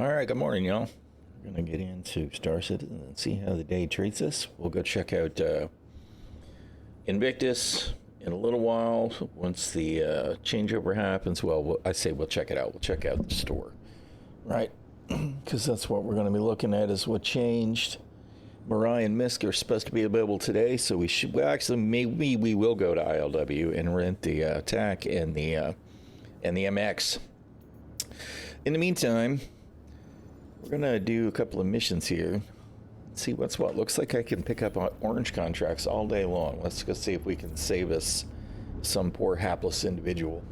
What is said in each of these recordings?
All right, good morning, y'all. We're going to get into Star Citizen and see how the day treats us. We'll go check out Invictus in a little while. Once the changeover happens, well, I say we'll check it out. We'll check out the store, right? Because that's what we're going to be looking at is what changed. Mirai and MISC are supposed to be available today, so we should, well, actually, maybe we will go to ILW and rent the TAC and the MX. In the meantime, we're gonna do a couple of missions here. See what's what. Looks like I can pick up orange contracts all day long. Let's go see if we can save us some poor hapless individual.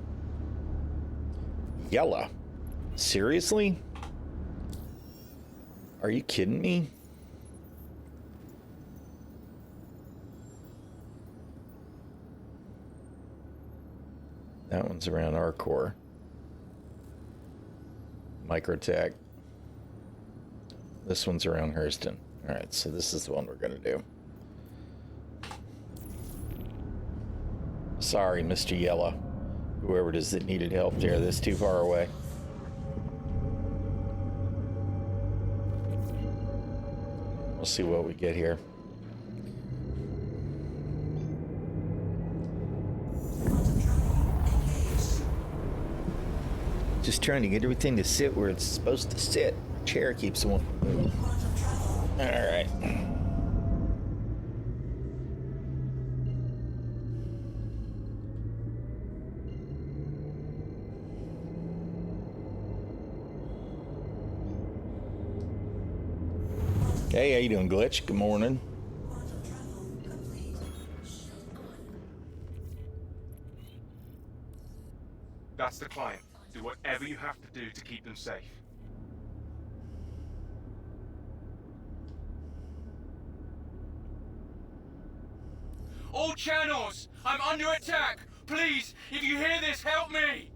Yella. Seriously? Are you kidding me? That one's around our core. Microtech. This one's around Hurston. All right, so this is the one we're gonna do. Sorry, Mr. Yella. Whoever it is that needed help there, that's too far away. We'll see what we get here. Just trying to get everything to sit where it's supposed to sit. Chair keeps on. All right. Hey, how you doing, Glitch? Good morning. That's the client. Do whatever you have to do to keep them safe. All channels! I'm under attack! Please, if you hear this, help me!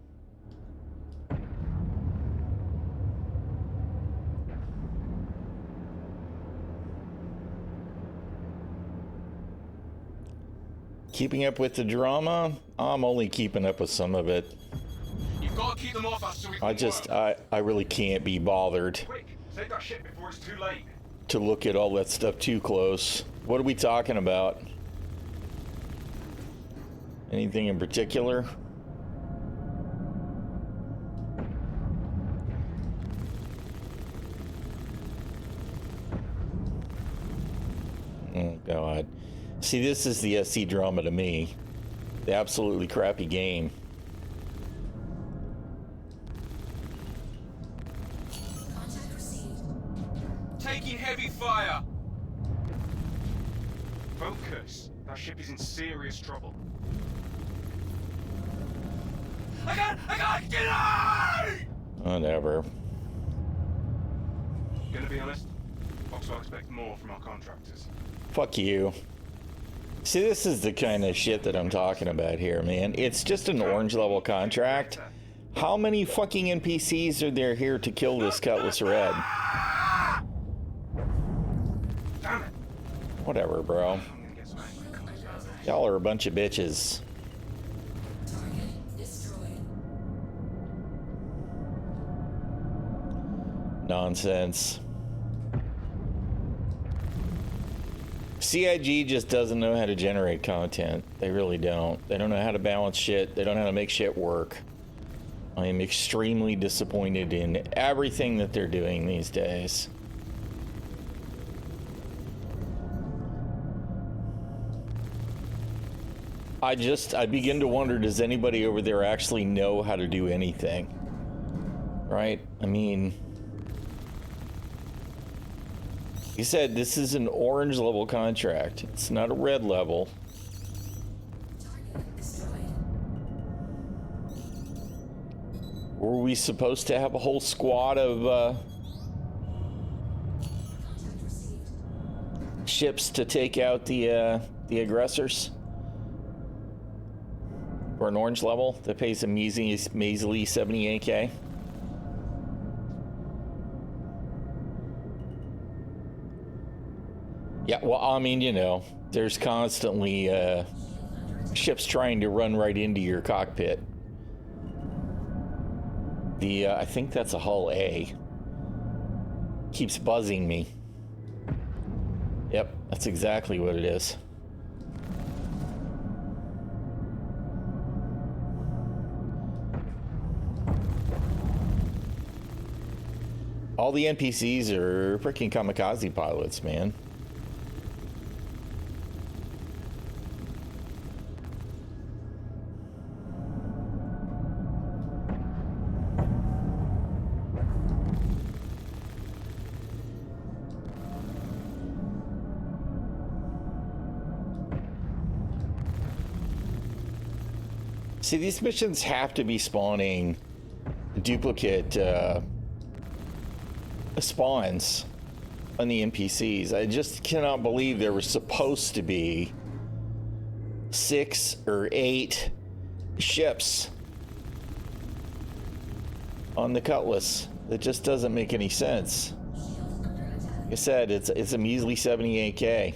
Keeping up with the drama? I'm only keeping up with some of it. You've got to keep them off us so we can I really can't be bothered Quick, save that shit before it's too late. to look at all that stuff too close. What are we talking about? Anything in particular? Oh, God. See, this is the SC drama to me. The absolutely crappy game. Taking heavy fire! Focus. That ship is in serious trouble. I can't get out! Whatever. Gonna be honest, Foxwell expect more from our contractors. Fuck you. See, this is the kind of shit that I'm talking about here, man. It's just an orange level contract. How many fucking NPCs are there here to kill this Cutlass Red? Damn it! Whatever, bro. I'm gonna get some angry. Y'all are a bunch of bitches. Nonsense. CIG just doesn't know how to generate content. They really don't. They don't know how to balance shit. They don't know how to make shit work. I am extremely disappointed in everything that they're doing these days. I begin to wonder, does anybody over there actually know how to do anything? Right? I mean, you said this is an orange level contract. It's not a red level. Were we supposed to have a whole squad of ships to take out the aggressors? For an orange level that pays a measly 78k? Yeah, well, I mean, you know, there's constantly ships trying to run right into your cockpit. I think that's a hull A. keeps buzzing me. Yep, that's exactly what it is. All the NPCs are freaking kamikaze pilots, man. See, these missions have to be spawning duplicate spawns on the NPCs. I just cannot believe there was supposed to be 6 or 8 ships on the Cutlass. That just doesn't make any sense. Like I said, it's a measly 78K.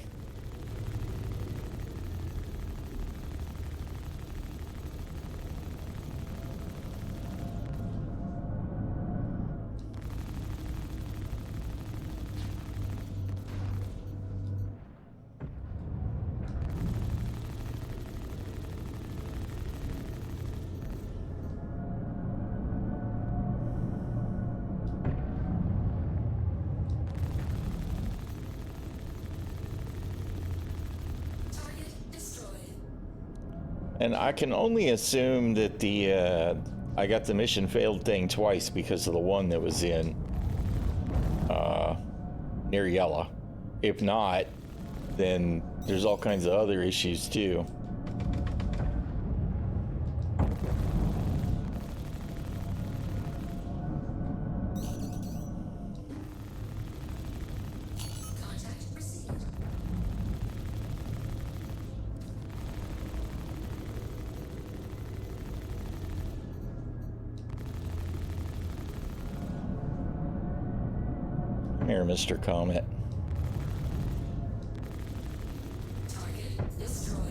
And I can only assume that the I got the mission failed thing twice because of the one that was in near Yella. If not, then there's all kinds of other issues too. Here, Mr. Comet. Target destroyed.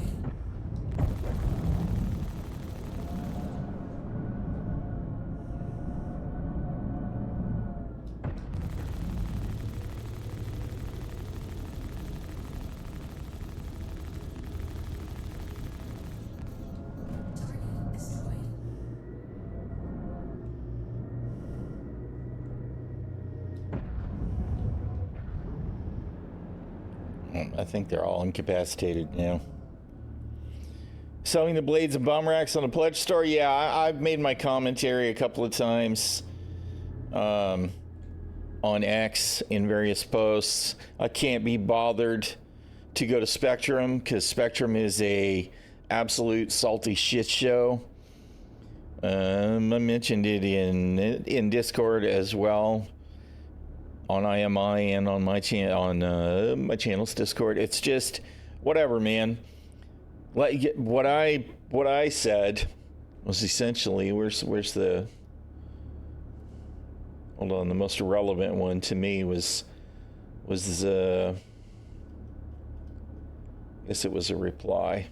Target destroyed. I think they're all incapacitated now. Selling the blades and bomb racks on the pledge store. Yeah, I've made my commentary a couple of times on X in various posts. I can't be bothered to go to Spectrum because Spectrum is a absolute salty shit show. I mentioned it in Discord as well, on IMI and on my my channel's Discord. It's just whatever, man. Like what I said was essentially where's the hold on, the most relevant one to me was I guess it was a reply.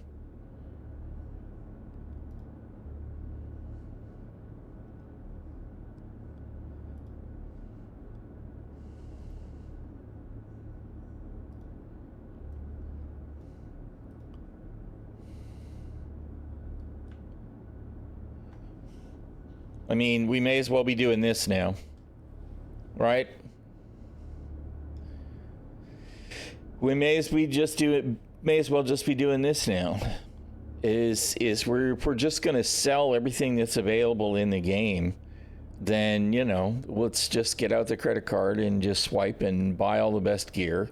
I mean, we may as well be doing this now, right? We may as well just be doing this now. We're just gonna sell everything that's available in the game, then let's just get out the credit card and just swipe and buy all the best gear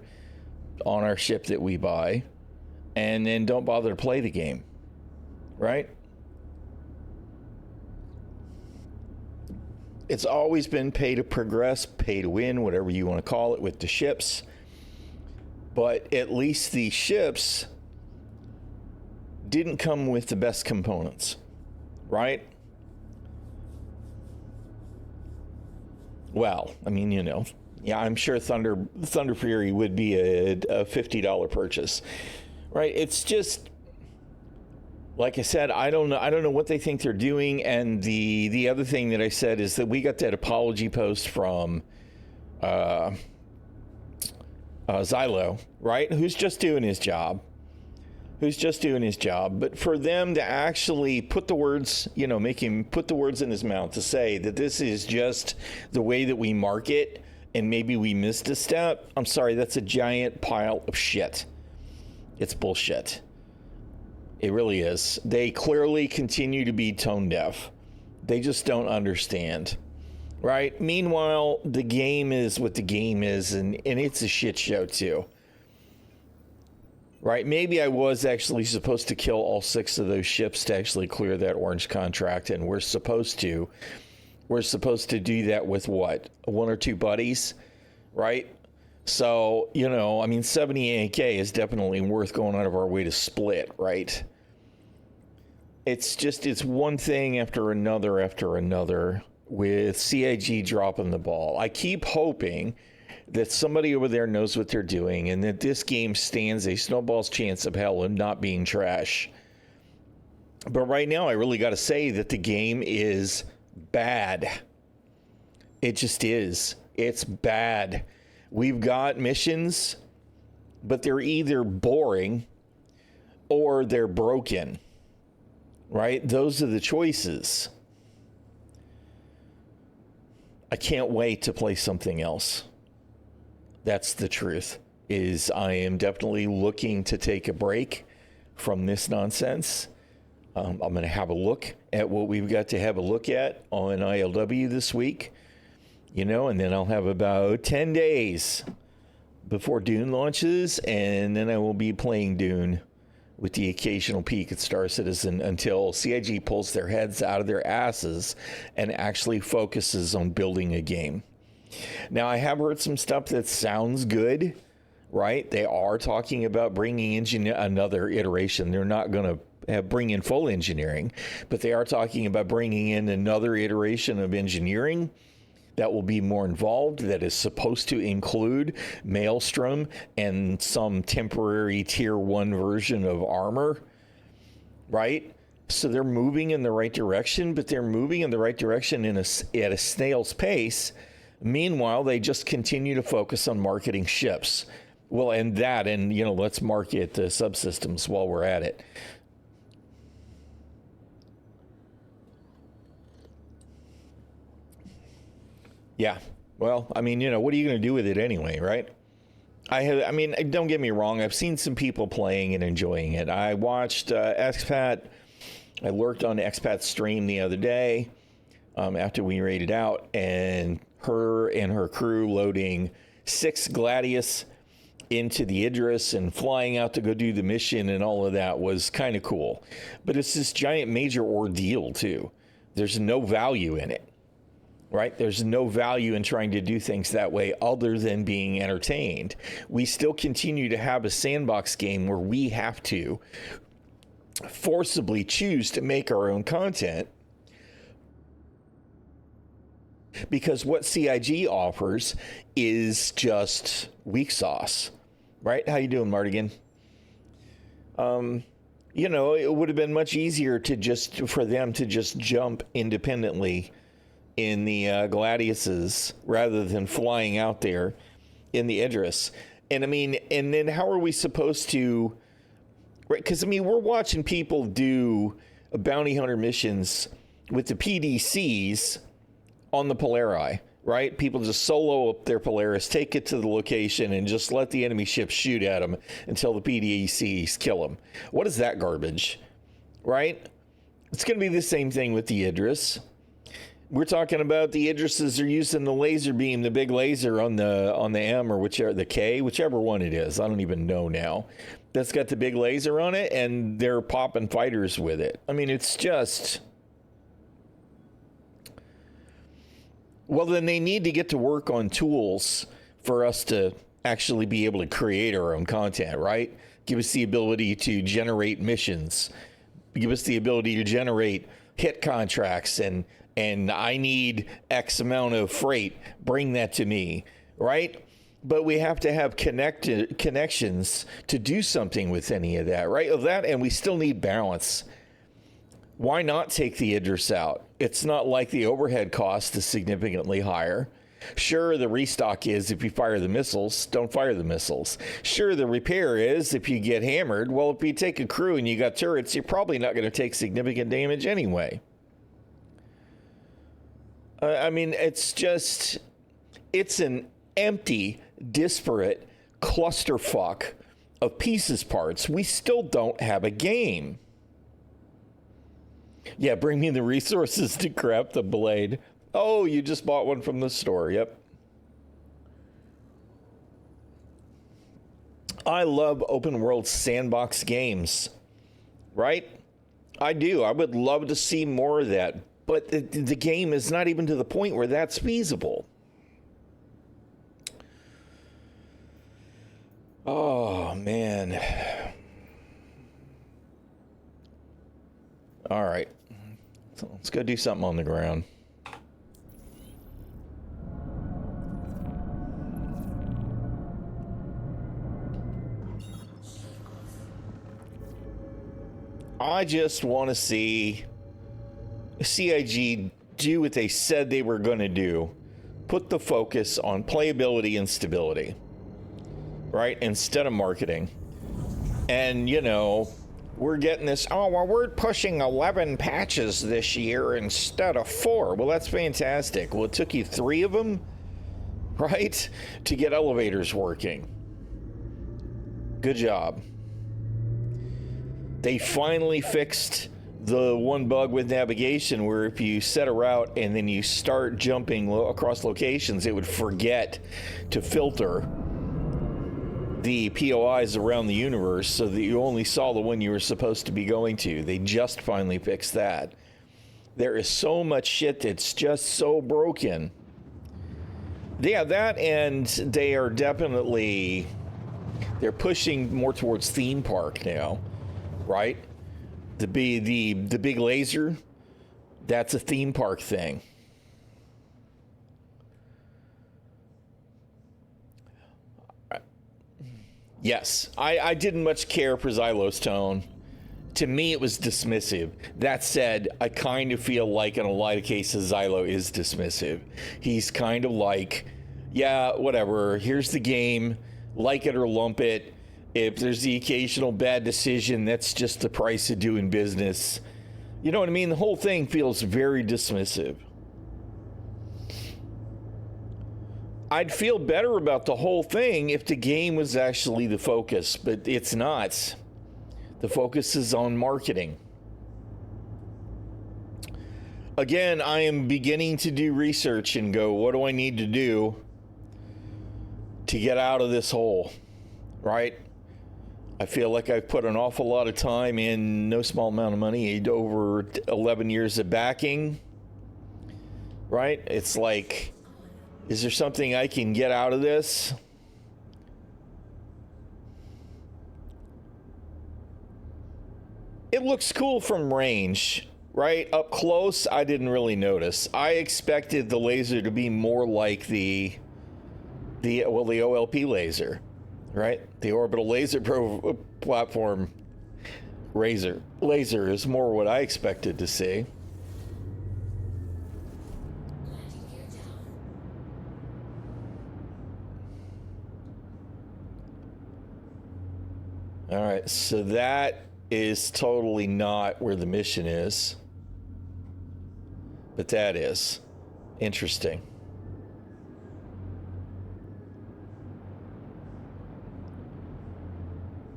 on our ship that we buy, and then don't bother to play the game, right? It's always been pay to progress, pay to win, whatever you want to call it, with the ships. But at least the ships didn't come with the best components, right? Well, I mean, yeah, I'm sure Thunder Fury would be a $50 purchase, right? It's just, like I said, I don't know what they think they're doing. And the other thing that I said is that we got that apology post from Zylo, right? Who's just doing his job. But for them to actually put the words, make him put the words in his mouth to say that this is just the way that we market and maybe we missed a step. I'm sorry, that's a giant pile of shit. It's bullshit. It really is. They clearly continue to be tone deaf. They just don't understand. Right? Meanwhile, the game is what the game is, and it's a shit show too. Right? Maybe I was actually supposed to kill all 6 of those ships to actually clear that orange contract, and we're supposed to do that with what? 1 or 2 buddies, right? So, 78K is definitely worth going out of our way to split, right? It's one thing after another with CIG dropping the ball. I keep hoping that somebody over there knows what they're doing and that this game stands a snowball's chance of hell of not being trash. But right now, I really got to say that the game is bad. It just is. It's bad. We've got missions, but they're either boring or they're broken. Right? Those are the choices. I can't wait to play something else. That's the truth. I am definitely looking to take a break from this nonsense. I'm going to have a look at what we've got to have a look at on ILW this week. And then I'll have about 10 days before Dune launches, and then I will be playing Dune with the occasional peek at Star Citizen until CIG pulls their heads out of their asses and actually focuses on building a game. Now, I have heard some stuff that sounds good, right? They are talking about bringing in another iteration. They're not going to bring in full engineering, but they are talking about bringing in another iteration of engineering that will be more involved, that is supposed to include Maelstrom and some temporary tier 1 version of armor, right? So they're moving in the right direction, but they're moving in the right direction at a snail's pace. Meanwhile, they just continue to focus on marketing ships. Well, and let's market the subsystems while we're at it. Yeah. Well, what are you going to do with it anyway, right? Don't get me wrong. I've seen some people playing and enjoying it. I watched Expat. I lurked on Expat's stream the other day after we raided out, and her crew loading 6 Gladius into the Idris and flying out to go do the mission and all of that was kind of cool. But it's this giant major ordeal, too. There's no value in it. Right? There's no value in trying to do things that way other than being entertained. We still continue to have a sandbox game where we have to forcibly choose to make our own content because what CIG offers is just weak sauce. Right? How you doing, Mardigan? It would have been much easier for them to just jump independently in the Gladiuses rather than flying out there in the Idris. And then how are we supposed to, right? Because we're watching people do bounty hunter missions with the PDCs on the Polari, right? People just solo up their Polaris, take it to the location, and just let the enemy ship shoot at them until the PDCs kill them. What is that garbage, right? It's going to be the same thing with the Idris. We're talking about the Idrises are using the laser beam, the big laser on the M or the K, whichever one it is. I don't even know now. That's got the big laser on it, and they're popping fighters with it. It's just... Well, then they need to get to work on tools for us to actually be able to create our own content, right? Give us the ability to generate missions. Give us the ability to generate hit contracts and I need X amount of freight. Bring that to me, right? But we have to have connections to do something with any of that, right? And we still need balance. Why not take the Idris out? It's not like the overhead cost is significantly higher. Sure, the restock is if you fire the missiles, don't fire the missiles. Sure, the repair is if you get hammered. Well, if you take a crew and you got turrets, you're probably not going to take significant damage anyway. I mean, it's an empty, disparate clusterfuck of pieces parts. We still don't have a game. Yeah, bring me the resources to craft the blade. Oh, you just bought one from the store. Yep. I love open world sandbox games, right? I do. I would love to see more of that, but the game is not even to the point where that's feasible. Oh, man. All right. So let's go do something on the ground. I just want to see CIG do what they said they were going to do. Put the focus on playability and stability, right? Instead of marketing. And, you know, we're getting this, oh, well, we're pushing 11 patches this year instead of 4. Well, that's fantastic. Well, it took you 3 of them, right, to get elevators working. Good job. They finally fixed the one bug with navigation where if you set a route and then you start jumping across locations, it would forget to filter the POIs around the universe so that you only saw the one you were supposed to be going to. They just finally fixed that. There is so much shit that's just so broken. Yeah, that, and they are definitely, they're pushing more towards theme park now. Right? The big laser, that's a theme park thing. Yes, I didn't much care for Xylo's tone. To me, it was dismissive. That said, I kind of feel like in a lot of cases, Zylo is dismissive. He's kind of like, yeah, whatever, here's the game, like it or lump it. If there's the occasional bad decision, that's just the price of doing business. You know what I mean? The whole thing feels very dismissive. I'd feel better about the whole thing if the game was actually the focus, but it's not. The focus is on marketing. Again, I am beginning to do research and go, what do I need to do to get out of this hole, right? I feel like I've put an awful lot of time in no small amount of money, over 11 years of backing, right? It's like, is there something I can get out of this? It looks cool from range, right? Up close, I didn't really notice. I expected the laser to be more like the OLP laser. Right? The orbital laser platform laser is more what I expected to see. All right, so that is totally not where the mission is. But that is interesting.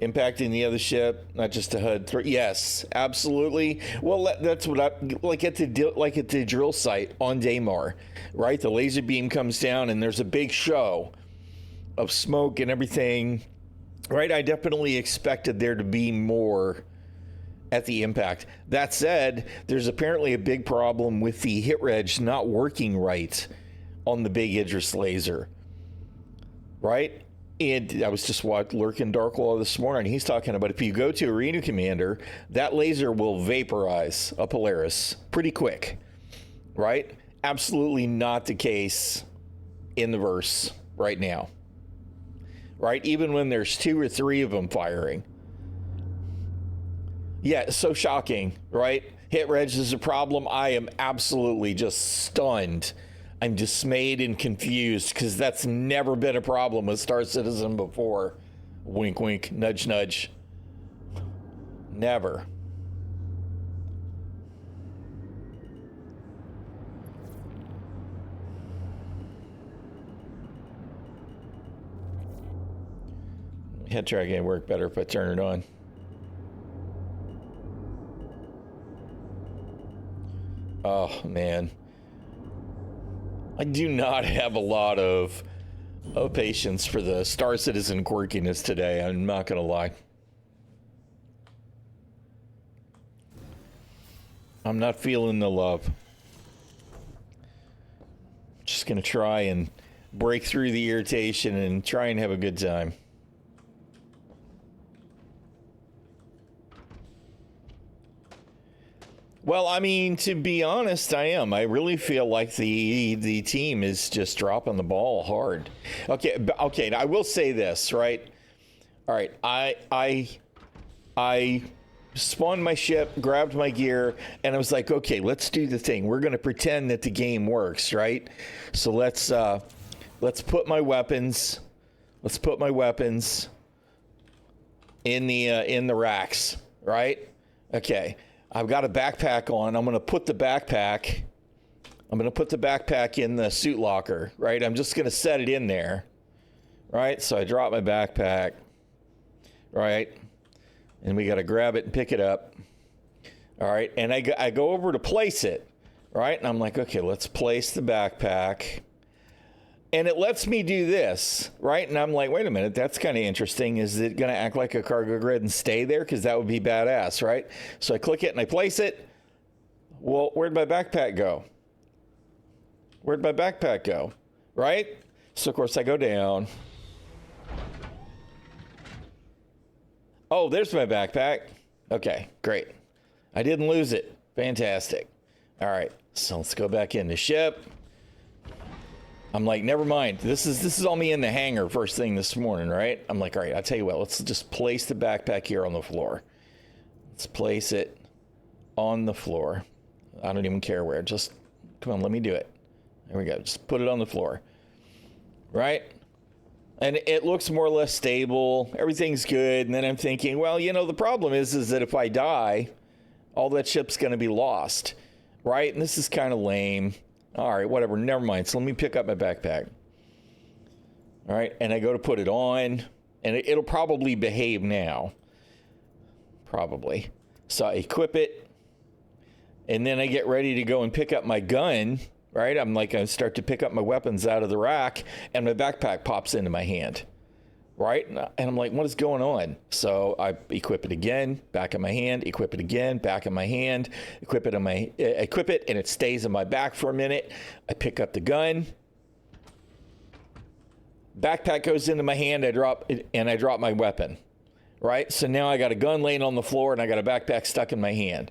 Impacting the other ship, not just a HUD. Yes, absolutely. Well, that's what I like at the drill site on Daymar, right? The laser beam comes down and there's a big show of smoke and everything, right? I definitely expected there to be more at the impact. That said, there's apparently a big problem with the hit reg not working right on the big Idris laser, right? And I was just lurking Darklaw this morning. He's talking about if you go to Arena Commander, that laser will vaporize a Polaris pretty quick, right? Absolutely not the case in the verse right now, right? Even when there's 2 or 3 of them firing. Yeah, so shocking, right? Hit reg is a problem. I am absolutely just stunned I'm dismayed and confused because that's never been a problem with Star Citizen before. Wink, wink, nudge, nudge. Never. Head tracking work better if I turn it on. Oh, man. I do not have a lot of patience for the Star Citizen quirkiness today. I'm not going to lie. I'm not feeling the love. Just going to try and break through the irritation and try and have a good time. Well, I mean, to be honest, I am. I really feel like the team is just dropping the ball hard. Okay, I will say this, right? All right, I spawned my ship, grabbed my gear, and I was like, okay, let's do the thing. We're going to pretend that the game works, right? So let's put my weapons. Let's put my weapons in the racks, right? Okay. I've got a backpack on. I'm going to put the backpack in the suit locker, right? I'm just going to set it in there, right? So I drop my backpack, right? And we got to grab it and pick it up, all right? And I go over to place it, right? And I'm like, okay, let's place the backpack. And it lets me do this, right? And I'm like, wait a minute, that's kind of interesting. Is it going to act like a cargo grid and stay there? Because that would be badass, right? So I click it and I place it. Well, where'd my backpack go? Where'd my backpack go? Right? So, of course, I go down. Oh, there's my backpack. Okay, great. I didn't lose it. Fantastic. All right, so let's go back in the ship. I'm like, never mind. This is all me in the hangar first thing this morning, right? I'm like, all right, I'll tell you what. Let's just place the backpack here on the floor. Let's place it on the floor. I don't even care where. Just, come on, let me do it. There we go. Just put it on the floor. Right? And it looks more or less stable. Everything's good. And then I'm thinking, well, you know, the problem is that if I die, all that ship's going to be lost. Right? And this is kind of lame. All right, whatever, never mind. So let me pick up my backpack. All right, and I go to put it on, and it'll probably behave now. Probably. So I equip it, and then I get ready to go and pick up my gun, right? I start to pick up my weapons out of the rack, and my backpack pops into my hand, right? And I'm like, what is going on? So I equip it again, back in my hand, equip it again, back in my hand, equip it, and it stays in my back for a minute. I pick up the gun. Backpack goes into my hand, I drop my weapon, right? So now I got a gun laying on the floor, and I got a backpack stuck in my hand.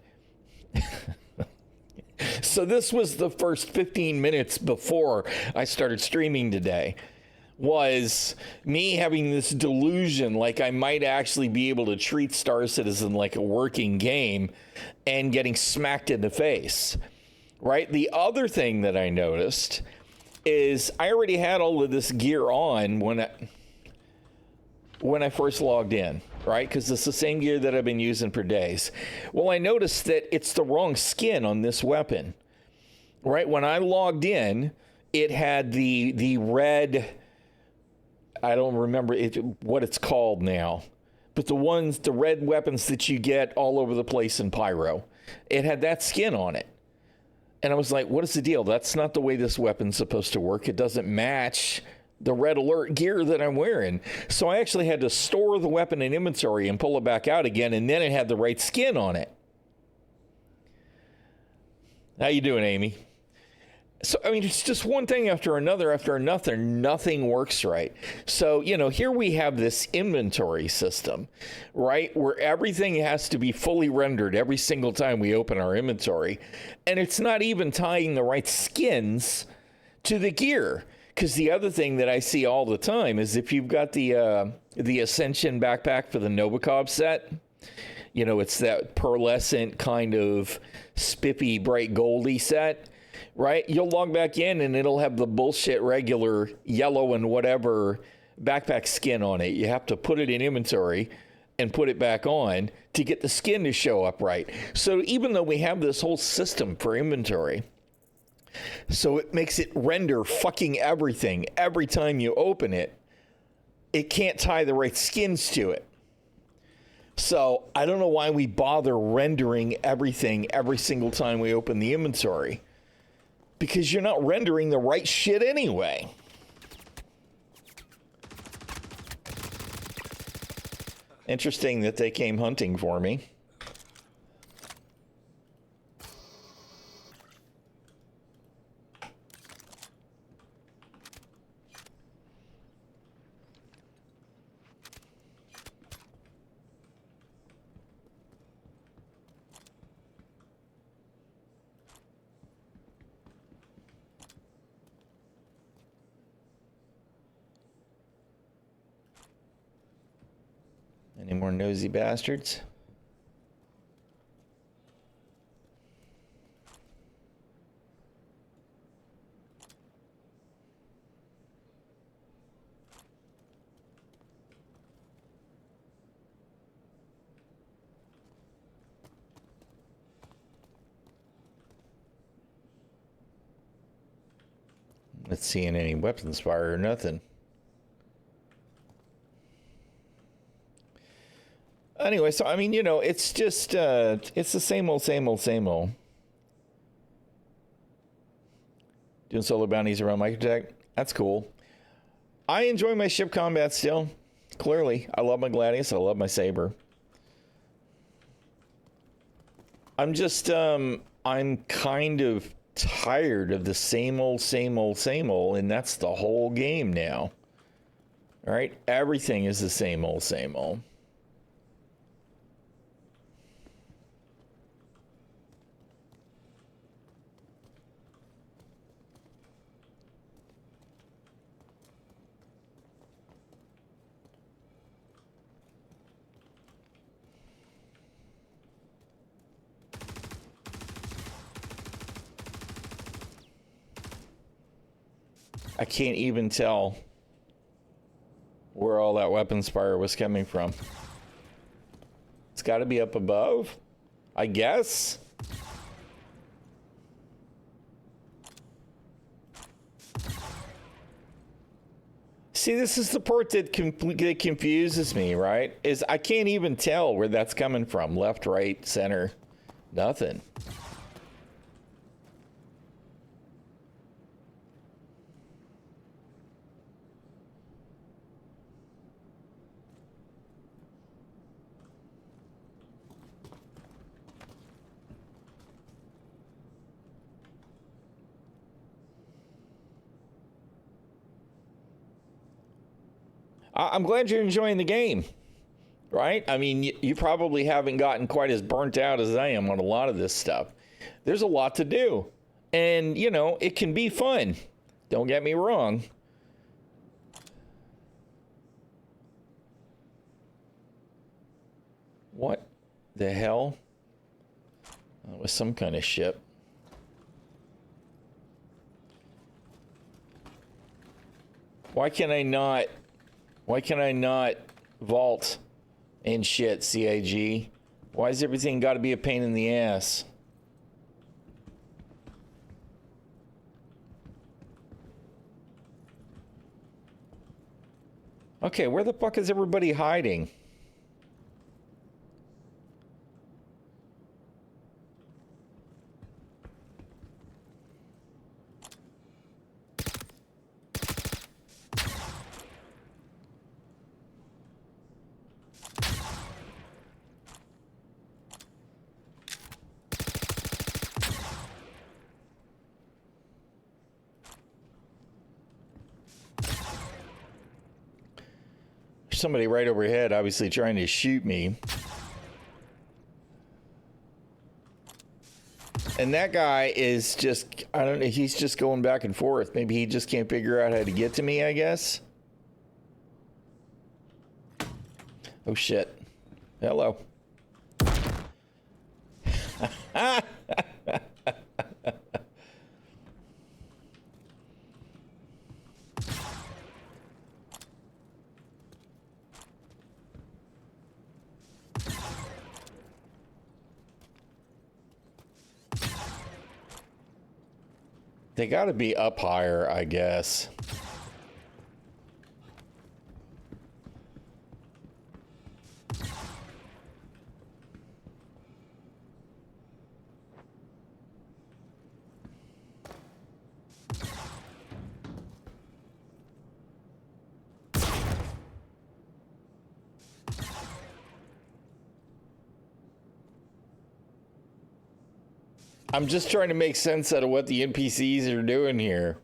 So this was the first 15 minutes before I started streaming today. Was me having this delusion like I might actually be able to treat Star Citizen like a working game and getting smacked in the face, right? The other thing that I noticed is I already had all of this gear on when I first logged in, right? Because it's the same gear that I've been using for days. Well, I noticed that it's the wrong skin on this weapon, right? When I logged in, it had the red... I don't remember what it's called now, but the red weapons that you get all over the place in Pyro, it had that skin on it. And I was like, what is the deal? That's not the way this weapon's supposed to work. It doesn't match the red alert gear that I'm wearing. So I actually had to store the weapon in inventory and pull it back out again, and then it had the right skin on it. How you doing, Amy? So, I mean, it's just one thing after another, nothing works right. So, you know, here we have this inventory system, right, where everything has to be fully rendered every single time we open our inventory. And it's not even tying the right skins to the gear. Because the other thing that I see all the time is if you've got the Ascension backpack for the Novikov set, you know, it's that pearlescent kind of spiffy, bright goldy set. right? You'll log back in and it'll have the bullshit regular yellow and whatever backpack skin on it. You have to put it in inventory and put it back on to get the skin to show up right. So even though we have this whole system for inventory, so it makes it render fucking everything every time you open it, it can't tie the right skins to it. So I don't know why we bother rendering everything every single time we open the inventory, because you're not rendering the right shit anyway. Interesting that they came hunting for me. Any more nosy bastards? Not seeing any weapons fire or nothing. Anyway, so I mean, you know, it's just it's the same old, same old, same old. Doing solo bounties around Microtech. That's cool. I enjoy my ship combat still. Clearly, I love my Gladius. I love my Saber. I'm just I'm kind of tired of the same old, same old, same old, and that's the whole game now. All right, everything is the same old, same old. I can't even tell where all that weapons fire was coming from. It's got to be up above, I guess. See, this is the part that confuses me, right? Is I can't even tell where that's coming from. Left, right, center, nothing. I'm glad you're enjoying the game, right? I mean, you probably haven't gotten quite as burnt out as I am on a lot of this stuff. There's a lot to do. And, you know, it can be fun. Don't get me wrong. What the hell? That was some kind of ship. Why can I not vault and shit, CIG? Why has everything got to be a pain in the ass? Okay, where the fuck is everybody hiding? Somebody right overhead, obviously trying to shoot me. And that guy is just, I don't know, he's just going back and forth. Maybe he just can't figure out how to get to me, I guess. Oh shit. Hello. They got to be up higher, I guess. I'm just trying to make sense out of what the NPCs are doing here.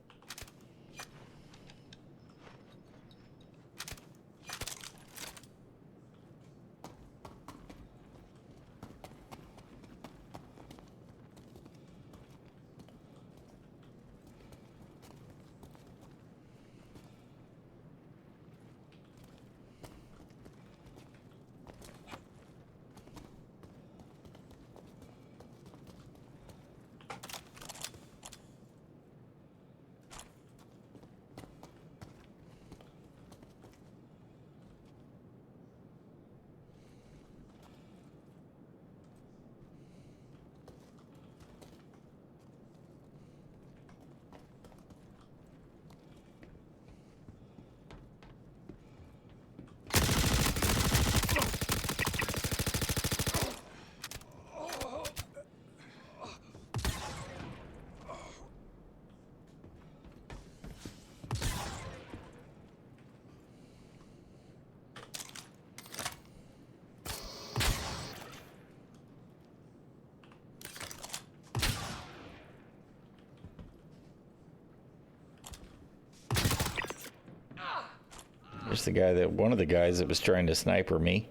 There's the guy that one of the guys that was trying to sniper me,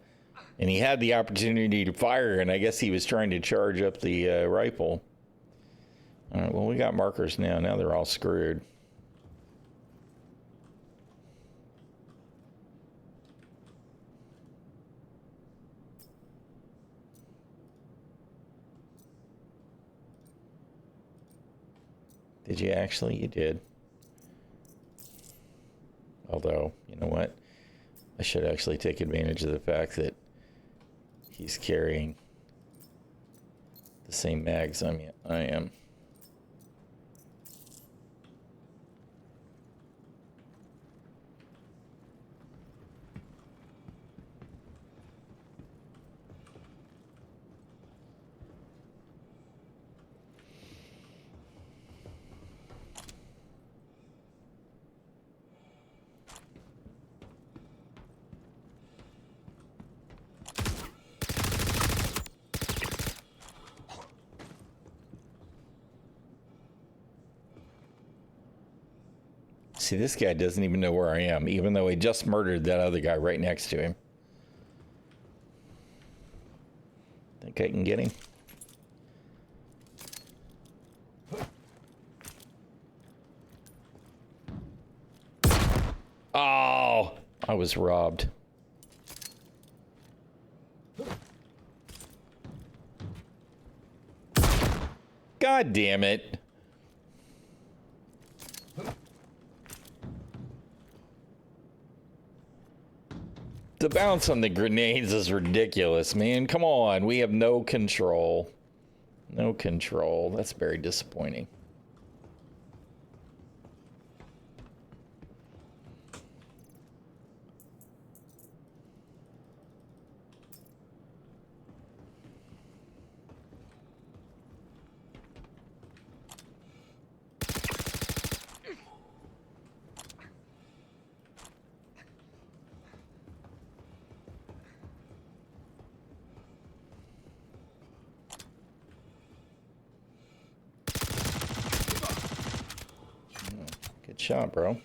and he had the opportunity to fire, and I guess he was trying to charge up the rifle. All right, well, we got markers now. Now they're all screwed. Did you actually? You did. Although, you know what? I should actually take advantage of the fact that he's carrying the same mags I am. See, this guy doesn't even know where I am, even though he just murdered that other guy right next to him. Think I can get him? Oh, I was robbed. God damn it. The bounce on the grenades is ridiculous, man. Come on, we have no control. No control. That's very disappointing. Good shot, bro.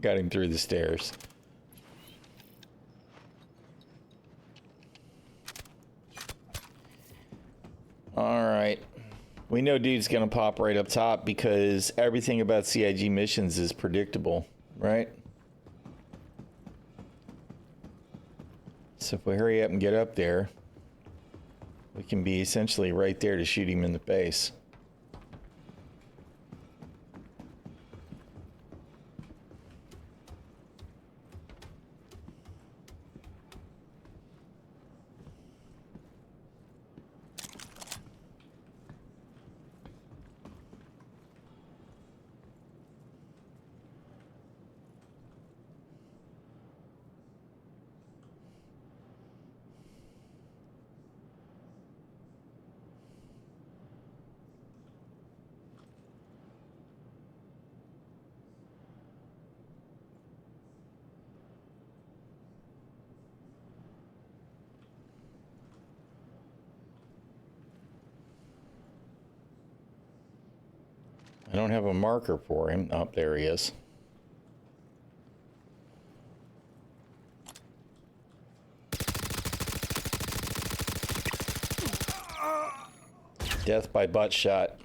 Got him through the stairs. All right. We know dude's gonna pop right up top because everything about CIG missions is predictable, right? So if we hurry up and get up there, we can be essentially right there to shoot him in the face. I don't have a marker for him. Oh, there he is. Death by butt shot.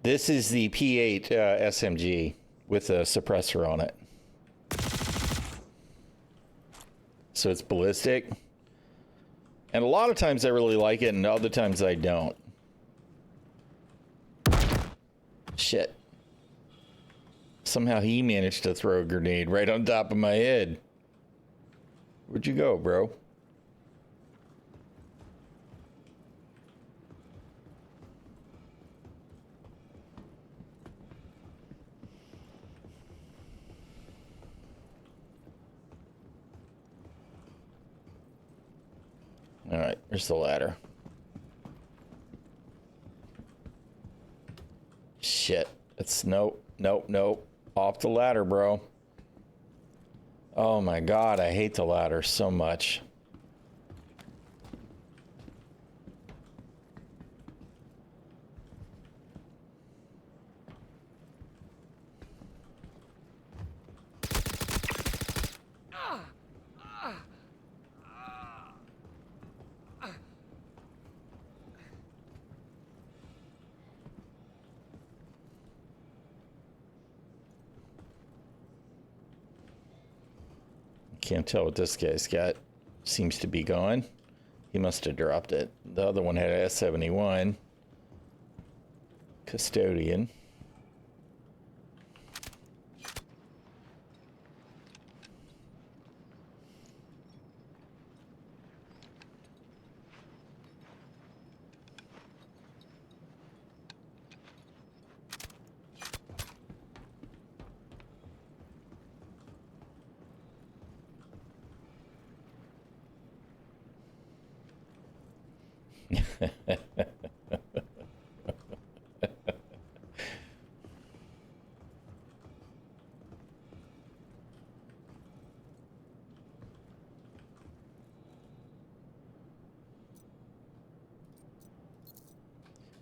This is the P8 SMG with a suppressor on it. So it's ballistic. And a lot of times I really like it, and other times I don't. Shit. Somehow he managed to throw a grenade right on top of my head. Where'd you go, bro? All right, there's the ladder. Shit. It's nope. Off the ladder, bro. Oh my god, I hate the ladder so much. Can't tell what this guy's got. Seems to be gone. He must have dropped it. The other one had a S71. Custodian.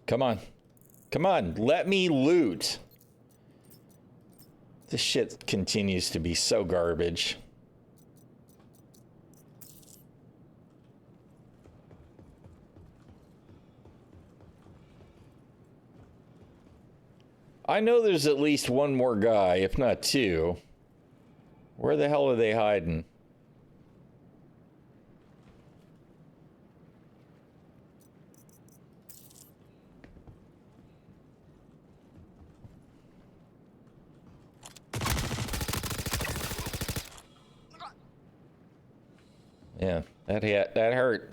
Come on. Come on, let me loot. This shit continues to be so garbage. I know there's at least one more guy, if not two. Where the hell are they hiding? Yeah, that hurt.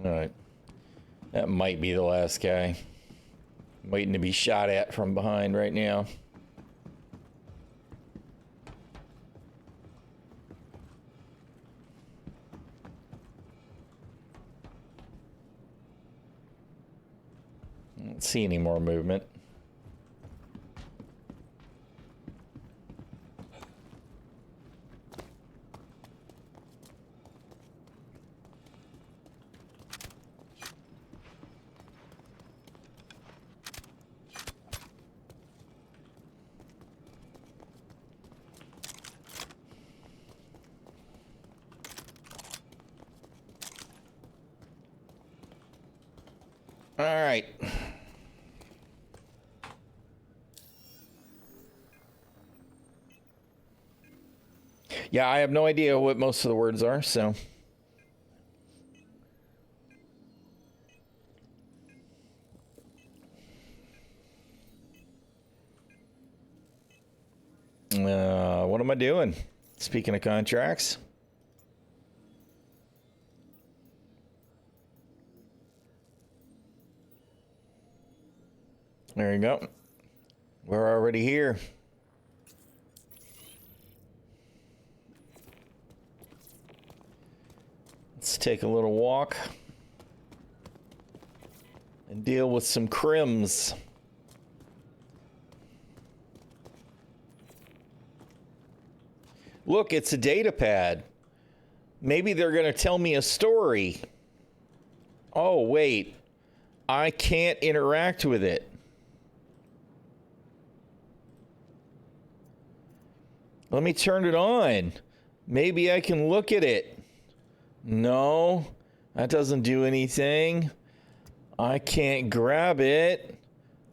All right. That might be the last guy. Waiting to be shot at from behind right now. I don't see any more movement. All right. Yeah, I have no idea what most of the words are, so. am I doing? Speaking of contracts. There you go. We're already here. Let's take a little walk and deal with some crims. Look, it's a data pad. Maybe they're going to tell me a story. Oh, wait. I can't interact with it. Let me turn it on. Maybe I can look at it. No, that doesn't do anything. I can't grab it.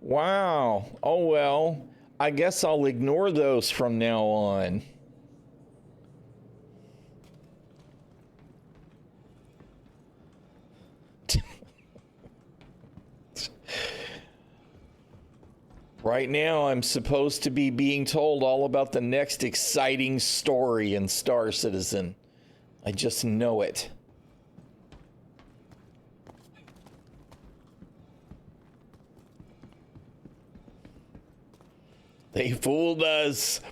Wow. Oh, well, I guess I'll ignore those from now on. Right now, I'm supposed to be being told all about the next exciting story in Star Citizen. I just know it. They fooled us.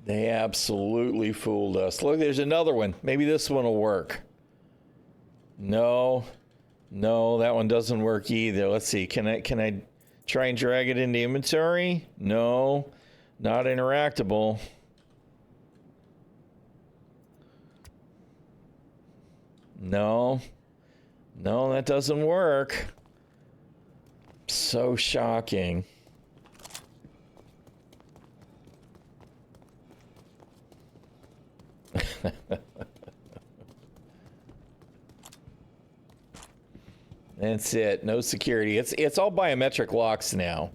They absolutely fooled us. Look, there's another one. Maybe this one will work. No, that one doesn't work either. Let's see. Can I try and drag it into inventory? No, not interactable. No, that doesn't work. So shocking. That's it. No security. It's all biometric locks now,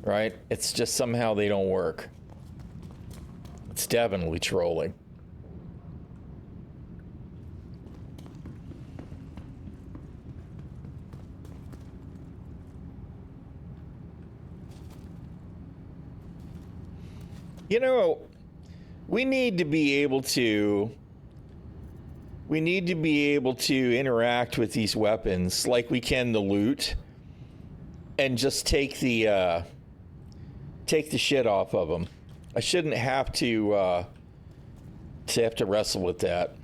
right? It's just somehow they don't work. It's definitely trolling. You know, we need to be able to interact with these weapons like we can the loot and just take the shit off of them. I shouldn't have to wrestle with that.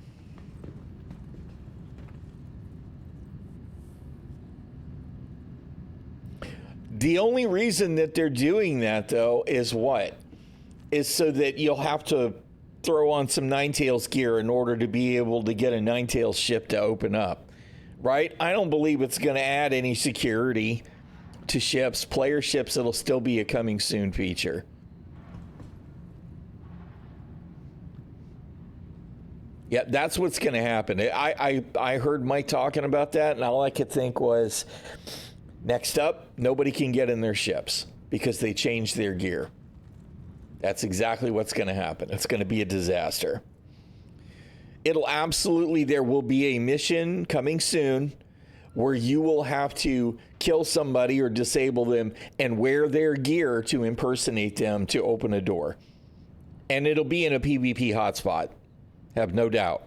The only reason that they're doing that, though, is what? Is so that you'll have to throw on some Ninetales gear in order to be able to get a Ninetales ship to open up, right? I don't believe it's going to add any security to ships. Player ships, it'll still be a coming soon feature. Yeah, that's what's going to happen. I heard Mike talking about that, and all I could think was, next up, nobody can get in their ships because they changed their gear. That's exactly what's going to happen. It's going to be a disaster. There will be a mission coming soon where you will have to kill somebody or disable them and wear their gear to impersonate them to open a door. And it'll be in a PvP hotspot. Have no doubt.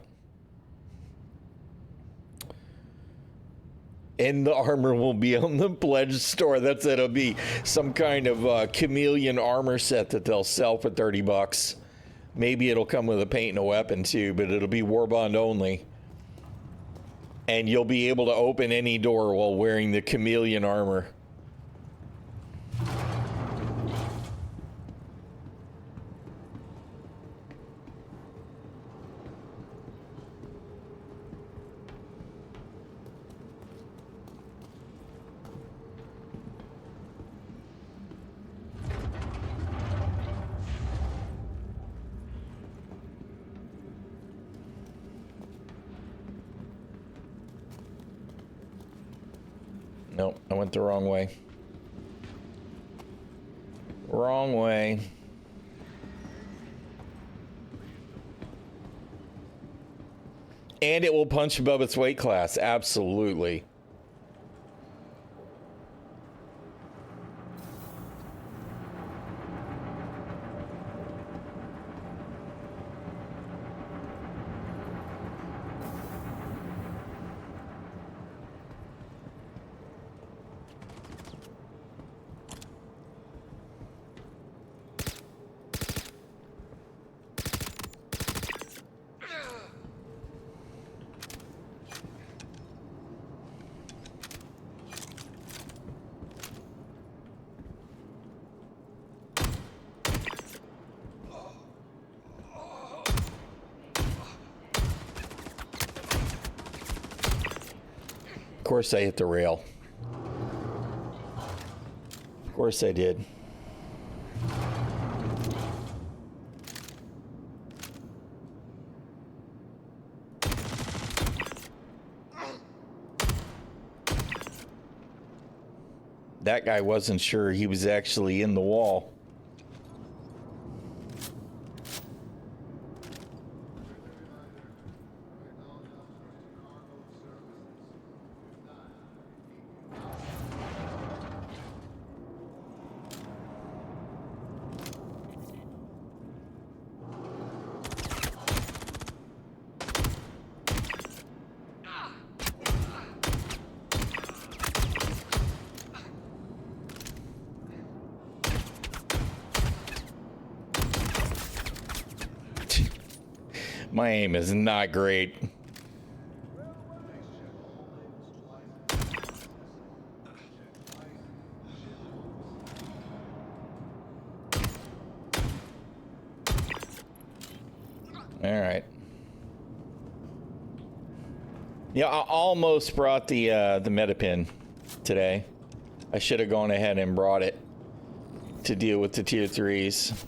And the armor will be on the pledge store. That's it. It'll be some kind of chameleon armor set that they'll sell for $30. Maybe it'll come with a paint and a weapon too, but it'll be Warbond only. And you'll be able to open any door while wearing the chameleon armor. Nope, I went the wrong way. Wrong way. And it will punch above its weight class, absolutely. course I hit the rail. Of course I did. That guy wasn't sure he was actually in the wall. My aim is not great. All right. Yeah, I almost brought the Metapin today. I should have gone ahead and brought it to deal with the tier 3s.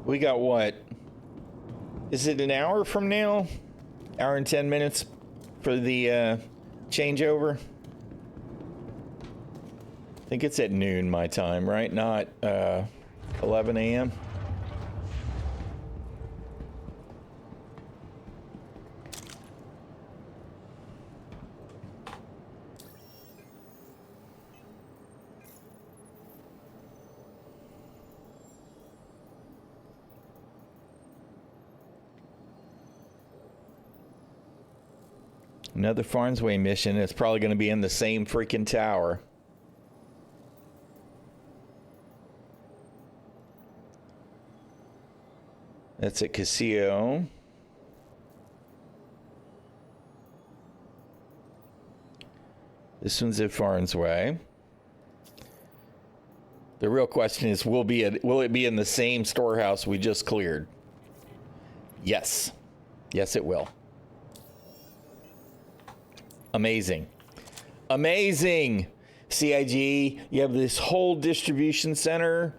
We got what? Is it an hour from now? Hour and 10 minutes for the changeover? I think it's at noon my time, right? Not 11 a.m. Another Farnsway mission. It's probably going to be in the same freaking tower. That's at CCU. This one's at Farnsway. The real question is, will it be in the same storehouse we just cleared? Yes. Yes, it will. Amazing. Amazing. CIG, you have this whole distribution center.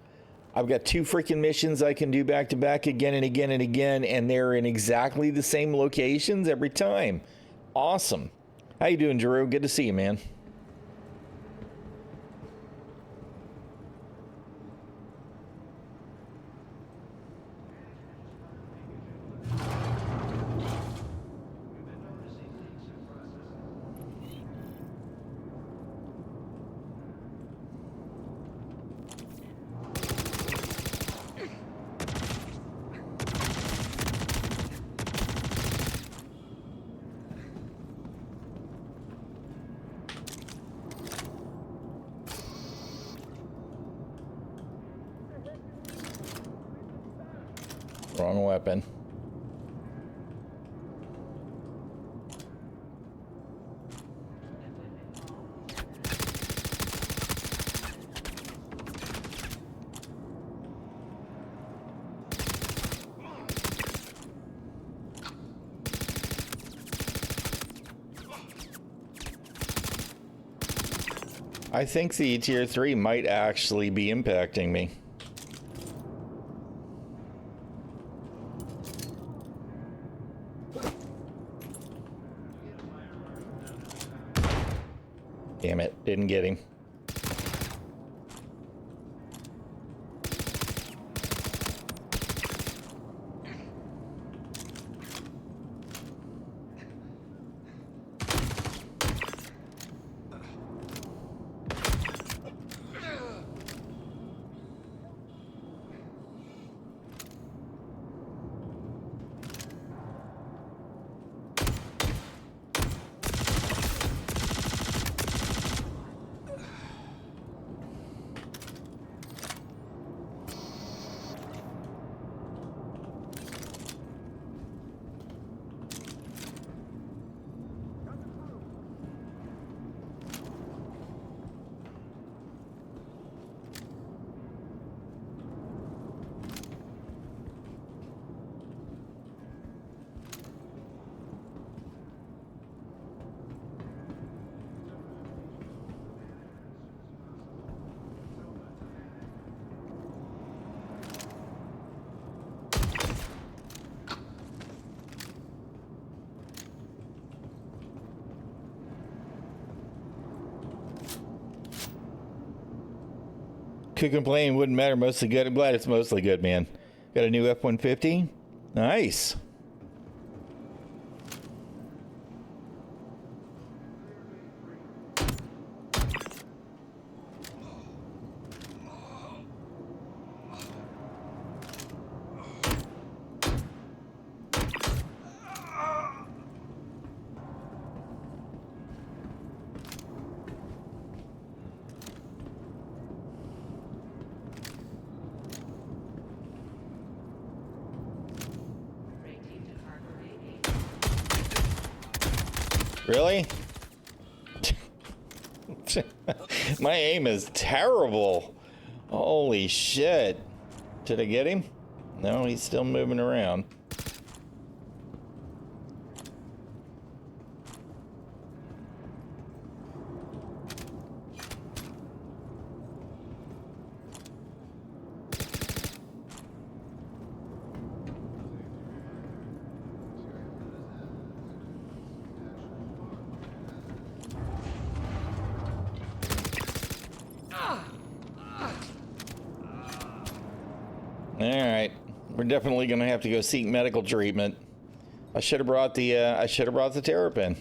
I've got 2 freaking missions I can do back to back again and again and again, and they're in exactly the same locations every time. Awesome. How you doing, Drew? Good to see you, man. Wrong weapon. I think the tier 3 might actually be impacting me. Damn it, didn't get him. Could complain, wouldn't matter. Mostly good. I'm glad it's mostly good, man. Got a new F-150. Nice. Really? My aim is terrible. Holy shit. Did I get him? No, he's still moving around. Alright. We're definitely gonna have to go seek medical treatment. I should have brought the Terrapin.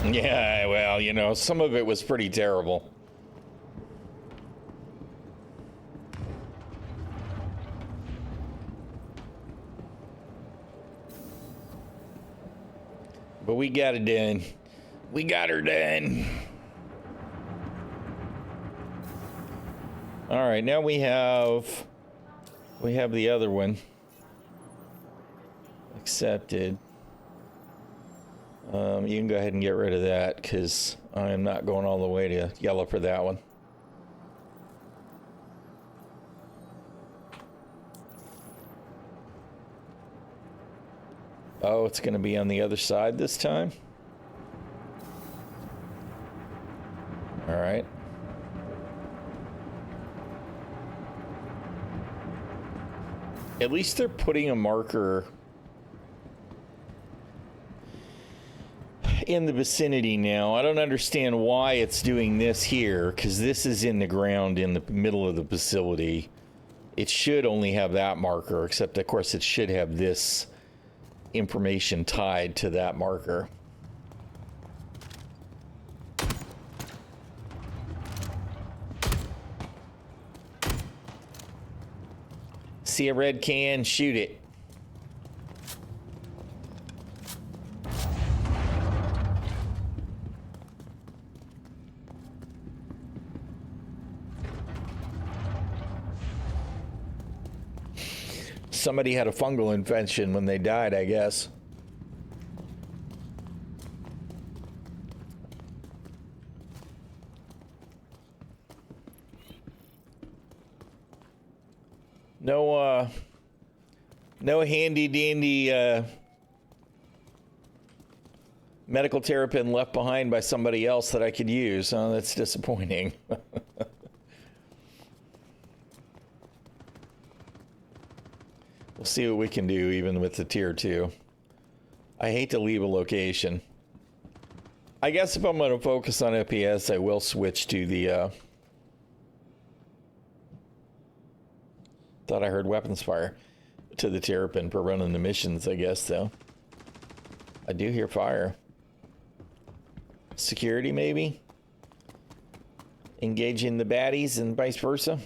Yeah, well, you know, some of it was pretty terrible. But we got it done. We got her done. All right, now we have the other one accepted. You can go ahead and get rid of that because I am not going all the way to yellow for that one. Oh, it's going to be on the other side this time? All right. At least they're putting a marker in the vicinity now. I don't understand why it's doing this here, because this is in the ground in the middle of the facility. It should only have that marker, except of course it should have this information tied to that marker. See a red can, shoot it. Somebody had a fungal infection when they died, I guess. No handy dandy medical terrapin left behind by somebody else that I could use. Oh, that's disappointing. We'll see what we can do even with the tier 2. I hate to leave a location. I guess if I'm going to focus on FPS, I will switch to the... Thought I heard weapons fire to the Terrapin for running the missions, I guess, though. I do hear fire. Security, maybe? Engaging the baddies and vice versa?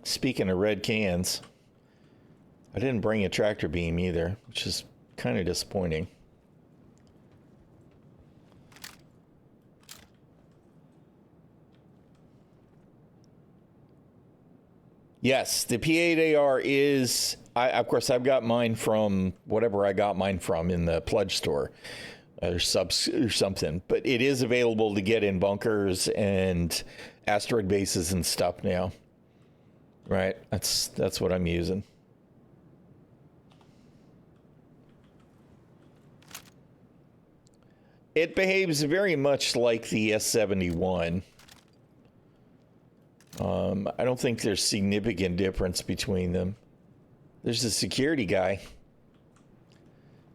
Speaking of red cans, I didn't bring a tractor beam either, which is kind of disappointing. Yes, the P8AR is. Of course, I've got mine from whatever I got mine from in the pledge store, or subs or something. But it is available to get in bunkers and asteroid bases and stuff now. Right, that's what I'm using. It behaves very much like the S71. I don't think there's significant difference between them. There's a security guy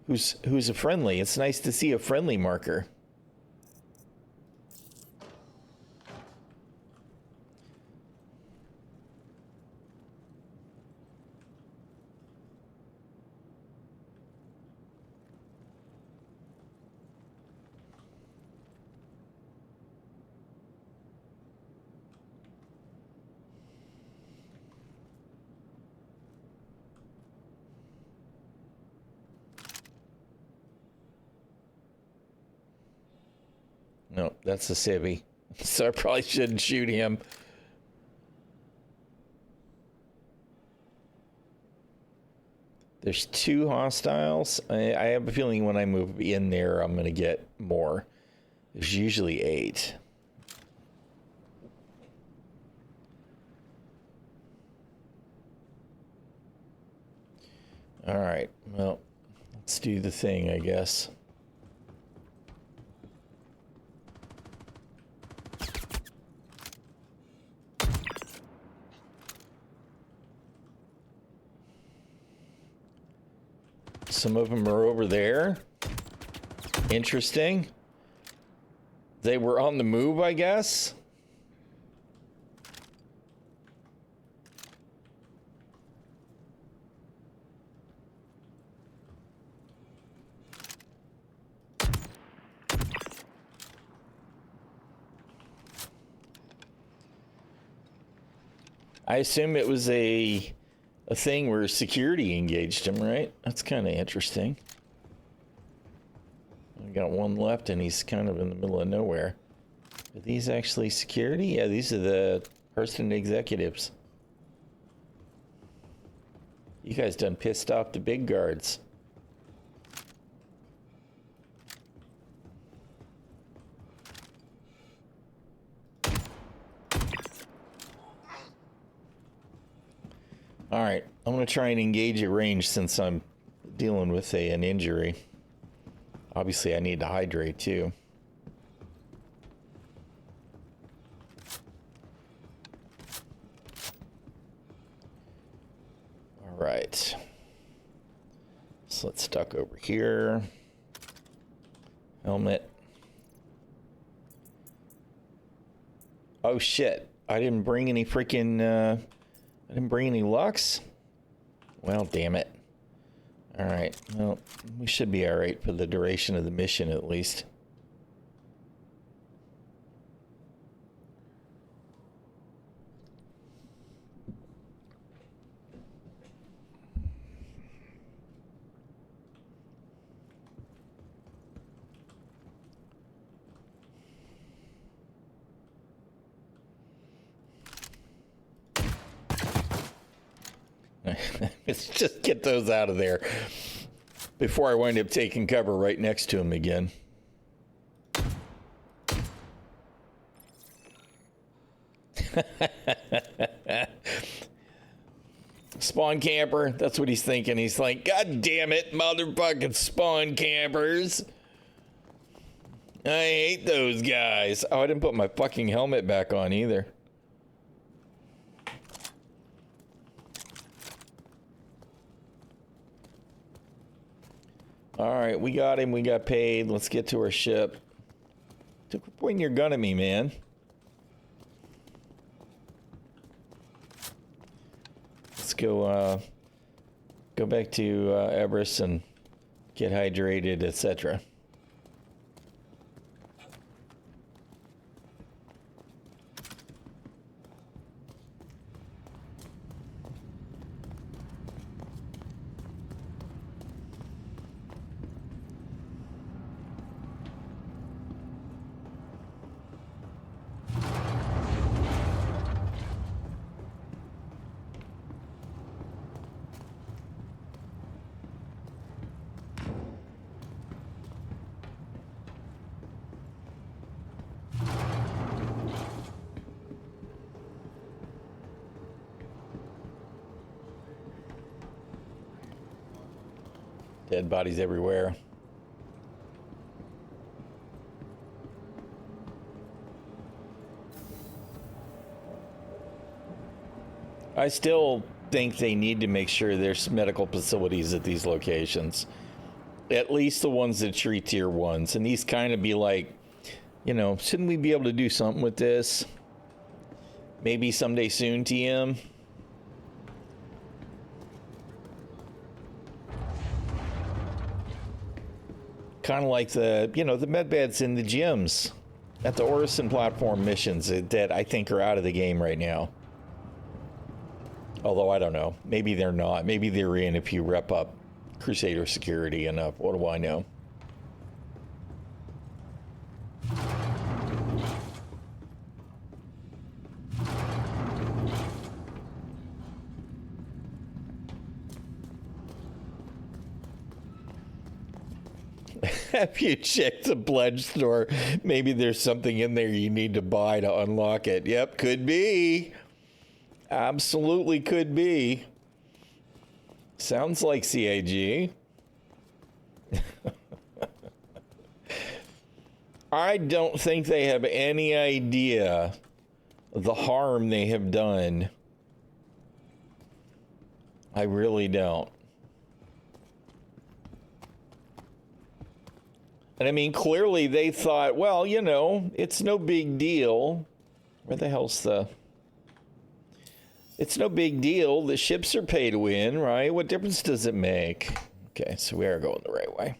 who's a friendly. It's nice to see a friendly marker. No, that's a civvy. So I probably shouldn't shoot him. There's 2 hostiles. I have a feeling when I move in there, I'm going to get more. There's usually 8. All right. Well, let's do the thing, I guess. Some of them are over there. Interesting. They were on the move, I guess. I assume it was a thing where security engaged him, right? That's kind of interesting. I got one left and he's kind of in the middle of nowhere. Are these actually security? Yeah, these are the person executives. You guys done pissed off the big guards. All right, I'm going to try and engage at range since I'm dealing with an injury. Obviously, I need to hydrate too. All right. So let's duck over here. Helmet. Oh shit! I didn't bring any freaking. I didn't bring any Lux? Well, damn it. Alright, well, we should be alright for the duration of the mission at least. Let's just get those out of there before I wind up taking cover right next to him again. Spawn camper, that's what he's thinking. He's like, God damn it, motherfucking spawn campers. I hate those guys. Oh, I didn't put my fucking helmet back on either. All right, we got him. We got paid. Let's get to our ship. Quit pointing your gun at me, man. Let's go back to Everest and get hydrated, etc. Dead bodies everywhere. I still think they need to make sure there's medical facilities at these locations. At least the ones that treat tier ones. And these kind of be like, you know, shouldn't we be able to do something with this? Maybe someday soon, TM. Kind of like the, you know, the med beds in the gyms at the Orison platform missions that I think are out of the game right now. Although I don't know. Maybe they're not. Maybe they're in if you rep up Crusader security enough. What do I know? Have you checked the pledge store? Maybe there's something in there you need to buy to unlock it. Yep, could be. Absolutely could be. Sounds like CAG. I don't think they have any idea the harm they have done. I really don't. And I mean, clearly they thought, well, you know, it's no big deal. Where the hell's the... It's no big deal. The ships are pay to win, right? What difference does it make? Okay, so we are going the right way.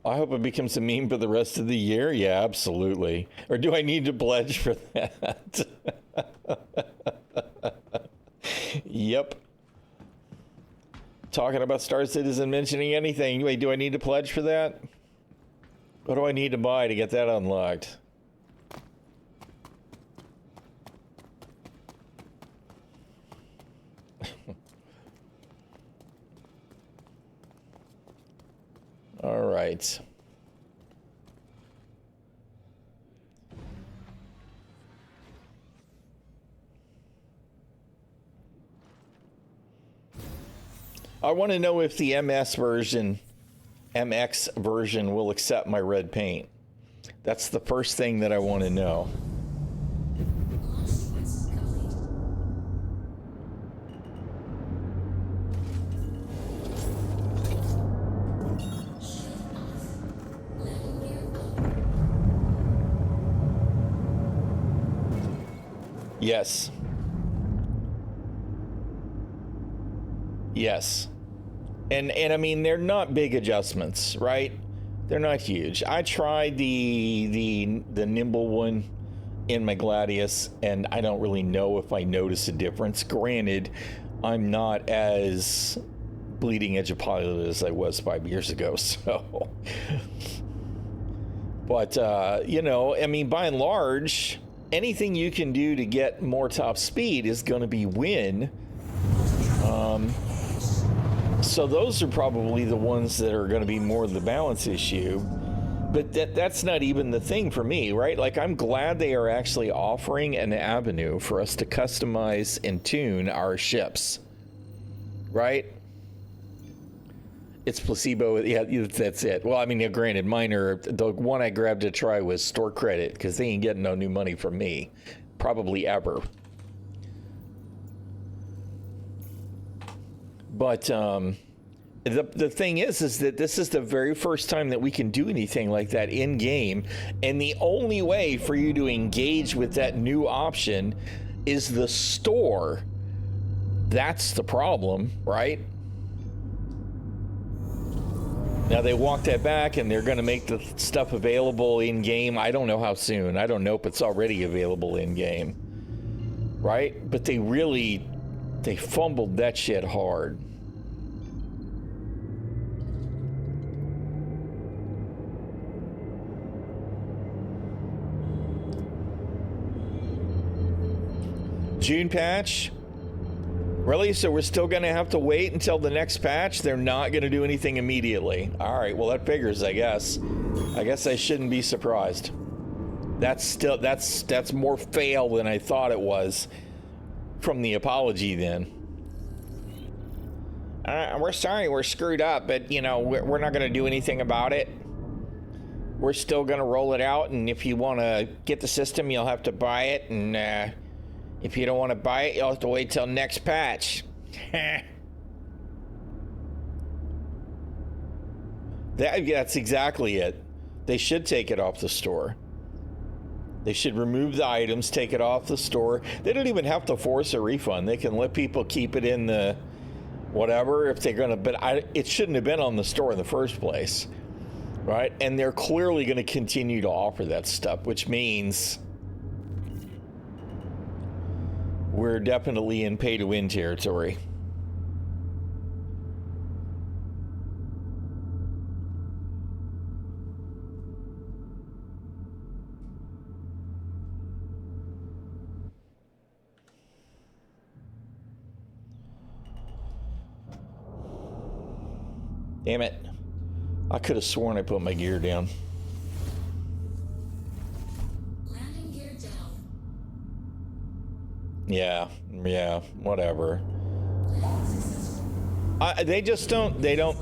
I hope it becomes a meme for the rest of the year. Yeah, absolutely. Or do I need to pledge for that? Yep. Talking about Star Citizen, mentioning anything. Wait, do I need to pledge for that? What do I need to buy to get that unlocked? All right. I want to know if the MX version will accept my red paint. That's the first thing that I want to know. Launch sequence complete. Shield off. Landing gear up. Yes. Yes. And I mean, they're not big adjustments, right? They're not huge. I tried the nimble one in my Gladius, and I don't really know if I notice a difference. Granted, I'm not as bleeding edge of pilot as I was 5 years ago, so. But, you know, I mean, by and large, anything you can do to get more top speed is going to be win. So those are probably the ones that are going to be more the balance issue. But that's not even the thing for me, right? Like, I'm glad they are actually offering an avenue for us to customize and tune our ships, right? It's placebo. Yeah, that's it. Well, I mean, granted, mine are, the one I grabbed to try was store credit because they ain't getting no new money from me, probably ever. But the thing is that this is the very first time that we can do anything like that in game, and the only way for you to engage with that new option is the store. That's the problem, right? Now they walk that back, and they're going to make the stuff available in game. I don't know how soon. I don't know if it's already available in game, right? But they fumbled that shit hard. June patch? Really? So we're still going to have to wait until the next patch? They're not going to do anything immediately. All right, well, that figures, I guess. I guess I shouldn't be surprised. That's more fail than I thought it was from the apology then. We're sorry we're screwed up, but, you know, we're not going to do anything about it. We're still going to roll it out, and if you want to get the system, you'll have to buy it, and if you don't want to buy it, you'll have to wait till next patch. That's exactly it. They should take it off the store. They should remove the items, take it off the store. They don't even have to force a refund. They can let people keep it in the whatever if they're going to, but it shouldn't have been on the store in the first place, right? And they're clearly going to continue to offer that stuff, which means we're definitely in pay-to-win territory. Damn it. I could have sworn I put my gear down. Landing gear down. Yeah, whatever. They don't,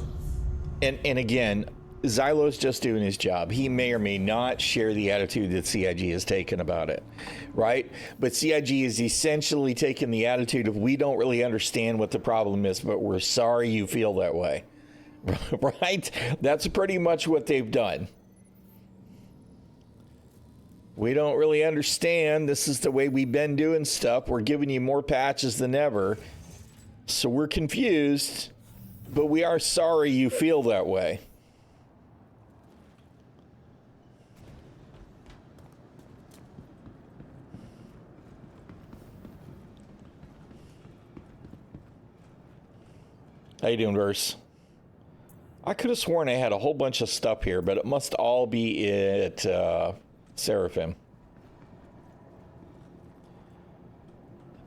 and again, Zylo's just doing his job. He may or may not share the attitude that CIG has taken about it, right? But CIG is essentially taking the attitude of, we don't really understand what the problem is, but we're sorry you feel that way. Right? That's pretty much what they've done. We don't really understand. This is the way we've been doing stuff. We're giving you more patches than ever. So we're confused, but we are sorry you feel that way. How you doing, Verse? I could have sworn I had a whole bunch of stuff here, but it must all be at Seraphim.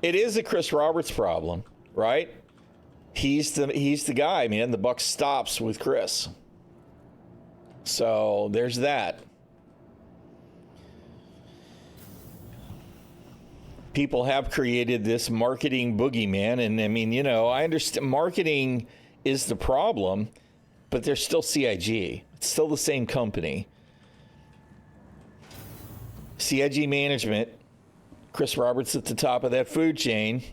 It is a Chris Roberts problem, right? He's the guy, man. The buck stops with Chris. So there's that. People have created this marketing boogeyman, and I mean, you know, I understand marketing is the problem. But they're still CIG. It's still the same company. CIG management, Chris Roberts at the top of that food chain,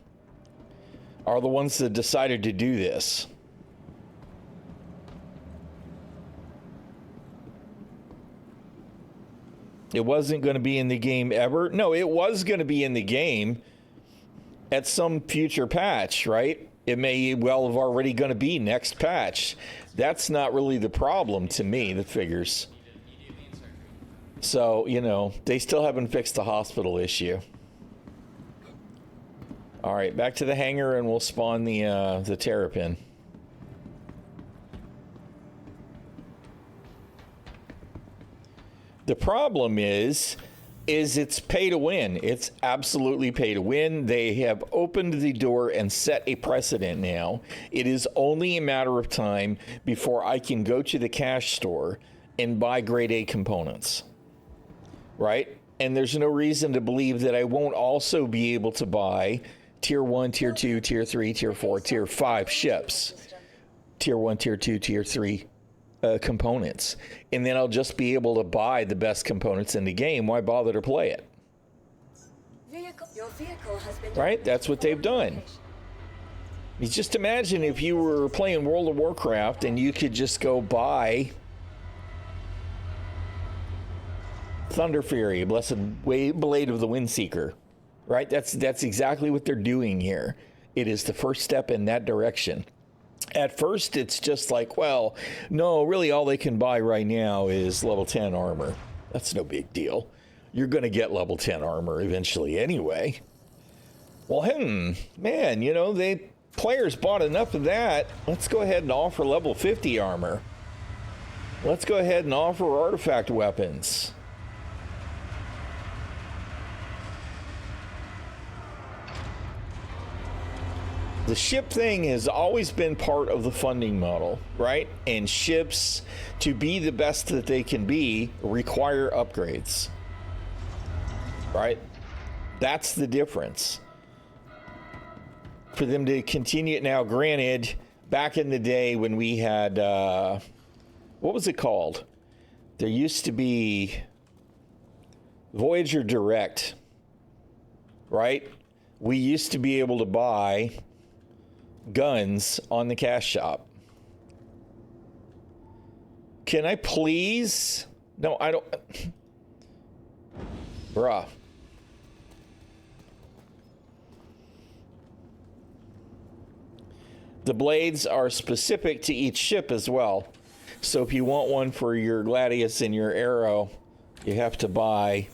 are the ones that decided to do this. It wasn't going to be in the game ever. No, it was going to be in the game at some future patch, right? It may well have already going to be next patch. That's not really the problem to me, that figures. So, you know, they still haven't fixed the hospital issue. All right, back to the hangar, and we'll spawn the Terrapin. The problem is it's pay to win. It's absolutely pay to win. They have opened the door and set a precedent now. It is only a matter of time before I can go to the cash store and buy grade A components, right? And there's no reason to believe that I won't also be able to buy tier 1, tier 2, tier 3, tier 4, tier 5 ships. Tier 1, tier 2, tier 3 components. And then I'll just be able to buy the best components in the game. Why bother to play it? Your vehicle has been Right? That's what they've done. You just imagine if you were playing World of Warcraft and you could just go buy Thunder Fury, Blessed Blade of the Windseeker. Right? That's exactly what they're doing here. It is the first step in that direction. At first, it's just like, well, no, really all they can buy right now is level 10 armor. That's no big deal. You're going to get level 10 armor eventually anyway. Well, man, you know, players bought enough of that. Let's go ahead and offer level 50 armor. Let's go ahead and offer artifact weapons. The ship thing has always been part of the funding model, right? And ships, to be the best that they can be, require upgrades. right? That's the difference. For them to continue it now, granted, back in the day when we had, what was it called? There used to be Voyager Direct, right? We used to be able to buy guns on the cash shop. Can I please? No, I don't. Bruh. The blades are specific to each ship as well. So if you want one for your Gladius and your Arrow, you have to buy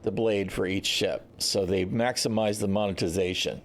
the blade for each ship. So they maximize the monetization.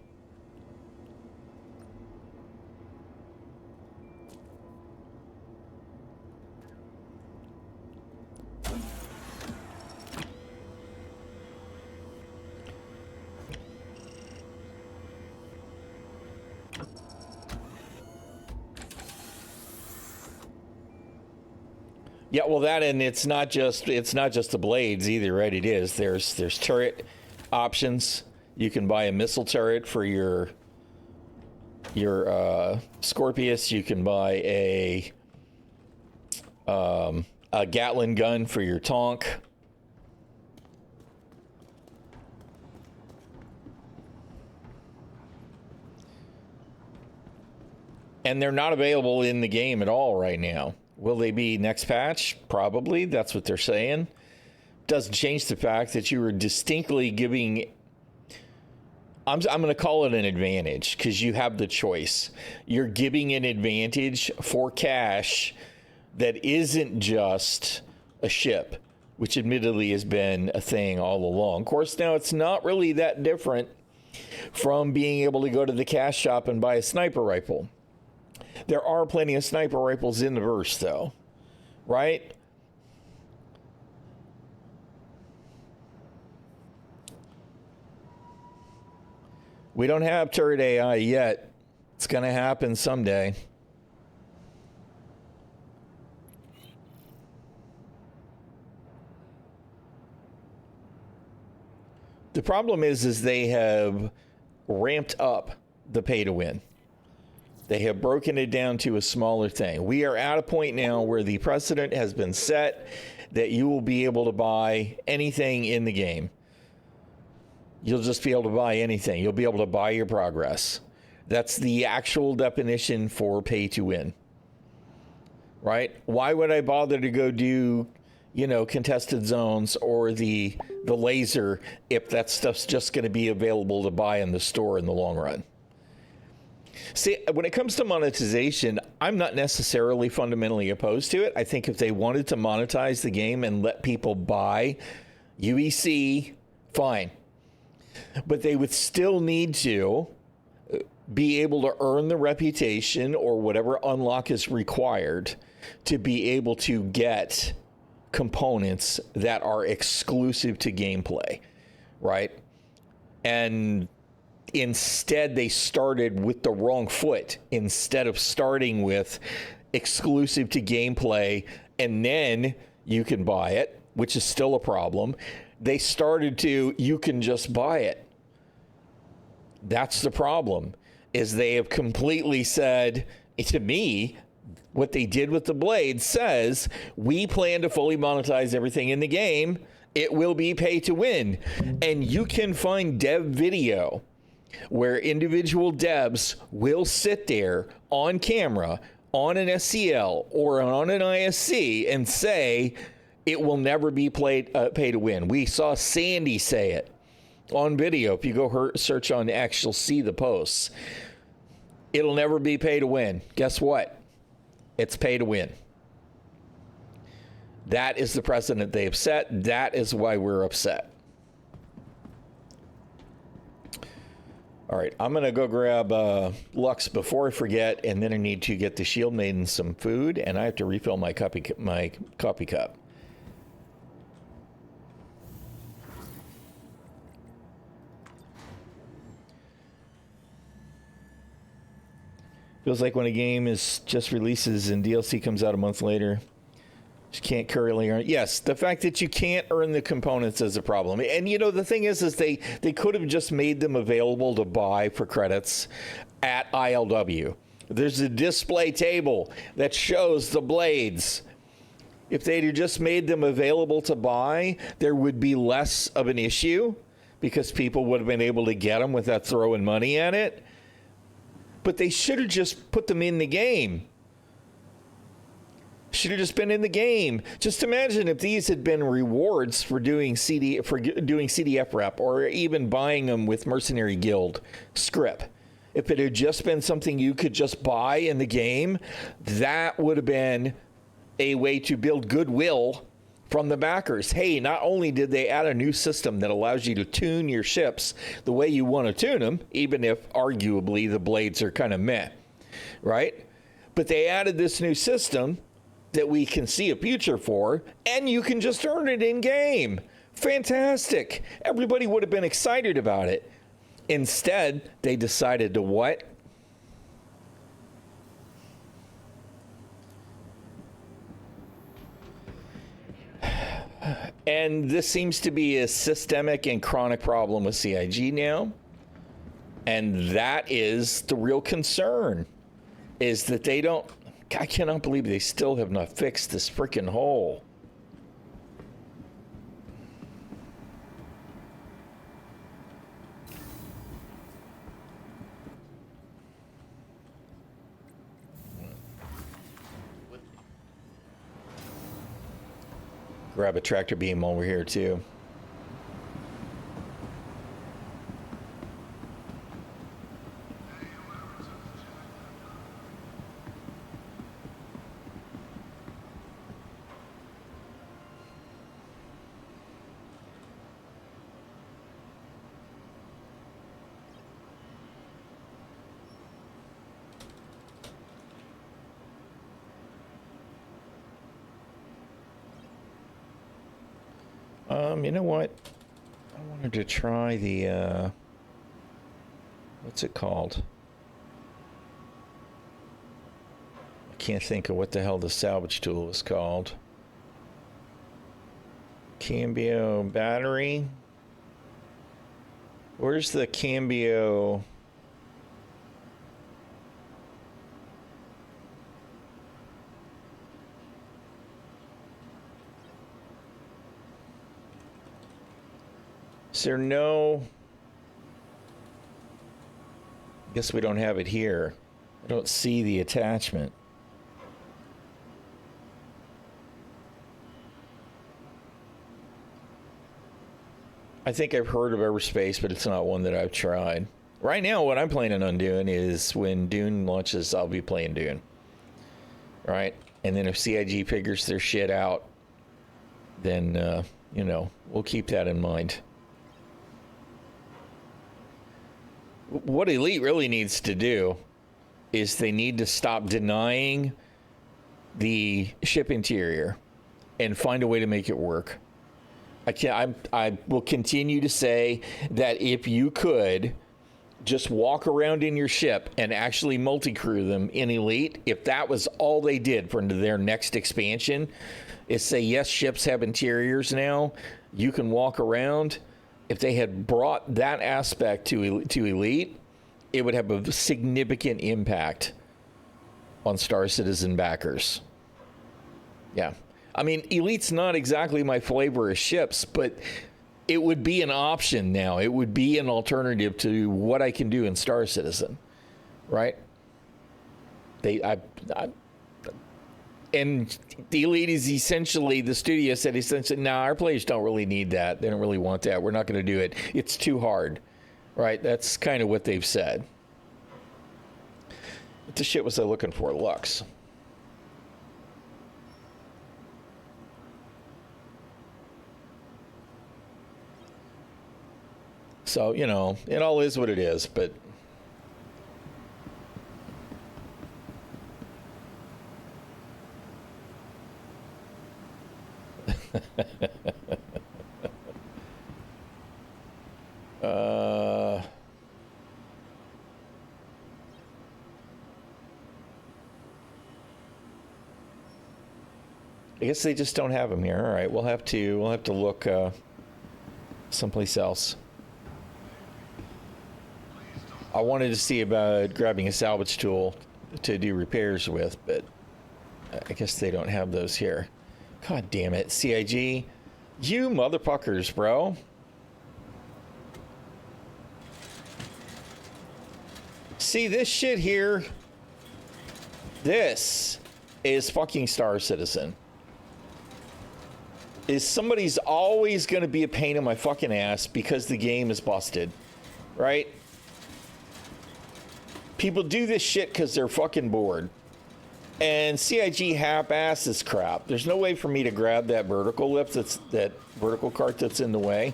Yeah, well, that, and it's not just the blades either, right? It is. There's turret options. You can buy a missile turret for your Scorpius. You can buy a Gatling gun for your Tonk. And they're not available in the game at all right now. Will they be next patch? Probably. That's what they're saying. Doesn't change the fact that you were distinctly giving... I'm going to call it an advantage because you have the choice. You're giving an advantage for cash that isn't just a ship, which admittedly has been a thing all along. Of course, now it's not really that different from being able to go to the cash shop and buy a sniper rifle. There are plenty of sniper rifles in the verse, though, right? We don't have turret AI yet. It's going to happen someday. The problem is they have ramped up the pay to win. They have broken it down to a smaller thing. We are at a point now where the precedent has been set that you will be able to buy anything in the game. You'll just be able to buy anything. You'll be able to buy your progress. That's the actual definition for pay to win. Right? Why would I bother to go do, contested zones or the laser if that stuff's just going to be available to buy in the store in the long run? See, when it comes to monetization, I'm not necessarily fundamentally opposed to it. I think if they wanted to monetize the game and let people buy UEC, fine. But they would still need to be able to earn the reputation or whatever unlock is required to be able to get components that are exclusive to gameplay, right? And instead, they started with the wrong foot. Instead of starting with exclusive to gameplay and then you can buy it, which is still a problem, they started to, you can just buy it. That's the problem, is they have completely said, to me, what they did with the Blade says, we plan to fully monetize everything in the game. It will be pay to win. And you can find dev video where individual devs will sit there on camera, on an SCL or on an ISC and say, it will never be pay to win. We saw Sandy say it on video. If you go search on X, you'll see the posts. It'll never be pay to win. Guess what? It's pay to win. That is the precedent they have set. That is why we're upset. All right, I'm going to go grab Lux before I forget, and then I need to get the Shield Maiden some food, and I have to refill my coffee cup. Feels like when a game is just releases and DLC comes out a month later. You can't currently earn. Yes, the fact that you can't earn the components is a problem. And you know, the thing is they could have just made them available to buy for credits at ILW. There's a display table that shows the blades. If they'd have just made them available to buy, there would be less of an issue because people would have been able to get them without throwing money at it. But they should have just put them in the game. Should have just been in the game. Just imagine if these had been rewards for doing CDF rep or even buying them with Mercenary Guild script. If it had just been something you could just buy in the game, that would have been a way to build goodwill from the backers. Hey, not only did they add a new system that allows you to tune your ships the way you want to tune them, even if arguably the blades are kind of meh, right? But they added this new system that we can see a future for, and you can just earn it in game. Fantastic. Everybody would have been excited about it. Instead, they decided to what? And this seems to be a systemic and chronic problem with CIG now. And that is the real concern, is that they don't, I cannot believe they still have not fixed this freaking hole. Grab a tractor beam over here too. You know what? I wanted to try the, what's it called? I can't think of what the hell the salvage tool is called. Cambio battery? Where's the Cambio? Is there no... I guess we don't have it here. I don't see the attachment. I think I've heard of Everspace, but it's not one that I've tried. Right now, what I'm planning on doing is when Dune launches, I'll be playing Dune. Right? And then if CIG figures their shit out, then, you know, we'll keep that in mind. What Elite really needs to do is they need to stop denying the ship interior and find a way to make it work. I will continue to say that if you could just walk around in your ship and actually multi-crew them in Elite, if that was all they did for their next expansion, is say, yes, ships have interiors now, you can walk around. If they had brought that aspect to Elite, it would have a significant impact on Star Citizen backers. Yeah. I mean, Elite's not exactly my flavor of ships, but it would be an option now. It would be an alternative to what I can do in Star Citizen, right? And the Elite is essentially, the studio said essentially, nah, our players don't really need that. They don't really want that. We're not going to do it. It's too hard, right? That's kind of what they've said. What the shit was I looking for? Lux. So, you know, it all is what it is, but... I guess they just don't have them here. All right, we'll have to look someplace else. I wanted to see about grabbing a salvage tool to do repairs with, but I guess they don't have those here. God damn it, CIG. You motherfuckers, bro. See this shit here? This is fucking Star Citizen. Is somebody's always going to be a pain in my fucking ass because the game is busted, right? People do this shit because they're fucking bored. And CIG half-ass this crap. There's no way for me to grab that vertical lift, that vertical cart that's in the way.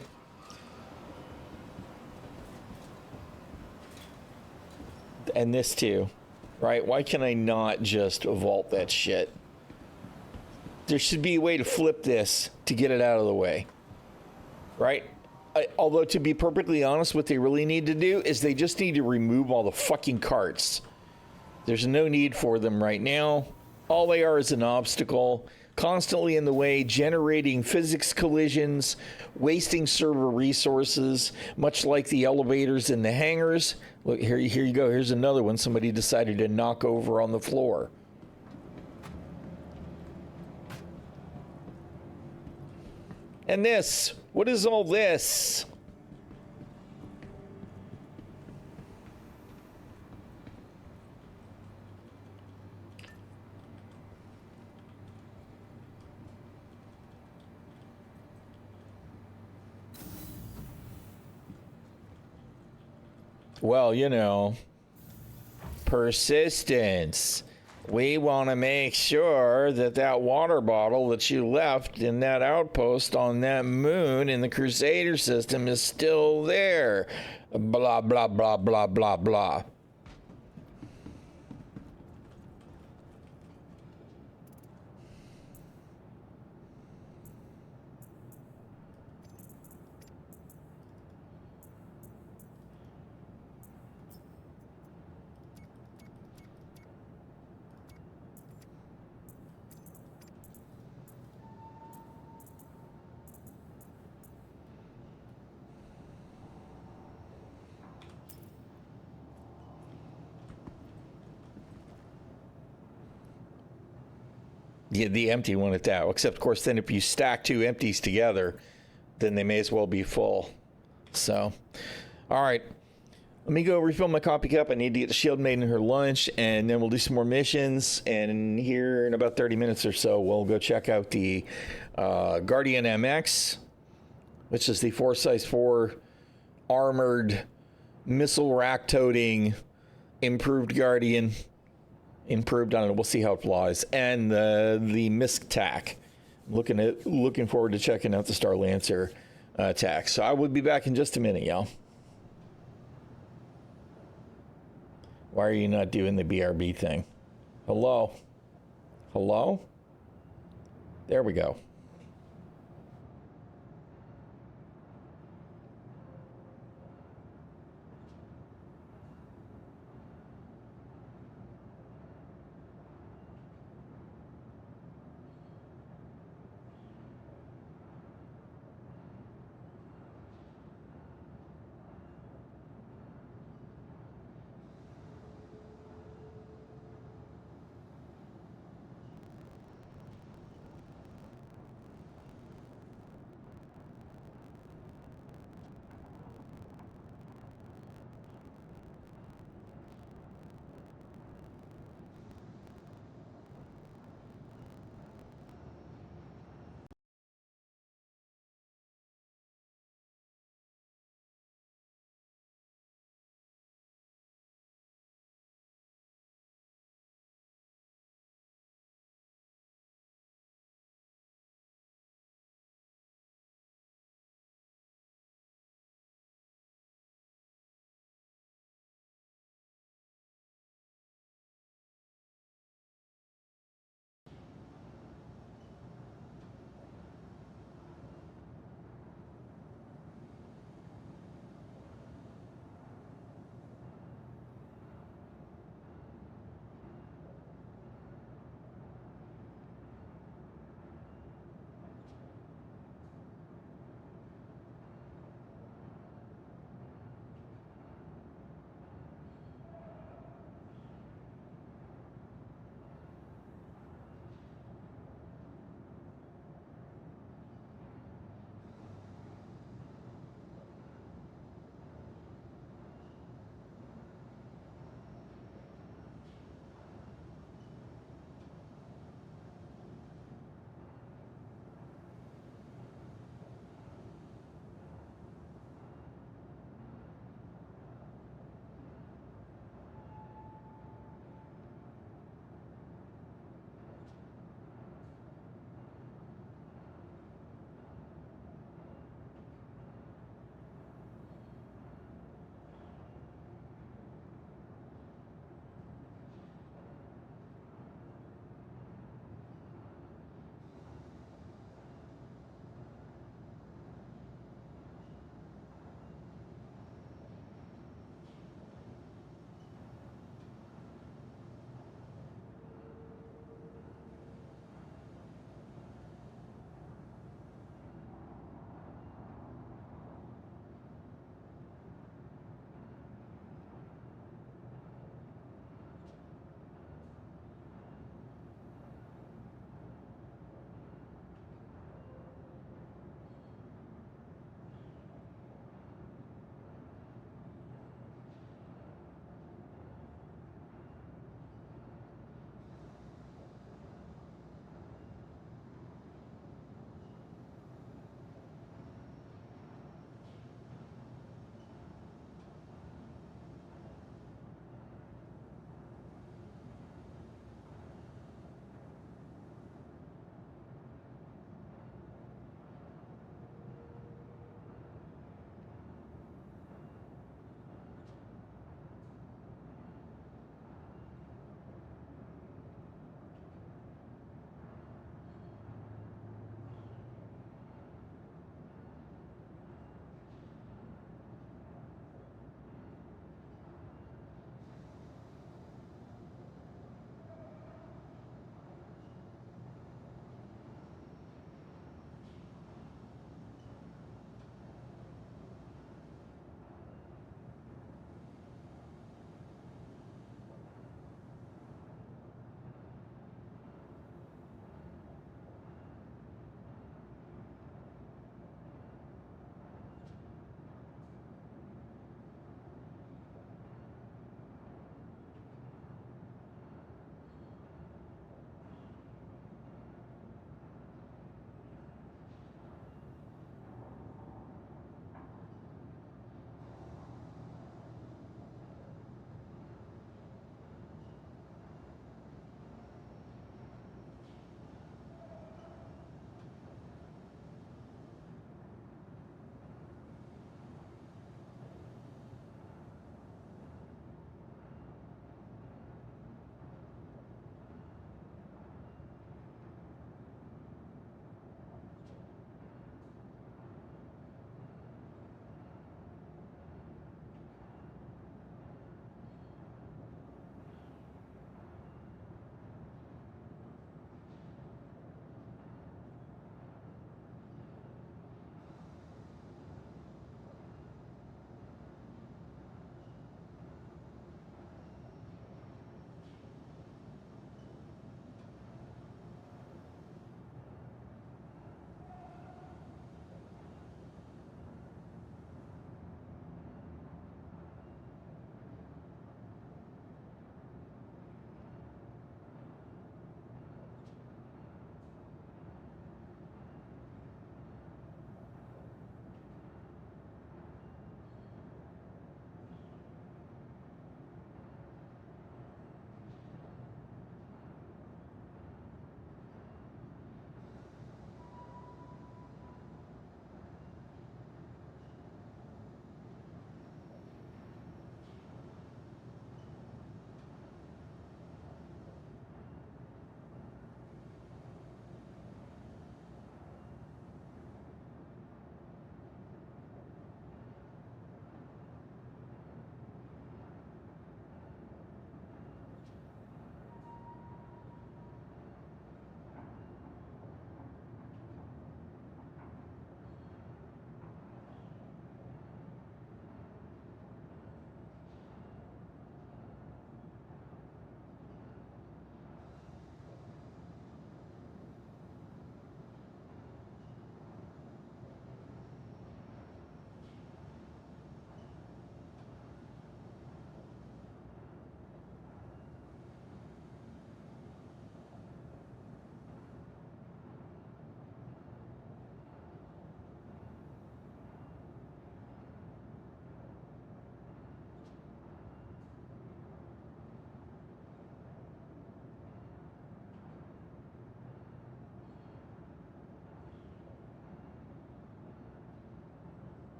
And this too, right? Why can I not just vault that shit? There should be a way to flip this to get it out of the way, right? Although, to be perfectly honest, what they really need to do is they just need to remove all the fucking carts. There's no need for them right now. All they are is an obstacle, constantly in the way, generating physics collisions, wasting server resources, much like the elevators in the hangars. Look, here you go. Here's another one somebody decided to knock over on the floor. And this, what is all this? Well, you know, persistence. We want to make sure that that water bottle that you left in that outpost on that moon in the Crusader system is still there. Blah, blah, blah, blah, blah, blah. Yeah, the empty one at that. Except, of course, then if you stack two empties together, then they may as well be full. So, all right. Let me go refill my coffee cup. I need to get the Shield Maiden her lunch, and then we'll do some more missions. And here in about 30 minutes or so, we'll go check out the Guardian MX, which is the 4x4 armored missile rack-toting improved Guardian. Improved, I don't know, we'll see how it flies. And the MISC TAC. Looking forward to checking out the Star Lancer TAC. So I will be back in just a minute, y'all. Why are you not doing the BRB thing? Hello? Hello? There we go.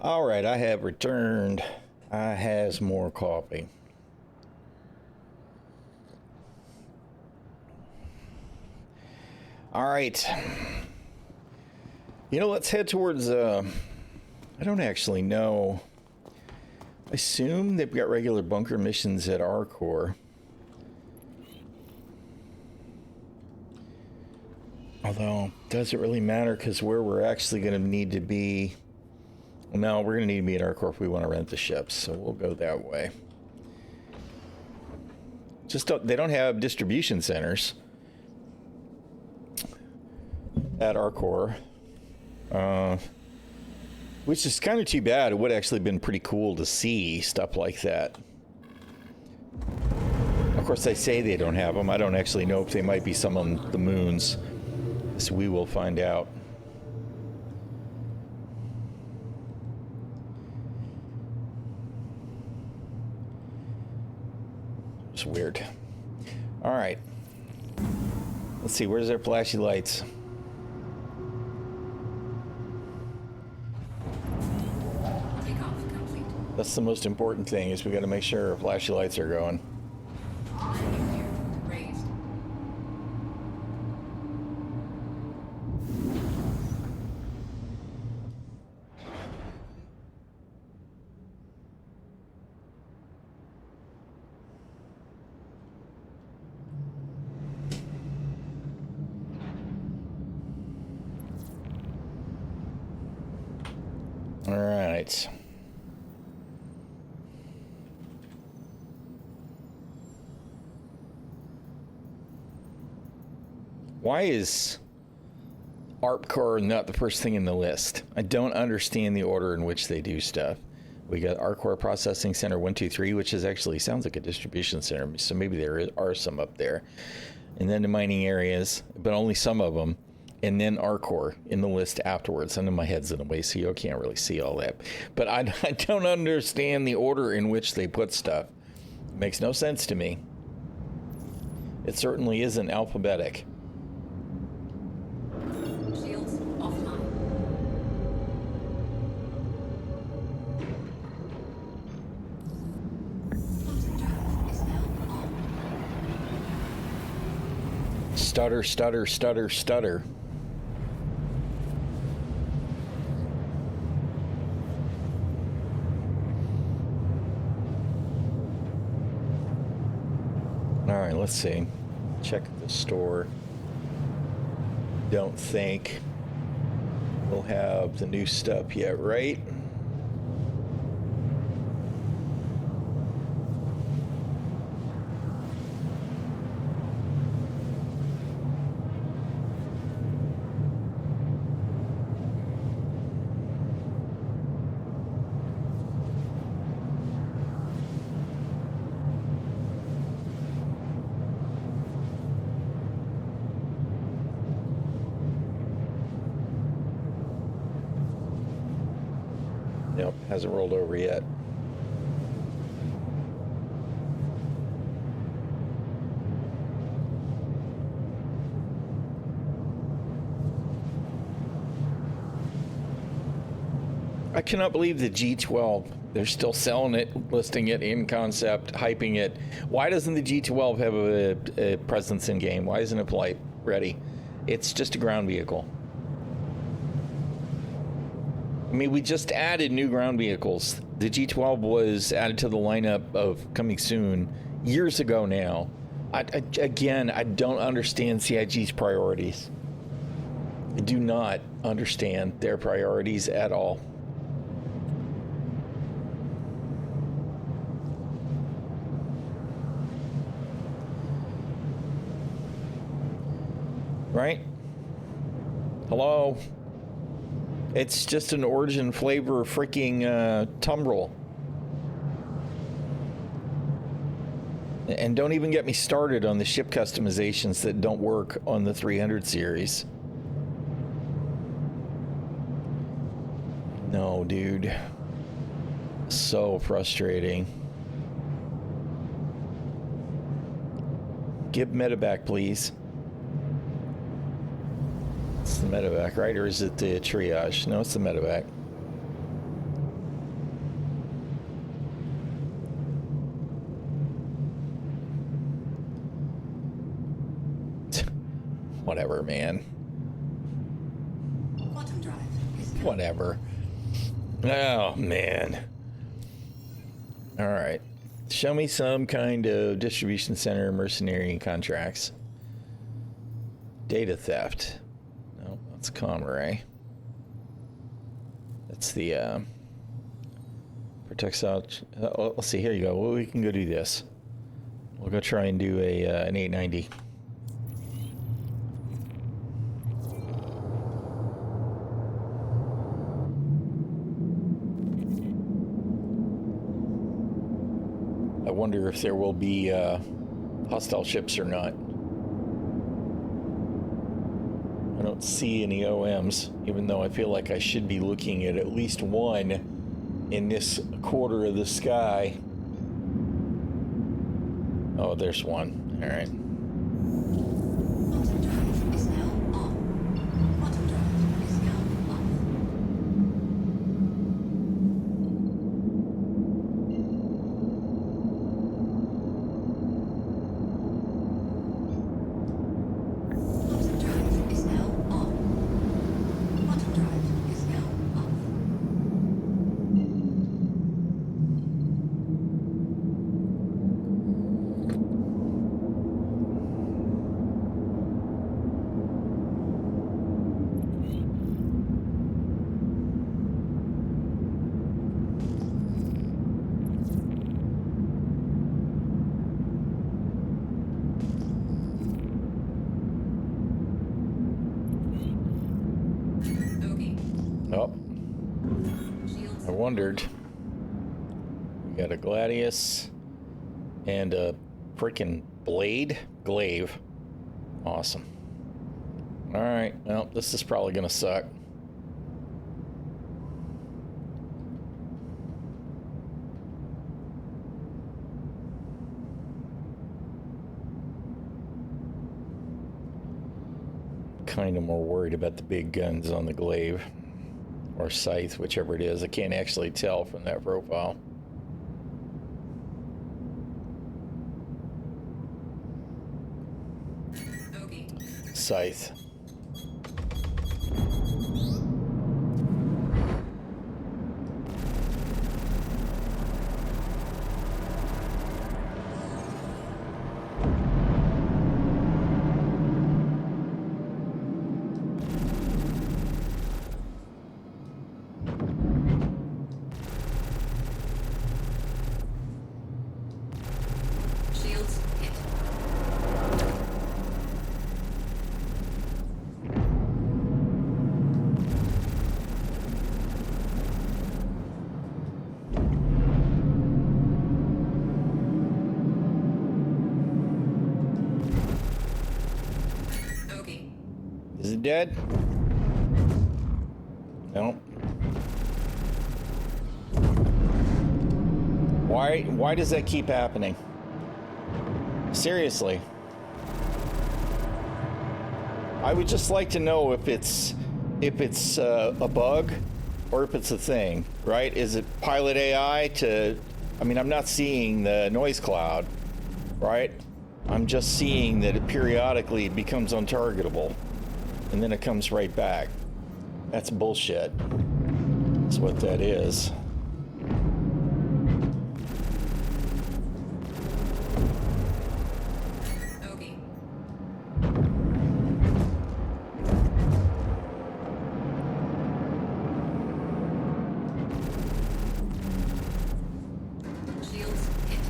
All right, I have returned. I has more coffee. All right. You know, let's head towards, I don't actually know. I assume they've got regular bunker missions at our core. Although, does it really matter? Because where we're actually going to need to be... No, we're going to need to be at our core if we want to rent the ships. So we'll go that way. They don't have distribution centers at our core. Which is kind of too bad. It would have actually been pretty cool to see stuff like that. Of course, they say they don't have them. I don't actually know if they might be some on the moons. So we will find out. It's weird. All right. Let's see. Where's their flashy lights? Takeoff complete. That's the most important thing, is we got to make sure our flashy lights are going. Landing gear raised. All right. Why is ARPCore not the first thing in the list? I don't understand the order in which they do stuff. We got ARPCore Processing Center 123, which is actually sounds like a distribution center, so maybe are some up there. And then the mining areas, but only some of them. And then ARPCore in the list afterwards. I know my head's in the way, so you can't really see all that. But I don't understand the order in which they put stuff. It makes no sense to me. It certainly isn't alphabetic. Shields offline. Quantum drive is now on. Stutter, stutter, stutter, stutter. All right, let's see. Check the store. Don't think we'll have the new stuff yet, right? Nope, hasn't rolled over yet. I cannot believe the G12. They're still selling it, listing it in concept, hyping it. Why doesn't the G12 have a presence in game? Why isn't it flight ready? It's just a ground vehicle. I mean, we just added new ground vehicles. The G12 was added to the lineup of coming soon years ago now. Again, I don't understand CIG's priorities. I do not understand their priorities at all. Right? Hello? It's just an origin flavor freaking tumbril. And don't even get me started on the ship customizations that don't work on the 300 series. No, dude. So frustrating. Give medevac, please. It's the medevac, right? Or is it the triage? No, it's the medevac. Whatever, man. Quantum drive is now Whatever. Oh, man. All right. Show me some kind of distribution center mercenary contracts. Data theft. No, that's Mirai. That's the protects out. Let's see. Here you go. Well, we can go do this. We'll go try and do an 890. I wonder if there will be hostile ships or not. I don't see any OMs, even though I feel like I should be looking at least one in this quarter of the sky. Oh, there's one. All right. quantum drive is now on. Quantum drive is now off. Quantum drive is now on. Quantum drive is now off. Bogey. Oh, Shields. I wondered. We got a Gladius and a freaking glaive. Awesome. All right. Well, this is probably gonna suck. Kind of more worried about the big guns on the glaive or scythe, whichever it is. I can't actually tell from that profile. Bogey. Scythe. Shields hit. Bogey. Is it dead? No. Why does that keep happening? Seriously. I would just like to know if it's a bug or if it's a thing, right? Is it pilot AI I mean, I'm not seeing the noise cloud, right? I'm just seeing that it periodically becomes untargetable and then it comes right back. That's bullshit. That's what that is. Bogey. Shields hit.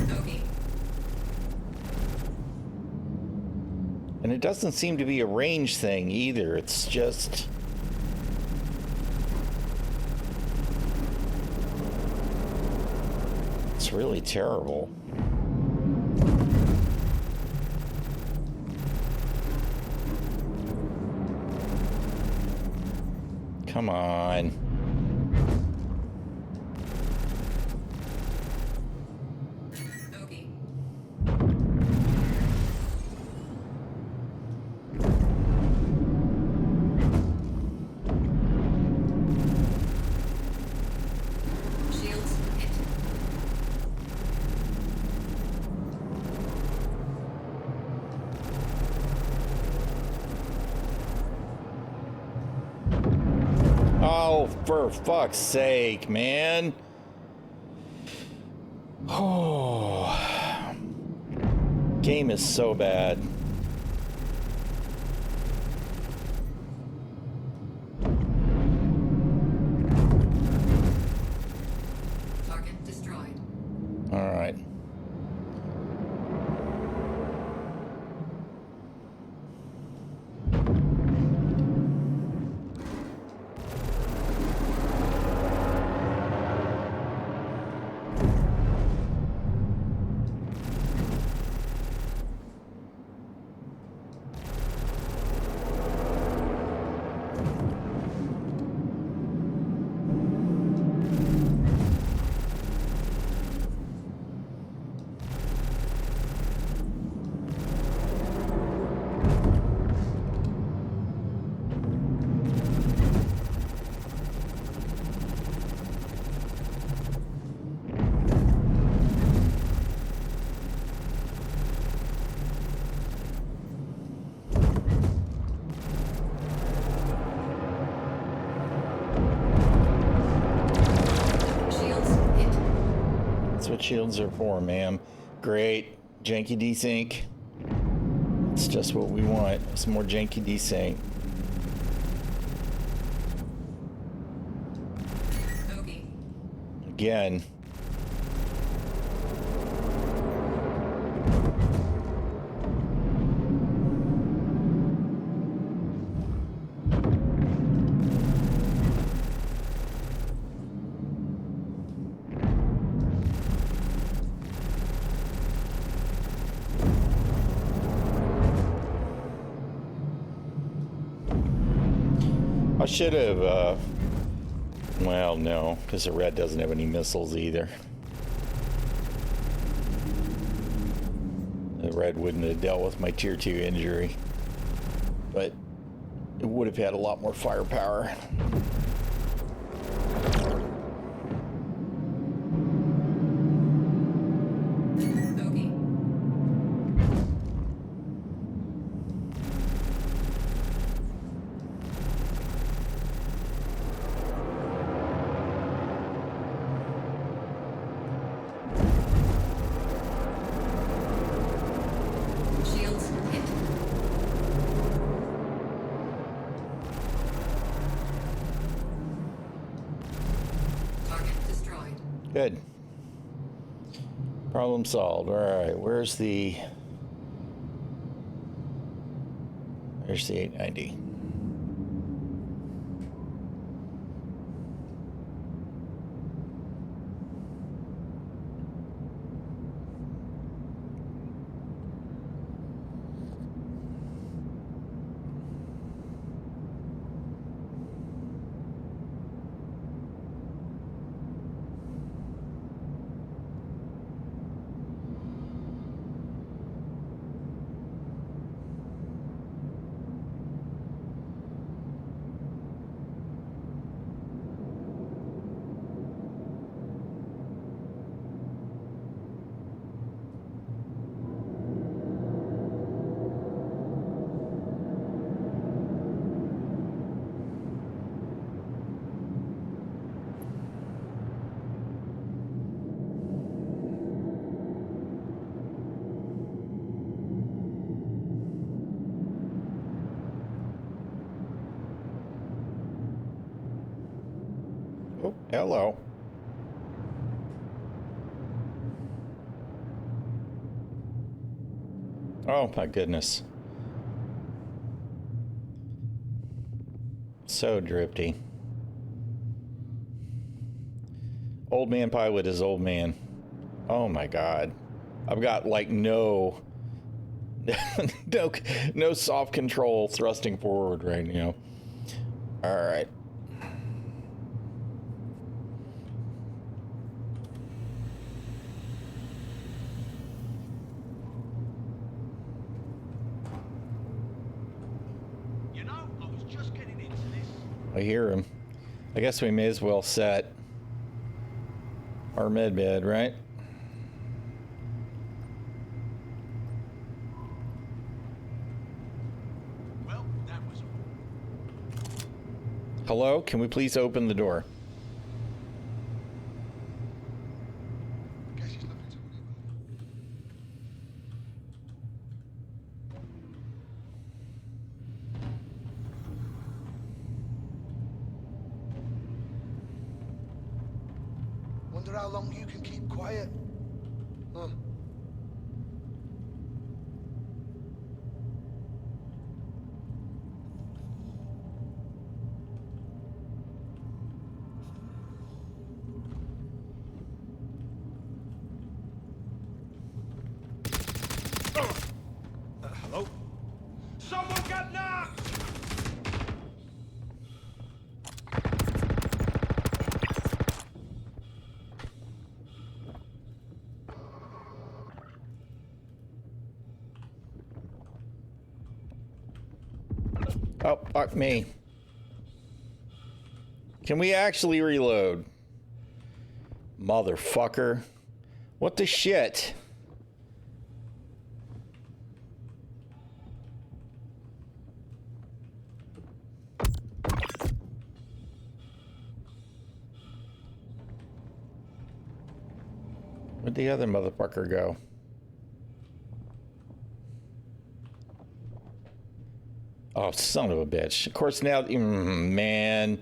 Bogey. And it doesn't seem to be a range thing either. It's just... It's really terrible. Come on. Oh, for fuck's sake, man. Oh. Game is so bad. Target destroyed. All right. Shields hit. That's what shields are for, ma'am. Great. Janky desync. It's just what we want. Some more janky desync. Bogey. Again. I should have, well, no, because the red doesn't have any missiles either. The red wouldn't have dealt with my tier 2 injury, but it would have had a lot more firepower. Bogey. Shields hit. Target destroyed. Good. Problem solved. All right, where's the... There's the 890. Oh, hello. Oh my goodness. So drifty. Old man pilot is old man. Oh my god. I've got like no no soft control thrusting forward right now. All right. You know, I was just getting into this. I hear him. I guess we may as well set our med bed, right? Well, that was all. Hello? Can we please open the door? Guess he's looking to anyway. Wonder how long you can keep quiet. Huh? Hello? Someone got knocked! Oh, fuck me. Can we actually reload? Motherfucker. What the shit? Where'd the other motherfucker go? Oh, son of a bitch. Of course now, man.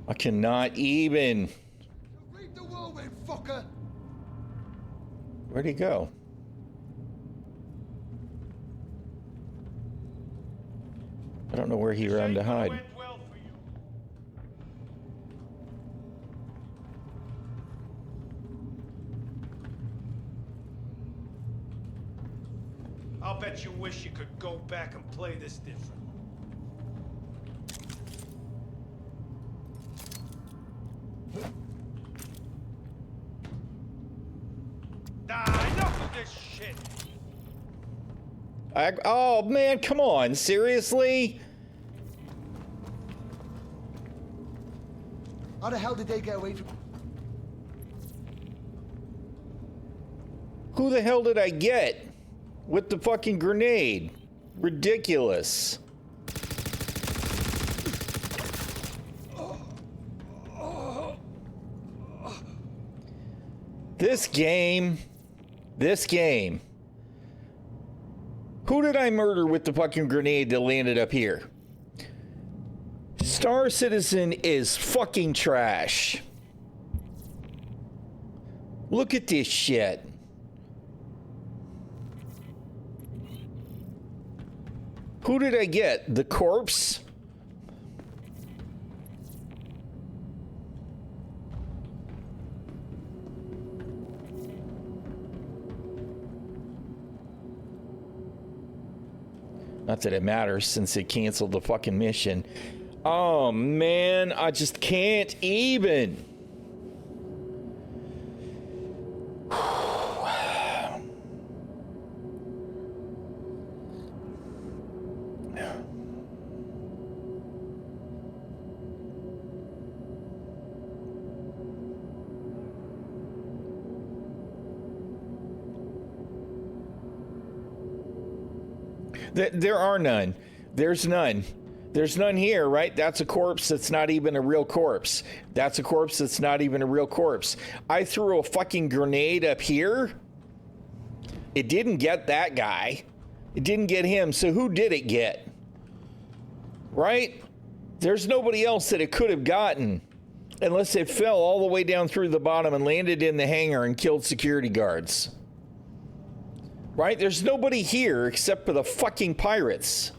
I cannot even. Read the whirlwind, fucker! Where'd he go? I don't know where he ran to hide. Went well for you. I'll bet you wish you could go back and play this different. Enough of this shit! Oh, man, come on. Seriously? How the hell did they get away from... Who the hell did I get with the fucking grenade? Ridiculous. This game. Who did I murder with the fucking grenade that landed up here? Star Citizen is fucking trash. Look at this shit. Who did I get? The corpse? Not that it matters since it canceled the fucking mission. Oh man, I just can't even. There are none. There's none. There's none here, right? That's a corpse that's not even a real corpse. That's a corpse that's not even a real corpse. I threw a fucking grenade up here. It didn't get that guy. It didn't get him. So who did it get? Right? There's nobody else that it could have gotten. Unless it fell all the way down through the bottom and landed in the hangar and killed security guards. Right? There's nobody here except for the fucking pirates.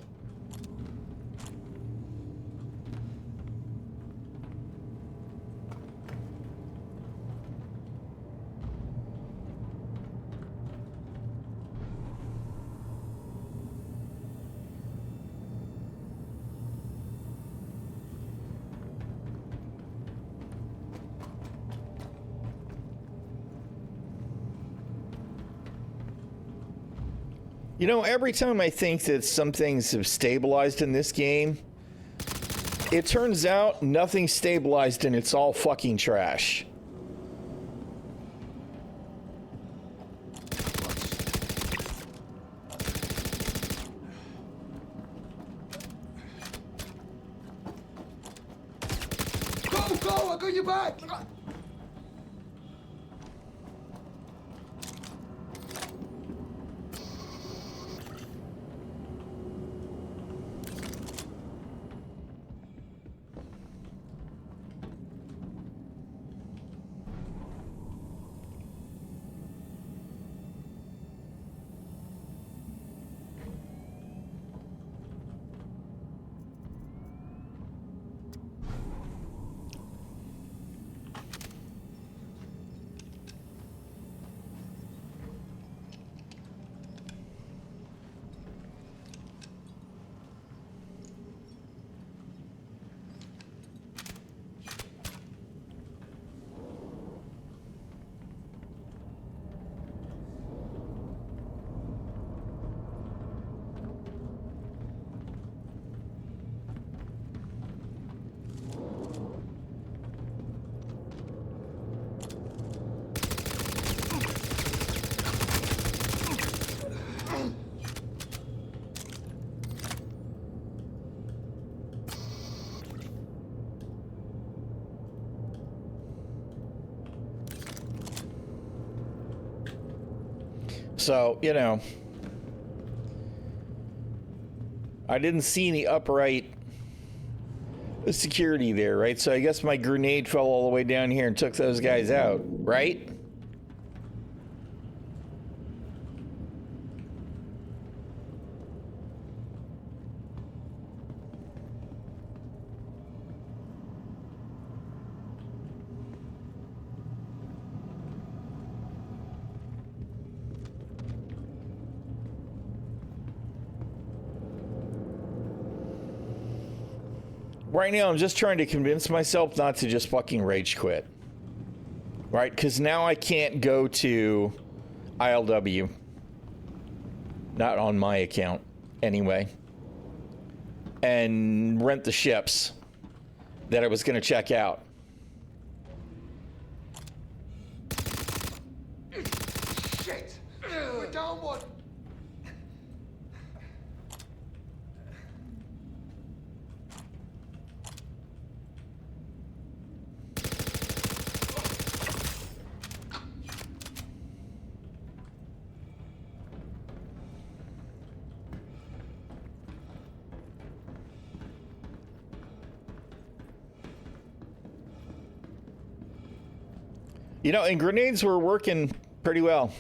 You know, every time I think that some things have stabilized in this game, it turns out nothing's stabilized and it's all fucking trash. Go, go, I got your back! So, you know, I didn't see any upright security there, right? So I guess my grenade fell all the way down here and took those guys out, right? Right now, I'm just trying to convince myself not to just fucking rage quit. Right? Because now I can't go to ILW. Not on my account, anyway. And rent the ships that I was going to check out. Shit! We're down one! You know, and grenades were working pretty well.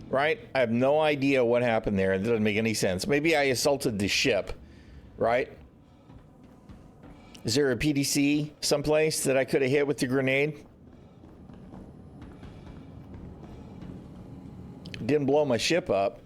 Right? I have no idea what happened there. It doesn't make any sense. Maybe I assaulted the ship. Right? Is there a PDC someplace that I could have hit with the grenade? Didn't blow my ship up.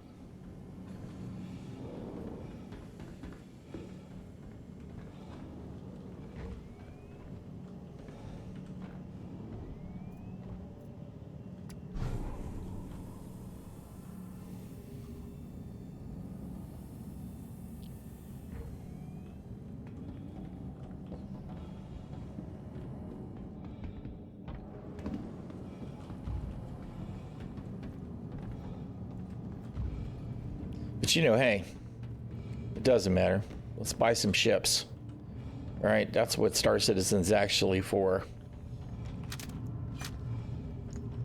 But you know, hey, it doesn't matter. Let's buy some ships. All right, that's what Star Citizen's actually for.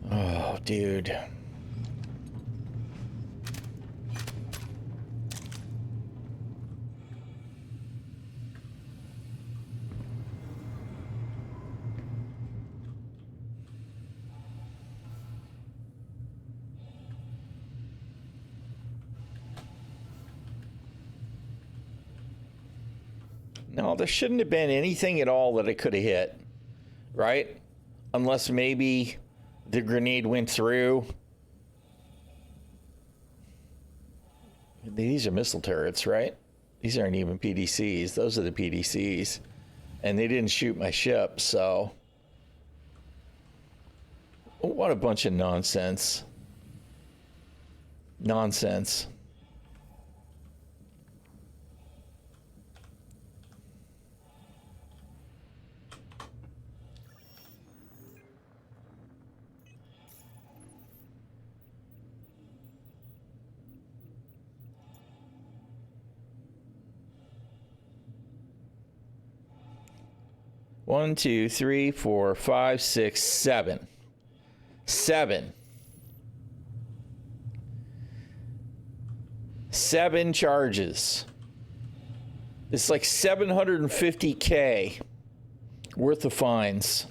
Oh, dude. No, there shouldn't have been anything at all that I could have hit, right? Unless maybe the grenade went through. These are missile turrets, right? These aren't even PDCs. Those are the PDCs. And they didn't shoot my ship, so... What a bunch of nonsense. Nonsense. 1, 2, 3, 4, 5, 6, 7. 7. 7 charges. It's like $750K worth of fines.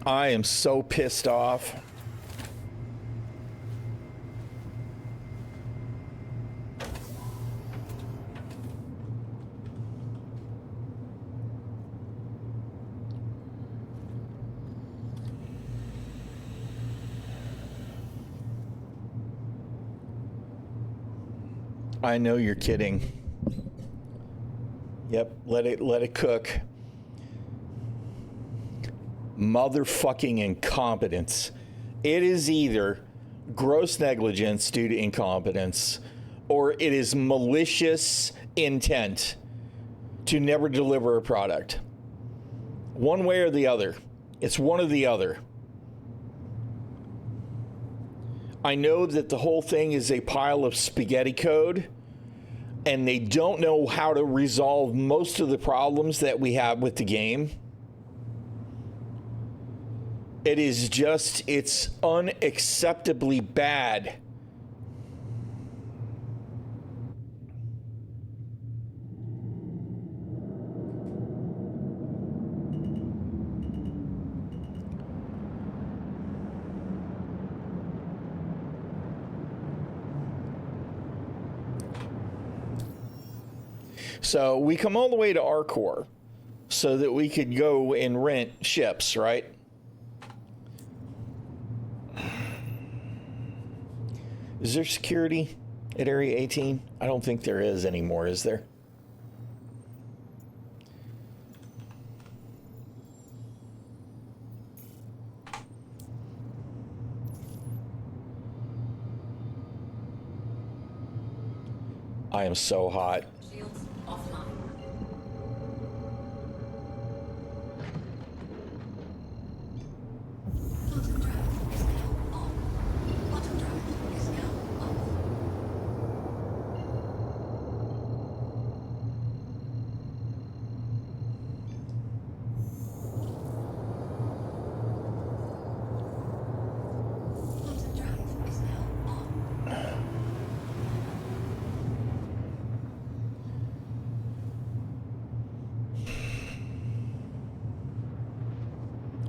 I am so pissed off. I know you're kidding. Yep, let it cook. Motherfucking incompetence. It is either gross negligence due to incompetence, or it is malicious intent to never deliver a product. One way or the other. It's one or the other. I know that the whole thing is a pile of spaghetti code, and they don't know how to resolve most of the problems that we have with the game. It is just, it's unacceptably bad. So we come all the way to Arcor so that we could go and rent ships, right? Is there security at Area 18? I don't think there is anymore, is there? I am so hot. Shields offline. Bottom drive is now on. Bottom drive is now off. Bottom drive is now on.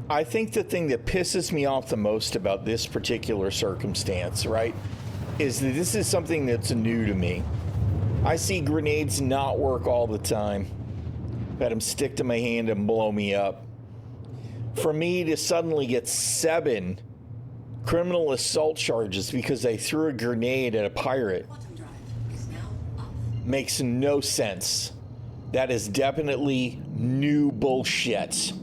I think the thing that pisses me off the most about this particular circumstance, right, is that this is something that's new to me. I see grenades not work all the time. I've had them stick to my hand and blow me up. For me to suddenly get 7 criminal assault charges because I threw a grenade at a pirate Bottom drive is now off. makes no sense. That is definitely new bullshit.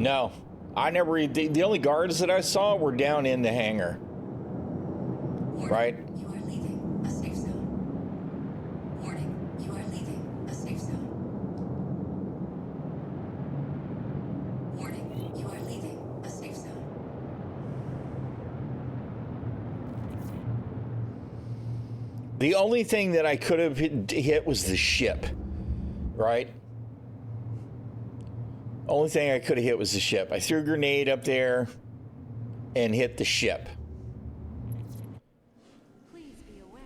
No, I never. The only guards that I saw were down in the hangar. Warning, Right. You are leaving a safe zone. Warning, you are leaving a safe zone. Warning, you are leaving a safe zone. The only thing that I could have hit was the ship, right? Only thing I could have hit was the ship. I threw a grenade up there and hit the ship. Please be aware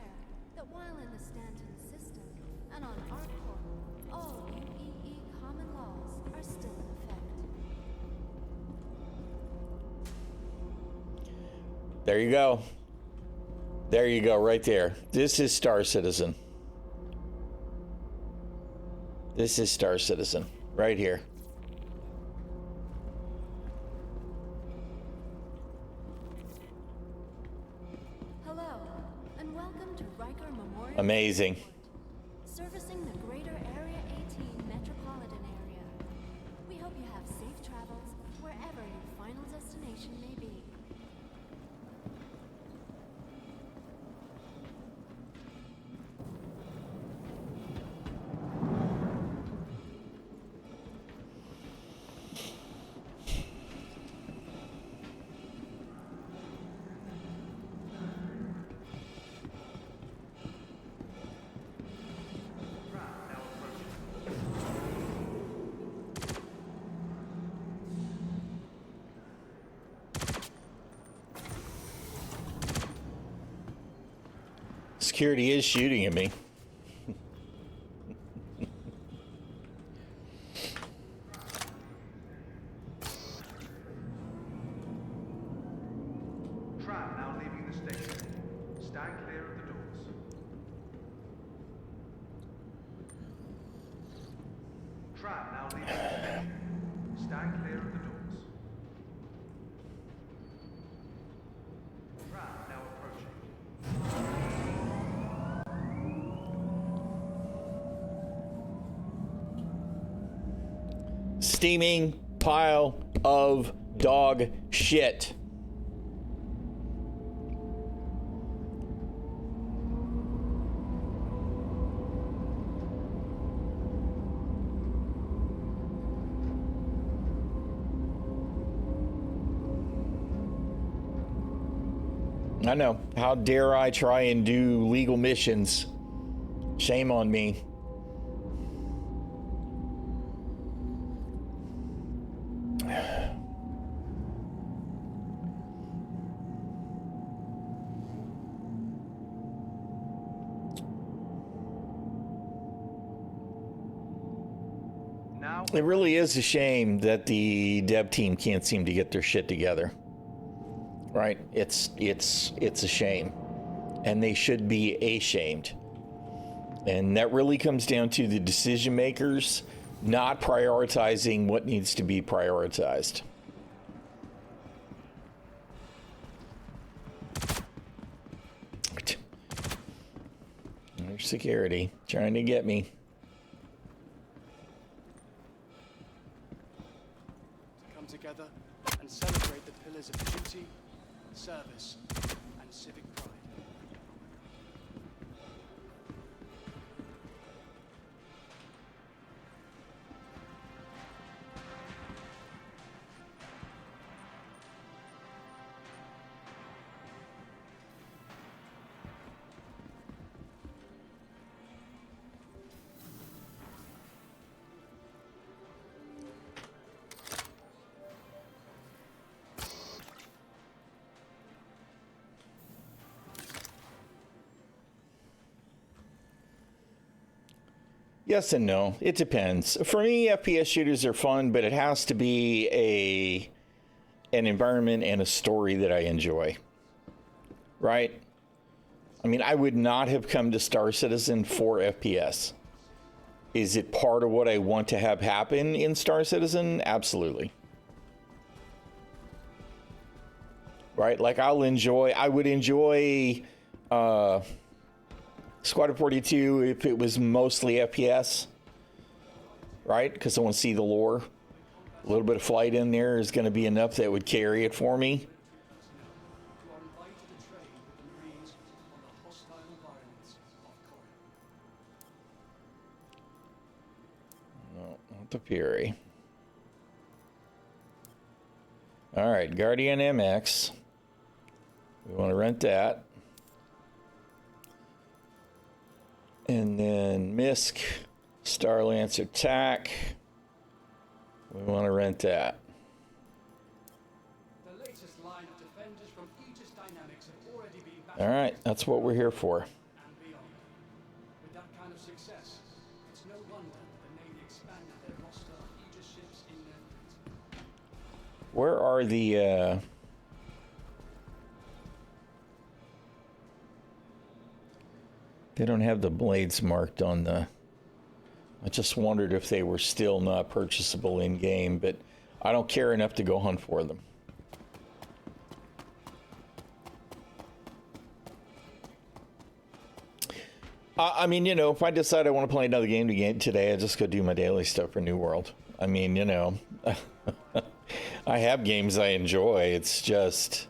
that while in the Stanton system and on ArcCorp, all UEE common laws are still in effect. There you go. There you go, right there. This is Star Citizen. This is Star Citizen, right here. Hello, and welcome to Riker Memorial. Amazing. Servicing the greater Area 18 metropolitan area. We hope you have safe travels wherever your final destination may be. Security is shooting at me. Tram now leaving the station. Stand clear of the doors. Tram now leaving the station. Stand clear of the doors. Tram now approaching. Steaming pile of dog shit. I know. How dare I try and do legal missions? Shame on me. Now It really is a shame that the dev team can't seem to get their shit together. Right? It's a shame. And they should be ashamed. And that really comes down to the decision makers not prioritizing what needs to be prioritized. There's security trying to get me. Come together and celebrate the pillars of duty, service, and civic pride. Yes and no. It depends. For me, FPS shooters are fun, but it has to be an environment and a story that I enjoy. Right? I mean, I would not have come to Star Citizen for FPS. Is it part of what I want to have happen in Star Citizen? Absolutely. Right? Like I would enjoy Squad of 42 if it was mostly FPS, right? Because I want to see the lore. A little bit of flight in there is going to be enough that would carry it for me. You are invited to train with the Marines on the hostile environments of Korea. No, not the Fury. All right, Guardian MX. We want to rent that. And then MISC, Starlance Attack. We want to rent that. The latest line of defenders from Aegis Dynamics have already been back All right, that's what we're here for. and beyond. With that kind of success, it's no wonder that the Navy expanded their roster of Aegis ships in their fleet. Where are the they don't have the blades marked on the... I just wondered if they were still not purchasable in game, but I don't care enough to go hunt for them. I mean, you know, if I decide I want to play another game today, I just go do my daily stuff for New World. I mean, you know, I have games I enjoy. It's just...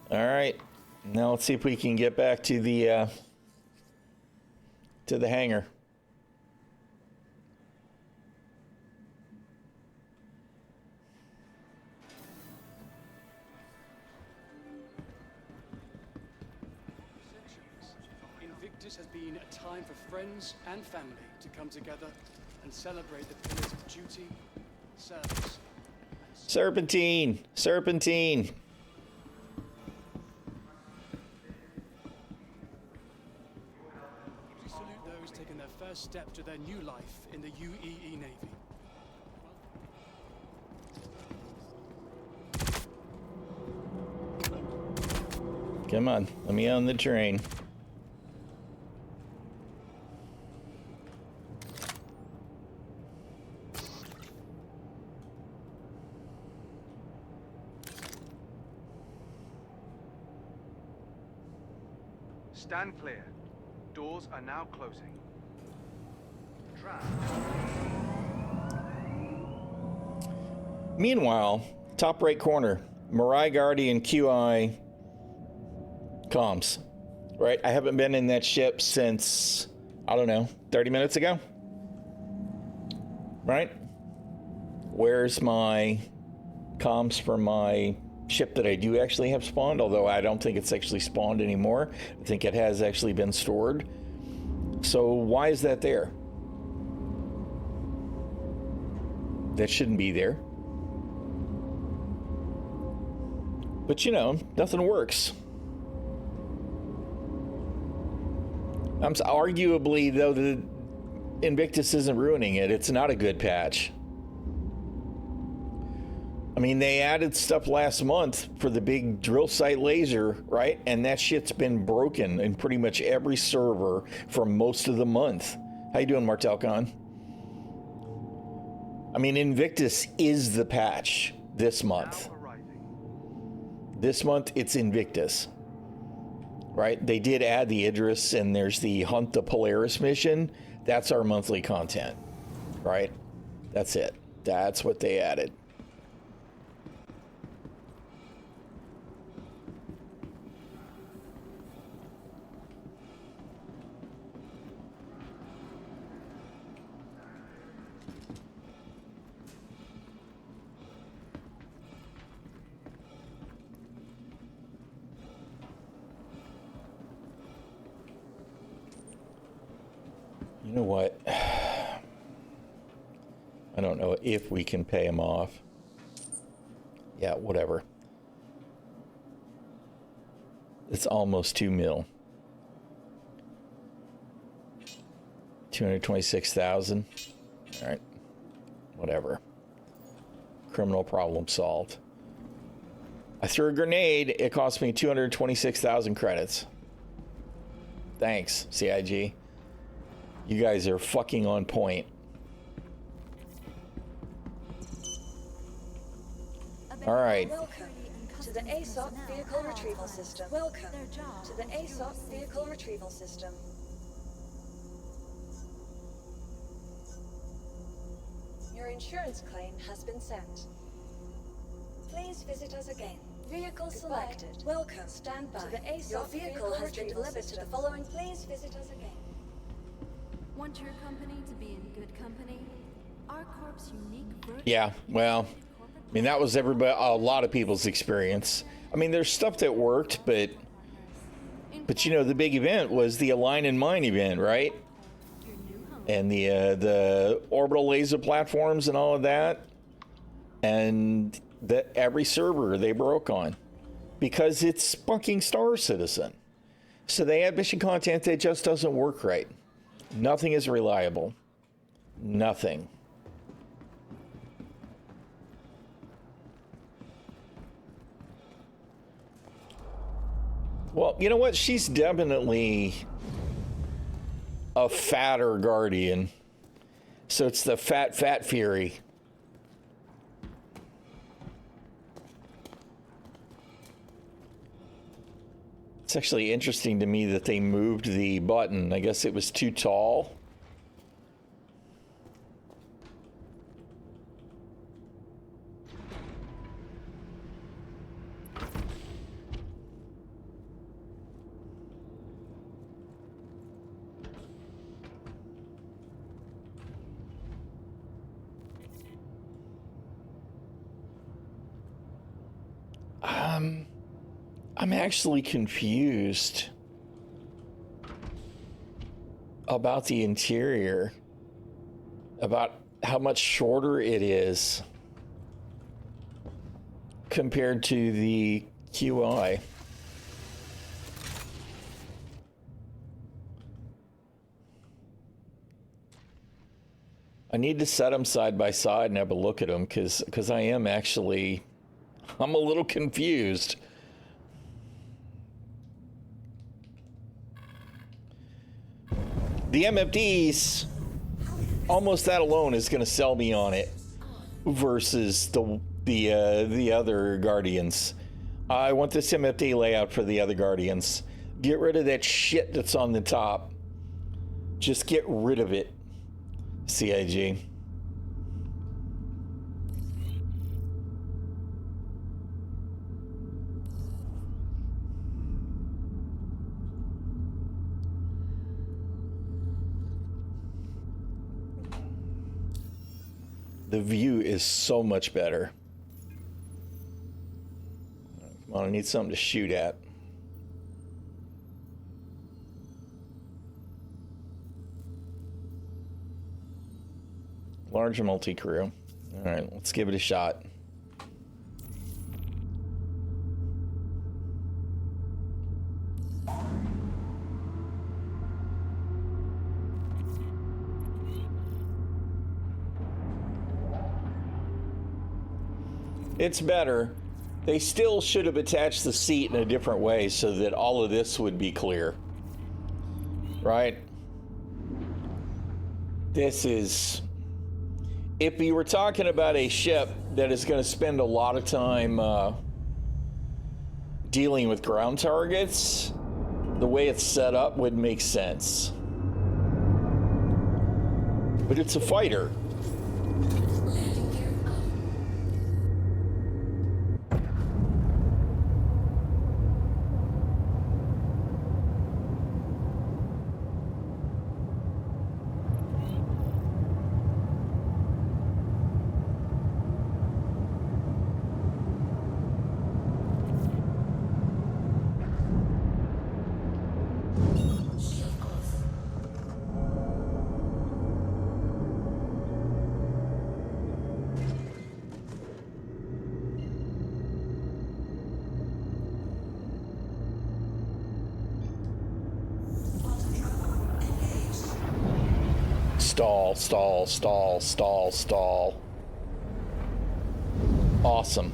All right, now let's see if we can get back to the hangar. Invictus has been a time for friends and family to come together and celebrate the pillars of duty, service, Serpentine, Serpentine. We salute those taking their first step to their new life in the UEE Navy. Come on, let me on the train. Stand clear. Doors are now closing. Trap. Meanwhile, top right corner, Mirai Guardian QI comms. Right? I haven't been in that ship since, I don't know, 30 minutes ago. Right? Where's my comms for my ship that I do actually have spawned? Although I don't think it's actually spawned anymore. I think it has actually been stored. So why is that there? That shouldn't be there. But you know, nothing works. Arguably, though, the Invictus isn't ruining it. It's not a good patch. I mean, they added stuff last month for the big drill site laser, right? And that shit's been broken in pretty much every server for most of the month. How you doing, Martel Khan? I mean, Invictus is the patch this month. Now arriving. This month, it's Invictus. Right? They did add the Idris, and there's the Hunt the Polaris mission. That's our monthly content. Right? That's it. That's what they added. You know what? I don't know if we can pay him off. Yeah, whatever. It's almost 2 mil. 226,000. All right. Whatever. Criminal problem solved. I threw a grenade. It cost me 226,000 credits. Thanks, CIG. You guys are fucking on point. All right. to the ASOP Vehicle Retrieval System. Welcome to the ASOP Vehicle Retrieval System. Your insurance claim has been sent. Please visit us again. Vehicle selected. Welcome. Stand by. To the ASOP Your vehicle has been delivered to the following. Please visit us again. Want your company to be in good company? Our corp's unique Yeah, well, I mean, that was a lot of people's experience. I mean, there's stuff that worked, but you know, the big event was the Align and Mine event, right? And the orbital laser platforms and all of that, and every server they broke on because it's fucking Star Citizen. So they have mission content that just doesn't work right. Nothing is reliable. Nothing. Well, you know what? She's definitely a fatter Guardian. So it's the fat Fury. It's actually interesting to me that they moved the button. I guess it was too tall. I'm actually confused about the interior, about how much shorter it is compared to the QI. I need to set them side by side and have a look at them because I am actually, I'm a little confused. The MFDs, almost that alone is going to sell me on it versus the other Guardians. I want this MFD layout for the other Guardians. Get rid of that shit that's on the top. Just get rid of it, CIG. The view is so much better. Come on, I need something to shoot at. Large multi-crew. All right, let's give it a shot. It's better. They still should have attached the seat in a different way so that all of this would be clear. Right? This is... If you were talking about a ship that is going to spend a lot of time dealing with ground targets, the way it's set up would make sense. But it's a fighter. Stall. Awesome.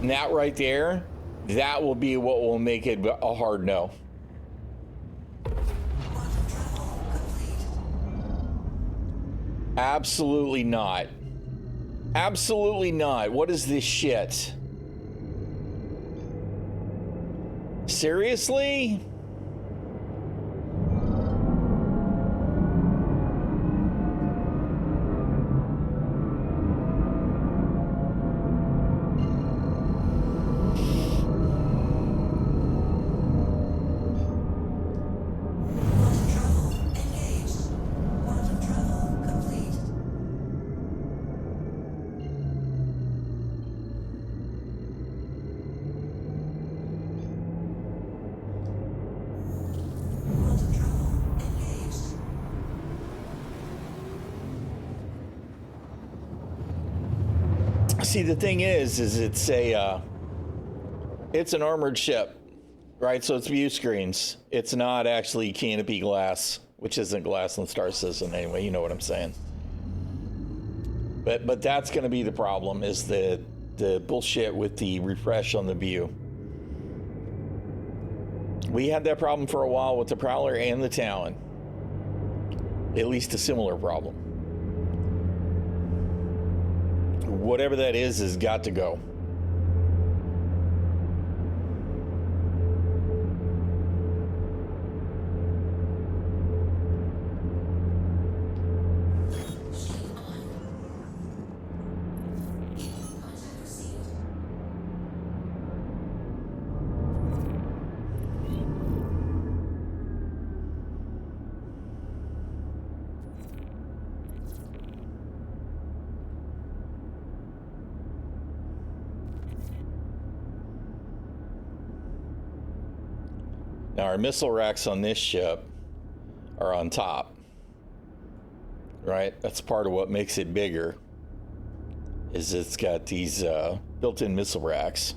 And that right there, that will be what will make it a hard no. Absolutely not. Absolutely not. What is this shit? Seriously? Quantum travel engaged. Quantum travel complete. Quantum travel engaged. See, the thing is it's an armored ship, right? So it's view screens. It's not actually canopy glass, which isn't glass in the Star System anyway. You know what I'm saying? But that's going to be the problem, is the bullshit with the refresh on the view. We had that problem for a while with the Prowler and the Talon. At least a similar problem. Whatever that is has got to go. Now our missile racks on this ship are on top, right? That's part of what makes it bigger, is it's got these built-in missile racks.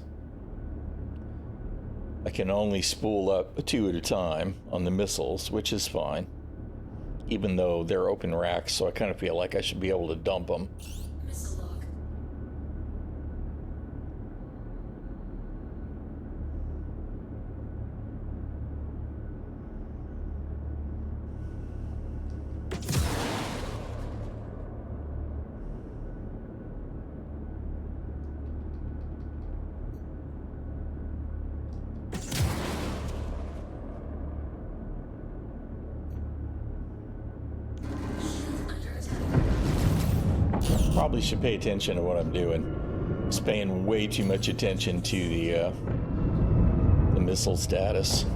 I can only spool up 2 at a time on the missiles, which is fine, even though they're open racks, so I kind of feel like I should be able to dump them. Missile lock. Probably should pay attention to what I'm doing. Just paying way too much attention to the missile status.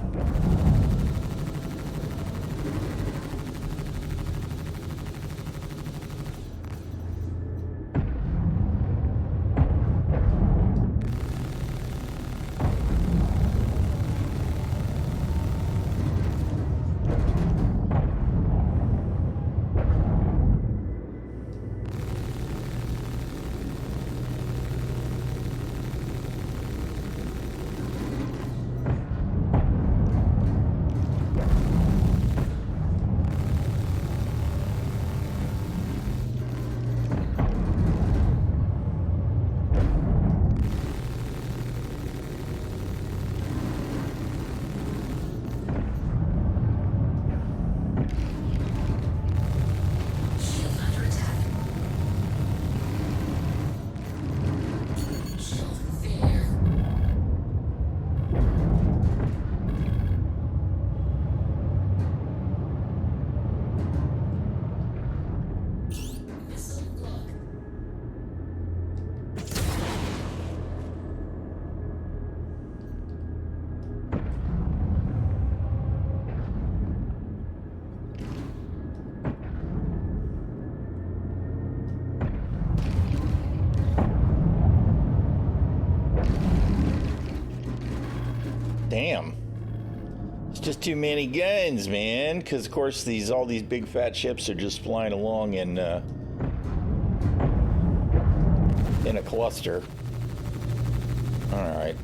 Damn. It's just too many guns, man. Because, of course, all these big fat ships are just flying along in a cluster. All right.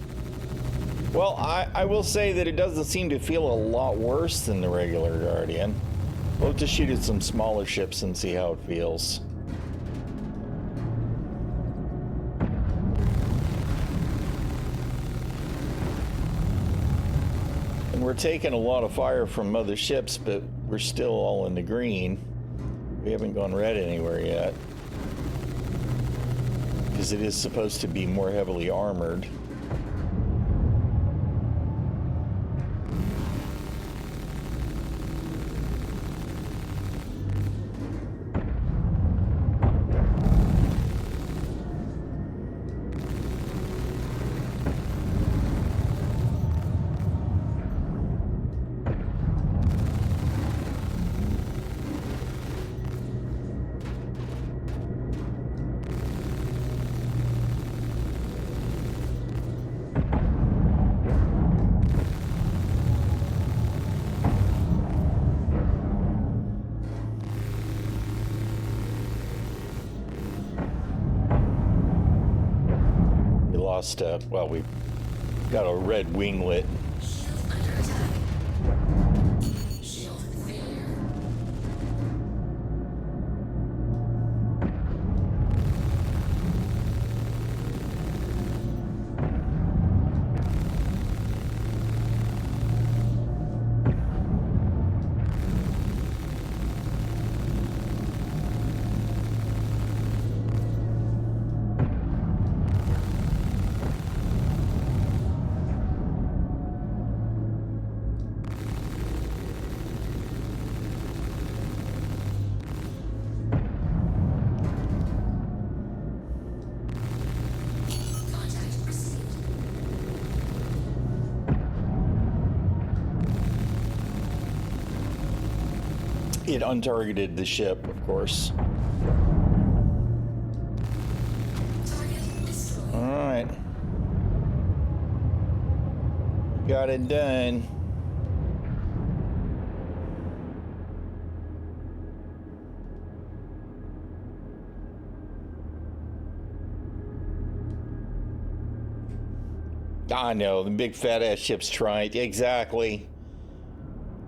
Well, I will say that it doesn't seem to feel a lot worse than the regular Guardian. We'll just shoot at some smaller ships and see how it feels. And we're taking a lot of fire from other ships, but we're still all in the green. We haven't gone red anywhere yet. Because it is supposed to be more heavily armored. lost, well, we got a red winglet. Shield under attack. Shield failure. Contact received. It untargeted the ship, of course. Target destroyed. All right. Got it done. I know, the big fat ass ships trying. Exactly.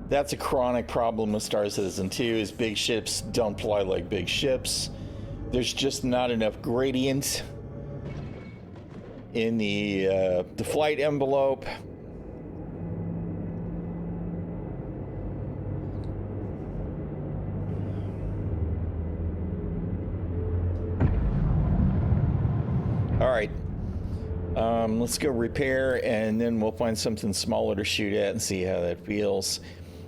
That's a chronic problem with Star Citizen 2 is big ships don't fly like big ships. There's just not enough gradient in the flight envelope. All right. Let's go repair, and then we'll find something smaller to shoot at and see how that feels.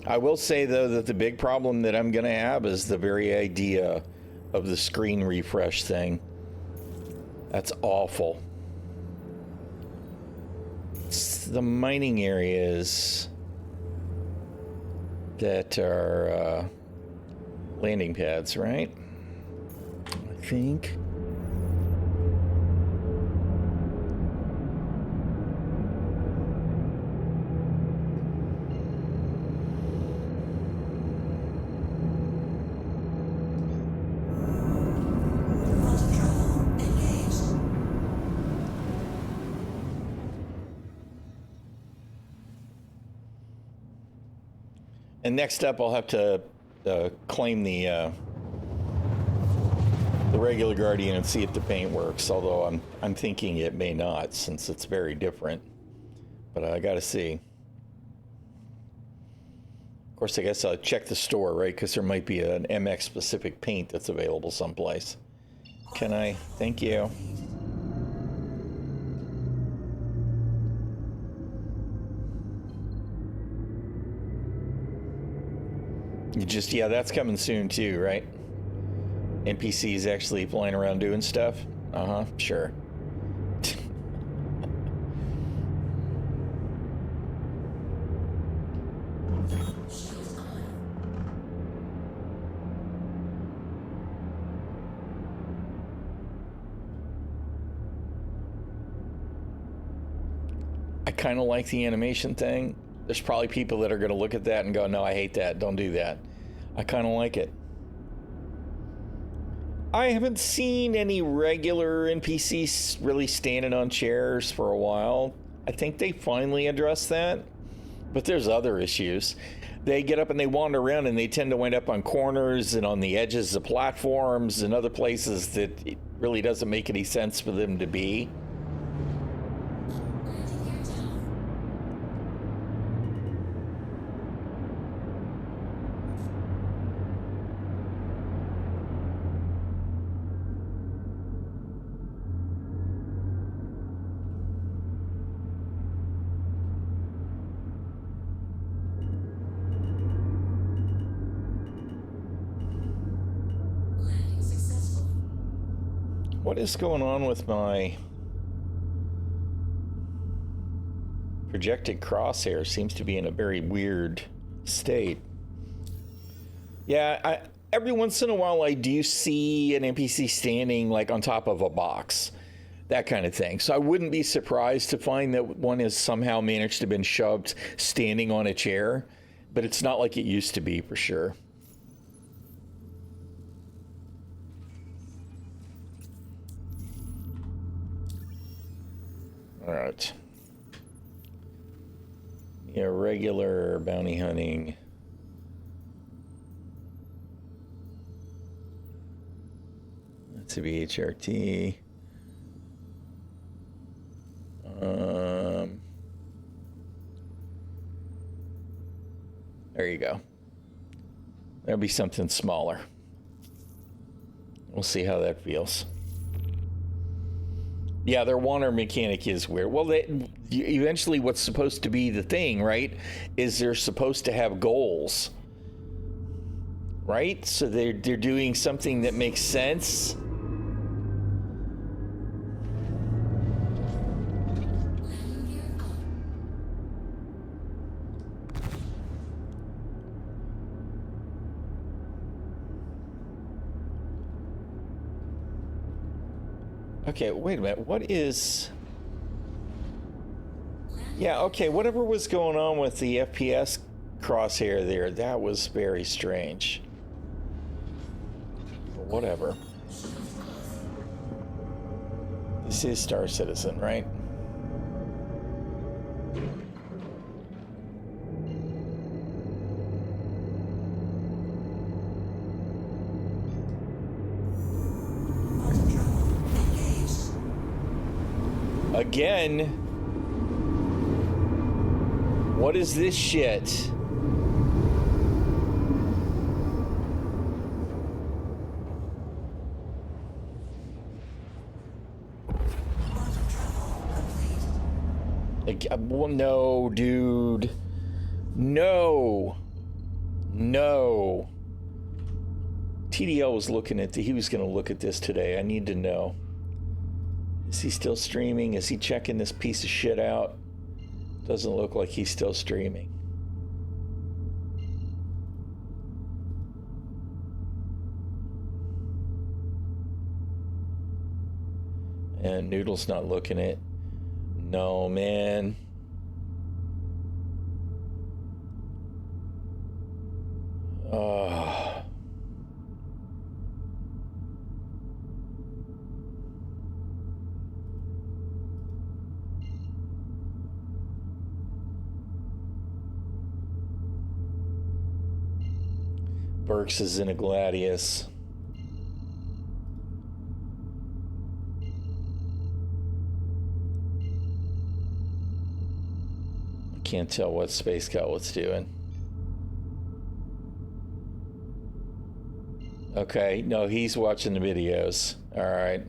I will say, though, that the big problem that I'm going to have is the very idea of the screen refresh thing. That's awful. It's the mining areas that are landing pads, right? I think. And next up, I'll have to claim the regular Guardian and see if the paint works. Although I'm thinking it may not, since it's very different. But I got to see. Of course, I guess I'll check the store, right? Because there might be an MX specific paint that's available someplace. Can I? Thank you. Yeah, that's coming soon too, right? NPCs actually flying around doing stuff? Uh-huh, sure. I kind of like the animation thing. There's probably people that are going to look at that and go, no, I hate that. Don't do that. I kind of like it. I haven't seen any regular NPCs really standing on chairs for a while. I think they finally addressed that. But there's other issues. They get up and they wander around and they tend to wind up on corners and on the edges of platforms and other places that it really doesn't make any sense for them to be. What is going on with my projected crosshair? Seems to be in a very weird state. Yeah, every once in a while I do see an NPC standing like on top of a box, that kind of thing. So I wouldn't be surprised to find that one has somehow managed to have been shoved standing on a chair, but it's not like it used to be for sure. All right. Yeah, regular bounty hunting. That's a BHRT. There you go. There'll be something smaller. We'll see how that feels. Yeah, their water mechanic is weird. Well, eventually what's supposed to be the thing, right, is they're supposed to have goals. Right? So they're doing something that makes sense. Okay, wait a minute. What is... Yeah, okay, whatever was going on with the FPS crosshair there, that was very strange. But whatever. This is Star Citizen, right? Again, what is this shit? Well, no, dude. No. No. TDL was looking at he was going to look at this today. I need to know. Is he still streaming? Is he checking this piece of shit out? Doesn't look like he's still streaming. And Noodle's not looking at... No, man. Burks is in a Gladius. I can't tell what Space Cutlet's doing. Okay, no, he's watching the videos. All right.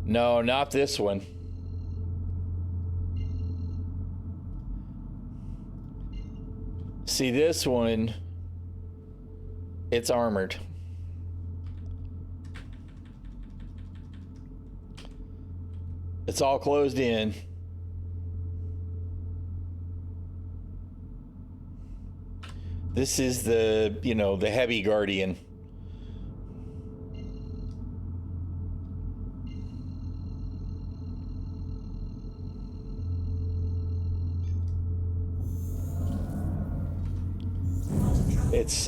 No, not this one. See, this one, it's armored. It's all closed in. This is the, the heavy Guardian.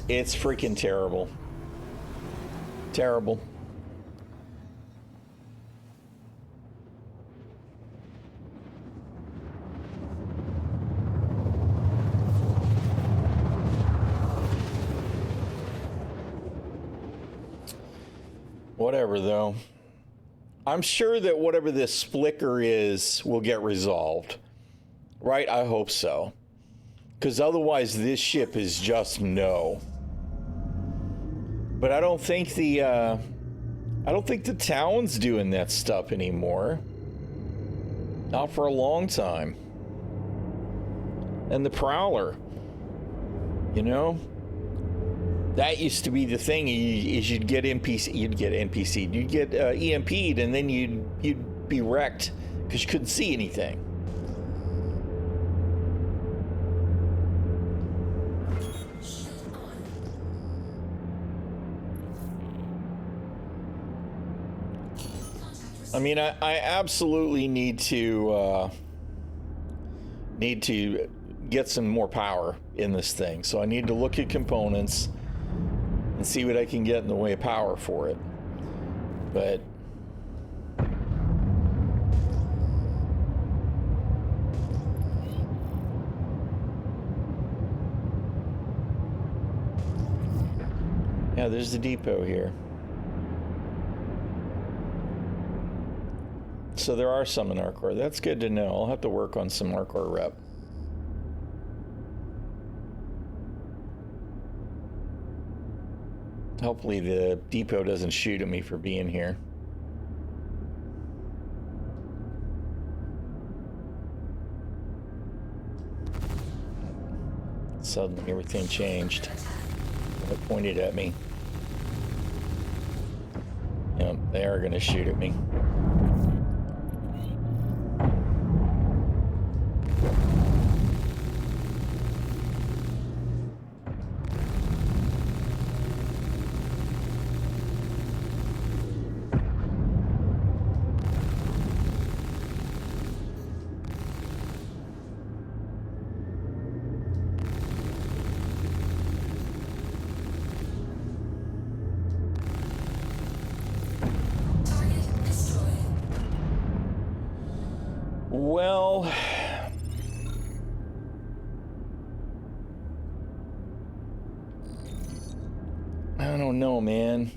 It's freaking terrible. Terrible. Whatever, though. I'm sure that whatever this flicker is will get resolved. Right? I hope so. Because otherwise this ship is just no. But I don't think the town's doing that stuff anymore. Not for a long time. And the Prowler. That used to be the thing, is you'd get EMP'd, and then you'd be wrecked because you couldn't see anything. I mean, I absolutely need to get some more power in this thing. So I need to look at components and see what I can get in the way of power for it. But yeah, there's the depot here. So there are some in Arcor. That's good to know. I'll have to work on some Arcor rep. Hopefully the depot doesn't shoot at me for being here. Suddenly everything changed. It pointed at me. Yep, they are going to shoot at me. Well, I don't know, man.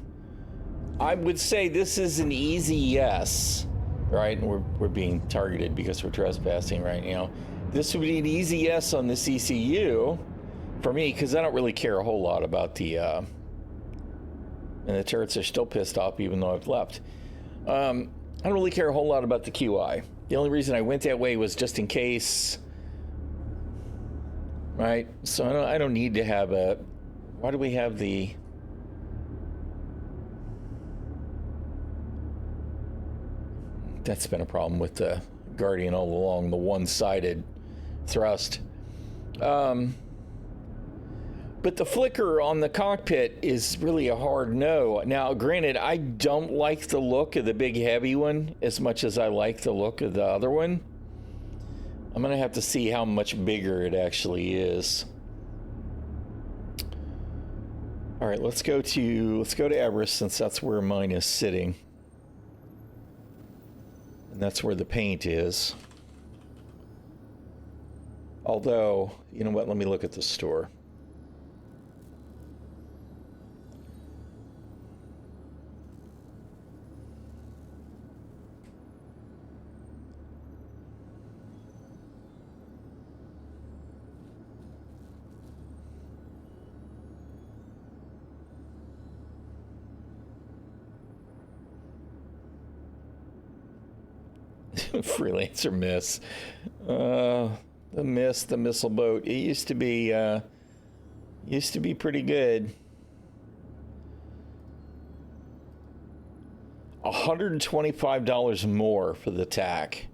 I would say this is an easy yes, right? And we're being targeted because we're trespassing right now. This would be an easy yes on the CCU for me, because I don't really care a whole lot about the, and the turrets are still pissed off even though I've left. I don't really care a whole lot about the QI. The only reason I went that way was just in case, right? So I don't need to have a, why do we have the, that's been a problem with the Guardian all along, the one-sided thrust. But the flicker on the cockpit is really a hard no. Now, granted, I don't like the look of the big heavy one as much as I like the look of the other one. I'm gonna have to see how much bigger it actually is. All right, let's go to Everest, since that's where mine is sitting. And that's where the paint is. Although, you know what, let me look at the store. Freelancer miss. The missile boat. It used to be pretty good. $125 more for the TAC.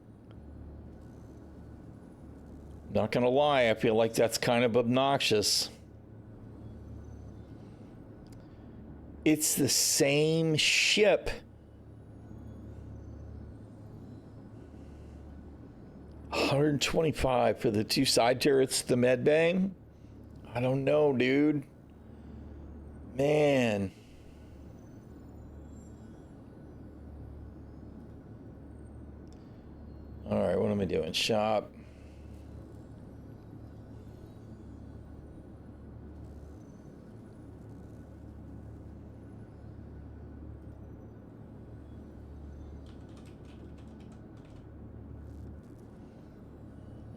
Not gonna lie, I feel like that's kind of obnoxious. It's the same ship. $125 for the two side turrets, the med bay? I don't know, dude. Man. All right, what am I doing? Shop.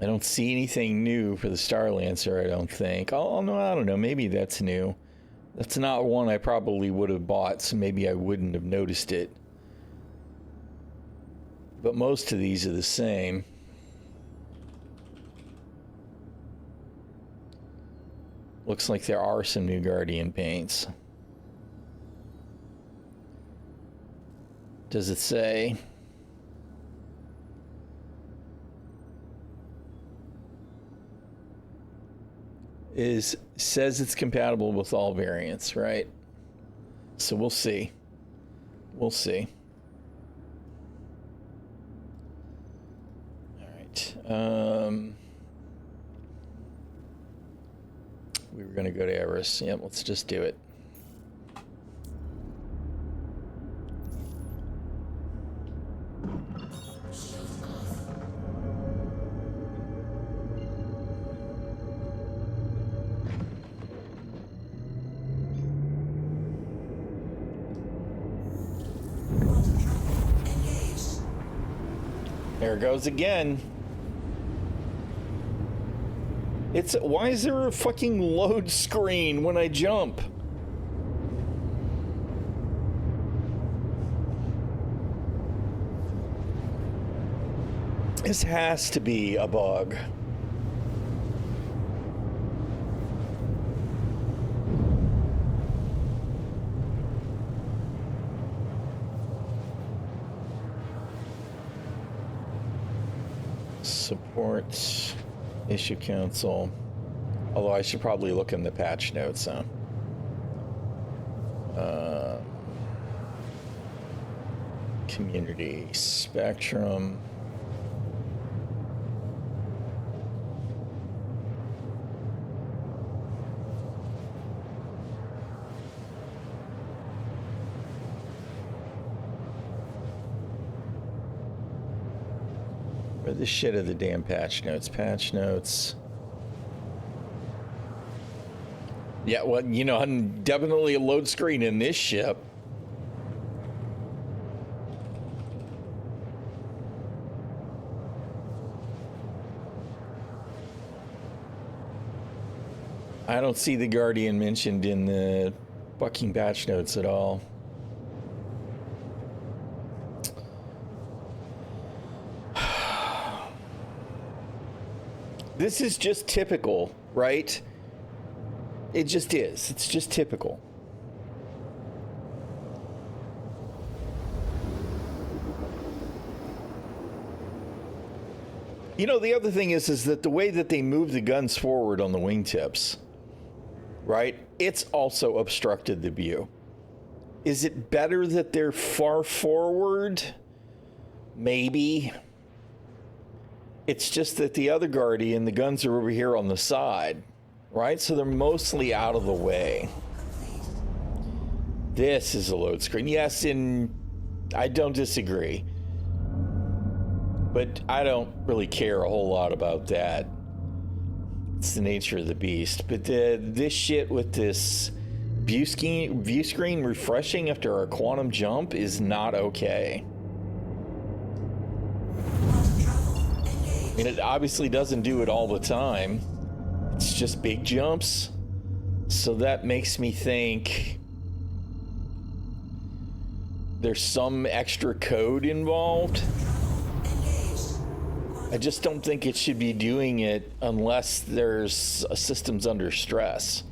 I don't see anything new for the Starlancer, I don't think. Oh, no, I don't know. Maybe that's new. That's not one I probably would have bought, so maybe I wouldn't have noticed it. But most of these are the same. Looks like there are some new Guardian paints. Does it say? Says it's compatible with all variants, right? So we'll see. We'll see. All right. gonna go to Eris. Yep, let's just do it. There it goes again. It's why is there a fucking load screen when I jump? This has to be a bug. Support, issue council. Although I should probably look in the patch notes, huh? Community spectrum. Where the shit are the damn patch notes? Patch notes. Yeah, well, you know, I'm definitely a load screen in this ship. I don't see the Guardian mentioned in the fucking patch notes at all. This is just typical, right? It just is. It's just typical. You know, the other thing is that the way that they move the guns forward on the wingtips, right? It's also obstructed the view. Is it better that they're far forward? Maybe. It's just that the other Guardian, the guns are over here on the side, right? So they're mostly out of the way. This is a load screen. Yes, and I don't disagree. But I don't really care a whole lot about that. It's the nature of the beast. But this shit with this view screen refreshing after a quantum jump is not okay. I mean, it obviously doesn't do it all the time. It's just big jumps. So that makes me think there's some extra code involved. I just don't think it should be doing it unless there's systems under stress.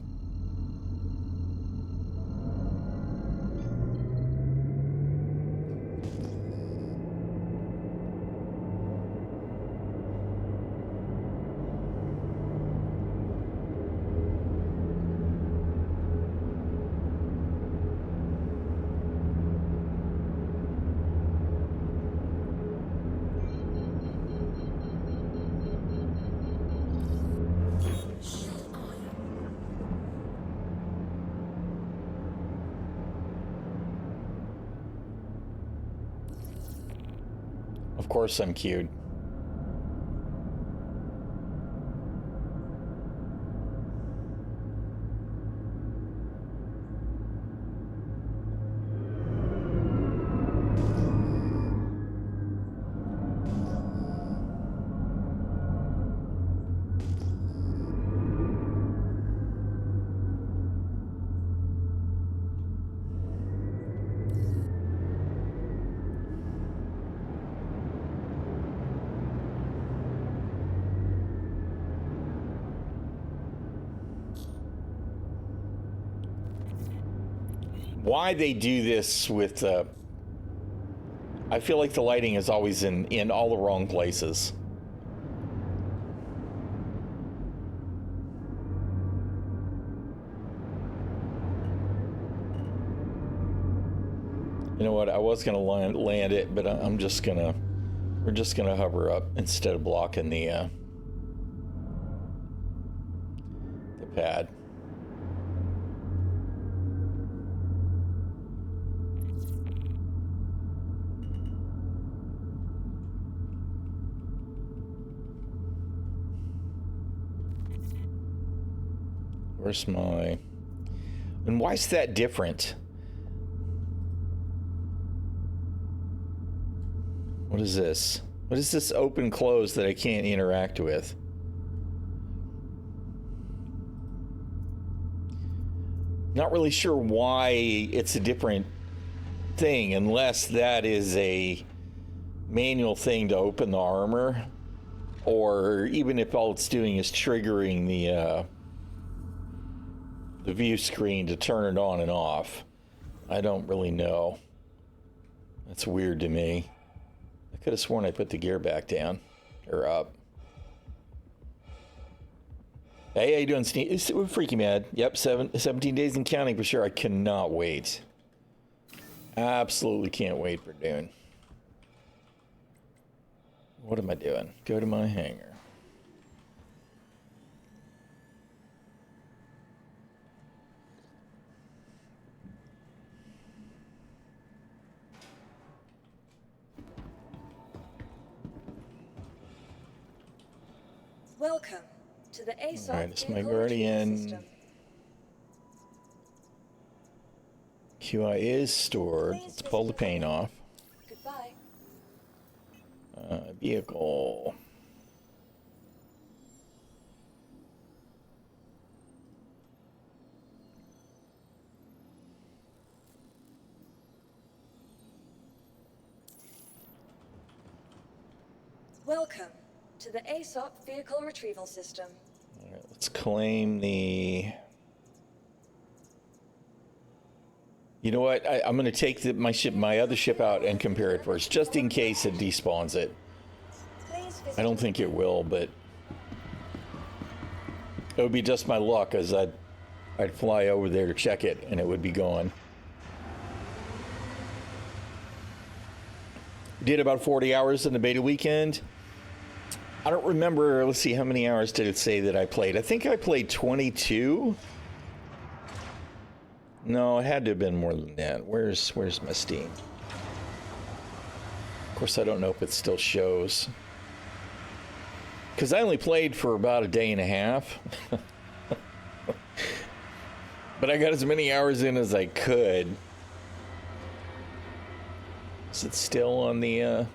Of course I'm cued. Why they do this with I feel like the lighting is always in all the wrong places. You know what? I was gonna land it, but we're just gonna hover up instead of blocking the pad. where's my... And why is that different? What is this? What is this open close that I can't interact with? Not really sure why it's a different thing, unless that is a manual thing to open the armor, or even if all it's doing is triggering the view screen to turn it on and off. I don't really know. That's weird to me. I could have sworn I put the gear back down or up. Hey, how you doing, Steve? Freaky Mad. Yep, 17 days and counting for sure. I cannot wait. Absolutely can't wait for Dune. What am I doing? Go to my hangar. Welcome to the ASOP. All right, is my Guardian QI is stored. Let's pull the paint off. Goodbye. Vehicle. Welcome to the ASOP vehicle retrieval system. All right, let's claim the... You know what? I'm going to take my other ship out and compare it first, just in case it despawns it. I don't think it will, but it would be just my luck, as I'd fly over there to check it, and it would be gone. Did about 40 hours in the beta weekend. I don't remember. Let's see, how many hours did it say that I played? I think I played 22. No, it had to have been more than that. Where's my Steam? Of course, I don't know if it still shows. Because I only played for about a day and a half. But I got as many hours in as I could. Is it still on the...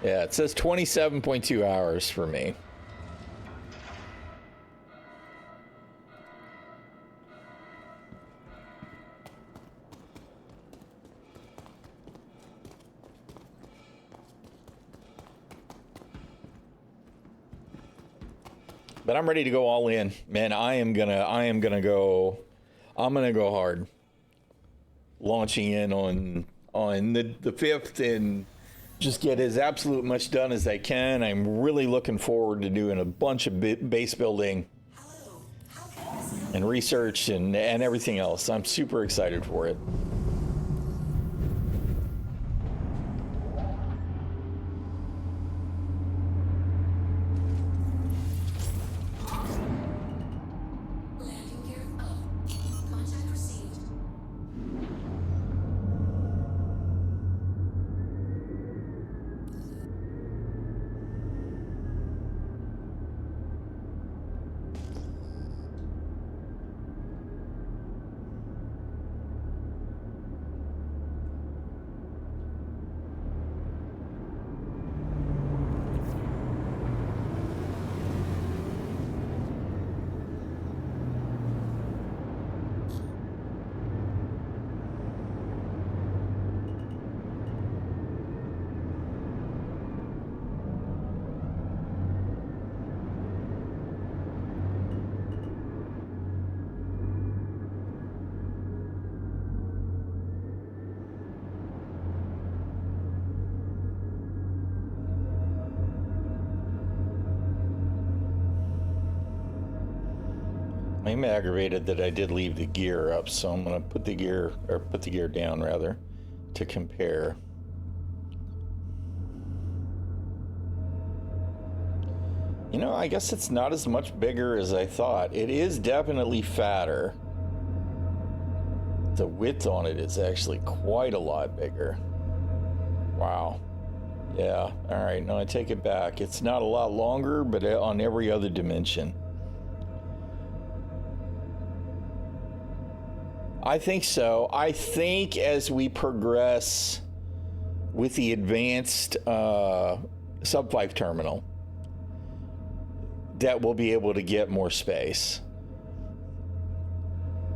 Yeah, it says 27.2 hours for me. But I'm ready to go all in, man. I'm gonna go hard. Launching in on the 5th and just get as absolute much done as I can. I'm really looking forward to doing a bunch of base building and research and everything else. I'm super excited for it. I'm aggravated that I did leave the gear up, so I'm gonna put the gear down rather to compare. You know, I guess it's not as much bigger as I thought. It is definitely fatter. The width on it is actually quite a lot bigger. Wow. Yeah, all right, no, I take it back. It's not a lot longer, but on every other dimension. I think so. I think as we progress with the advanced sub-5 terminal, that we'll be able to get more space.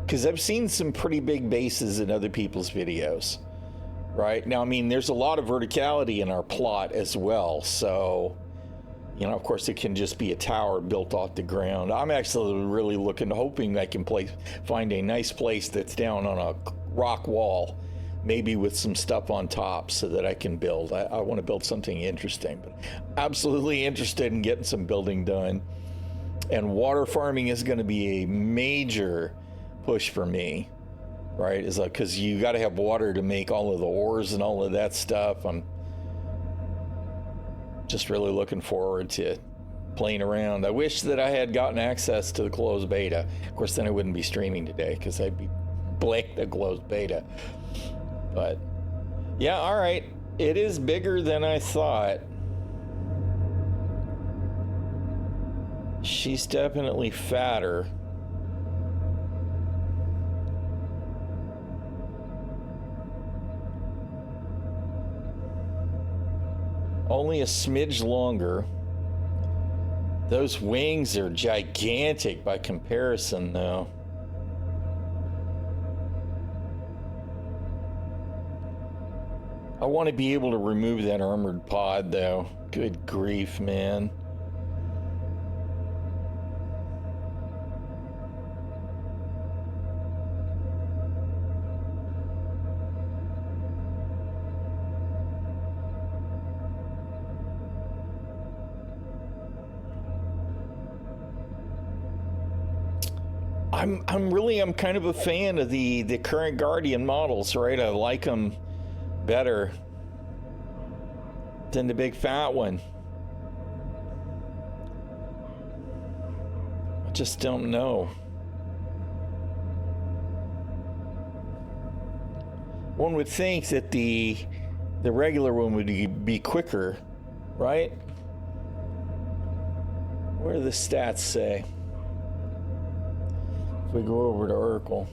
Because I've seen some pretty big bases in other people's videos, right? Now, I mean, there's a lot of verticality in our plot as well. So, you know, of course, it can just be a tower built off the ground. I'm actually really hoping I can find a nice place that's down on a rock wall, maybe with some stuff on top so that I can build. I want to build something interesting, but absolutely interested in getting some building done. And water farming is going to be a major push for me, right? Is like, because you got to have water to make all of the ores and all of that stuff. I'm just really looking forward to playing around. I wish that I had gotten access to the closed beta. Of course, then I wouldn't be streaming today because I'd be blank the closed beta. But yeah, all right. It is bigger than I thought. She's definitely fatter. Only a smidge longer. Those wings are gigantic by comparison, though. I want to be able to remove that armored pod, though. Good grief, man. I'm kind of a fan of the current Guardian models, right? I like them better than the big fat one. I just don't know. One would think that the regular one would be quicker, right? What do the stats say? If we go over to Urkel.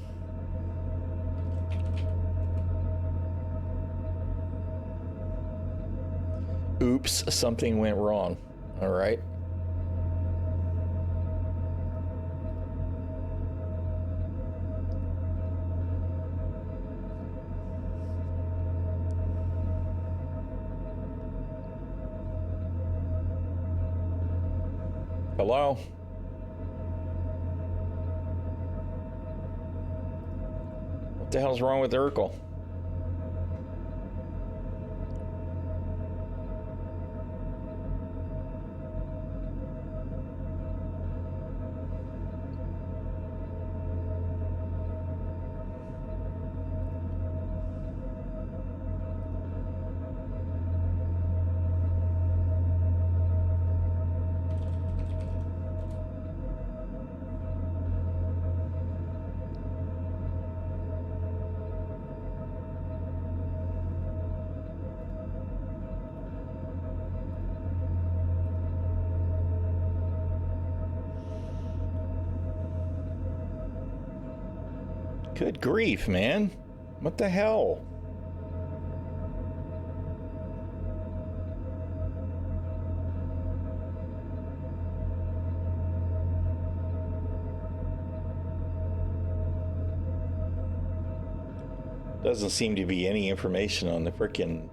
Oops, something went wrong. All right. Hello? What the hell's wrong with Urkel? Good grief, man. What the hell? Doesn't seem to be any information on the frickin'...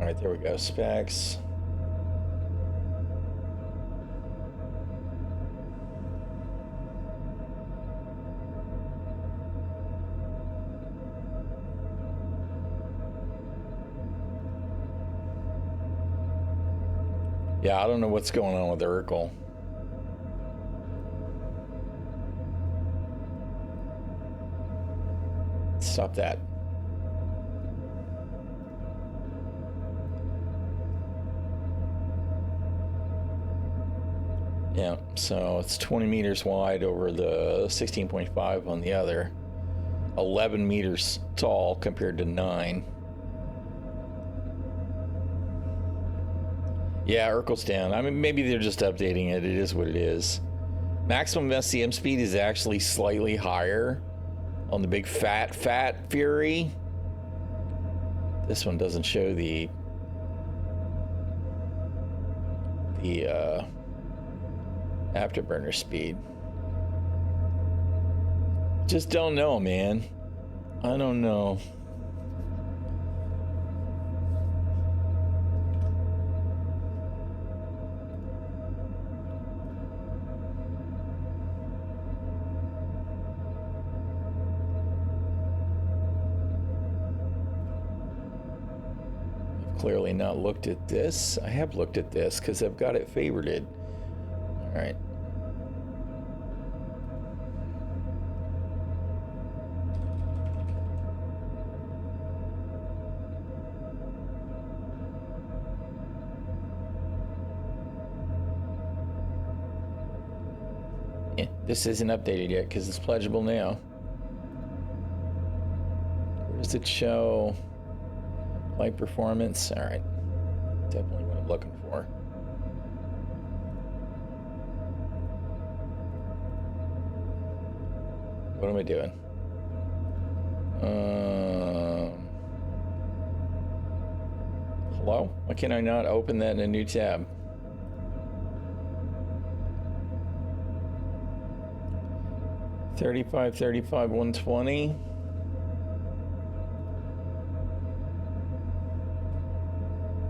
All right, there we go. Specs. Yeah, I don't know what's going on with Urkel. Stop that. Yeah, so it's 20 meters wide over the 16.5 on the other. 11 meters tall compared to 9. Yeah, Urkel's down. I mean, maybe they're just updating it. It is what it is. Maximum SCM speed is actually slightly higher on the big fat Fury. This one doesn't show the afterburner speed. Just don't know, man. I don't know. I've clearly not looked at this. I have looked at this because I've got it favorited. All right. This isn't updated yet because it's pledgeable now. Where does it show? Light performance. All right. Definitely what I'm looking for. What am I doing? Hello? Why can I not open that in a new tab? $35, 120.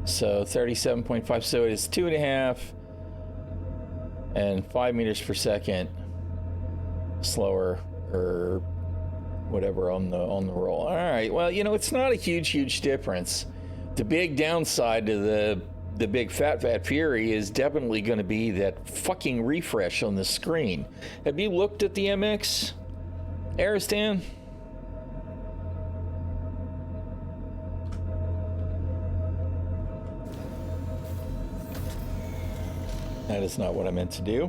So 37.5. So it is 2.5 and 5 meters per second slower or whatever on the roll. All right. Well, you know, it's not a huge difference. The big downside to the big fat Fury is definitely going to be that fucking refresh on the screen. Have you looked at the MX, Aristan? That is not what I meant to do.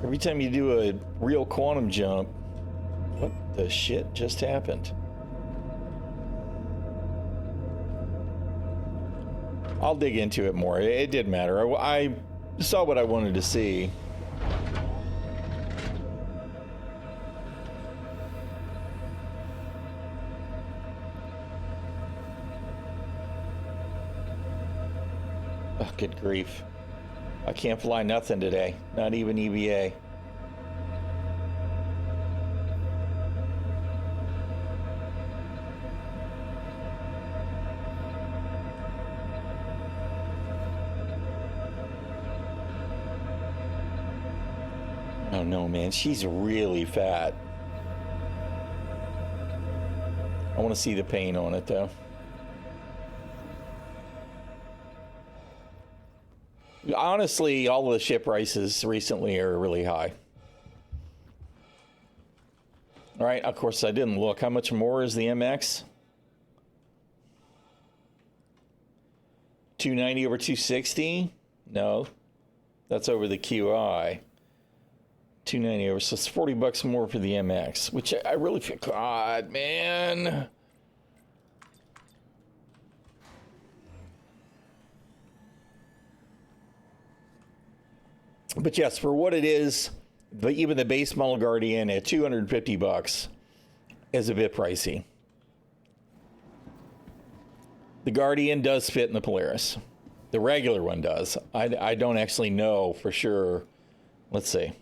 Every time you do a real quantum jump, what the shit just happened? I'll dig into it more. It didn't matter. I saw what I wanted to see. Oh, good grief. I can't fly nothing today. Not even EVA. Oh no, man, she's really fat. I want to see the paint on it, though. Honestly, all the ship prices recently are really high. All right, of course, I didn't look. How much more is the MX? 290 over 260? No, that's over the QI. 290 over, so it's $40 more for the MX, which I really feel, God, man. But yes, for what it is, but even the base model Guardian at $250 is a bit pricey. The Guardian does fit in the Polaris. The regular one does. I don't actually know for sure. Let's see.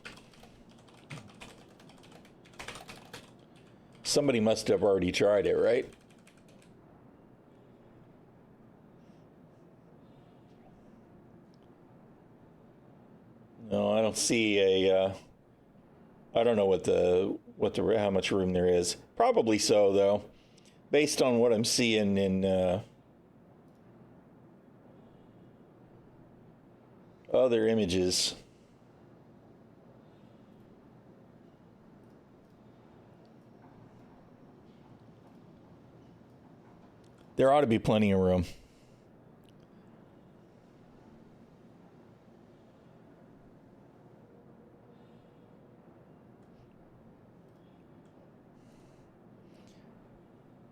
Somebody must have already tried it, right? No, I don't see a. I don't know how much room there is. Probably so, though, based on what I'm seeing in other images. There ought to be plenty of room.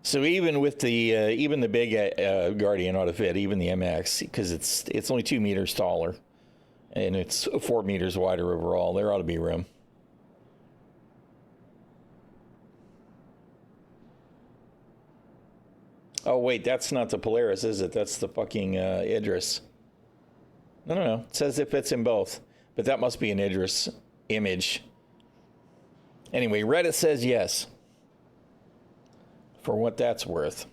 So even with the even the big Guardian ought to fit, even the MX, because it's only 2 meters taller, and it's 4 meters wider overall. There ought to be room. Oh wait, that's not the Polaris, is it? That's the fucking Idris. No. It says it fits in both, but that must be an Idris image. Anyway, Reddit says yes. For what that's worth.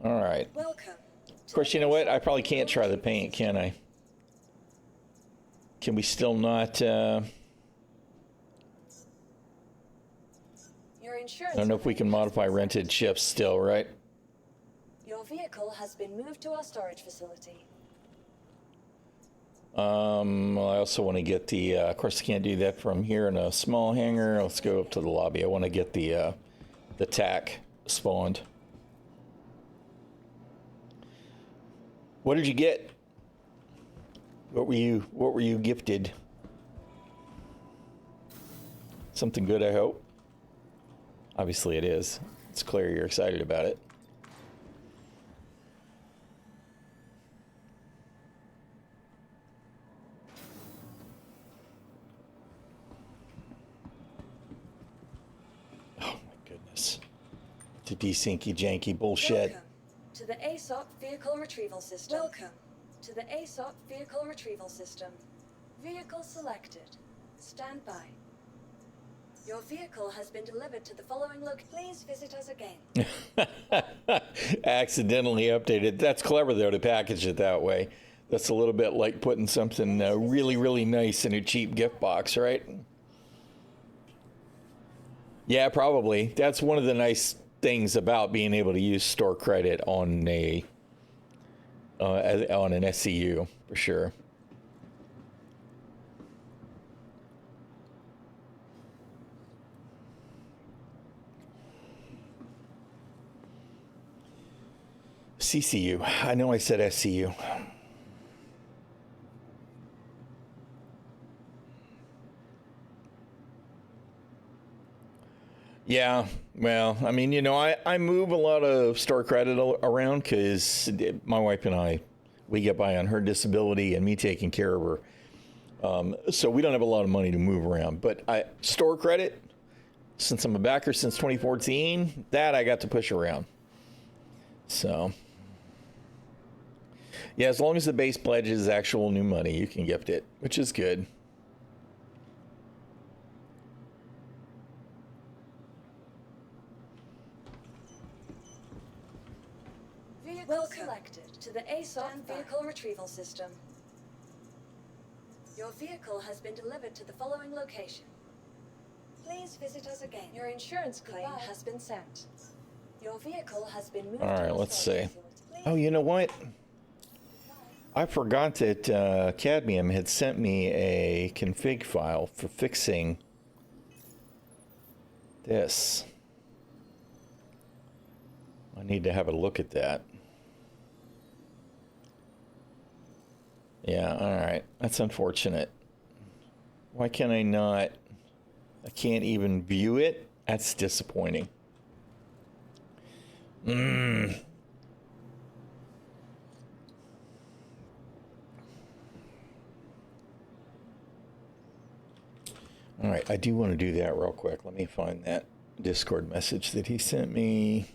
All right. Welcome. Of course, you know what? I probably can't try the paint, can I? Can we still not? Your I insurance. don't know if we can modify rented ships still, right? Your vehicle has been moved to our storage facility. Well, I also want to get the. Of course, I can't do that from here in a small hangar. Let's go up to the lobby. I want to get the TAC spawned. What did you get? What were you gifted? Something good, I hope. Obviously, it is. It's clear you're excited about it. To desinky janky bullshit. Welcome to the ASOP vehicle retrieval system. Welcome to the ASOP vehicle retrieval system. Vehicle selected. Stand by. Your vehicle has been delivered to the following location. Please visit us again. Accidentally updated. That's clever though to package it that way. That's a little bit like putting something really, really nice in a cheap gift box, right? Yeah, probably. That's one of the nice things about being able to use store credit on a on an SCU for sure. CCU. I know I said SCU. Yeah, well, I mean, you know, I move a lot of store credit around because my wife and I, we get by on her disability and me taking care of her. So we don't have a lot of money to move around. But store credit, since I'm a backer since 2014, that I got to push around. So, yeah, as long as the base pledge is actual new money, you can gift it, which is good. Welcome selected to the ASOP vehicle retrieval system. Your vehicle has been delivered to the following location. Please visit us again. Your insurance claim has been sent. Your vehicle has been moved. All right, let's see. Oh, you know what? I forgot that Cadmium had sent me a config file for fixing this. I need to have a look at that. Yeah, all right. That's unfortunate. Why can I not? I can't even view it? That's disappointing. All right, I do want to do that real quick. Let me find that Discord message that he sent me.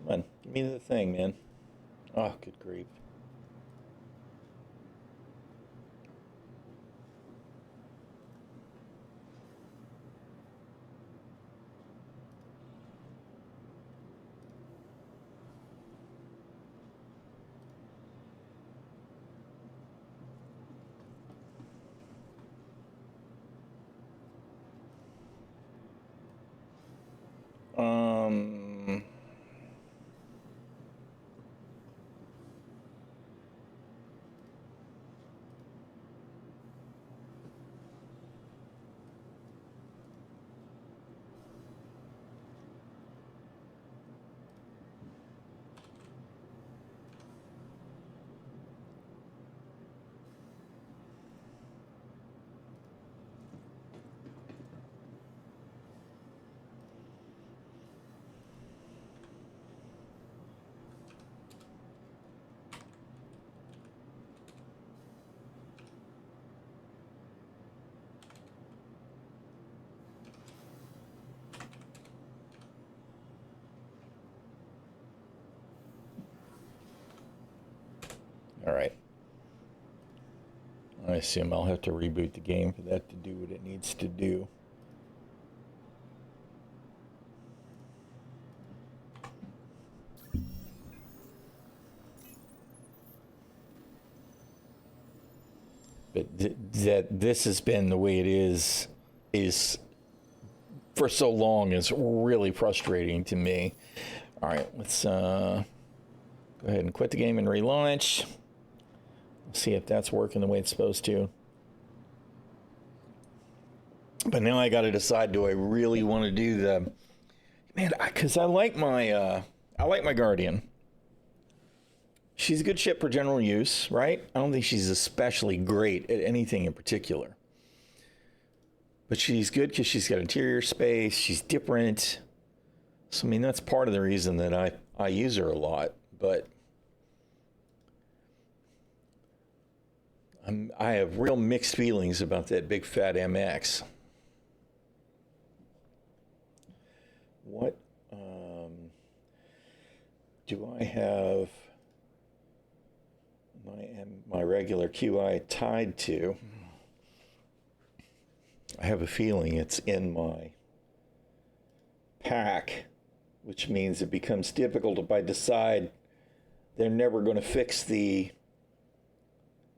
Come on, give me the thing, man. Oh, good grief. All right. I assume I'll have to reboot the game for that to do what it needs to do. But that this has been the way it is for so long is really frustrating to me. All right, let's go ahead and quit the game and relaunch. See if that's working the way it's supposed to. But now I got to decide: do I really want to do the man? Because I like my Guardian. She's a good ship for general use, right? I don't think she's especially great at anything in particular. But she's good because she's got interior space. She's different. So, I mean, that's part of the reason that I use her a lot. But I have real mixed feelings about that big fat MX. What do I have my regular QI tied to? I have a feeling it's in my pack, which means it becomes difficult if I decide they're never going to fix the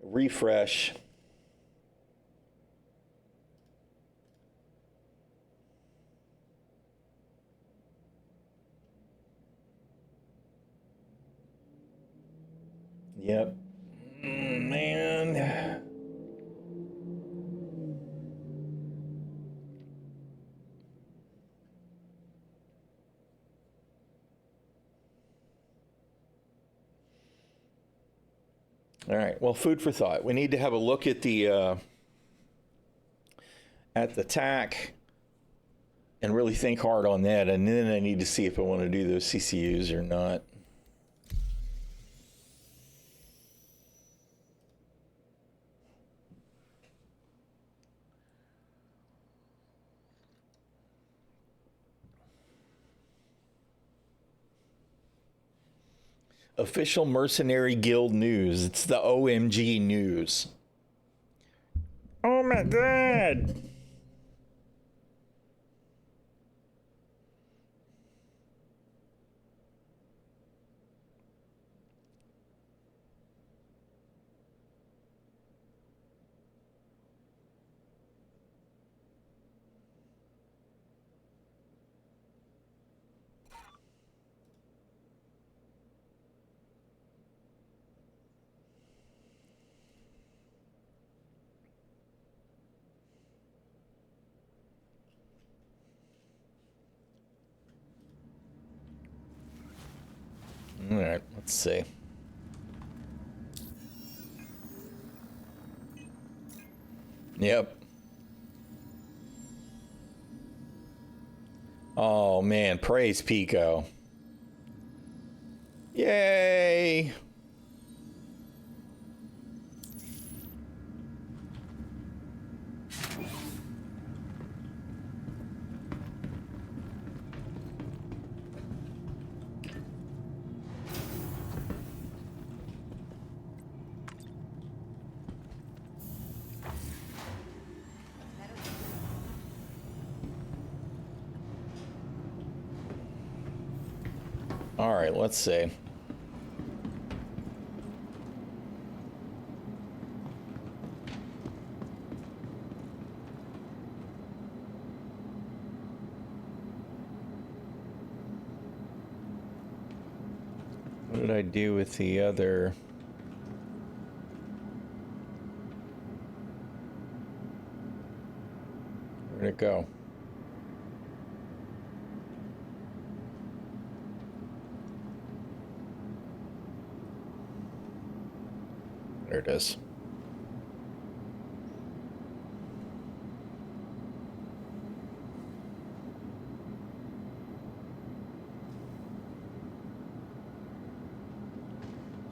refresh. Yep. Man. All right. Well, food for thought. We need to have a look at the TAC and really think hard on that. And then I need to see if I want to do those CCUs or not. Official Mercenary Guild news. It's the OMG news. Oh my God. All right, let's see. Yep. Oh man, praise Pico. Yay. All right, let's see. What did I do with the other? Where'd it go? There it is.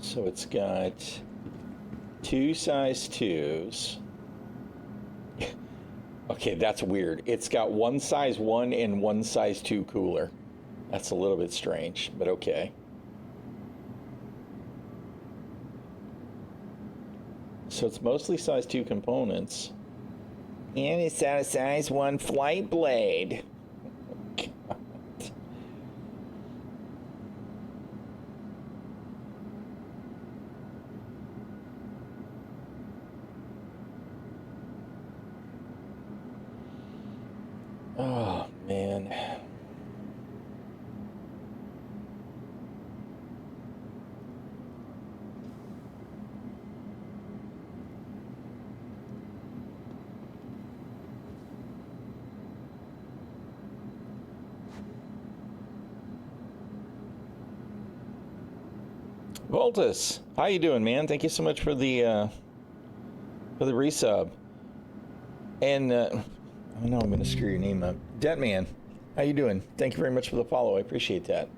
So it's got two size 2s. Okay, that's weird. It's got one size 1 and one size 2 cooler. That's a little bit strange, but okay. So it's mostly size 2 components. And it's out of size 1 flight blade. God. Oh, man. Voltus, how you doing, man? Thank you so much for the resub. And I know I'm gonna screw your name up. Detman, how you doing? Thank you very much for the follow. I appreciate that.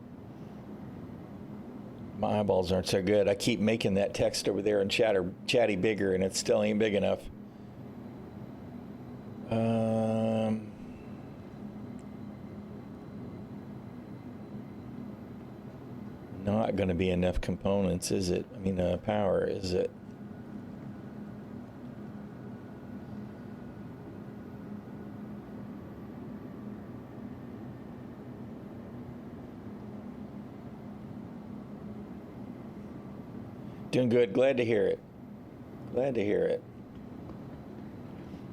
My eyeballs aren't so good. I keep making that text over there and chatty bigger, and it still ain't big enough. Not going to be enough components, is it? I mean, power, is it? Doing good. Glad to hear it. Glad to hear it.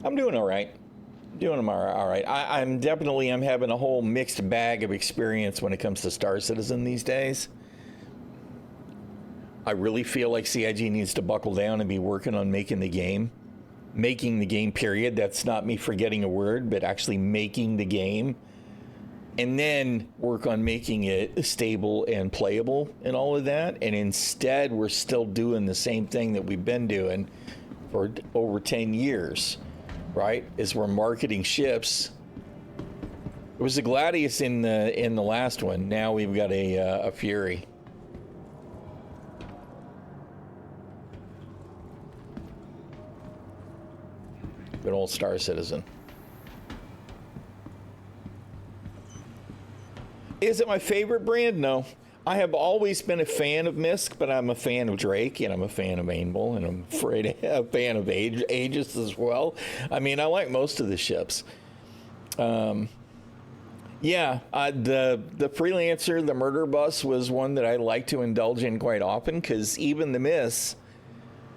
I'm doing all right. Doing all right. I'm having a whole mixed bag of experience when it comes to Star Citizen these days. I really feel like CIG needs to buckle down and be working on making the game. Making the game, period. That's not me forgetting a word, but actually making the game. And then work on making it stable and playable and all of that. And instead, we're still doing the same thing that we've been doing for over 10 years, right? Is we're marketing ships. It was a Gladius in the last one. Now we've got a Fury. Good old Star Citizen. Is it my favorite brand? No. I have always been a fan of MISC, but I'm a fan of Drake, and I'm a fan of Ainbull, and I'm a fan of Aegis as well. I mean, I like most of the ships. The Freelancer, the Murder Bus was one that I like to indulge in quite often, because even the MISS,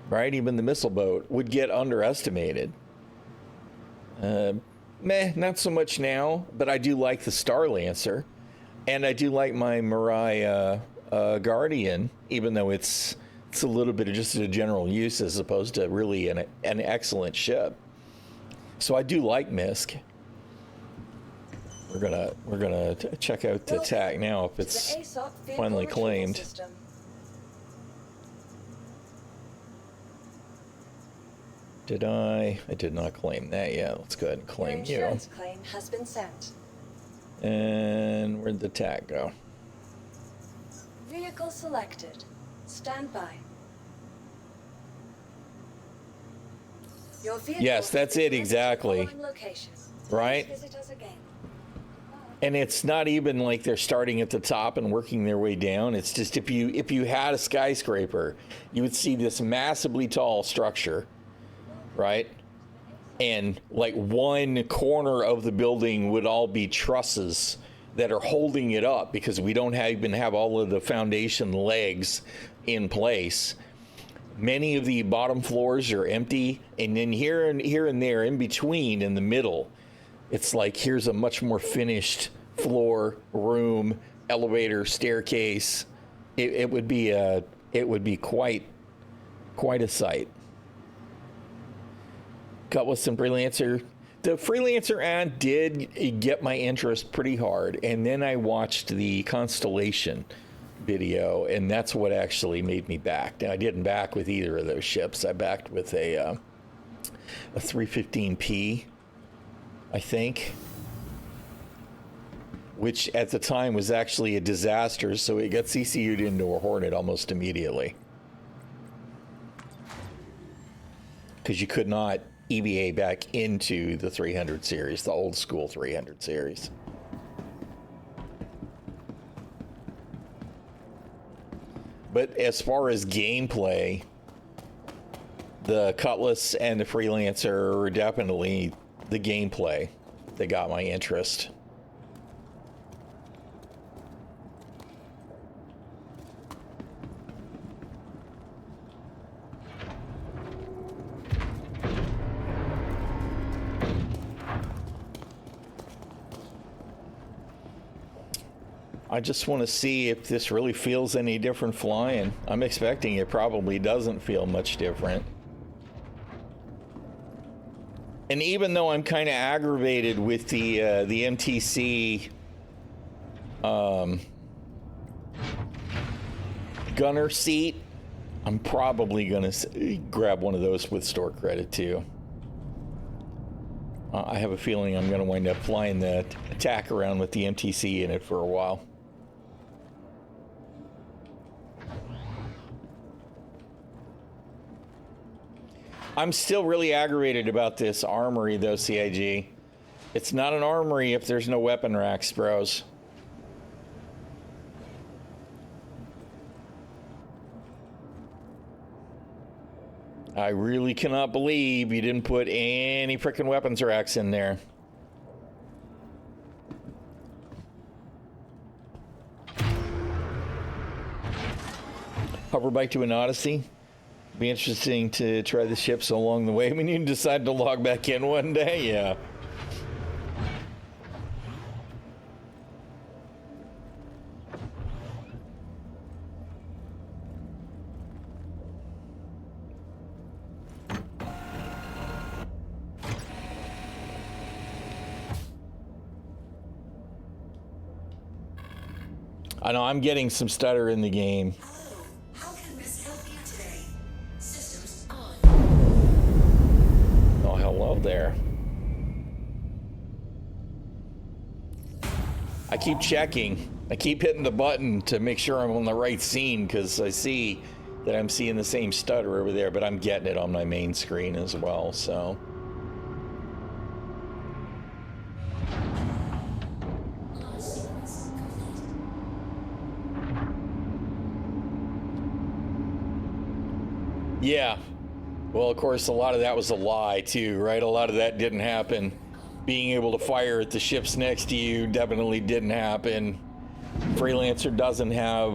right, even the missile boat would get underestimated. Not so much now, but I do like the Star Lancer, and I do like my Mirai Guardian, even though it's a little bit of just a general use as opposed to really an excellent ship. So I do like MISC. We're gonna check out the tag now if it's finally claimed. Did I? I did not claim that yet. Let's go ahead and claim you. Your insurance claim has been sent. And where'd the tag go? Vehicle selected. Stand by. Your vehicle Yes, that's it exactly. Right? Visit us again. And it's not even like they're starting at the top and working their way down. It's just if you had a skyscraper, you would see this massively tall structure, right? And like one corner of the building would all be trusses that are holding it up because we don't even have all of the foundation legs in place. Many of the bottom floors are empty, and then here and there in between in the middle, it's like here's a much more finished floor, room, elevator, staircase. It would be quite a sight. Got with some Freelancer. The Freelancer ad did get my interest pretty hard, and then I watched the Constellation video, and that's what actually made me back. Now, I didn't back with either of those ships. I backed with a 315P, I think, which at the time was actually a disaster, so it got CCU'd into a Hornet almost immediately. Because you could not EVA back into the 300 series, the old school 300 series. But as far as gameplay, the Cutlass and the Freelancer are definitely the gameplay that got my interest. I just want to see if this really feels any different flying. I'm expecting it probably doesn't feel much different. And even though I'm kind of aggravated with the MTC gunner seat, I'm probably gonna grab one of those with store credit too. I have a feeling I'm gonna wind up flying the attack around with the MTC in it for a while. I'm still really aggravated about this armory, though, CIG. It's not an armory if there's no weapon racks, bros. I really cannot believe you didn't put any frickin' weapons racks in there. Hoverbike to an Odyssey. Be interesting to try the ships along the way when you decide to log back in one day. Yeah. I know I'm getting some stutter in the game. Hello there. I keep checking. I keep hitting the button to make sure I'm on the right scene because I see that I'm seeing the same stutter over there, but I'm getting it on my main screen as well, so. Yeah. Well, of course, a lot of that was a lie, too, right? A lot of that didn't happen. Being able to fire at the ships next to you definitely didn't happen. Freelancer doesn't have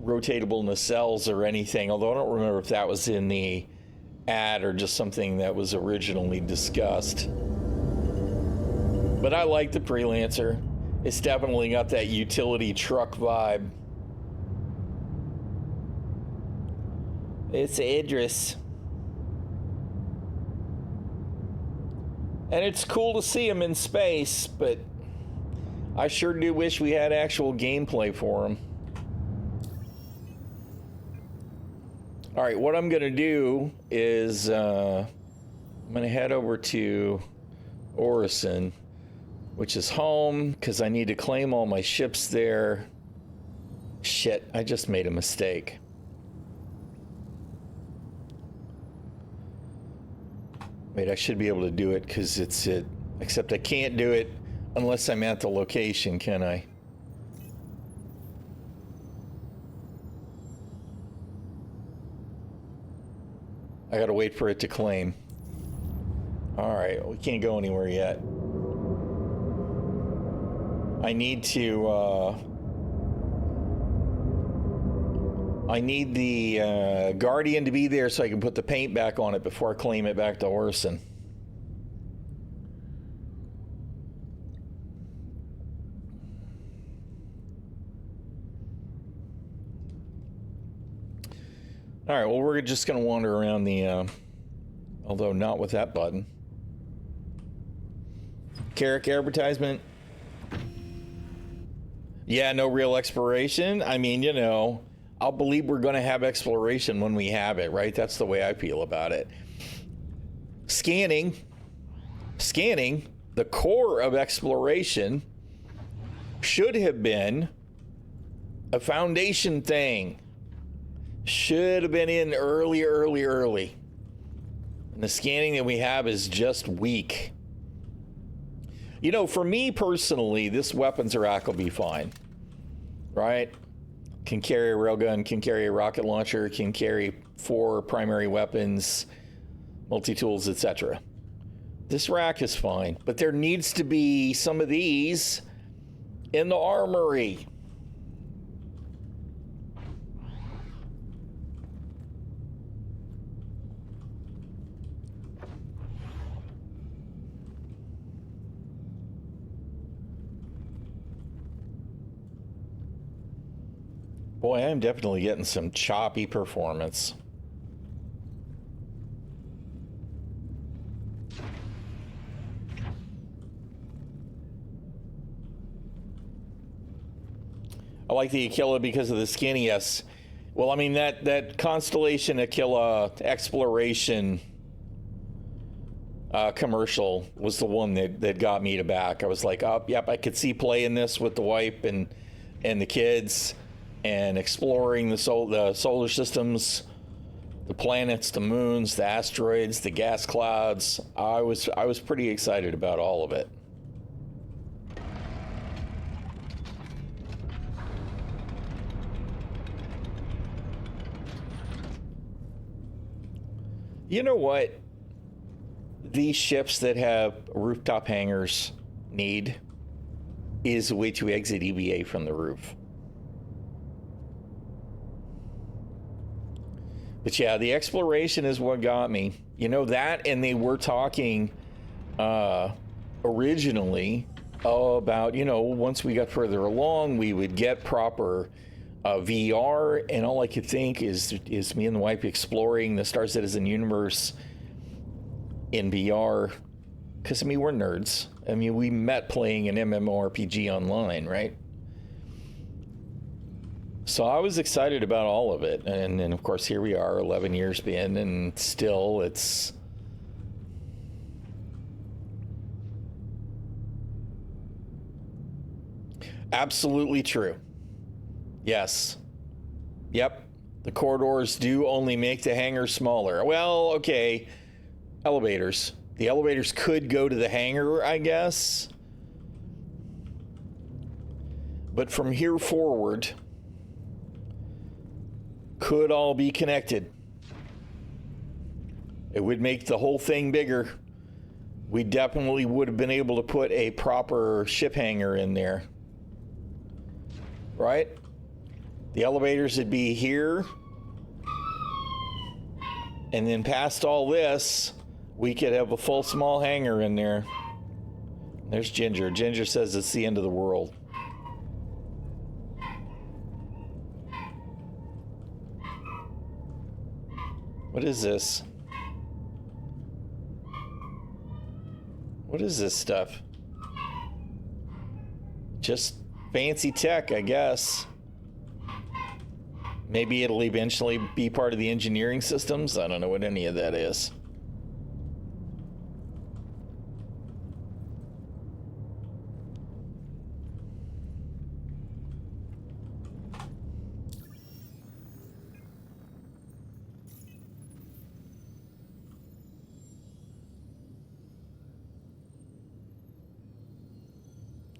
rotatable nacelles or anything, although I don't remember if that was in the ad or just something that was originally discussed. But I like the Freelancer. It's definitely got that utility truck vibe. It's Idris. And it's cool to see him in space, but I sure do wish we had actual gameplay for him. All right, what I'm gonna do is I'm gonna head over to Orison, which is home, because I need to claim all my ships there. Shit, I just made a mistake. Wait, I should be able to do it because it's it. Except I can't do it unless I'm at the location, can I? I gotta wait for it to claim. All right, we can't go anywhere yet. I need to, I need the Guardian to be there so I can put the paint back on it before I claim it back to Orison. All right, well, we're just going to wander around the, although not with that button. Carrick advertisement. Yeah, no real exploration. I mean, you know, I'll believe we're going to have exploration when we have it, right? That's the way I feel about it. Scanning, the core of exploration should have been a foundation thing. Should have been in early. And the scanning that we have is just weak. You know, for me personally, this weapons rack will be fine, right? can carry a railgun, can carry a rocket launcher, can carry 4 primary weapons, multi-tools, etc. This rack is fine, but there needs to be some of these in the armory. Boy, I'm definitely getting some choppy performance. I like the Aquila because of the skin, yes. Well, I mean, that Constellation Aquila exploration commercial was the one that got me to back. I was like, oh, yep, I could see playing this with the wife and the kids and exploring the solar systems, the planets, the moons, the asteroids, the gas clouds. I was pretty excited about all of it. You know what these ships that have rooftop hangars need is a way to exit EVA from the roof. But yeah, the exploration is what got me. You know that, and they were talking originally about, you know, once we got further along, we would get proper VR, and all I could think is me and the wife exploring the Star Citizen universe in VR. Because, I mean, we're nerds. I mean, we met playing an MMORPG online, right? So I was excited about all of it. And then, of course, here we are, 11 years in, and still it's... absolutely true. Yes. Yep. The corridors do only make the hangar smaller. Well, okay. Elevators. The elevators could go to the hangar, I guess. But from here forward, could all be connected. It would make the whole thing bigger. We definitely would have been able to put a proper ship hangar in there. Right? The elevators would be here. And then past all this, we could have a full small hangar in there. There's Ginger. Ginger says it's the end of the world. What is this? What is this stuff? Just fancy tech, I guess. Maybe it'll eventually be part of the engineering systems. I don't know what any of that is.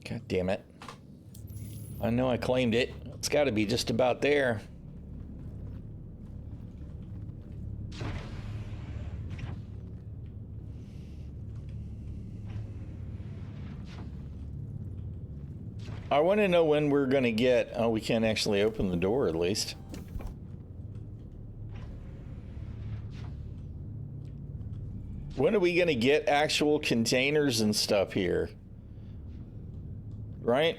God damn it. I know I claimed it. It's got to be just about there. I want to know when we're going to get... oh, we can't actually open the door, at least. When are we going to get actual containers and stuff here? Right?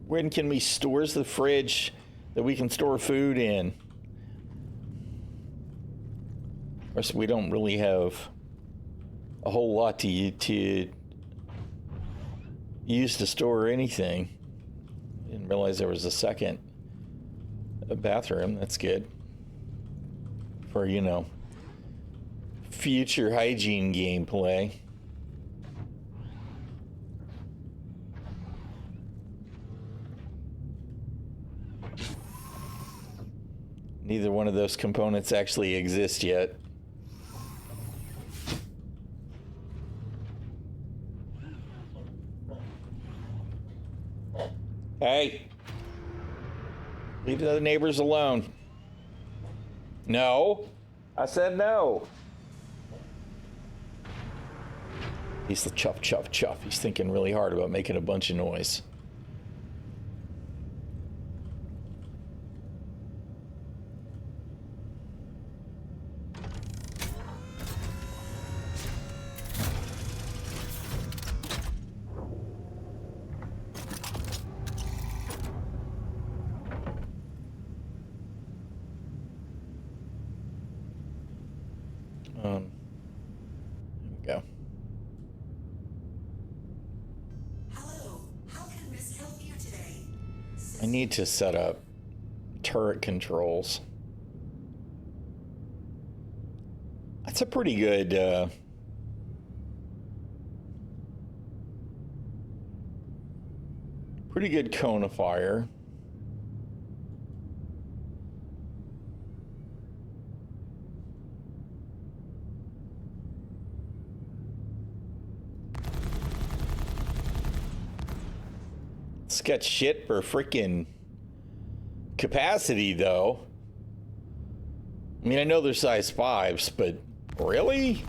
When can we store? Where's the fridge that we can store food in? Of course, we don't really have a whole lot to use to store anything. Didn't realize there was a second bathroom. That's good. For, you know, future hygiene gameplay. Neither one of those components actually exist yet. Hey, Leave the other neighbors alone. No. I said no. He's the chuff, chuff, chuff. He's thinking really hard about making a bunch of noise. There we go. Hello, how can MISC help you today? I need to set up turret controls. That's a pretty good cone of fire. It's got shit for freaking capacity, though. I mean, I know they're size 5s, but really?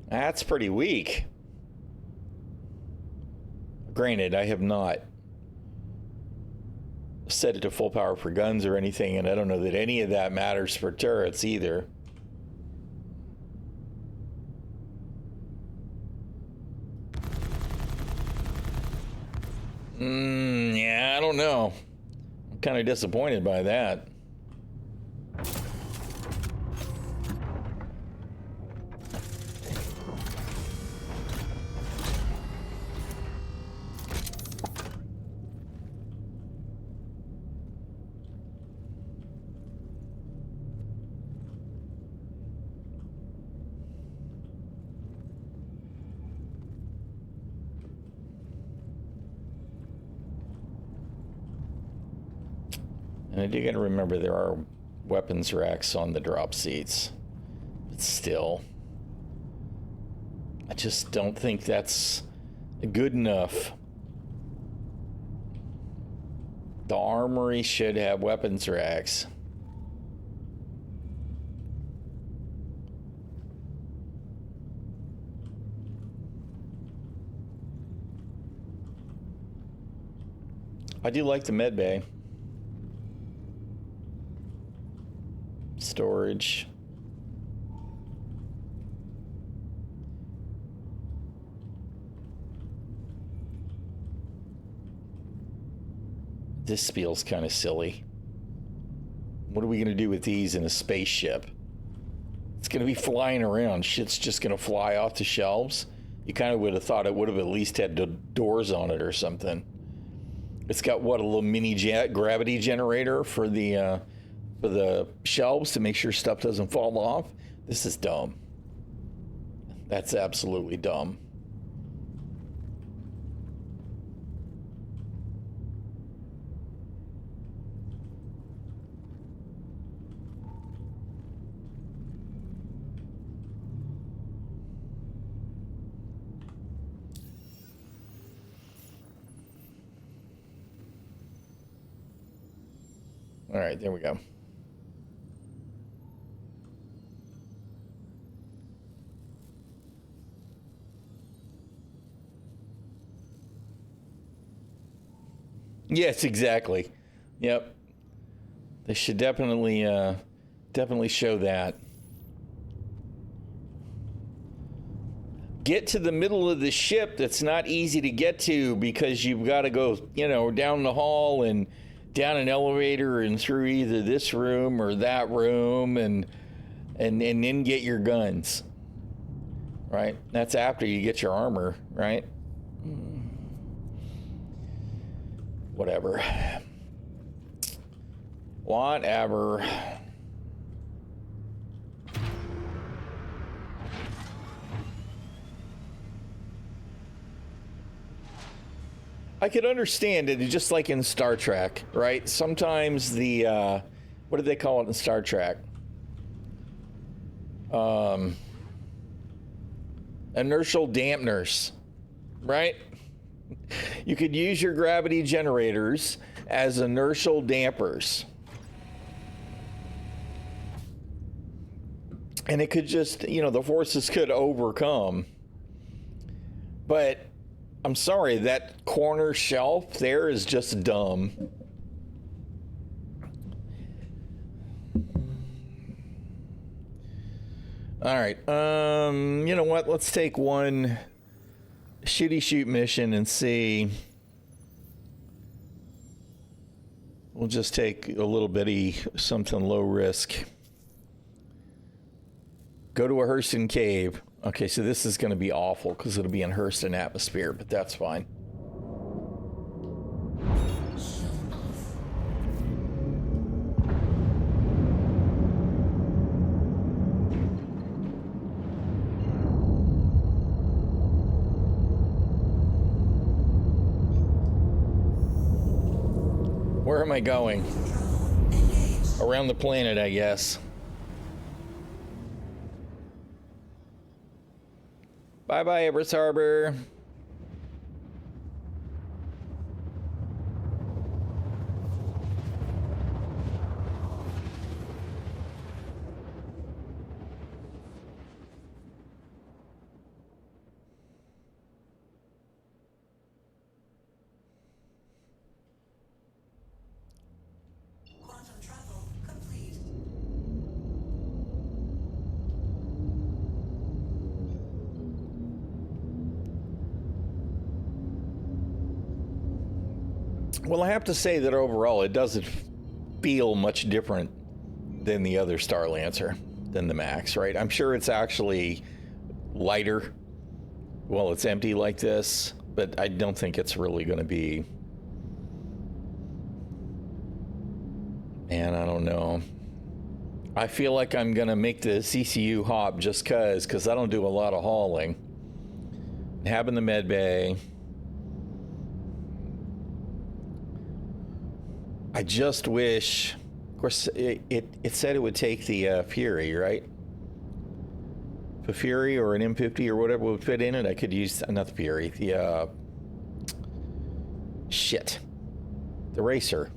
That's pretty weak. Granted, I have not set it to full power for guns or anything, and I don't know that any of that matters for turrets either. Yeah, I don't know. I'm kind of disappointed by that. And I do gotta remember there are weapons racks on the drop seats. But still, I just don't think that's good enough. The armory should have weapons racks. I do like the med bay. Storage. This feels kind of silly. What are we gonna do with these in a spaceship? It's gonna be flying around. Shit's just gonna fly off the shelves. You kind of would have thought it would have at least had the doors on it or something. It's got what, a little mini gravity generator for the shelves to make sure stuff doesn't fall off. This is dumb. That's absolutely dumb. All right, there we go. Yes, exactly. Yep. They should definitely show that. Get to the middle of the ship that's not easy to get to because you've got to go, down the hall and down an elevator and through either this room or that room and then get your guns. Right? That's after you get your armor, right? Whatever. I could understand it, just like in Star Trek, right? Sometimes the, what do they call it in Star Trek? Inertial dampeners, right? You could use your gravity generators as inertial dampers. And it could just, you know, the forces could overcome. But I'm sorry, that corner shelf there is just dumb. All right. You know what? Let's take one shitty shoot mission and see. We'll just take a little bitty something low risk. Go to a Hurston cave. Okay, so this is going to be awful because it'll be in Hurston atmosphere, but that's fine. Where am I going? Around the planet, I guess. Bye-bye, Everest Harbor. Quantum travel complete. Well, I have to say that overall it doesn't feel much different than the other Star Lancer, than the Max, right? I'm sure it's actually lighter. Well, it's empty like this, but I don't think it's really going to be. And I don't know. I feel like I'm going to make the CCU hop just because I don't do a lot of hauling. Having the med bay. I just wish, of course, it said it would take the Fury, right? If a Fury or an M50 or whatever would fit in it, I could use, not the Fury, the, the Racer.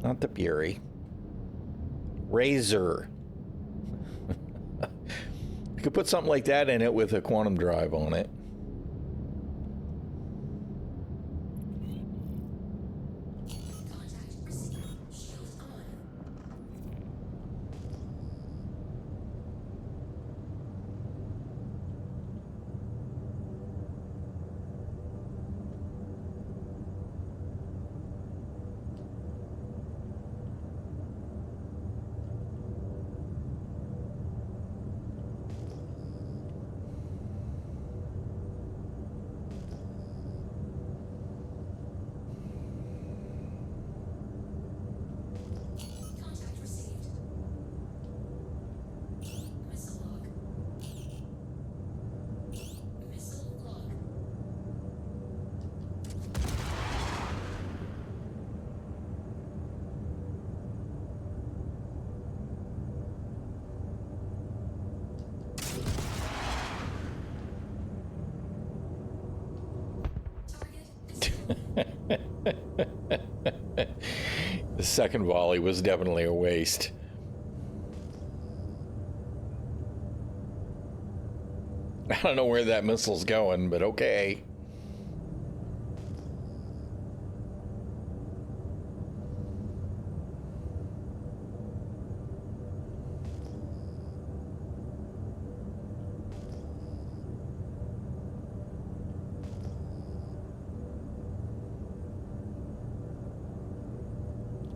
Not the Fury. Razor. You could put something like that in it with a quantum drive on it. The second volley was definitely a waste. I don't know where that missile's going, but okay.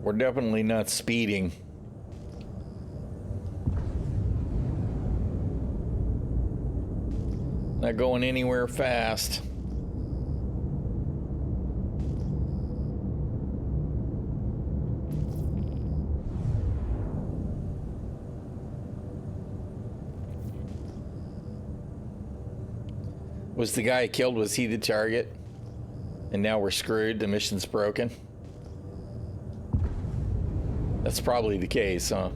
We're definitely not speeding. Not going anywhere fast. Was the guy killed, was he the target? And now we're screwed, the mission's broken? That's probably the case, huh?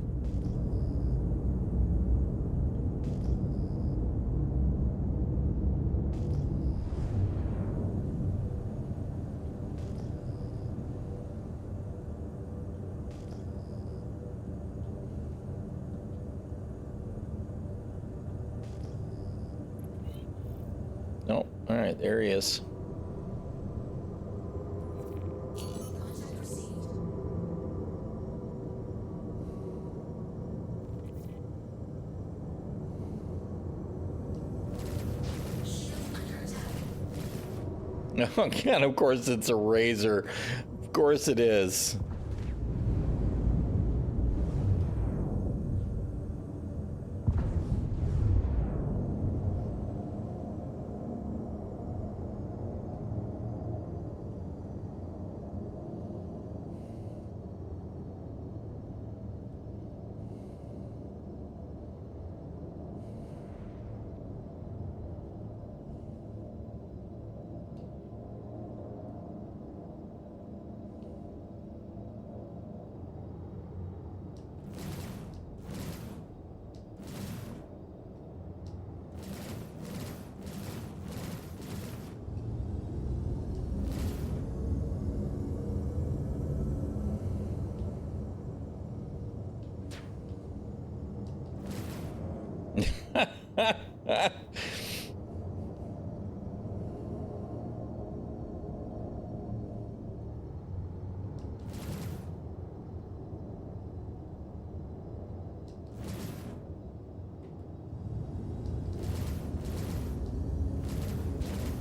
right, there he is. Contact received. Shield under attack. And of course it's a razor. Of course it is.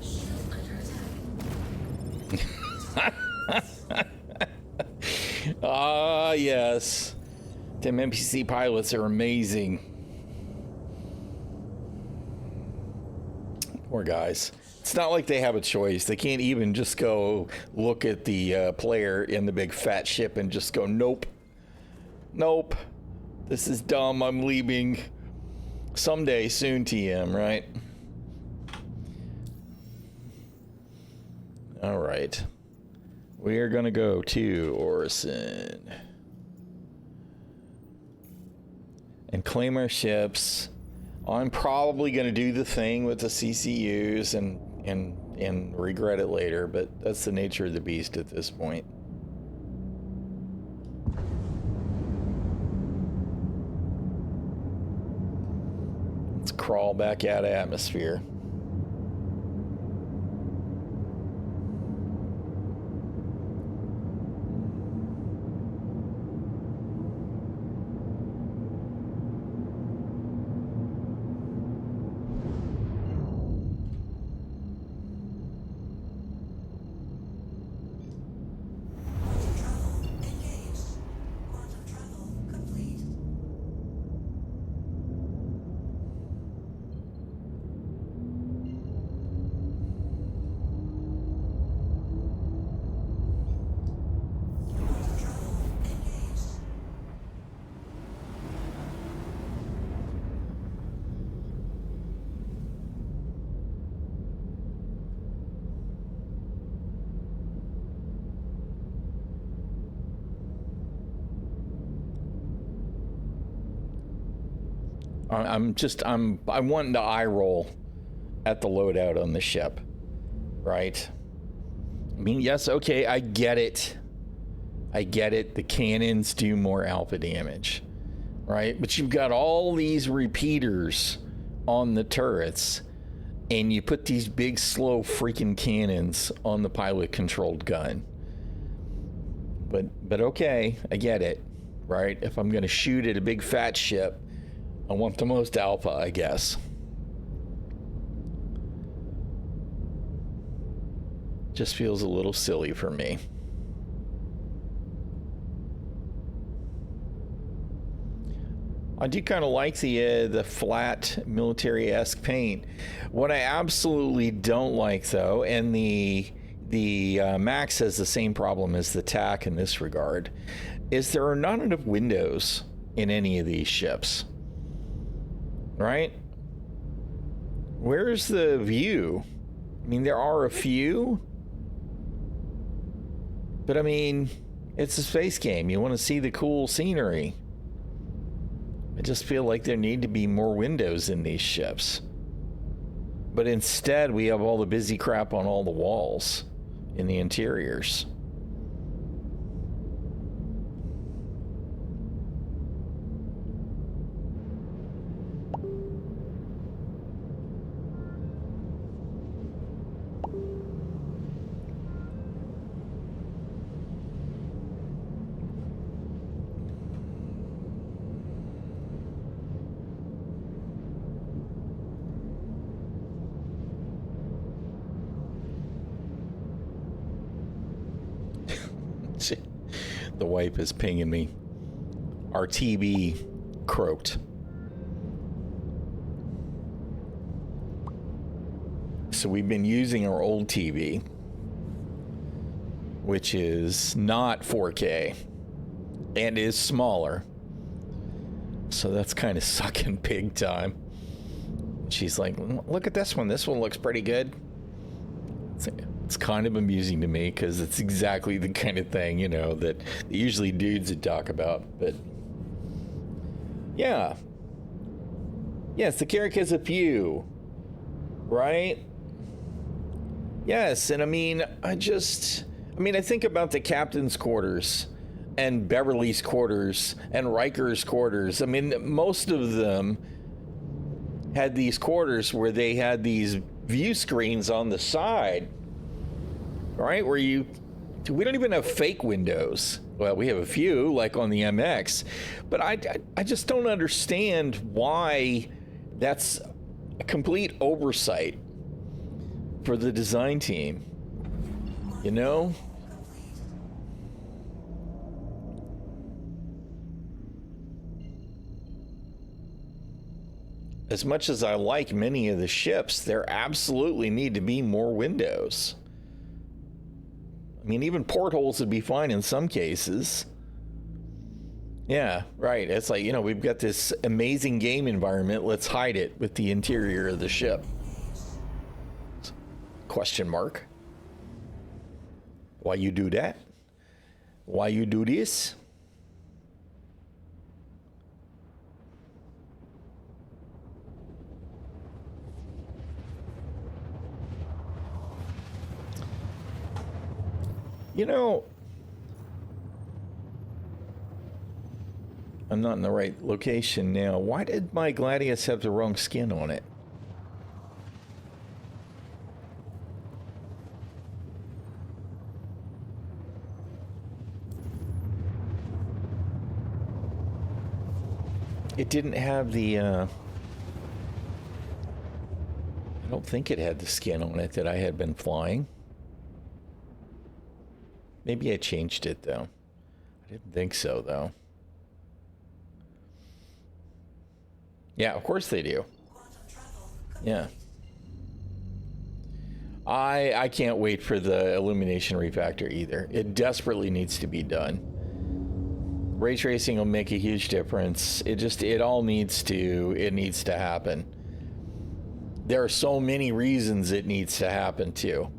Shield under attack. Ah, yes. Them NPC pilots are amazing. Poor guys. It's not like they have a choice. They can't even just go look at the player in the big fat ship and just go, nope. Nope. This is dumb. I'm leaving. Someday, soon, TM, right? All right. We are going to go to Orison and claim our ships. I'm probably going to do the thing with the CCUs and regret it later, but that's the nature of the beast at this point. Let's crawl back out of atmosphere. I'm wanting to eye roll at the loadout on the ship, right? I mean, yes, okay, I get it. The cannons do more alpha damage, right? But you've got all these repeaters on the turrets, and you put these big, slow freaking cannons on the pilot-controlled gun. But okay, I get it, right? If I'm going to shoot at a big fat ship, I want the most alpha, I guess. Just feels a little silly for me. I do kind of like the flat military-esque paint. What I absolutely don't like, though, and the Max has the same problem as the TAC in this regard, is there are not enough windows in any of these ships. Right? Where's the view? I mean, there are a few, but I mean, it's a space game. You want to see the cool scenery. I just feel like there need to be more windows in these ships. But instead, we have all the busy crap on all the walls in the interiors. The wipe is pinging me. Our TV croaked. So we've been using our old TV, which is not 4K and is smaller. So that's kind of sucking big time. She's like, look at this one. This one looks pretty good. It's kind of amusing to me because it's exactly the kind of thing, you know, that usually dudes would talk about. But yeah. Yes, the character has a few. Right? Yes, and I think about the captain's quarters and Beverly's quarters and Riker's quarters. I mean, most of them had these quarters where they had these view screens on the side, right? We don't even have fake windows. Well, we have a few, like on the MX, but I just don't understand why that's a complete oversight for the design team, you know? As much as I like many of the ships, there absolutely need to be more windows. I mean, even portholes would be fine in some cases. Yeah, right. It's like, you know, we've got this amazing game environment. Let's hide it with the interior of the ship. Question mark. Why you do that? Why you do this? You know, I'm not in the right location now. Why did my Gladius have the wrong skin on it? It didn't have the, I don't think it had the skin on it that I had been flying. Maybe I changed it, though. I didn't think so, though. Yeah, of course they do. Yeah. I can't wait for the illumination refactor either. It desperately needs to be done. Ray tracing will make a huge difference. It all needs to happen. There are so many reasons it needs to happen too.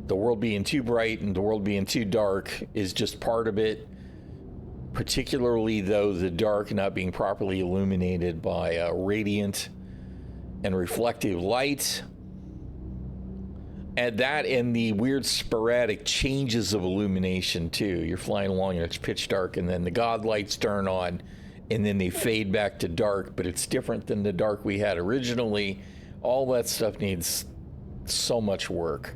The world being too bright and the world being too dark is just part of it. Particularly though, the dark not being properly illuminated by radiant and reflective light. And that and the weird sporadic changes of illumination too. You're flying along and it's pitch dark and then the god lights turn on and then they fade back to dark, but it's different than the dark we had originally. All that stuff needs so much work.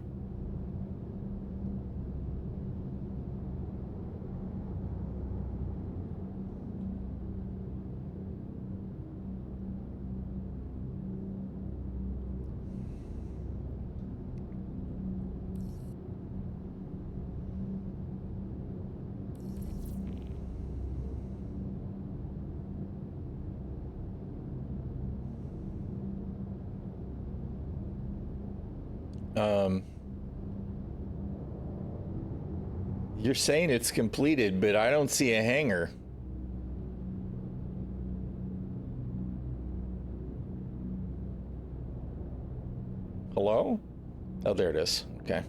You're saying it's completed, but I don't see a hangar. Hello? Oh, there it is. Okay.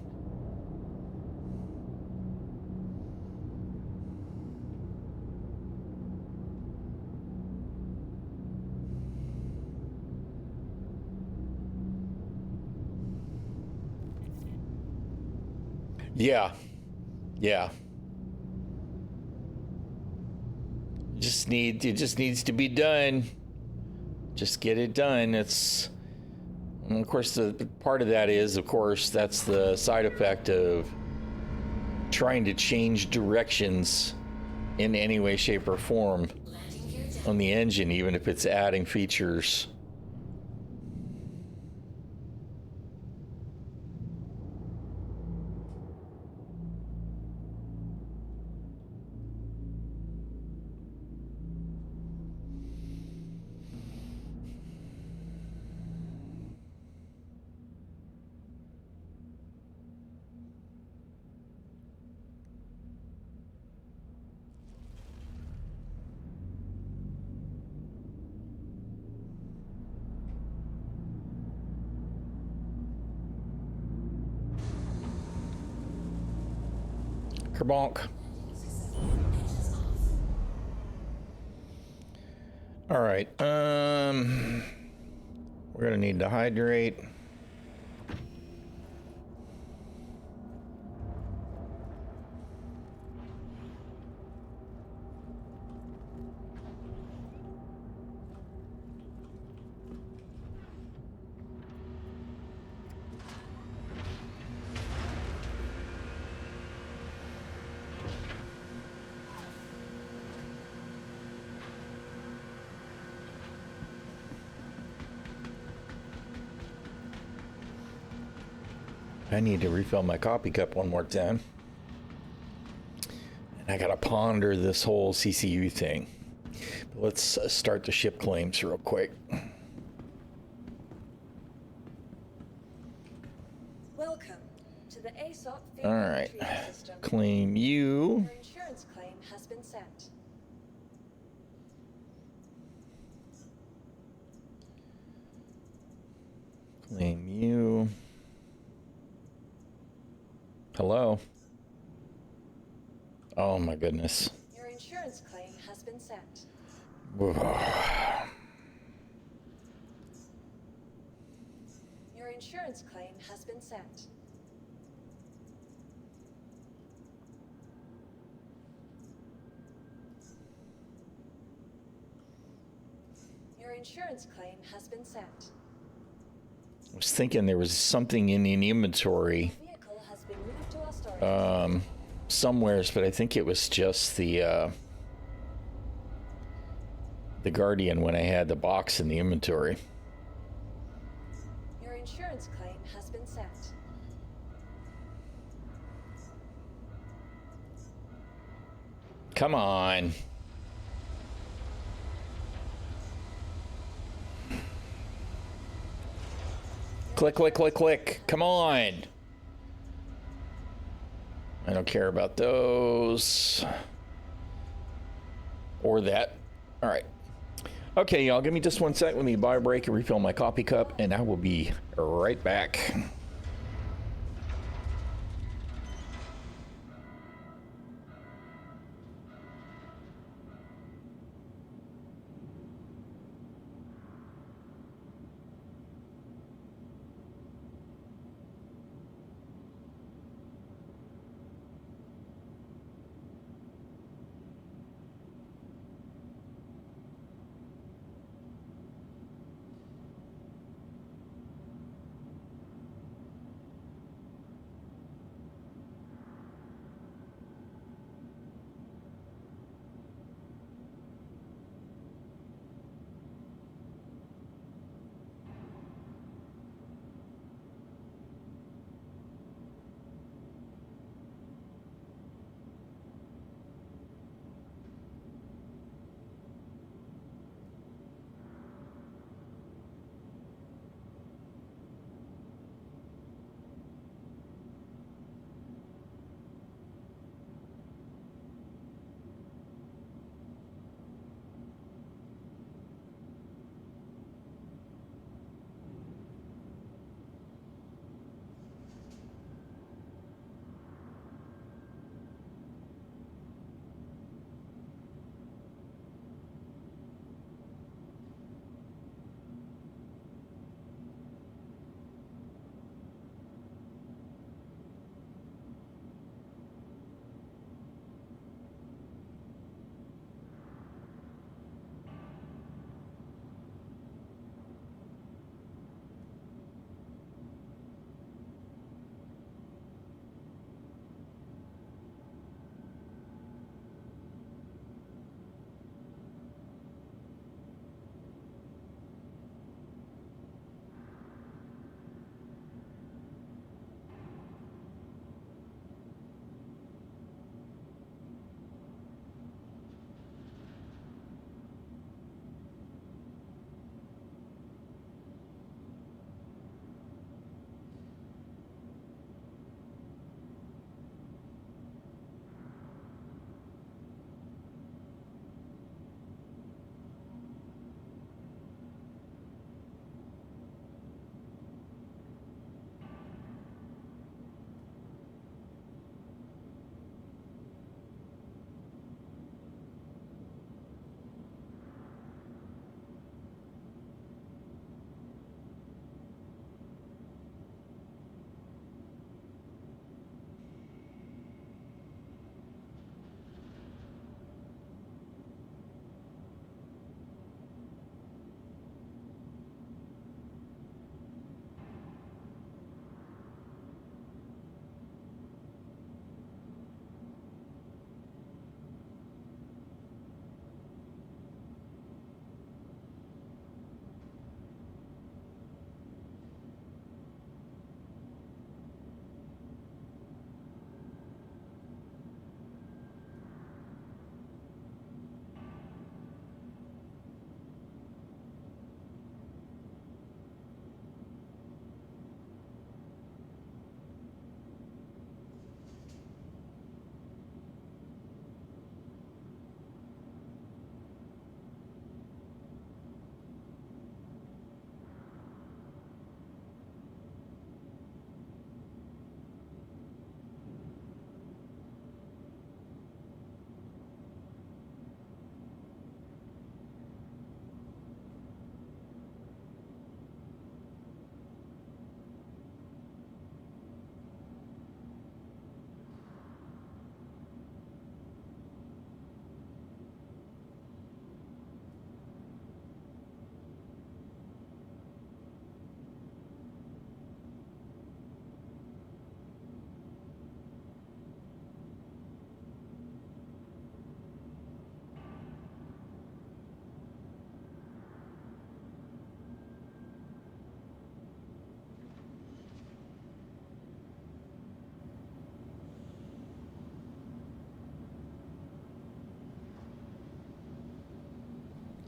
Yeah. Yeah. It just needs to be done. Just get it done. It's, and of course, the part of that is, of course, that's the side effect of trying to change directions in any way, shape, or form on the engine, even if it's adding features. Kerbonk. All right. We're gonna need to hydrate. I need to refill my coffee cup one more time. And I gotta ponder this whole CCU thing. But let's start the ship claims real quick. Welcome to the ASOP All right. system. Claim you. Your insurance claim has been sent. Claim you. Hello. Oh my goodness. Your insurance claim has been sent. Your insurance claim has been sent. Your insurance claim has been sent. I was thinking there was something in the inventory Vehicle has been moved to our storage. somewheres, but I think it was just the Guardian when I had the box in the inventory. Your insurance claim has been sent. Come on. Click, click, click, click. Come on. I don't care about those. Or that. All right. Okay, y'all, give me just 1 sec. Let me buy a break and refill my coffee cup, and I will be right back.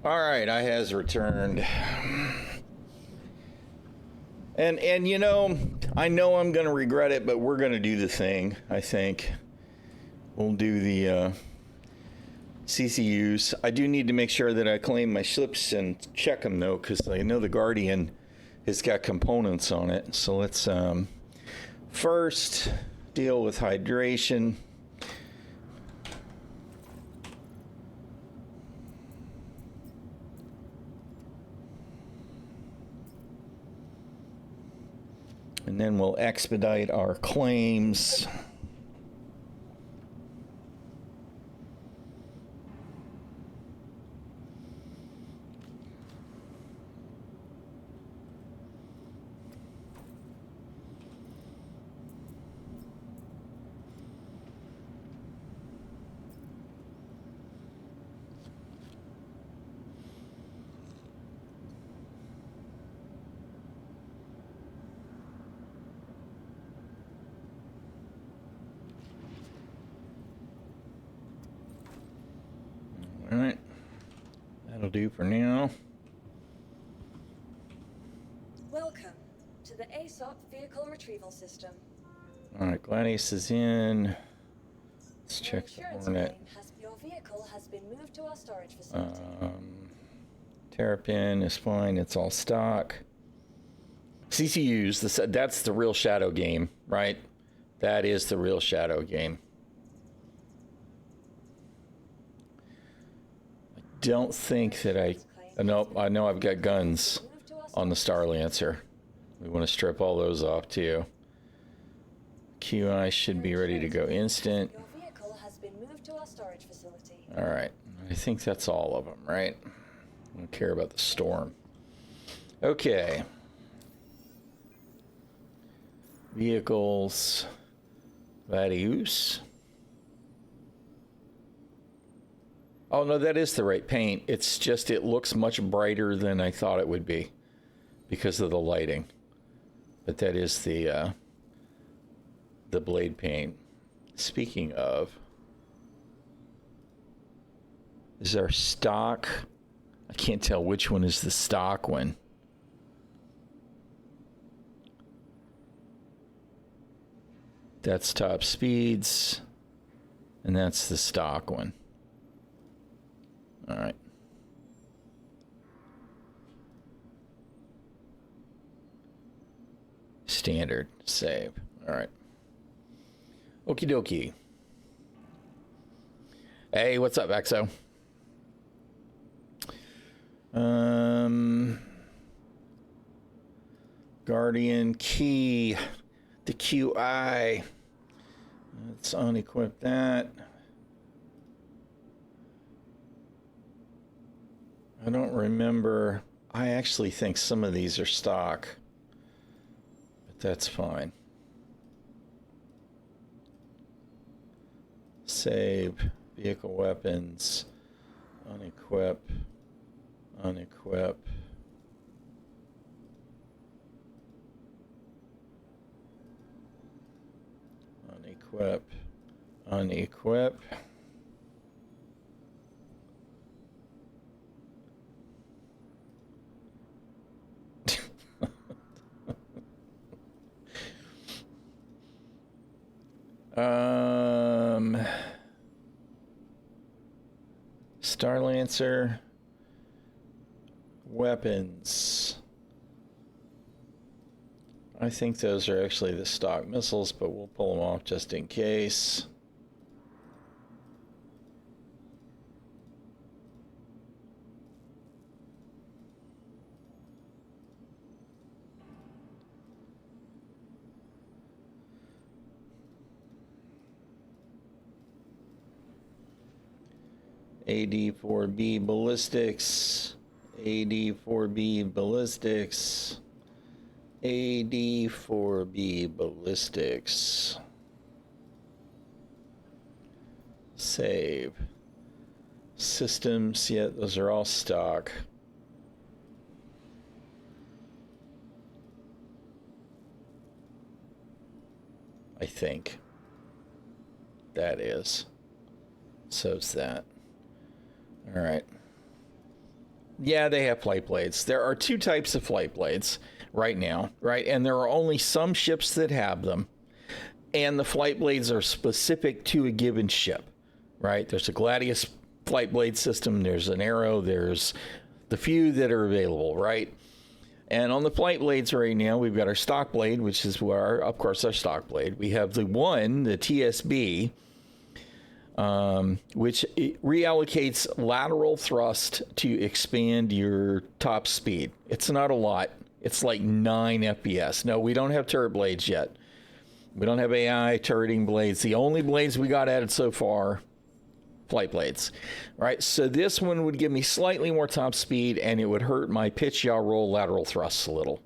All right, I has returned. And you know I'm going to regret it, but we're going to do the thing, I think. We'll do the CCUs. I do need to make sure that I claim my slips and check them, though, because I know the Guardian has got components on it. So let's first deal with hydration. And then we'll expedite our claims. All right, that'll do for now. Welcome to the ASOP Vehicle Retrieval System. All right, Gladius is in. Let's Your check the insurance Hornet. claim your vehicle has been moved to our storage facility. Terrapin is fine. It's all stock. CCUs, that's the real shadow game, right? That is the real shadow game. I don't think that I know I've got guns on the Star Lancer. We want to strip all those off too. QI should be ready to go instant. Your vehicle has been moved to our storage facility. All right. I think that's all of them, right? I don't care about the storm. Okay. Vehicles. Gladius. Oh, no, that is the right paint. It's just it looks much brighter than I thought it would be because of the lighting. But that is the blade paint. Speaking of, is our stock? I can't tell which one is the stock one. That's top speeds, and that's the stock one. All right. Standard save. All right. Okie dokie. Hey, what's up, Exo? Guardian key, the QI. Let's unequip that. I don't remember. I actually think some of these are stock, but that's fine. Save, vehicle weapons, unequip, unequip. Unequip, unequip. Star Lancer weapons. I think those are actually the stock missiles, but we'll pull them off just in case. AD-4B ballistics, AD-4B ballistics, AD-4B ballistics. Save. Systems, yeah, those are all stock. I think. That is. So's that. All right. Yeah, they have flight blades. There are two types of flight blades right now, right? And there are only some ships that have them. And the flight blades are specific to a given ship, right? There's a Gladius flight blade system. There's an Arrow. There's the few that are available, right? And on the flight blades right now, we've got our stock blade, which is of course, our stock blade. We have the TSB, which reallocates lateral thrust to expand your top speed. It's not a lot. It's like 9 FPS. No, we don't have turret blades yet. We don't have AI turreting blades. The only blades we got added so far, flight blades, right? So this one would give me slightly more top speed, and it would hurt my pitch, yaw, roll, lateral thrusts a little,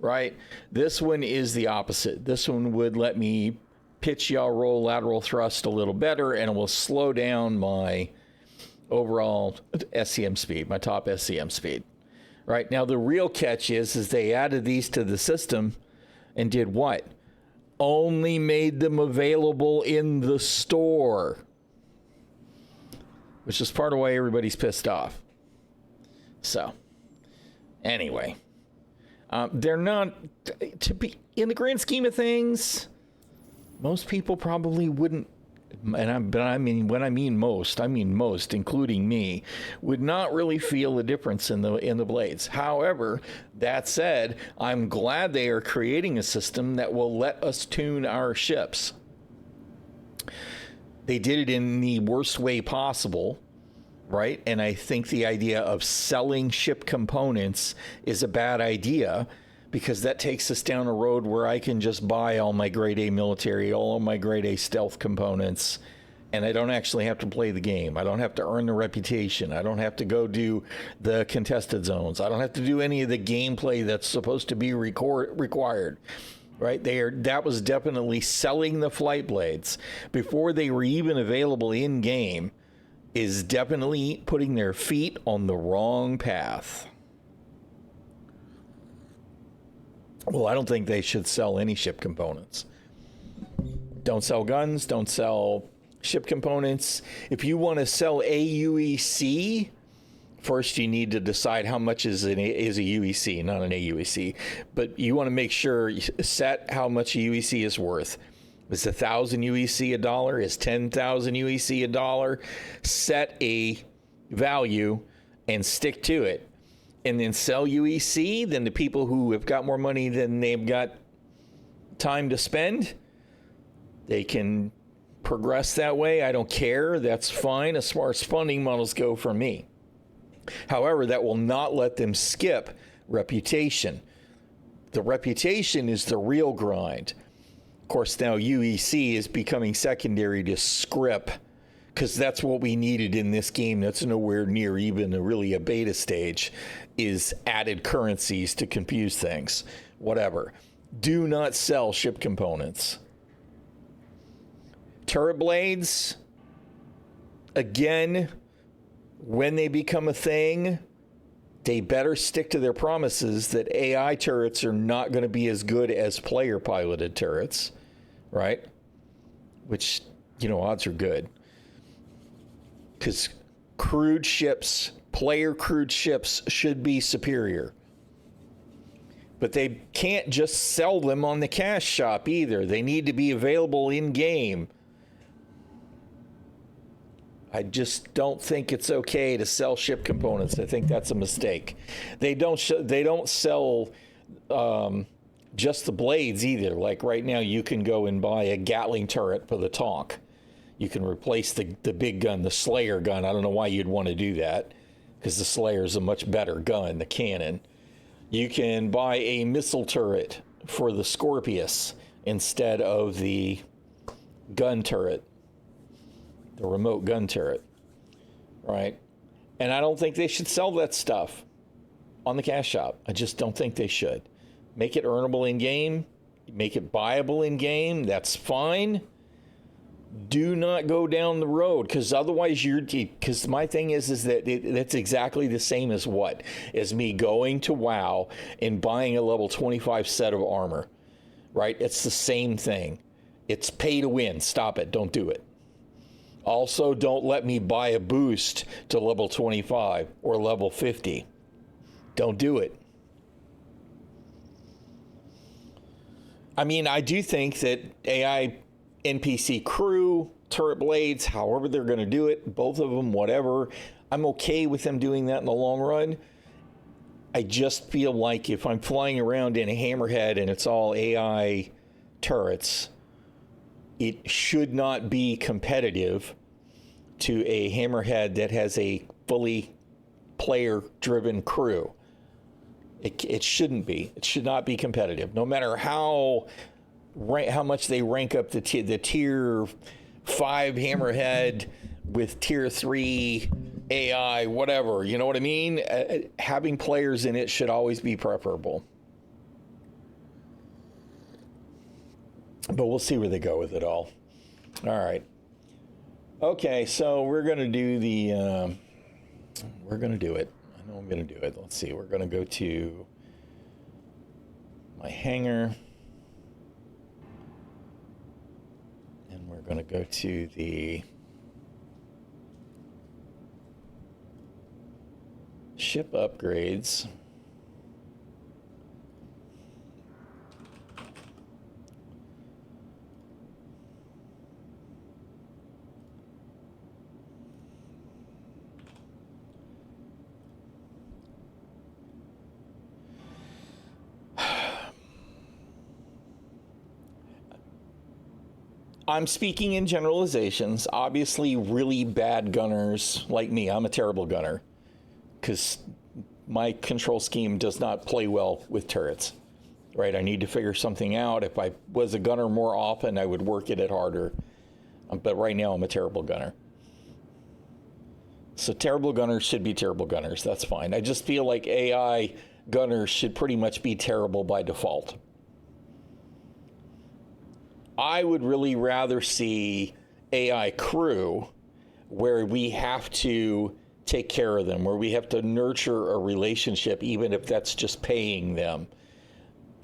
right? This one is the opposite. This one would let me pitch, yaw, roll, lateral thrust a little better, and it will slow down my overall SCM speed, my top SCM speed, right? Now, the real catch is they added these to the system and did what? Only made them available in the store, which is part of why everybody's pissed off. So, anyway, they're not, to be, in the grand scheme of things, most people probably wouldn't, when I mean most, including me, would not really feel the difference in the blades. However, that said, I'm glad they are creating a system that will let us tune our ships. They did it in the worst way possible, right? And I think the idea of selling ship components is a bad idea, because that takes us down a road where I can just buy all my grade A military, all of my grade A stealth components, and I don't actually have to play the game. I don't have to earn the reputation. I don't have to go do the contested zones. I don't have to do any of the gameplay that's supposed to be required. Right? That was definitely selling the flight blades before they were even available in game, is definitely putting their feet on the wrong path. Well, I don't think they should sell any ship components. Don't sell guns, don't sell ship components. If you want to sell AUEC, first you need to decide how much is a UEC, not an AUEC. But you want to make sure you set how much a UEC is worth. Is 1,000 UEC $1? Is 10,000 UEC $1? Set a value and stick to it. And then sell UEC, then the people who have got more money than they've got time to spend, they can progress that way. I don't care. That's fine as far as funding models go for me. However, that will not let them skip reputation. The reputation is the real grind. Of course, now UEC is becoming secondary to script, because that's what we needed in this game. That's nowhere near even a beta stage, is added currencies to confuse things. Whatever. Do not sell ship components. Turret blades, again, when they become a thing, they better stick to their promises that AI turrets are not going to be as good as player-piloted turrets, right? Which, odds are good. Because crewed ships, player-crewed ships, should be superior. But they can't just sell them on the cash shop either. They need to be available in-game. I just don't think it's okay to sell ship components. I think that's a mistake. They don't sell just the blades either. Like right now, you can go and buy a Gatling turret for the Tonk. You can replace the big gun, the Slayer gun. I don't know why you'd want to do that, because the Slayer is a much better gun, the cannon. You can buy a missile turret for the Scorpius instead of the gun turret, the remote gun turret, right? And I don't think they should sell that stuff on the cash shop. I just don't think they should. Make it earnable in game, make it buyable in game. That's fine. Do not go down the road, because otherwise because my thing is that that's exactly the same as me going to WoW and buying a level 25 set of armor, right? It's the same thing. It's pay to win. Stop it. Don't do it. Also, don't let me buy a boost to level 25 or level 50. Don't do it. I mean, I do think that AI NPC crew, turret blades, however they're going to do it, both of them, whatever, I'm okay with them doing that in the long run. I just feel like if I'm flying around in a hammerhead and it's all AI turrets, it should not be competitive to a hammerhead that has a fully player-driven crew. It shouldn't be. It should not be competitive. No matter how much they rank up the tier 5 hammerhead with tier 3 AI, whatever. You know what I mean? Having players in it should always be preferable. But we'll see where they go with it all. All right. Okay, so we're going to do the... we're going to do it. I know I'm going to do it. Let's see. We're going to go to my hangar. And we're going to go to the ship upgrades. I'm speaking in generalizations. Obviously, really bad gunners like me, I'm a terrible gunner because my control scheme does not play well with turrets, right? I need to figure something out. If I was a gunner more often, I would work at it harder. But right now, I'm a terrible gunner. So terrible gunners should be terrible gunners. That's fine. I just feel like AI gunners should pretty much be terrible by default. I would really rather see AI crew where we have to take care of them, where we have to nurture a relationship, even if that's just paying them,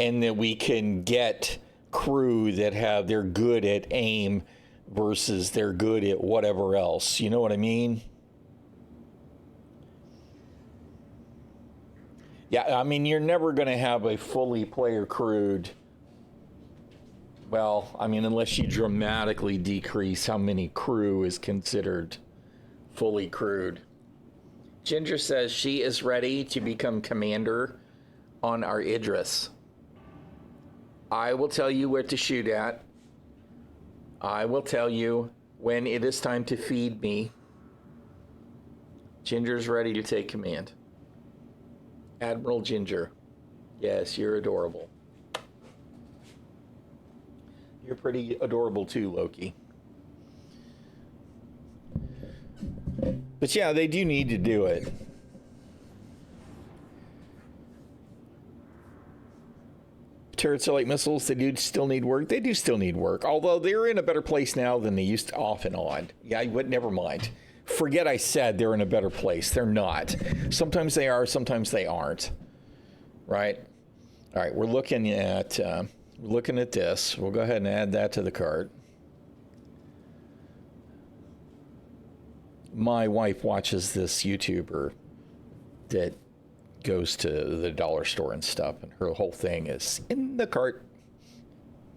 and that we can get crew that they're good at aim versus they're good at whatever else. You know what I mean? Yeah, I mean, you're never going to have a fully player crewed. Well, I mean, unless you dramatically decrease how many crew is considered fully crewed. Ginger says she is ready to become commander on our Idris. I will tell you where to shoot at. I will tell you when it is time to feed me. Ginger's ready to take command. Admiral Ginger. Yes, you're adorable. You're pretty adorable too, Loki. But yeah, they do need to do it. Turrets are like missiles. They do still need work. They do still need work. Although they're in a better place now than they used to off and on. Yeah, but never mind. Forget I said they're in a better place. They're not. Sometimes they are, sometimes they aren't. Right? All right, we're looking at this. We'll go ahead and add that to the cart. My wife watches this YouTuber that goes to the dollar store and stuff, and her whole thing is in the cart.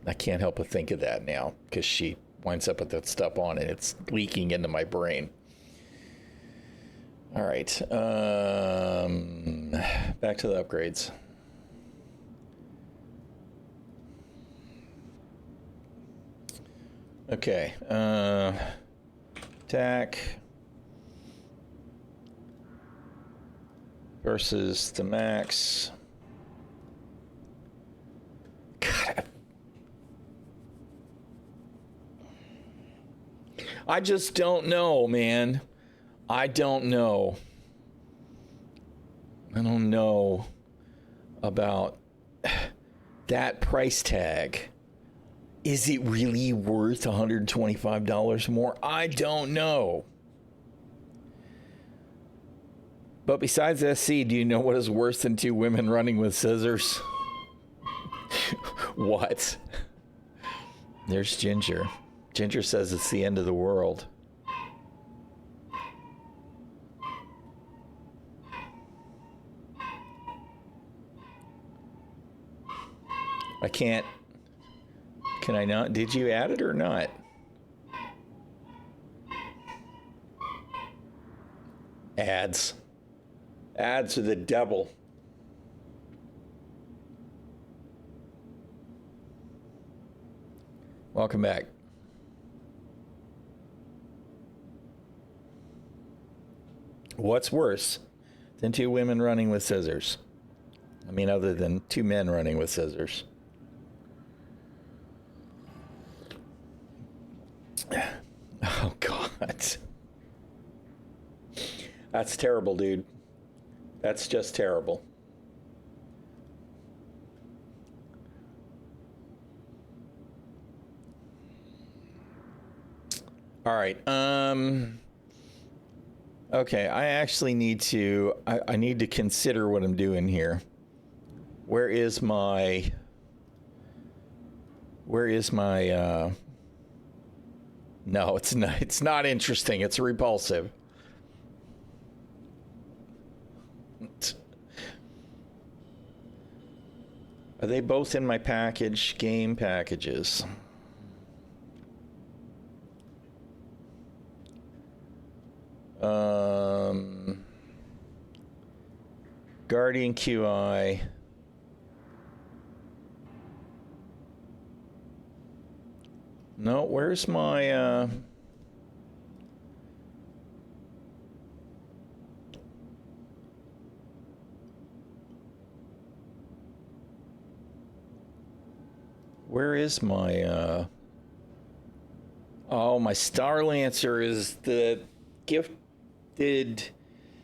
I can't help but think of that now because she winds up with that stuff on and it's leaking into my brain. All right. Back to the upgrades. Okay. Attack versus the max. God, I just don't know, man. I don't know. I don't know about that price tag. Is it really worth $125 more? I don't know. But besides SC, do you know what is worse than two women running with scissors? What? There's Ginger. Ginger says it's the end of the world. I can't. Can I not? Did you add it or not? Ads. Ads are the devil. Welcome back. What's worse than two women running with scissors? I mean, other than two men running with scissors. Oh, God. That's terrible, dude. That's just terrible. All right. Okay, I actually need to, I need to consider what I'm doing here. Where is my, no, it's not interesting. It's repulsive. Are they both in my package? Game packages. Guardian QI. No, where's my where is my oh, my Star Lancer is the gifted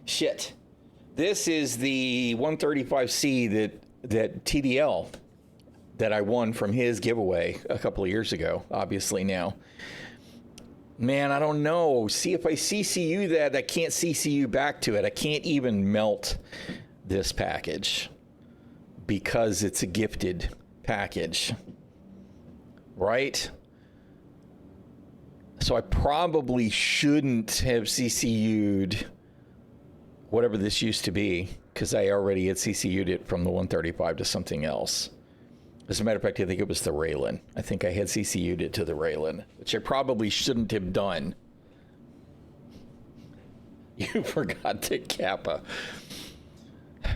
shit. This is the 135C that TDL that I won from his giveaway a couple of years ago, obviously now. Man, I don't know. See, if I CCU that, I can't CCU back to it. I can't even melt this package because it's a gifted package, right? So I probably shouldn't have CCU'd whatever this used to be, because I already had CCU'd it from the 135 to something else. As a matter of fact, I think it was the Raylan. I think I had CCU'd it to the Raylan, which I probably shouldn't have done. You forgot the Kappa.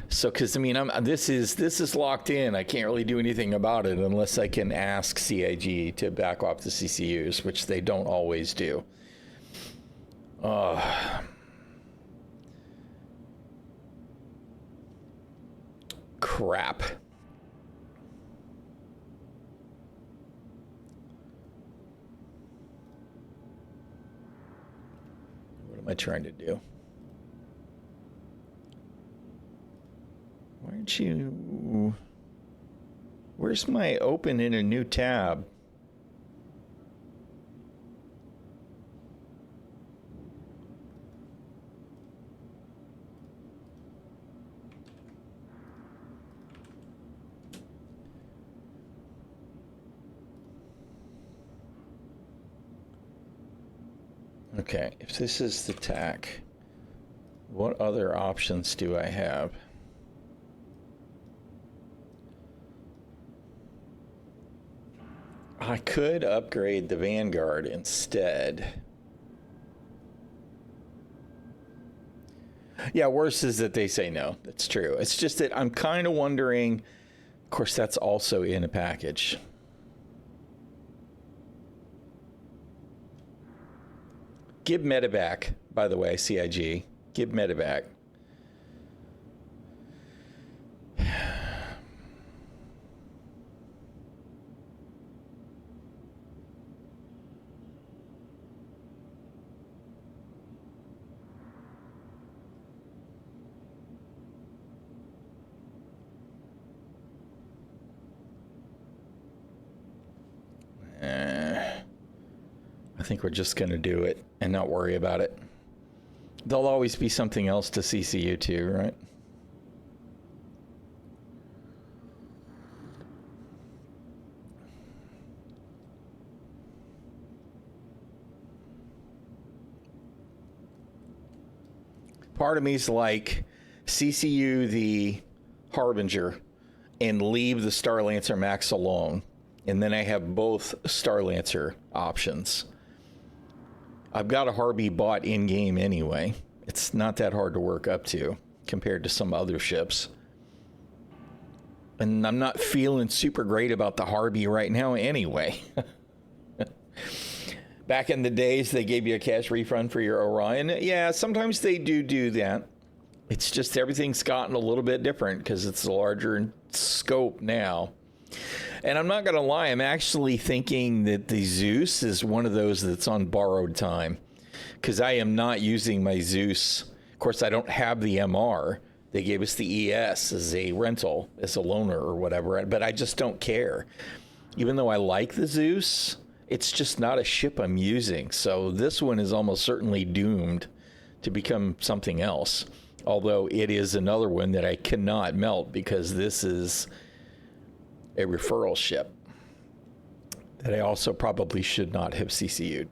So, because I mean, this is locked in. I can't really do anything about it unless I can ask CIG to back off the CCUs, which they don't always do. Crap. What am I trying to do? Why aren't you... Where's my open in a new tab? Okay, if this is the TAC, what other options do I have? I could upgrade the Vanguard instead. Yeah, worse is that they say no. That's true. It's just that I'm kind of wondering, of course, that's also in a package. Give medevac, by the way, CIG. Give medevac. I think we're just going to do it and not worry about it. There'll always be something else to CCU too, right? Part of me's like, CCU the Harbinger and leave the Starlancer Max alone. And then I have both Starlancer options. I've got a Harvey bought in-game anyway. It's not that hard to work up to compared to some other ships. And I'm not feeling super great about the Harvey right now anyway. Back in the days, they gave you a cash refund for your Orion. Yeah, sometimes they do that. It's just everything's gotten a little bit different because it's a larger scope now. And I'm not going to lie, I'm actually thinking that the Zeus is one of those that's on borrowed time. Because I am not using my Zeus. Of course, I don't have the MR. They gave us the ES as a rental, as a loaner or whatever. But I just don't care. Even though I like the Zeus, it's just not a ship I'm using. So this one is almost certainly doomed to become something else. Although it is another one that I cannot melt because this is a referral ship that I also probably should not have CCU'd.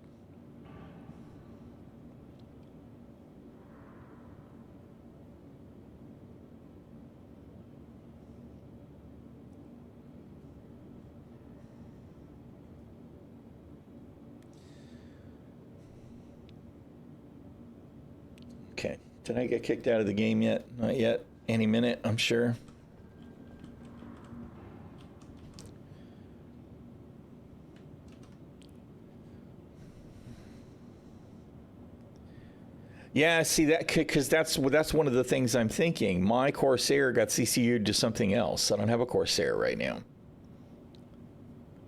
Okay, did I get kicked out of the game yet? Not yet. Any minute, I'm sure. Yeah, see that because that's one of the things I'm thinking. My Corsair got CCU'd to something else. I don't have a Corsair right now,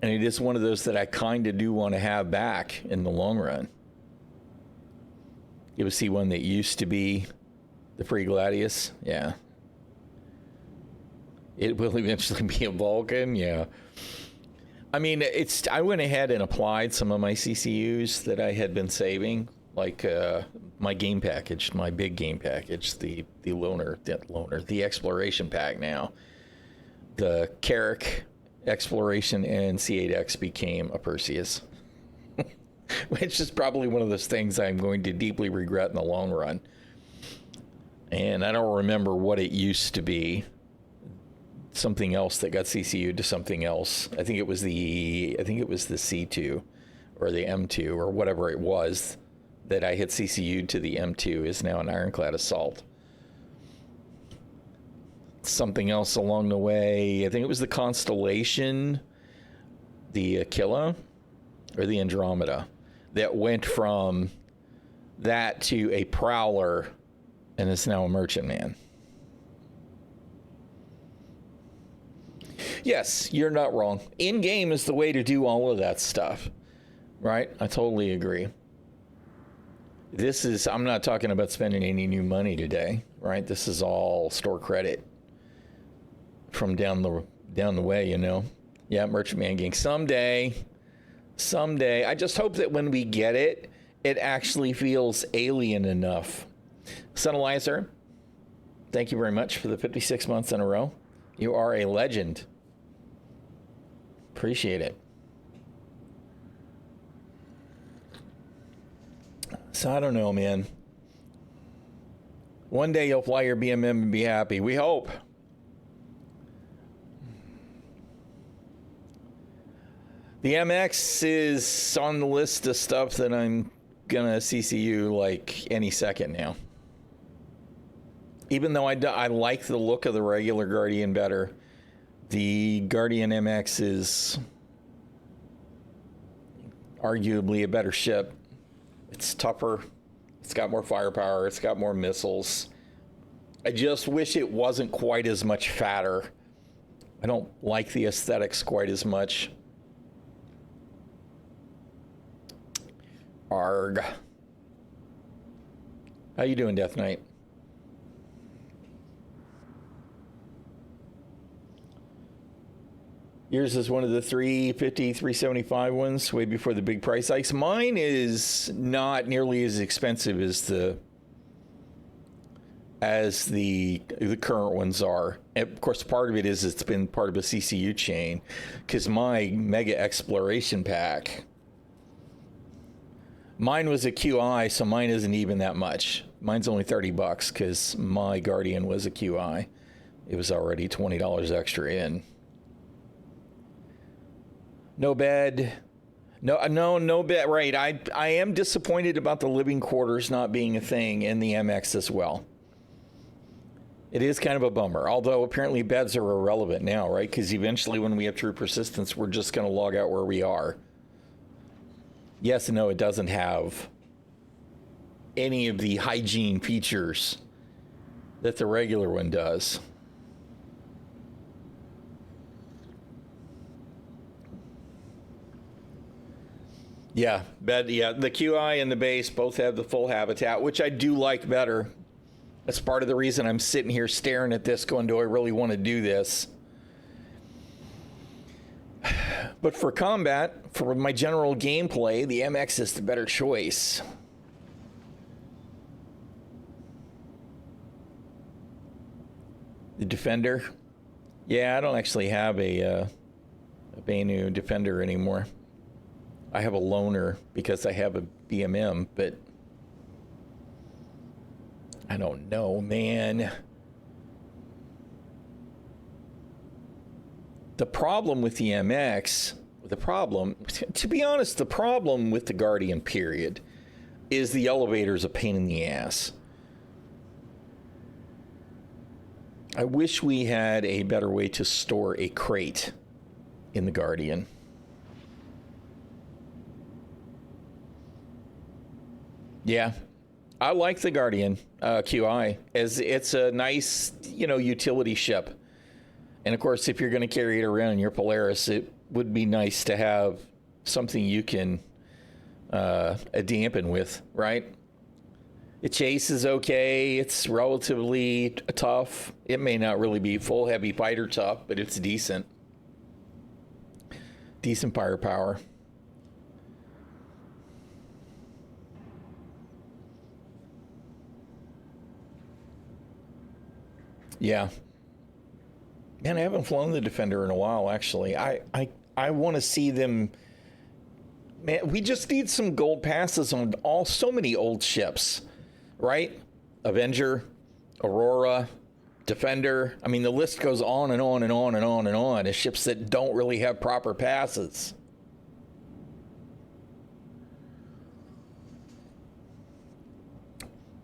and it is one of those that I kind of do want to have back in the long run. You ever see one that used to be the Free Gladius? Yeah. It will eventually be a Vulcan. Yeah. I mean, I went ahead and applied some of my CCUs that I had been saving. Like my game package, my big game package, the exploration pack now. The Carrack exploration and C8X became a Perseus. Which is probably one of those things I'm going to deeply regret in the long run. And I don't remember what it used to be. Something else that got CCU'd to something else. I think it was the C2 or the M2 or whatever it was that I had CCU'd to the M2 is now an Ironclad Assault. Something else along the way. I think it was the Constellation, the Aquila, or the Andromeda that went from that to a Prowler and is now a Merchantman. Yes, you're not wrong. In-game is the way to do all of that stuff, right? I totally agree. I'm not talking about spending any new money today, right? This is all store credit from down the way, you know? Yeah, Merchantman gang. Someday. I just hope that when we get it, it actually feels alien enough. Sunalizer, thank you very much for the 56 months in a row. You are a legend. Appreciate it. So I don't know, man. One day you'll fly your BMM and be happy. We hope. The MX is on the list of stuff that I'm gonna CCU like any second now. Even though I like the look of the regular Guardian better, the Guardian MX is arguably a better ship. It's tougher. It's got more firepower. It's got more missiles. I just wish it wasn't quite as much fatter. I don't like the aesthetics quite as much. Arg. How you doing, Death Knight? Yours is one of the 350, 375 ones, way before the big price hikes. Mine is not nearly as expensive as the current ones are. And of course, part of it is it's been part of a CCU chain, because my Mega Exploration Pack, mine was a QI, so mine isn't even that much. Mine's only $30 because my Guardian was a QI. It was already $20 extra in. No bed. No bed. Right. I am disappointed about the living quarters not being a thing in the MX as well. It is kind of a bummer, although apparently beds are irrelevant now, right? Because eventually when we have true persistence, we're just going to log out where we are. Yes and no, it doesn't have any of the hygiene features that the regular one does. Yeah, the QI and the base both have the full habitat, which I do like better. That's part of the reason I'm sitting here staring at this going, do I really want to do this? But for combat, for my general gameplay, the MX is the better choice. The Defender? Yeah, I don't actually have a Banu Defender anymore. I have a loaner because I have a BMM, but I don't know, man. The problem with the MX, to be honest, the problem with the Guardian, period, is the elevator's a pain in the ass. I wish we had a better way to store a crate in the Guardian. Yeah. I like the Guardian QI, as it's a nice, utility ship. And of course, if you're going to carry it around in your Polaris, it would be nice to have something you can dampen with, right? The chase is okay. It's relatively tough. It may not really be full heavy fighter tough, but it's decent. Decent firepower. Yeah. Man, I haven't flown the Defender in a while, actually. I want to see them. Man, we just need some gold passes on so many old ships, right? Avenger, Aurora, Defender. I mean, the list goes on and on and on and on and on of ships that don't really have proper passes.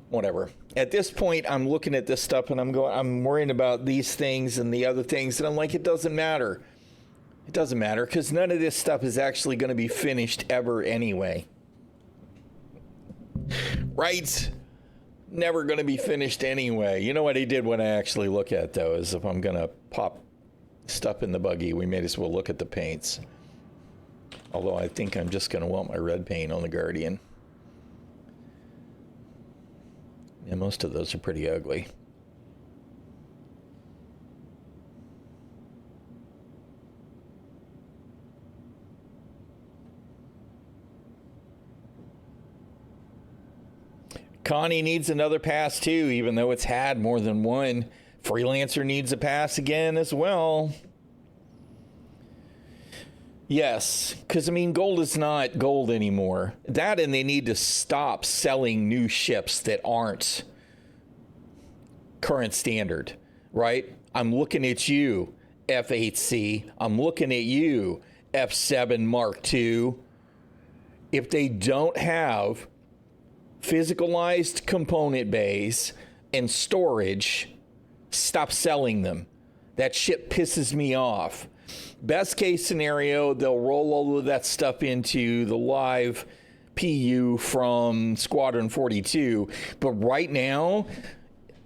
Whatever. At this point, I'm looking at this stuff and I'm worrying about these things and the other things. And I'm like, it doesn't matter. It doesn't matter because none of this stuff is actually going to be finished ever anyway. Right? Never going to be finished anyway. You know what I did when I actually look at, though, is if I'm going to pop stuff in the buggy, we may as well look at the paints. Although I think I'm just going to want my red paint on the Guardian. Yeah, most of those are pretty ugly. Connie needs another pass too, even though it's had more than one. Freelancer needs a pass again as well. Yes, because, I mean, gold is not gold anymore. That, and they need to stop selling new ships that aren't current standard, right? I'm looking at you, F8C. I'm looking at you, F7 Mark II. If they don't have physicalized component bays and storage, stop selling them. That shit pisses me off. Best case scenario, they'll roll all of that stuff into the live PU from Squadron 42. But right now,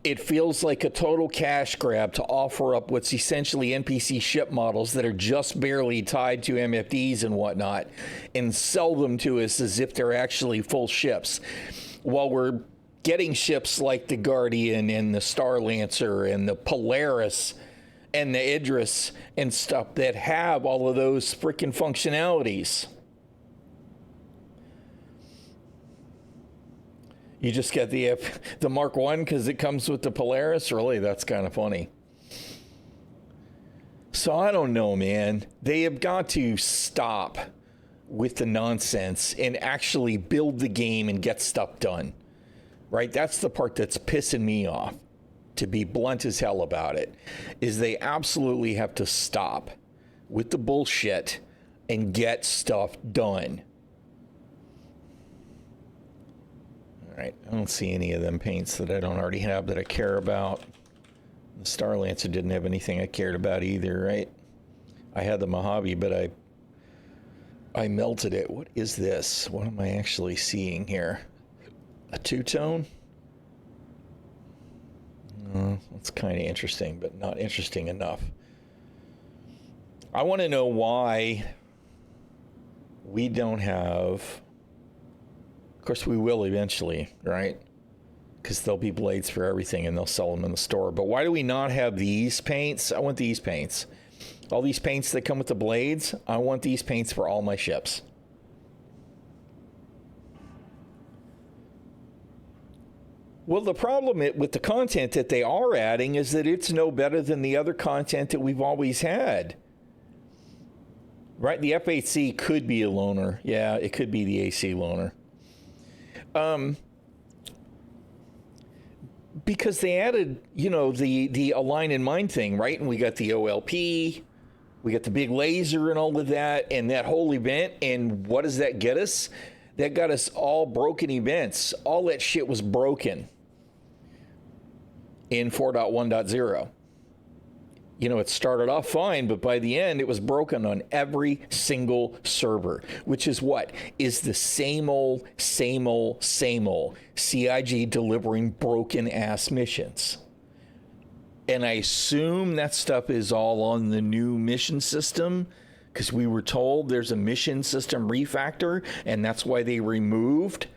it feels like a total cash grab to offer up what's essentially NPC ship models that are just barely tied to MFDs and whatnot and sell them to us as if they're actually full ships. While we're getting ships like the Guardian and the Star Lancer and the Polaris and the Idris and stuff that have all of those freaking functionalities. You just get the Mark I because it comes with the Polaris? Really, that's kind of funny. So I don't know, man. They have got to stop with the nonsense and actually build the game and get stuff done. Right? That's the part that's pissing me off. to be blunt as hell about it, is they absolutely have to stop with the bullshit and get stuff done. All right, I don't see any of them paints that I don't already have that I care about. The Star Lancer didn't have anything I cared about either, right? I had the Mojave, but I melted it. What is this? What am I actually seeing here? A two-tone? That's kind of interesting, but not interesting enough. I want to know why we don't have... Of course, we will eventually, right? Because there'll be blades for everything, and they'll sell them in the store. But why do we not have these paints? I want these paints. All these paints that come with the blades, I want these paints for all my ships. Well, the problem with the content that they are adding is that it's no better than the other content that we've always had. Right? The F8C could be a loaner. Yeah, it could be the AC loaner. Because they added, you know, the Align and Mind thing, right? And we got the OLP, we got the big laser and all of that, and that whole event. And what does that get us? That got us all broken events. All that shit was broken in 4.1.0. You know, it started off fine, but by the end, it was broken on every single server, which is what? Is the same old CIG delivering broken-ass missions. And I assume that stuff is all on the new mission system, because we were told there's a mission system refactor, and that's why they removed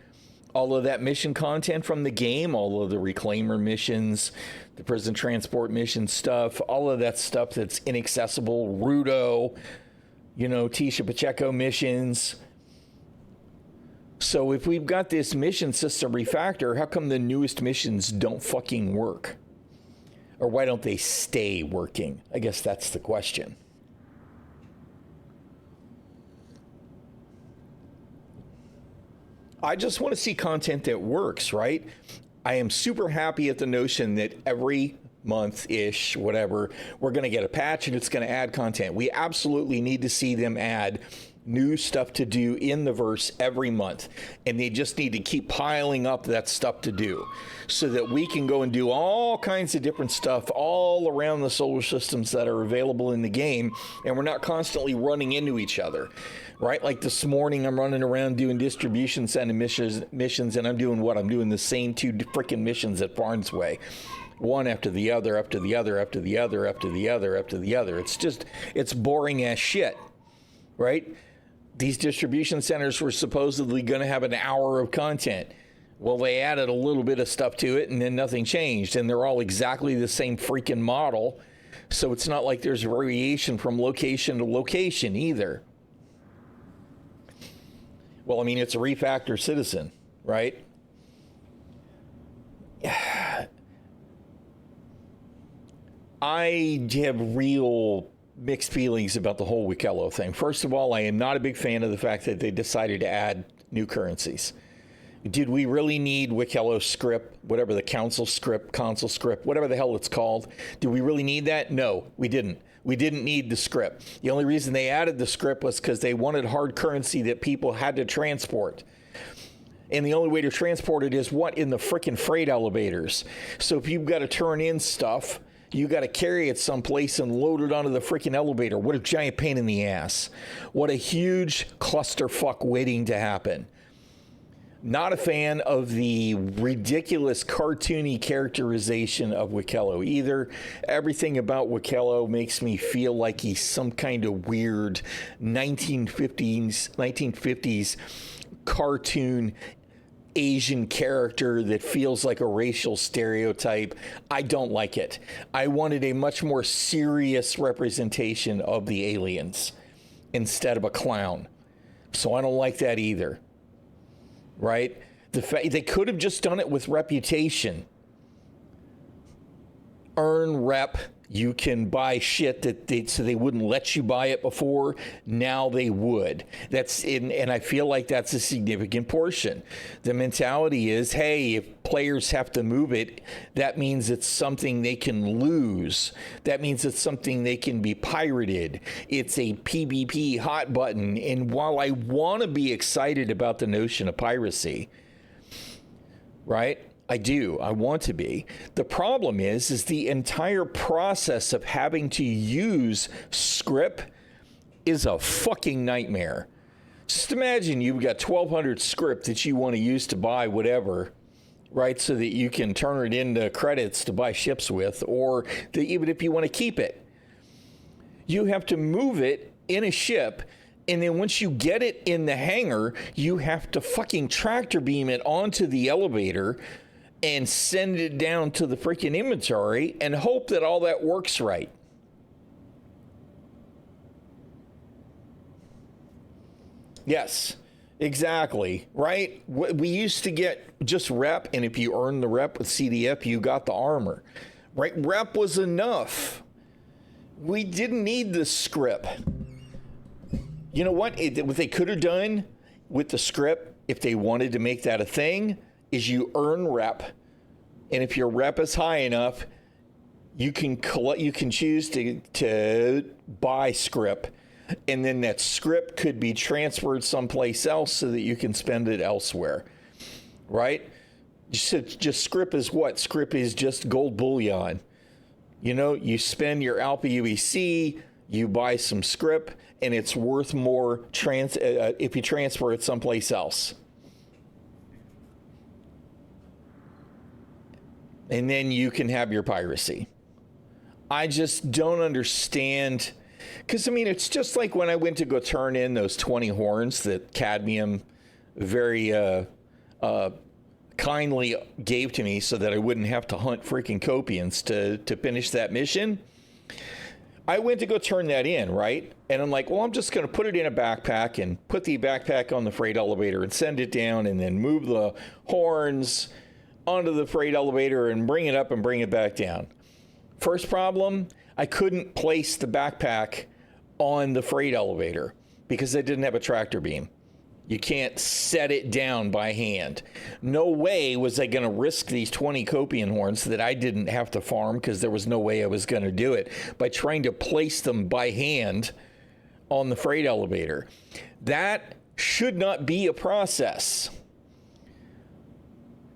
all of that mission content from the game, all of the Reclaimer missions, the prison transport mission stuff, all of that stuff that's inaccessible, Rudo, you know, Tisha Pacheco missions. So if we've got this mission system refactor, how come the newest missions don't fucking work? Or why don't they stay working? I guess that's the question. I just want to see content that works, right? I am super happy at the notion that every month-ish, whatever, we're going to get a patch and it's going to add content. We absolutely need to see them add new stuff to do in the verse every month. And they just need to keep piling up that stuff to do so that we can go and do all kinds of different stuff all around the solar systems that are available in the game. And we're not constantly running into each other. Right? Like this morning, I'm running around doing distribution center missions, and I'm doing what? I'm doing the same two freaking missions at Farnsway. One after the other, after the other, after the other, after the other, after the other. It's boring as shit. Right? These distribution centers were supposedly going to have an hour of content. Well, they added a little bit of stuff to it, and then nothing changed. And they're all exactly the same freaking model. So it's not like there's variation from location to location either. Well, I mean, it's a refactor citizen, right? I have real mixed feelings about the whole ᛞᛖᛋᛖᛋ thing. First of all, I am not a big fan of the fact that they decided to add new currencies. Did we really need ᛞᛖᛋᛋᛋ script, whatever the council script, console script, whatever the hell it's called? Do we really need that? No, we didn't. We didn't need the script. The only reason they added the script was because they wanted hard currency that people had to transport. And the only way to transport it is what? In the frickin' freight elevators. So if you've got to turn in stuff, you got to carry it someplace and load it onto the freaking elevator. What a giant pain in the ass. What a huge clusterfuck waiting to happen. Not a fan of the ridiculous cartoony characterization of ᛞᛖᛋᛋ either. Everything about ᛞᛖᛋ makes me feel like he's some kind of weird 1950s cartoon Asian character that feels like a racial stereotype. I don't like it. I wanted a much more serious representation of the aliens instead of a clown. So I don't like that either. Right? They could have just done it with reputation. Earn rep, You can buy shit so they wouldn't let you buy it before. Now they would. And I feel like that's a significant portion. The mentality is, hey, if players have to move it, that means it's something they can lose. That means it's something they can be pirated. It's a PvP hot button. And while I want to be excited about the notion of piracy, right? I do. I want to be. The problem is the entire process of having to use script is a fucking nightmare. Just imagine you've got 1,200 script that you want to use to buy whatever, right? So that you can turn it into credits to buy ships with, or even if you want to keep it. You have to move it in a ship, and then once you get it in the hangar, you have to fucking tractor beam it onto the elevator and send it down to the freaking inventory and hope that all that works right. Yes, exactly, right? We used to get just rep, and if you earned the rep with CDF, you got the armor, right? Rep was enough. We didn't need the script. You know what they could have done with the script, if they wanted to make that a thing, is you earn rep, and if your rep is high enough, you can choose to buy script, and then that script could be transferred someplace else so that you can spend it elsewhere, right? Just script is what? Script is just gold bullion. You know, you spend your Alpha UEC, you buy some script, and it's worth more if you transfer it someplace else. And then you can have your piracy. I just don't understand. Because, I mean, it's just like when I went to go turn in those 20 horns that Cadmium very kindly gave to me so that I wouldn't have to hunt freaking Copians to finish that mission. I went to go turn that in, right? And I'm like, well, I'm just going to put it in a backpack and put the backpack on the freight elevator and send it down and then move the horns onto the freight elevator and bring it up and bring it back down. First problem, I couldn't place the backpack on the freight elevator because I didn't have a tractor beam. You can't set it down by hand. No way was I going to risk these 20 Copian horns that I didn't have to farm, because there was no way I was going to do it, by trying to place them by hand on the freight elevator. That should not be a process.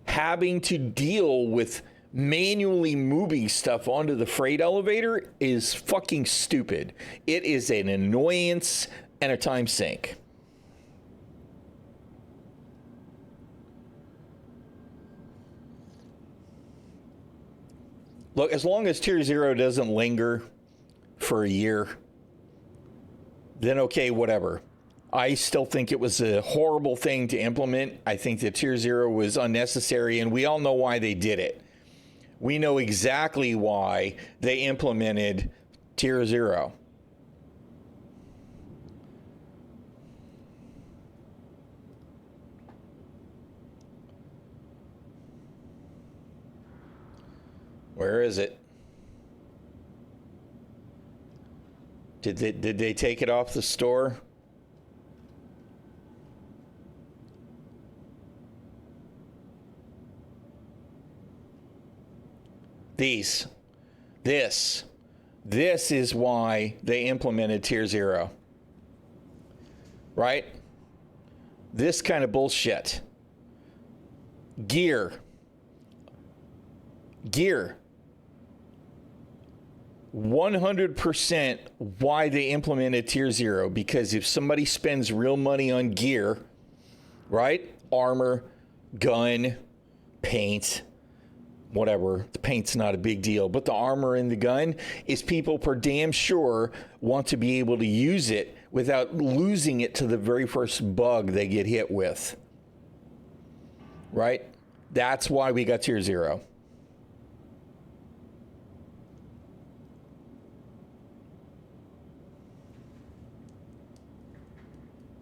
Having to deal with manually moving stuff onto the freight elevator is fucking stupid. It is an annoyance and a time sink. Look, as long as Tier 0 doesn't linger for a year, then okay, whatever. I still think it was a horrible thing to implement. I think that Tier 0 was unnecessary, and we all know why they did it. We know exactly why they implemented Tier 0. Where is it? Did they take it off the store? This is why they implemented Tier 0. Right? This kind of bullshit. Gear. 100% why they implemented Tier 0, because if somebody spends real money on gear, right? Armor, gun, paint, whatever. The paint's not a big deal, but the armor and the gun is people for damn sure want to be able to use it without losing it to the very first bug they get hit with. Right? That's why we got Tier 0.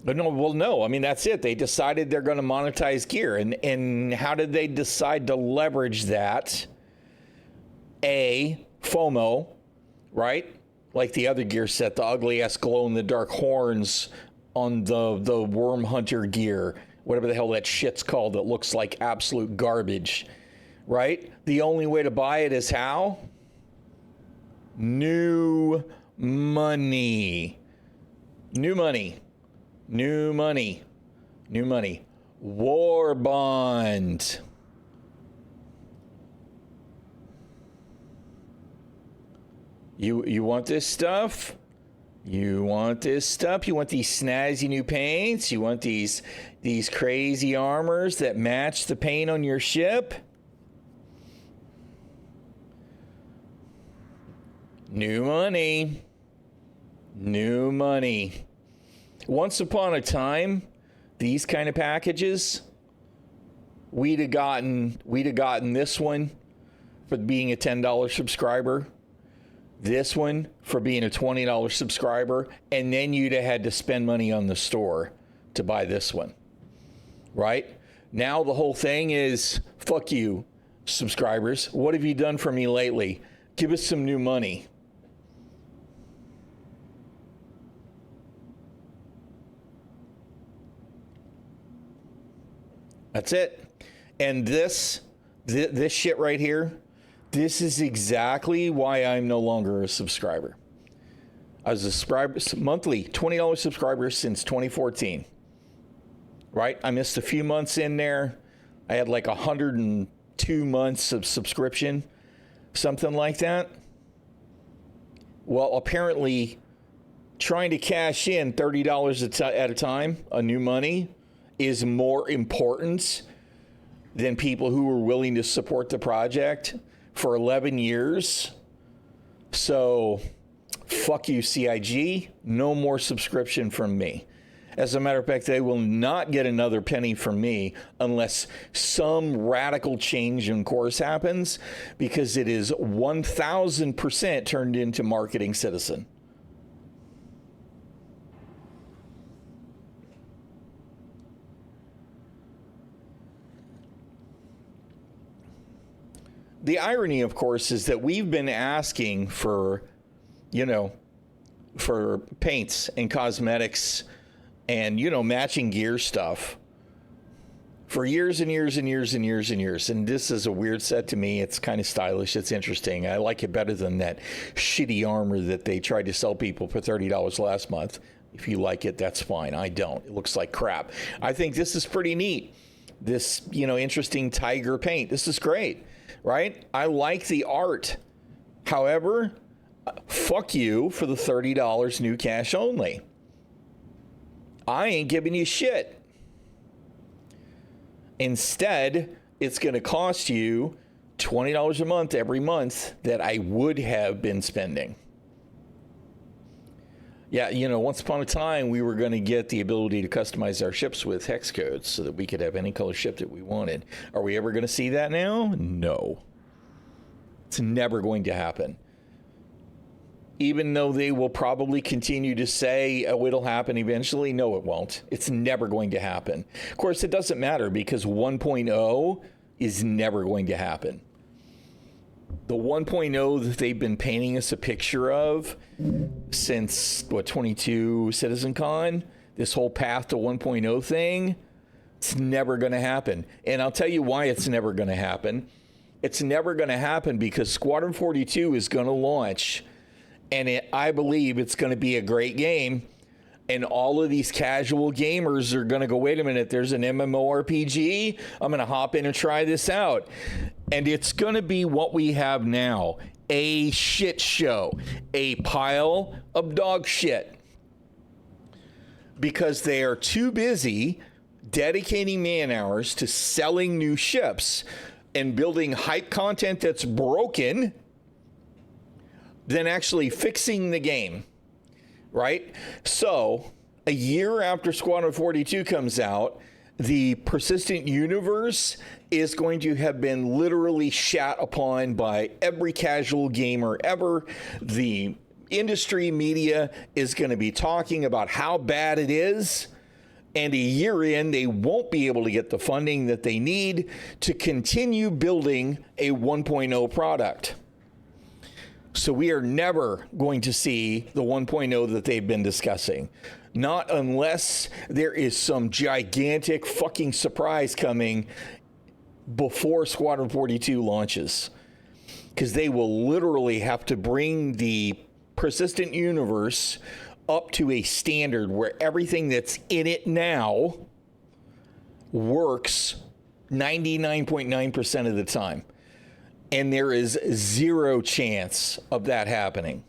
No. I mean, that's it. They decided they're going to monetize gear. And how did they decide to leverage that? A, FOMO, right? Like the other gear set, the ugly ass glow in the dark horns on the Worm Hunter gear, whatever the hell that shit's called, that looks like absolute garbage, right? The only way to buy it is how? New money. New money. New money. New money. War bond. You want this stuff? You want this stuff? You want these snazzy new paints? You want these crazy armors that match the paint on your ship? New money. New money. Once upon a time, these kind of packages, we'd have gotten this one for being a $10 subscriber, this one for being a $20 subscriber, and then you'd have had to spend money on the store to buy this one, right? Now the whole thing is, fuck you, subscribers. What have you done for me lately? Give us some new money. That's it. And this shit right here, this is exactly why I'm no longer a subscriber. I was a monthly $20 subscriber since 2014. Right? I missed a few months in there. I had like 102 months of subscription, something like that. Well, apparently trying to cash in $30 at a time, a new money, is more important than people who were willing to support the project for 11 years. So, fuck you, CIG. No more subscription from me. As a matter of fact, they will not get another penny from me unless some radical change in course happens, because it is 1,000% turned into marketing citizen. The irony, of course, is that we've been asking for, for paints and cosmetics and, matching gear stuff for years and years and years and years and years. And this is a weird set to me. It's kind of stylish. It's interesting. I like it better than that shitty armor that they tried to sell people for $30 last month. If you like it, that's fine. I don't. It looks like crap. I think this is pretty neat. This, interesting tiger paint. This is great. Right? I like the art. However, fuck you for the $30 new cash only. I ain't giving you shit. Instead, it's going to cost you $20 a month every month that I would have been spending. Yeah, once upon a time, we were going to get the ability to customize our ships with hex codes so that we could have any color ship that we wanted. Are we ever going to see that now? No. It's never going to happen. Even though they will probably continue to say, oh, it'll happen eventually. No, it won't. It's never going to happen. Of course, it doesn't matter because 1.0 is never going to happen. The 1.0 that they've been painting us a picture of since, 22 CitizenCon, this whole path to 1.0 thing, it's never going to happen. And I'll tell you why it's never going to happen. It's never going to happen because Squadron 42 is going to launch, and I believe it's going to be a great game. And all of these casual gamers are going to go, wait a minute, there's an MMORPG. I'm going to hop in and try this out. And it's going to be what we have now, a shit show, a pile of dog shit. Because they are too busy dedicating man hours to selling new ships and building hype content that's broken than actually fixing the game. Right? So, a year after Squadron 42 comes out, the persistent universe is going to have been literally shat upon by every casual gamer ever. The industry media is going to be talking about how bad it is. And a year in, they won't be able to get the funding that they need to continue building a 1.0 product. So we are never going to see the 1.0 that they've been discussing. Not unless there is some gigantic fucking surprise coming before Squadron 42 launches. Because they will literally have to bring the persistent universe up to a standard where everything that's in it now works 99.9% of the time. And there is zero chance of that happening.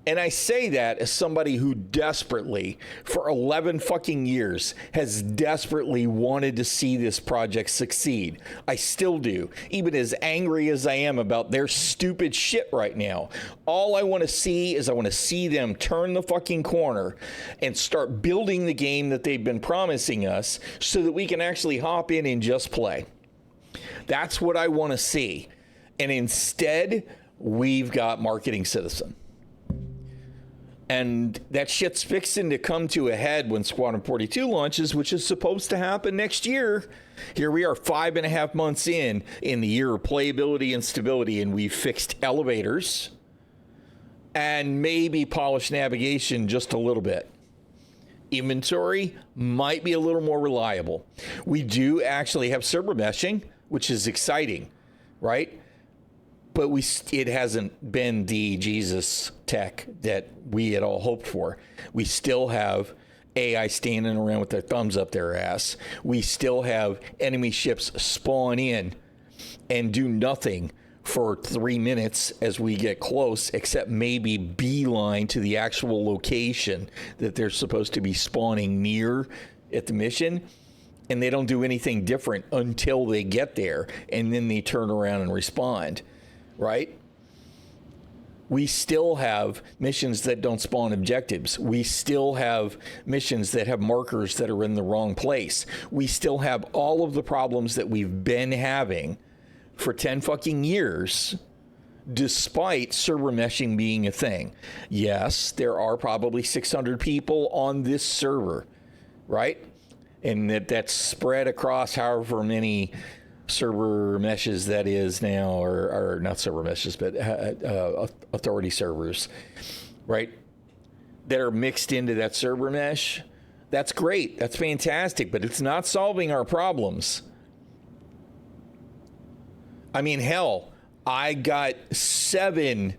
And I say that as somebody who desperately, for 11 fucking years, has desperately wanted to see this project succeed. I still do, even as angry as I am about their stupid shit right now. All I want to see is I want to see them turn the fucking corner and start building the game that they've been promising us so that we can actually hop in and just play. That's what I want to see. And instead, we've got Marketing Citizen. And that shit's fixing to come to a head when Squadron 42 launches, which is supposed to happen next year. Here we are 5.5 months in the year of playability and stability, and we've fixed elevators and maybe polished navigation just a little bit. Inventory might be a little more reliable. We do actually have server meshing, which is exciting, right? But it hasn't been the Jesus tech that we had all hoped for. We still have AI standing around with their thumbs up their ass. We still have enemy ships spawn in and do nothing for 3 minutes as we get close, except maybe beeline to the actual location that they're supposed to be spawning near at the mission. And they don't do anything different until they get there, and then they turn around and respond. Right? We still have missions that don't spawn objectives. We still have missions that have markers that are in the wrong place. We still have all of the problems that we've been having for 10 fucking years, despite server meshing being a thing. Yes, there are probably 600 people on this server, right? And that's spread across however many server meshes that is now, or not server meshes, but authority servers, right, that are mixed into that server mesh. That's great. That's fantastic, but it's not solving our problems. I mean, hell, I got 7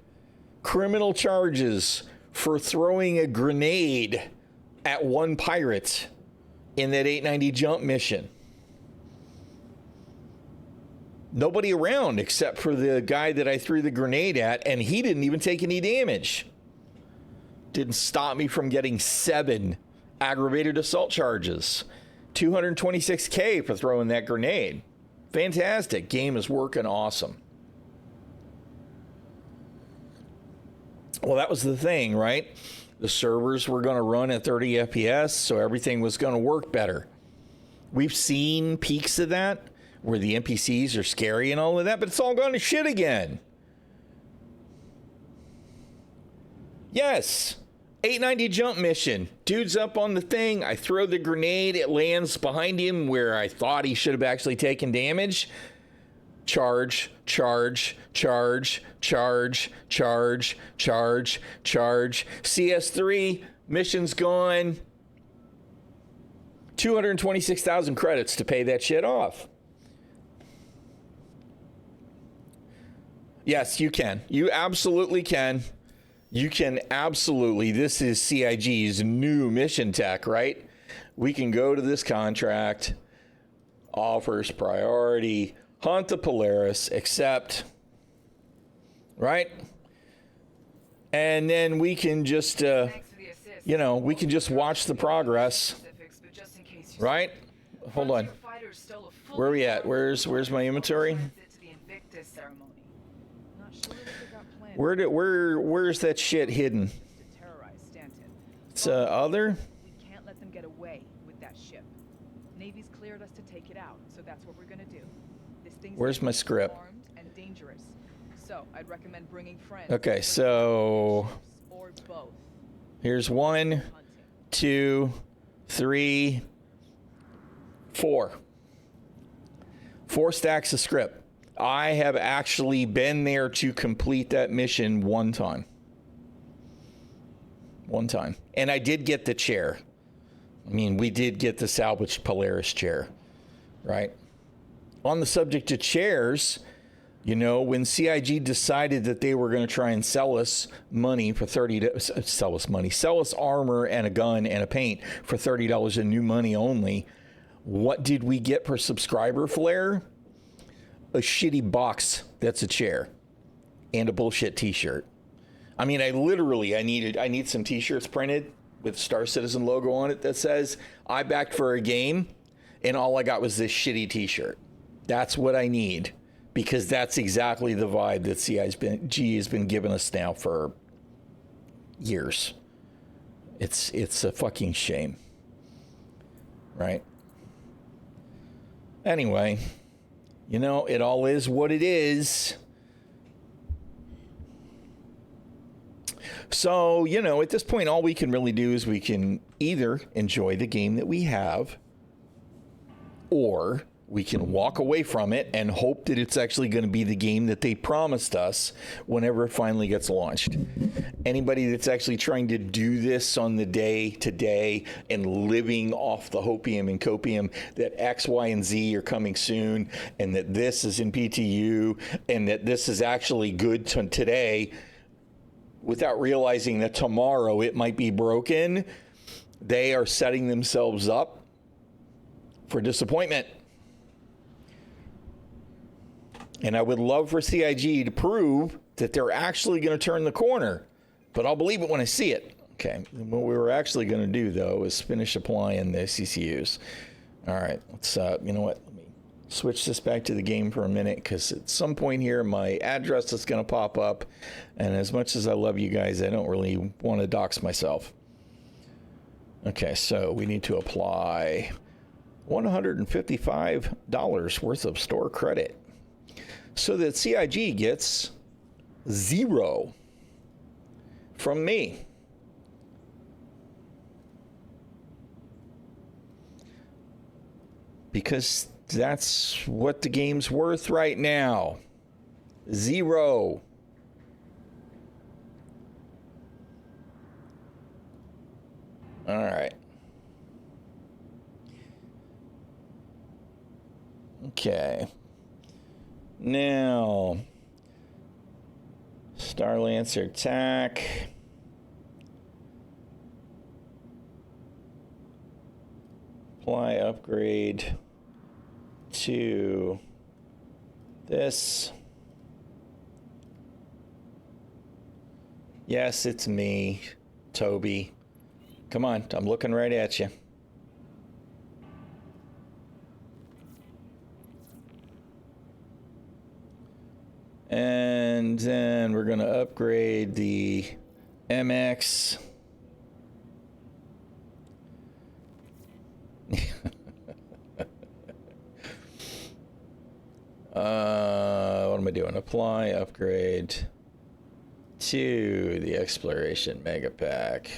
criminal charges for throwing a grenade at one pirate in that 890 jump mission. Nobody around except for the guy that I threw the grenade at, and he didn't even take any damage. Didn't stop me from getting 7 aggravated assault charges. $226K for throwing that grenade. Fantastic. Game is working awesome. Well, that was the thing, right? The servers were going to run at 30 FPS, so everything was going to work better. We've seen peaks of that, where the NPCs are scary and all of that, but it's all gone to shit again. Yes, 890 jump mission. Dude's up on the thing. I throw the grenade. It lands behind him where I thought he should have actually taken damage. Charge, charge, charge, charge, charge, charge, charge. CS3, mission's gone. 226,000 credits to pay that shit off. Yes, you can. You absolutely can. You can absolutely. This is CIG's new mission tech, right? We can go to this contract, offers priority, hunt the Polaris, accept, right? And then we can just, we can just watch the progress, right? Hold on. Where are we at? Where's my inventory? Where's that shit hidden? It's other. We can't let them get away with that ship. Navy's cleared us to take it out, so that's what we're gonna do. This thing's Where's my script? armed and dangerous. So I'd recommend bringing friends. Okay, so or both. here's 1, 2, 3, 4. 4 stacks of script. I have actually been there to complete that mission one time. One time. And I did get the chair. I mean, we did get the salvaged Polaris chair, right? On the subject of chairs, you know, when CIG decided that they were going to try and sell us money for sell us armor and a gun and a paint for $30 in new money only, what did we get per subscriber, Flair? A shitty box that's a chair and a bullshit t-shirt. I mean, I need some t-shirts printed with Star Citizen logo on it that says I backed for a game, and all I got was this shitty t-shirt. That's what I need, because that's exactly the vibe that CIG has been giving us now for years. It's a fucking shame, right? Anyway, you know, it all is what it is. So, you know, at this point, all we can really do is we can either enjoy the game that we have, or we can walk away from it and hope that it's actually going to be the game that they promised us whenever it finally gets launched. Anybody that's actually trying to do this on the day today and living off the hopium and copium that X, Y, and Z are coming soon, and that this is in PTU, and that this is actually good today, without realizing that tomorrow it might be broken, they are setting themselves up for disappointment. And I would love for CIG to prove that they're actually going to turn the corner, but I'll believe it when I see it. Okay, what we were actually going to do, though, is finish applying the CCUs. All right, let's, you know what, let me switch this back to the game for a minute, because at some point here, my address is going to pop up, and as much as I love you guys, I don't really want to dox myself. Okay, so we need to apply $155 worth of store credit, so that CIG gets 0 from me. Because that's what the game's worth right now. 0. All right. Okay. Now, Star Lancer attack. Apply upgrade to this. Yes, it's me, Toby. Come on, I'm looking right at you. And then we're going to upgrade the MX. What am I doing? Apply, upgrade to the Exploration Mega Pack.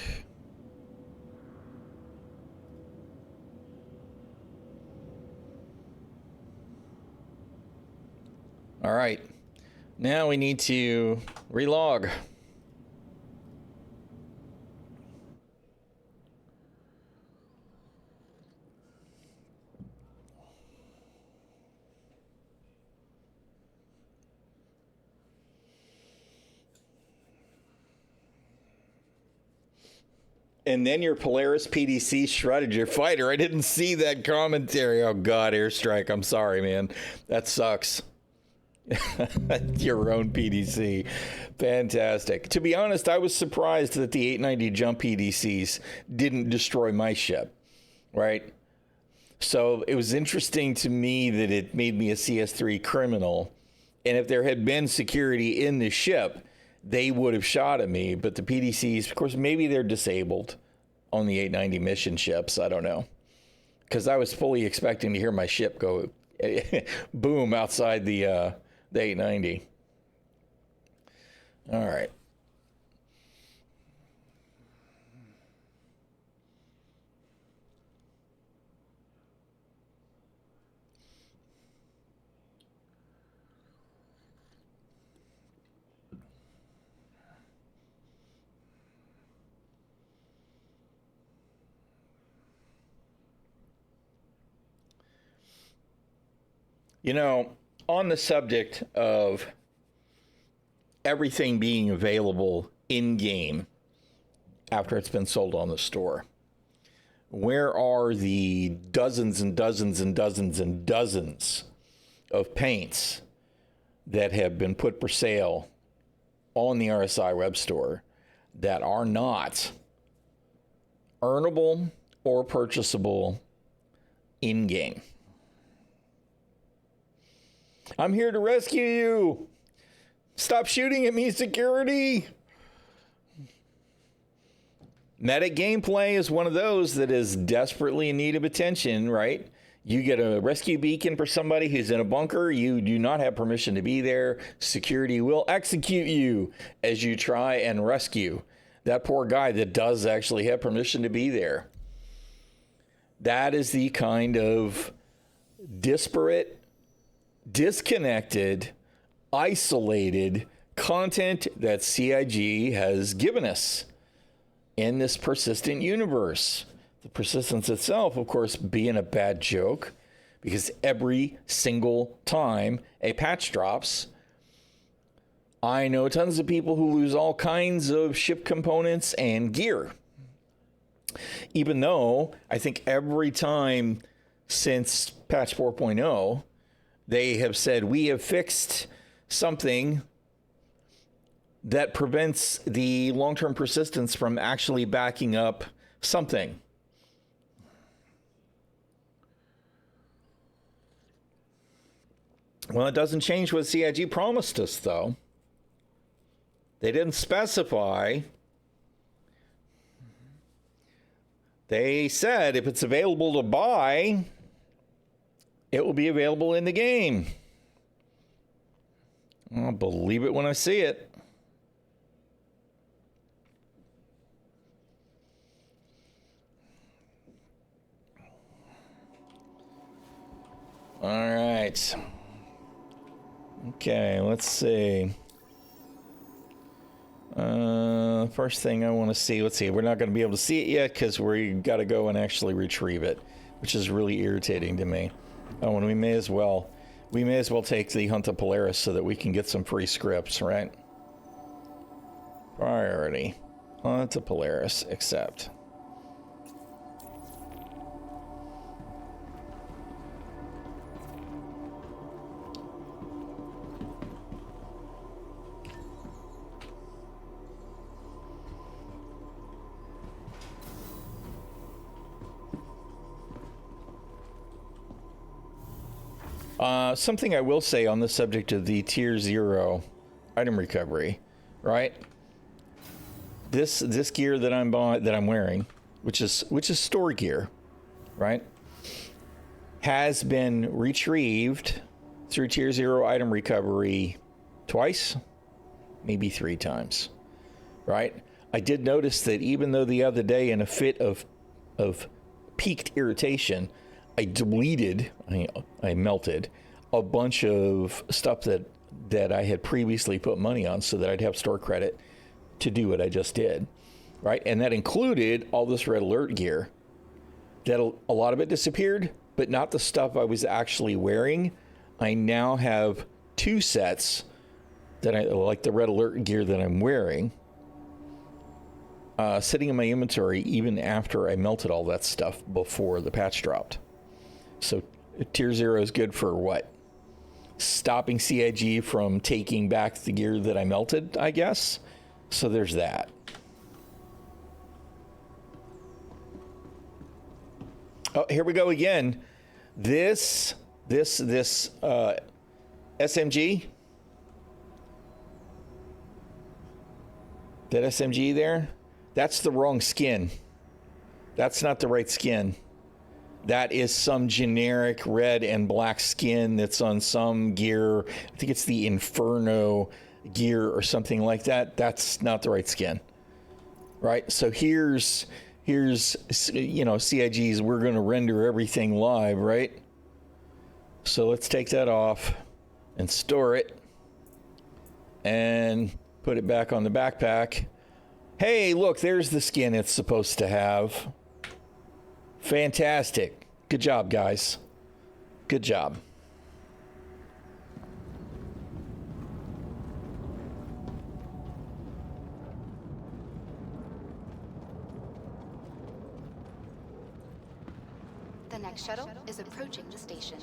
All right. Now we need to relog. And then your Polaris PDC shredded your fighter. I didn't see that commentary. Oh, God, Airstrike. I'm sorry, man. That sucks. Your own PDC. Fantastic. To be honest, I was surprised that the 890 jump PDCs didn't destroy my ship, right? So it was interesting to me that it made me a CS3 criminal. And if there had been security in the ship, they would have shot at me. But the PDCs, of course, maybe they're disabled on the 890 mission ships. I don't know. Because I was fully expecting to hear my ship go boom outside the 890. All right. You know, on the subject of everything being available in-game after it's been sold on the store, where are the dozens and dozens and dozens and dozens of paints that have been put for sale on the RSI web store that are not earnable or purchasable in-game? I'm here to rescue you. Stop shooting at me, security. Medic gameplay is one of those that is desperately in need of attention, right? You get a rescue beacon for somebody who's in a bunker. You do not have permission to be there. Security will execute you as you try and rescue that poor guy that does actually have permission to be there. That is the kind of disparate, disconnected, isolated content that CIG has given us in this persistent universe. The persistence itself, of course, being a bad joke, because every single time a patch drops, I know tons of people who lose all kinds of ship components and gear. Even though I think every time since patch 4.0, they have said, we have fixed something that prevents the long-term persistence from actually backing up something. Well, it doesn't change what CIG promised us, though. They didn't specify. They said if it's available to buy, it will be available in the game. I'll believe it when I see it. All right. Okay, let's see. First thing I want to see, let's see. We're not going to be able to see it yet because we got to go and actually retrieve it, which is really irritating to me. Oh, and we may as well take the ᛞᛖᛋᛖᚋᚗ so that we can get some free scripts, right? Priority. ᛞᛖᛋᛖᚋ, accept. Something I will say on the subject of the Tier 0 item recovery, right? This gear that I'm wearing, which is store gear, right, has been retrieved through Tier 0 item recovery twice, maybe 3 times, right? I did notice that even though the other day, in a fit of peaked irritation, I deleted, I melted a bunch of stuff that I had previously put money on so that I'd have store credit to do what I just did, right? And that included all this red alert gear. That a lot of it disappeared, but not the stuff I was actually wearing. I now have 2 sets that I like, the red alert gear that I'm wearing, sitting in my inventory even after I melted all that stuff before the patch dropped. So Tier 0 is good for what? Stopping CIG from taking back the gear that I melted, I guess. So there's that. Oh, here we go again. This SMG. That SMG there, that's the wrong skin. That's not the right skin. That is some generic red and black skin that's on some gear. I think it's the Inferno gear or something like that. That's not the right skin, right? So here's CIG's, we're going to render everything live, right? So let's take that off and store it and put it back on the backpack. Hey, look, there's the skin it's supposed to have. Fantastic. Good job, guys. Good job. The next shuttle is approaching the station.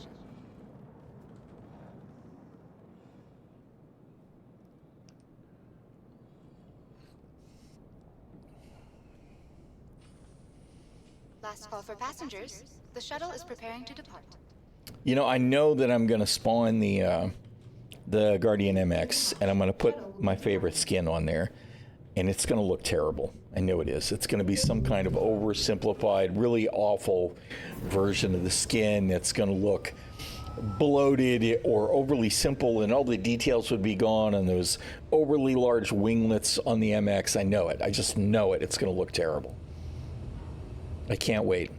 Last call for passengers. The shuttle is preparing to depart. You know, I know that I'm going to spawn the Guardian MX, and I'm going to put my favorite skin on there, and it's going to look terrible. I know it is. It's going to be some kind of oversimplified, really awful version of the skin that's going to look bloated or overly simple, and all the details would be gone, and those overly large winglets on the MX. I know it. I just know it. It's going to look terrible. I can't wait.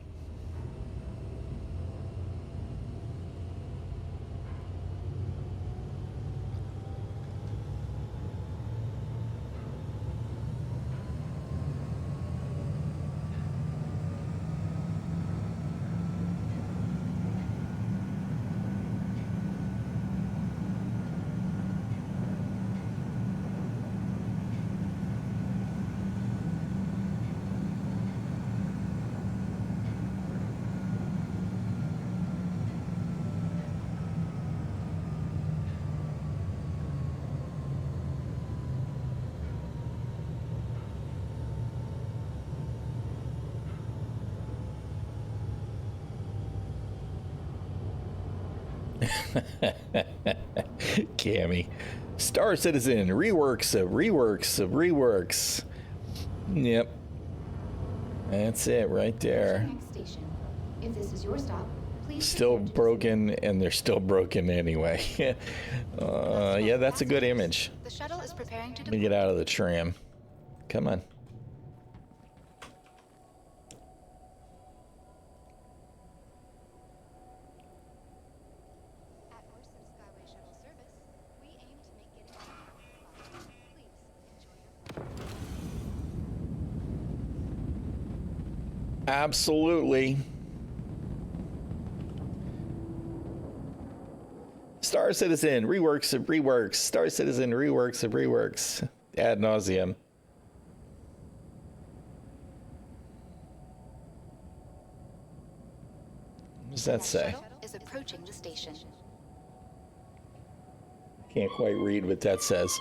Cammy. Star Citizen, reworks of reworks of reworks. Yep. That's it right there. Next station. If this is your stop, please Still broken, and they're still broken anyway. Yeah, that's a good image. The shuttle is preparing to Let me get out of the tram. Come on. At Orson Skyway Shuttle Service, we aim to make getting to fun. Please enjoy your flight. Absolutely. Star Citizen, reworks of reworks. Star Citizen, reworks of reworks. Ad nauseum. What does that say? Shuttle is approaching the station. Can't quite read what that says.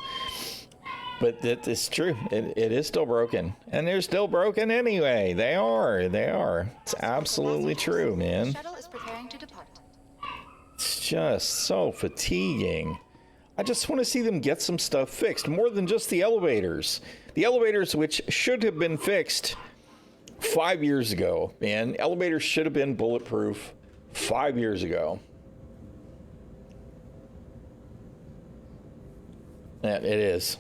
But it's true. It is still broken. And they're still broken anyway. They are. They are. It's absolutely true, man. Shuttle is preparing to depart. It's just so fatiguing. I just want to see them get some stuff fixed. More than just the elevators. The elevators, which should have been fixed 5 years ago, man. Elevators should have been bulletproof 5 years ago. Yeah, it is.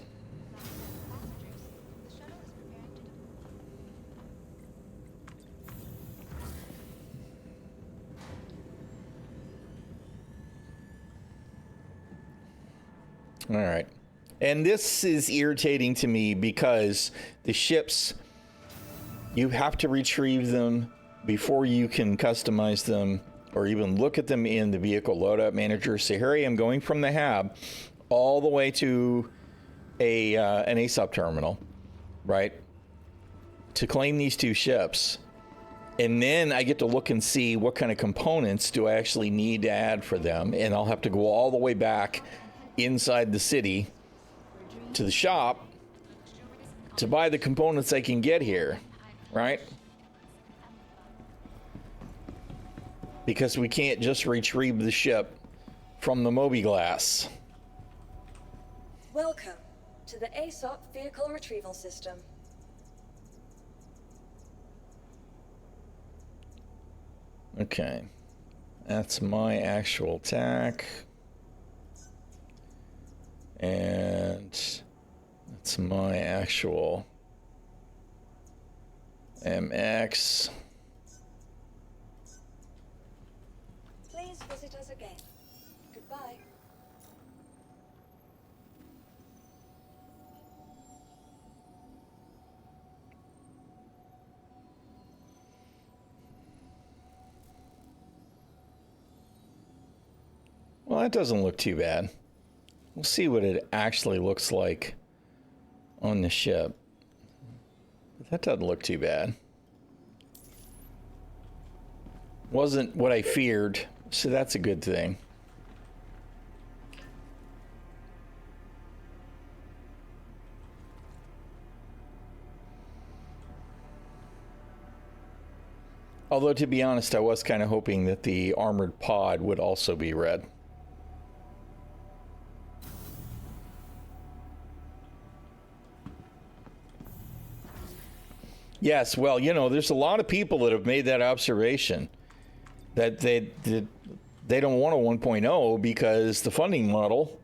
All right. And this is irritating to me because the ships, you have to retrieve them before you can customize them or even look at them in the vehicle loadout manager. So here I am going from the hab all the way to an ASOP terminal, right, to claim these two ships. And then I get to look and see what kind of components do I actually need to add for them. And I'll have to go all the way back inside the city to the shop to buy the components I can get here, right? Because we can't just retrieve the ship from the Mobi-Glass. Welcome to the ASOP Vehicle Retrieval System. Okay, that's my actual TAC. And that's my actual MX. Please visit us again. Goodbye. Well, that doesn't look too bad. We'll see what it actually looks like on the ship. But that doesn't look too bad. Wasn't what I feared, so that's a good thing. Although, to be honest, I was kind of hoping that the armored pod would also be red. Yes, well, you know, there's a lot of people that have made that observation that they don't want a 1.0 because the funding model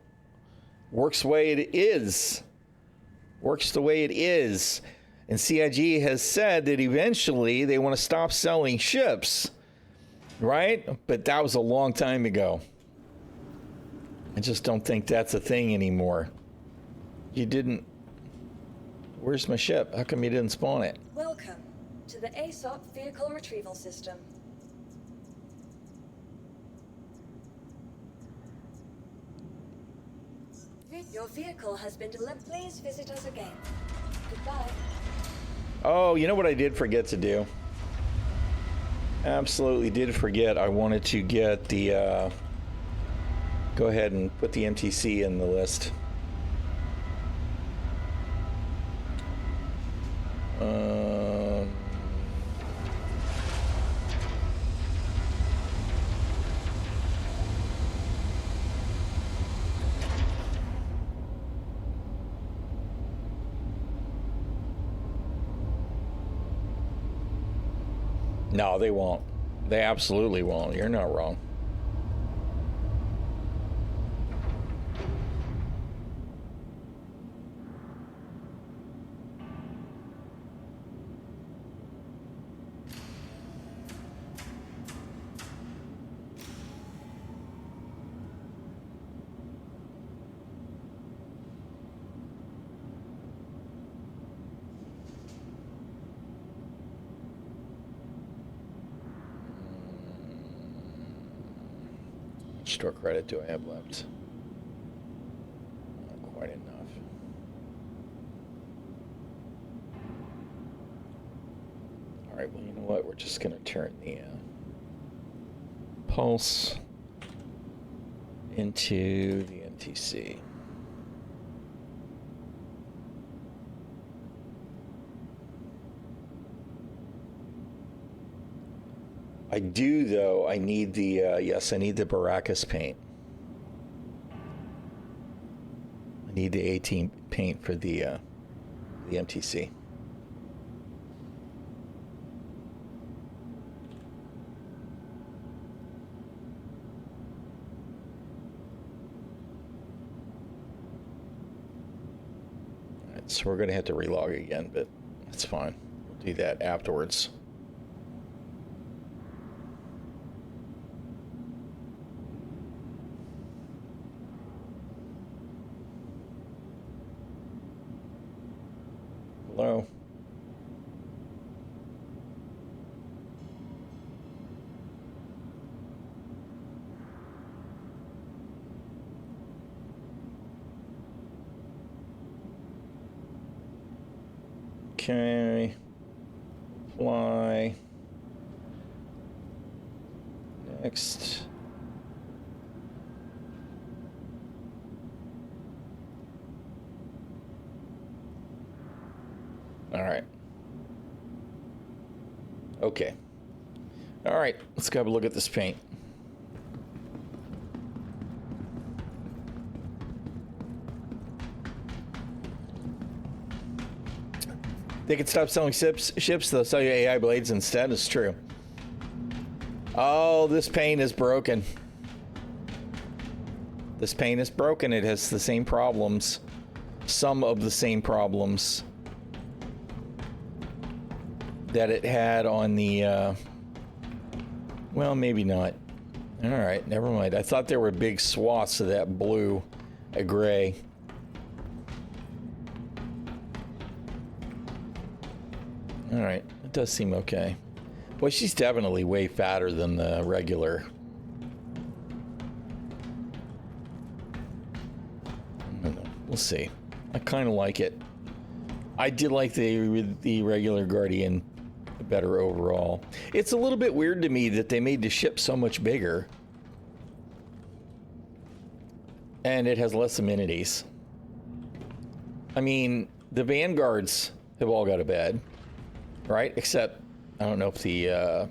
works the way it is. Works the way it is. And CIG has said that eventually they want to stop selling ships, right? But that was a long time ago. I just don't think that's a thing anymore. You didn't... Where's my ship? How come you didn't spawn it? Welcome to the ASOP Vehicle Retrieval System. Your vehicle has been delivered. Please visit us again. Goodbye. Oh, you know what I did forget to do? Absolutely did forget. I wanted to get the... go ahead and put the MTC in the list. No, they won't. They absolutely won't. You're not wrong. Store credit do I have left? Not quite enough. All right, well, you know what? We're just going to turn the pulse into the MTC. I do, though. I need the, yes, I need the Baracus paint. I need the 18 paint for the MTC. All right, so we're going to have to relog again, but that's fine. We'll do that afterwards. Hello. Okay. Fly. Next. All right. Okay. All right, let's go have a look at this paint. They could stop selling ships, they'll sell you AI blades instead. It's true. Oh, this paint is broken. This paint is broken. It has the same problems. Some of the same problems that it had on the, well, maybe not. All right, never mind. I thought there were big swaths of that blue, a gray. All right, it does seem okay. Boy, she's definitely way fatter than the regular. I don't know. We'll see. I kind of like it. I did like the regular Guardian better overall. It's a little bit weird to me that they made the ship so much bigger. And it has less amenities. I mean, the Vanguards have all got a bed, right? Except, I don't know if the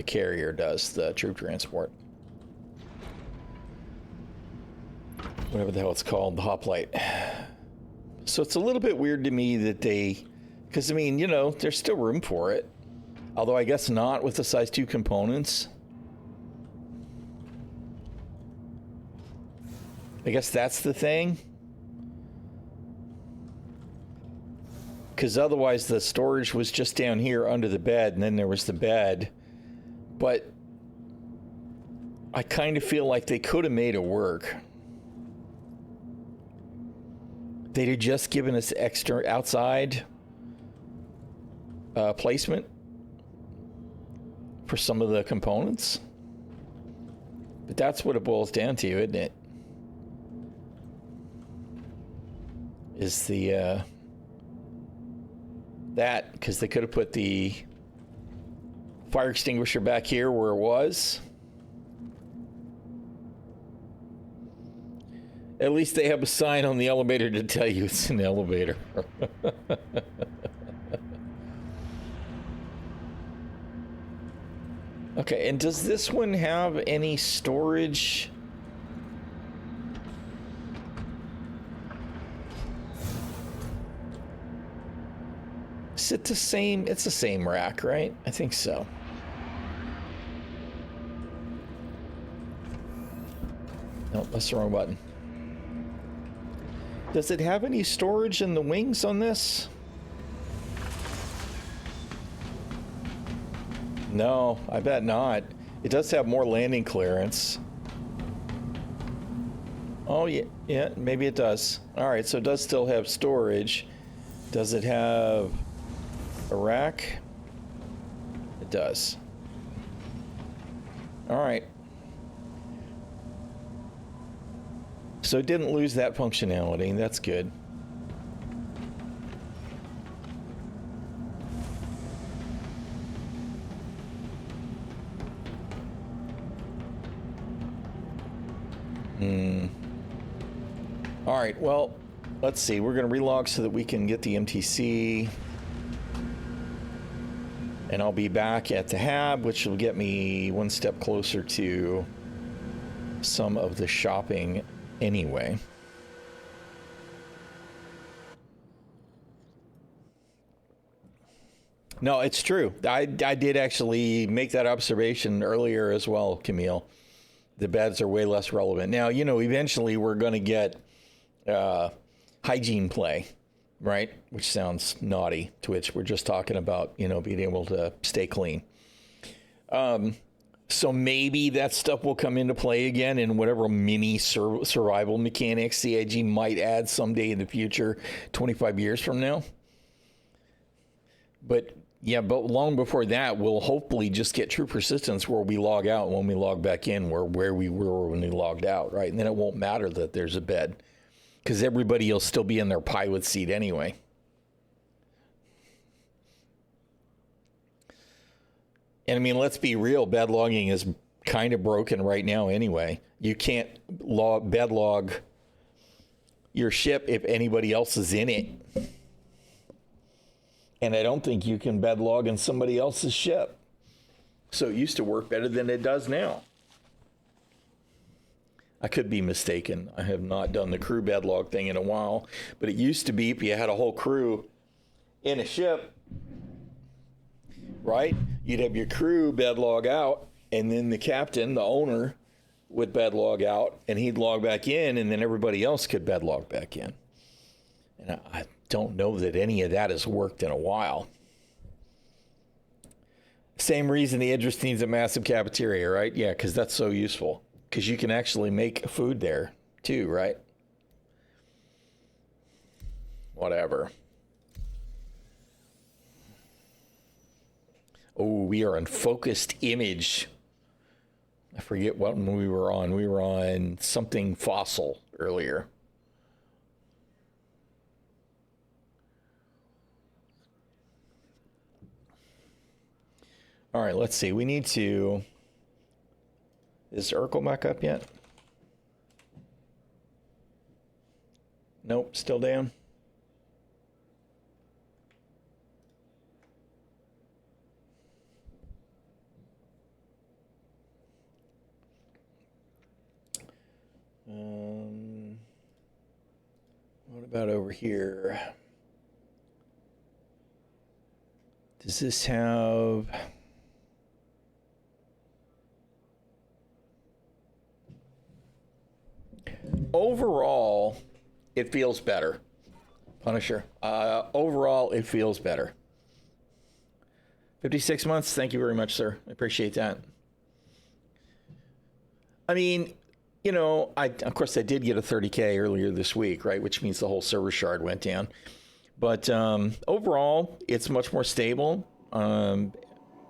carrier does, the troop transport. Whatever the hell it's called, the hoplite. So it's a little bit weird to me that they, because I mean, you know, there's still room for it. Although I guess not with the size 2 components. I guess that's the thing. Because otherwise the storage was just down here under the bed, and then there was the bed. But I kind of feel like they could have made it work. They'd have just given us extra outside placement for some of the components. But that's what it boils down to, isn't it? Is the that, because they could have put the fire extinguisher back here where it was. At least they have a sign on the elevator to tell you it's an elevator. Okay, and does this one have any storage? Is it the same? It's the same rack, right? I think so. No, that's the wrong button. Does it have any storage in the wings on this? No, I bet not. It does have more landing clearance. Oh, yeah, maybe it does. All right, so it does still have storage. Does it have a rack? It does. All right. So it didn't lose that functionality. That's good. All right, well, let's see. We're going to relog so that we can get the MTC. And I'll be back at the hab, which will get me one step closer to some of the shopping anyway. No, it's true. I did actually make that observation earlier as well, Camille. The beds are way less relevant. Now, you know, eventually we're going to get hygiene play, right? Which sounds naughty, to which we're just talking about, you know, being able to stay clean. So maybe that stuff will come into play again in whatever mini survival mechanics CIG might add someday in the future, 25 years from now. But yeah, but long before that, we'll hopefully just get true persistence where we log out when we log back in, where we were when we logged out, right? And then it won't matter that there's a bed because everybody will still be in their pilot seat anyway. And I mean, let's be real, bed logging is kind of broken right now anyway. You can't bed log your ship if anybody else is in it. And I don't think you can bed log in somebody else's ship. So it used to work better than it does now. I could be mistaken. I have not done the crew bed log thing in a while. But it used to be if you had a whole crew in a ship, right? You'd have your crew bed log out, and then the captain, the owner, would bed log out, and he'd log back in, and then everybody else could bed log back in. And I don't know that any of that has worked in a while. Same reason the Idris needs a massive cafeteria, right? Yeah, because that's so useful. Because you can actually make food there, too, right? Whatever. Oh, we are on focused image. I forget what one we were on. We were on something fossil earlier. All right, let's see. We need to... Is Urkel back up yet? Nope, still down. What about over here? Does this have... Overall, it feels better. Punisher. Overall, it feels better. 56 months. Thank you very much, sir. I appreciate that. I mean, you know, of course I did get a 30K earlier this week, right? Which means the whole server shard went down. But overall, it's much more stable.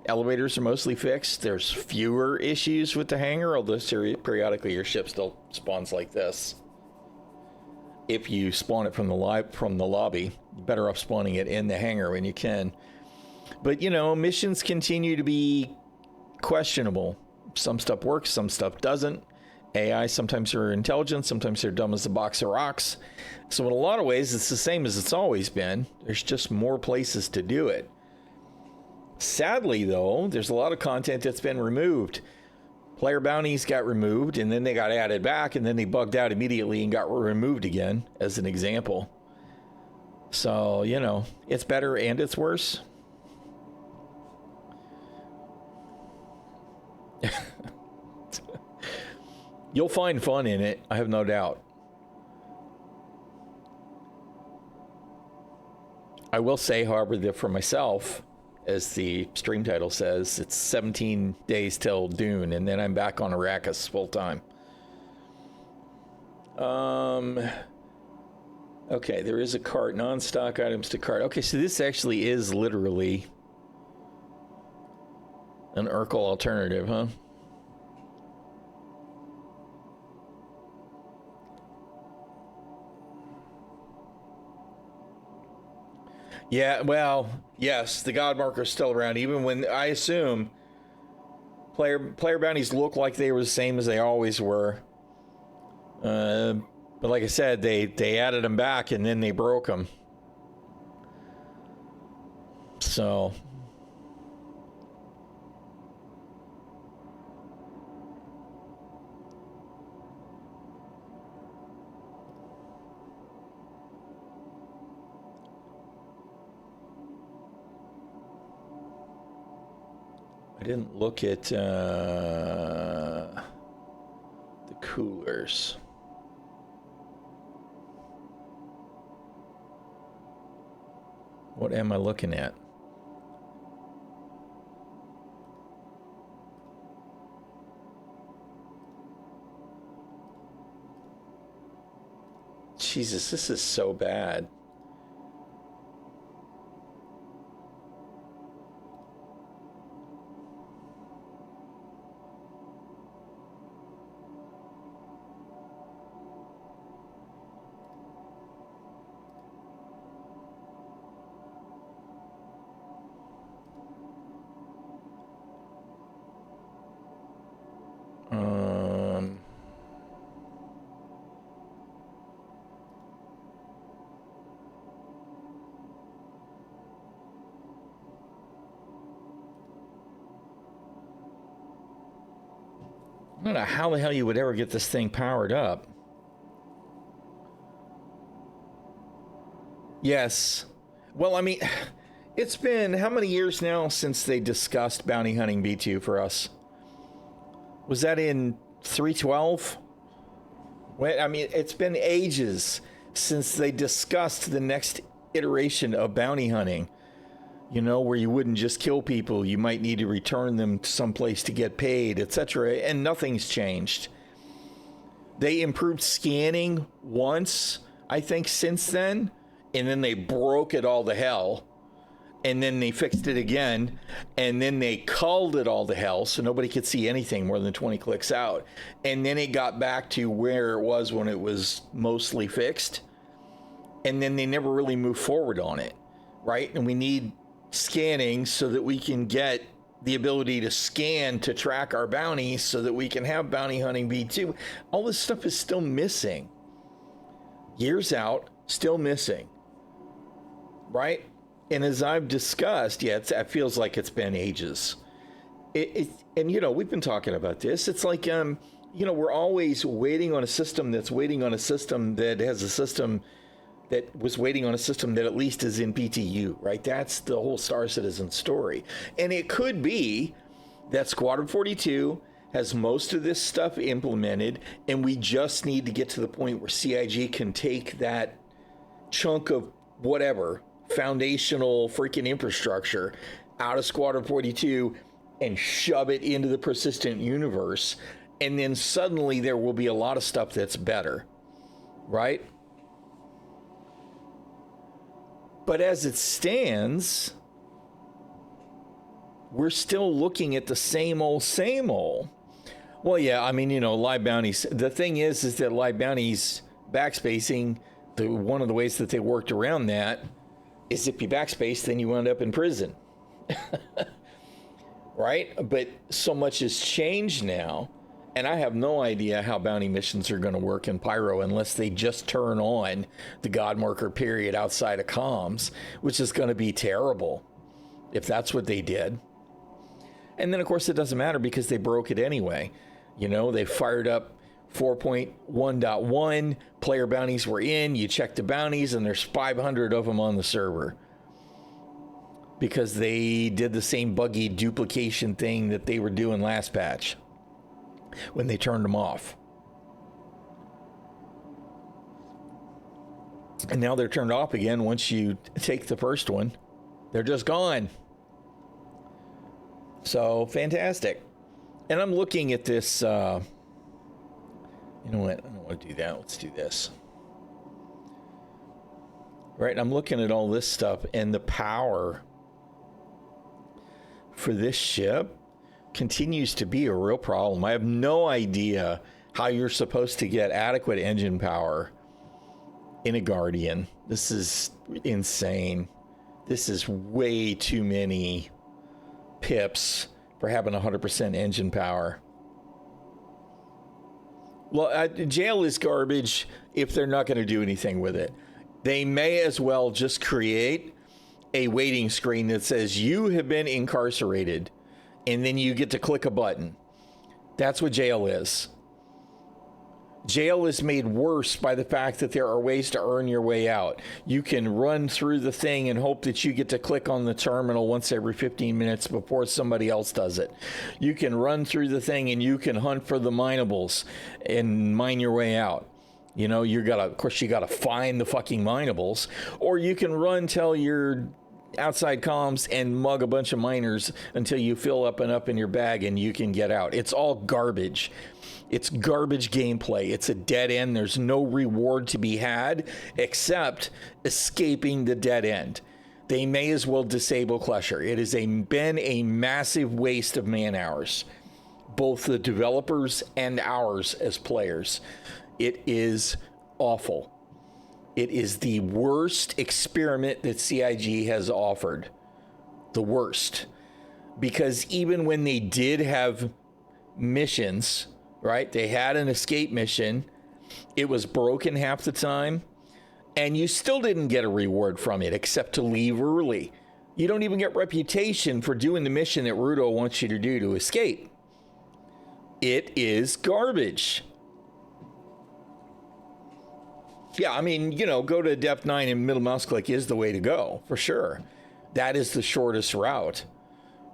Elevators are mostly fixed. There's fewer issues with the hangar, although periodically your ship still spawns like this. If you spawn it from the lobby, you're better off spawning it in the hangar when you can. But, you know, missions continue to be questionable. Some stuff works, some stuff doesn't. AI, sometimes they're intelligent, sometimes they're dumb as a box of rocks. So in a lot of ways, it's the same as it's always been. There's just more places to do it. Sadly, though, there's a lot of content that's been removed. Player bounties got removed, and then they got added back, and then they bugged out immediately and got removed again, as an example. So, you know, it's better and it's worse. You'll find fun in it, I have no doubt. I will say, however, that for myself, as the stream title says, it's 17 days till Dune, and then I'm back on Arrakis full time. Okay, there is a cart, non-stock items to cart. Okay, so this actually is literally an Urkel alternative, huh? Yeah, well, yes, the God marker's still around, even when I assume player bounties look like they were the same as they always were. But like I said, they added them back and then they broke them. So I didn't look at the coolers. What am I looking at? Jesus, this is so bad. I don't know how the hell you would ever get this thing powered up. Yes. Well, I mean, it's been how many years now since they discussed bounty hunting B2 for us? Was that in 312? Well, I mean, it's been ages since they discussed the next iteration of bounty hunting. You know, where you wouldn't just kill people, you might need to return them to someplace to get paid, etc. And nothing's changed. They improved scanning once, I think, since then, and then they broke it all to hell. And then they fixed it again, and then they culled it all to hell so nobody could see anything more than 20 clicks out. And then it got back to where it was when it was mostly fixed. And then they never really moved forward on it, right? And we need scanning so that we can get the ability to scan to track our bounties so that we can have bounty hunting V2. All this stuff is still missing. Years out, still missing. Right? And as I've discussed, it feels like it's been ages. And, you know, we've been talking about this. It's like, you know, we're always waiting on a system that's waiting on a system that has a system that was waiting on a system that at least is in PTU, right? That's the whole Star Citizen story. And it could be that Squadron 42 has most of this stuff implemented, and we just need to get to the point where CIG can take that chunk of whatever, foundational freaking infrastructure out of Squadron 42 and shove it into the persistent universe. And then suddenly there will be a lot of stuff that's better, right? But as it stands, we're still looking at the same old, same old. Well, yeah, I mean, you know, live bounties. The thing is that live bounties backspacing, one of the ways that they worked around that is if you backspace, then you end up in prison. Right? But so much has changed now. And I have no idea how bounty missions are going to work in Pyro unless they just turn on the God Marker period outside of comms, which is going to be terrible if that's what they did. And then, of course, it doesn't matter because they broke it anyway. You know, they fired up 4.1.1. Player bounties were in. You check the bounties, and there's 500 of them on the server because they did the same buggy duplication thing that they were doing last patch when they turned them off. And now they're turned off again once you take the first one. They're just gone. So, fantastic. And I'm looking at this, you know what, I don't want to do that. Let's do this. Right, I'm looking at all this stuff, and the power for this ship continues to be a real problem. I have no idea how you're supposed to get adequate engine power in a Guardian. This is insane. This is way too many pips for having 100% engine power. Well, jail is garbage if they're not going to do anything with it. They may as well just create a waiting screen that says you have been incarcerated, and then you get to click a button. That's what jail is. Jail is made worse by the fact that there are ways to earn your way out. You can run through the thing and hope that you get to click on the terminal once every 15 minutes before somebody else does it. You can run through the thing and you can hunt for the minables and mine your way out. You know, of course you gotta find the fucking minables, or you can run till you're outside comms and mug a bunch of miners until you fill up and up in your bag and you can get out. It's all garbage. It's garbage gameplay. It's a dead end. There's no reward to be had except escaping the dead end. They may as well disable Clutcher. It has been a massive waste of man hours, both the developers and ours as players. It is awful. It is the worst experiment that CIG has offered. The worst. Because even when they did have missions, right? They had an escape mission. It was broken half the time. And you still didn't get a reward from it except to leave early. You don't even get reputation for doing the mission that Rudo wants you to do to escape. It is garbage. Yeah, I mean, you know, go to depth 9 and middle mouse click is the way to go, for sure. That is the shortest route,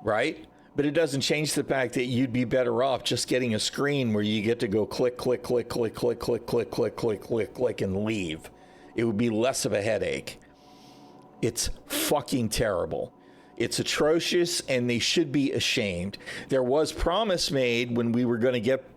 right? But it doesn't change the fact that you'd be better off just getting a screen where you get to go click, click, click, click, click, click, click, click, click, click, click, and leave. It would be less of a headache. It's fucking terrible. It's atrocious, and they should be ashamed. There was promise made when we were going to get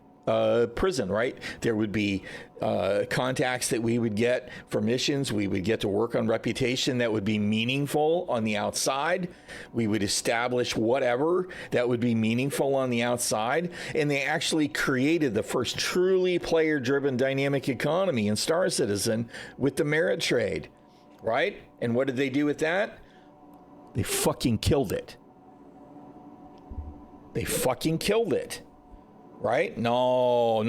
prison, right? There would be contacts that we would get for missions. We would get to work on reputation that would be meaningful on the outside. We would establish whatever that would be meaningful on the outside. And they actually created the first truly player-driven dynamic economy in Star Citizen with the merit trade, right? And what did they do with that? They fucking killed it. They fucking killed it. Right? No.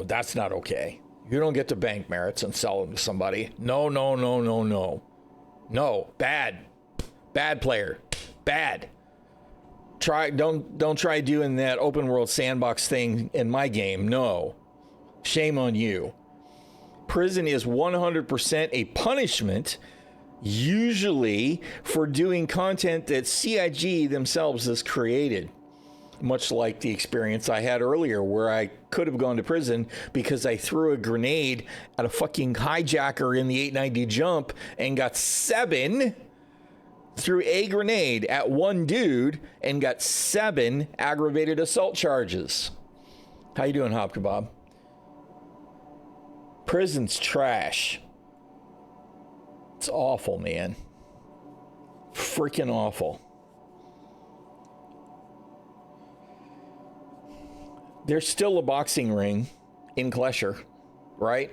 That's not okay. You don't get to bank merits and sell them to somebody. No. No. Bad player. Bad. Don't try doing that open world sandbox thing in my game. No. Shame on you. Prison is 100% a punishment, usually for doing content that CIG themselves has created. Much like the experience I had earlier where I could have gone to prison because I threw a grenade at a fucking hijacker in the 890 jump and got 7, threw a grenade at one dude and got 7 aggravated assault charges. How you doing, Hop Kebab? Prison's trash. It's awful, man. Freaking awful. There's still a boxing ring in Klesher, right?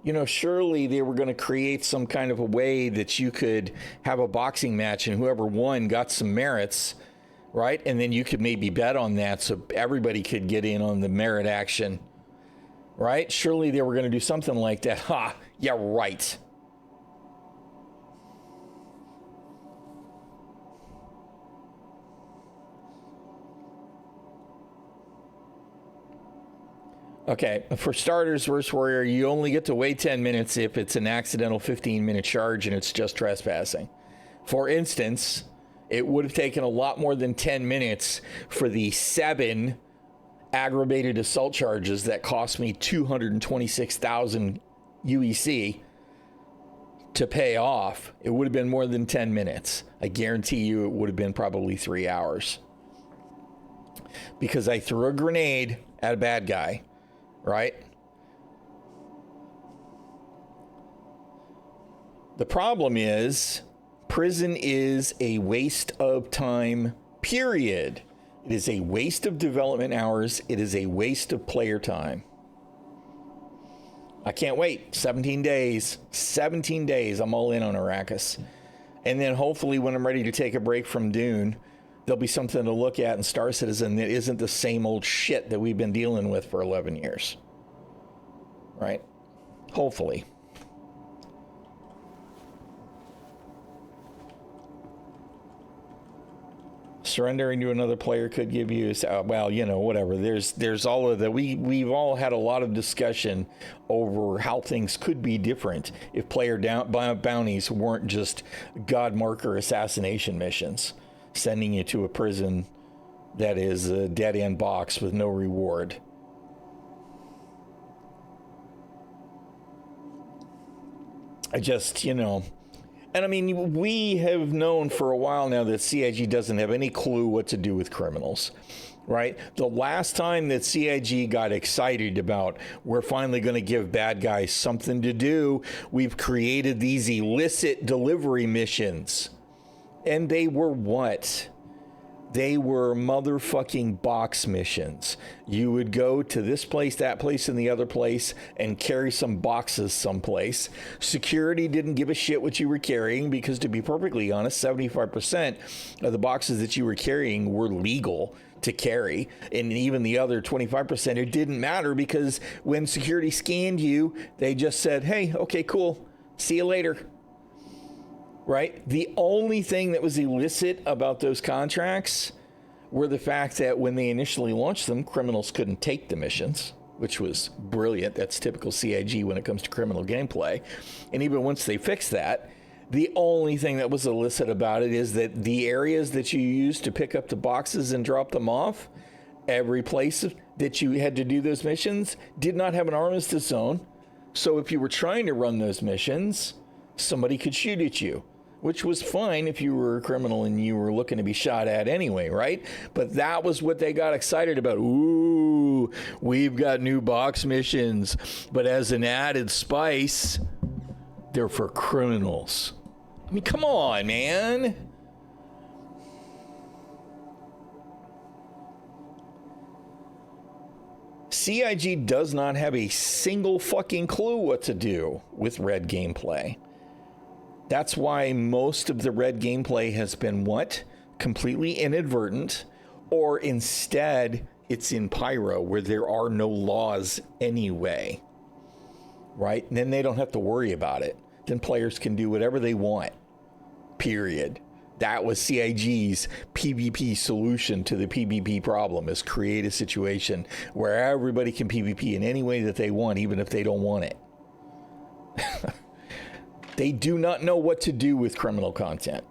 You know, surely they were going to create some kind of a way that you could have a boxing match and whoever won got some merits, right? And then you could maybe bet on that so everybody could get in on the merit action, right? Surely they were going to do something like that. Ha! Yeah, right. Okay, for starters, Verse Warrior, you only get to wait 10 minutes if it's an accidental 15-minute charge and it's just trespassing. For instance, it would have taken a lot more than 10 minutes for the 7 aggravated assault charges that cost me 226,000 UEC to pay off. It would have been more than 10 minutes. I guarantee you it would have been probably 3 hours. Because I threw a grenade at a bad guy. Right? The problem is prison is a waste of time, period. It is a waste of development hours. It is a waste of player time. I can't wait. 17 days. 17 days. I'm all in on Arrakis. And then hopefully when I'm ready to take a break from Dune, there'll be something to look at in Star Citizen that isn't the same old shit that we've been dealing with for 11 years. Right? Hopefully. Surrendering to another player could give you, well, you know, whatever. There's all of that. We've all had a lot of discussion over how things could be different if player bounties weren't just God marker assassination missions, sending you to a prison that is a dead-end box with no reward. I just, you know, and I mean, we have known for a while now that CIG doesn't have any clue what to do with criminals, right? The last time that CIG got excited about, we're finally going to give bad guys something to do, we've created these illicit delivery missions. And they were what? They were motherfucking box missions. You would go to this place, that place, and the other place and carry some boxes someplace. Security didn't give a shit what you were carrying because, to be perfectly honest, 75% of the boxes that you were carrying were legal to carry. And even the other 25%, it didn't matter because when security scanned you, they just said, hey, okay, cool. See you later. Right? The only thing that was illicit about those contracts were the fact that when they initially launched them, criminals couldn't take the missions, which was brilliant. That's typical CIG when it comes to criminal gameplay. And even once they fixed that, the only thing that was illicit about it is that the areas that you used to pick up the boxes and drop them off, every place that you had to do those missions did not have an armistice zone. So if you were trying to run those missions, somebody could shoot at you, which was fine if you were a criminal and you were looking to be shot at anyway, right? But that was what they got excited about. Ooh, we've got new box missions. But as an added spice, they're for criminals. I mean, come on, man. CIG does not have a single fucking clue what to do with red gameplay. That's why most of the red gameplay has been what? Completely inadvertent, Or instead, it's in Pyro where there are no laws anyway, right? And then they don't have to worry about it. Then players can do whatever they want, period. That was CIG's PvP solution to the PvP problem, is create a situation where everybody can PvP in any way that they want, even if they don't want it. They do not know what to do with criminal content.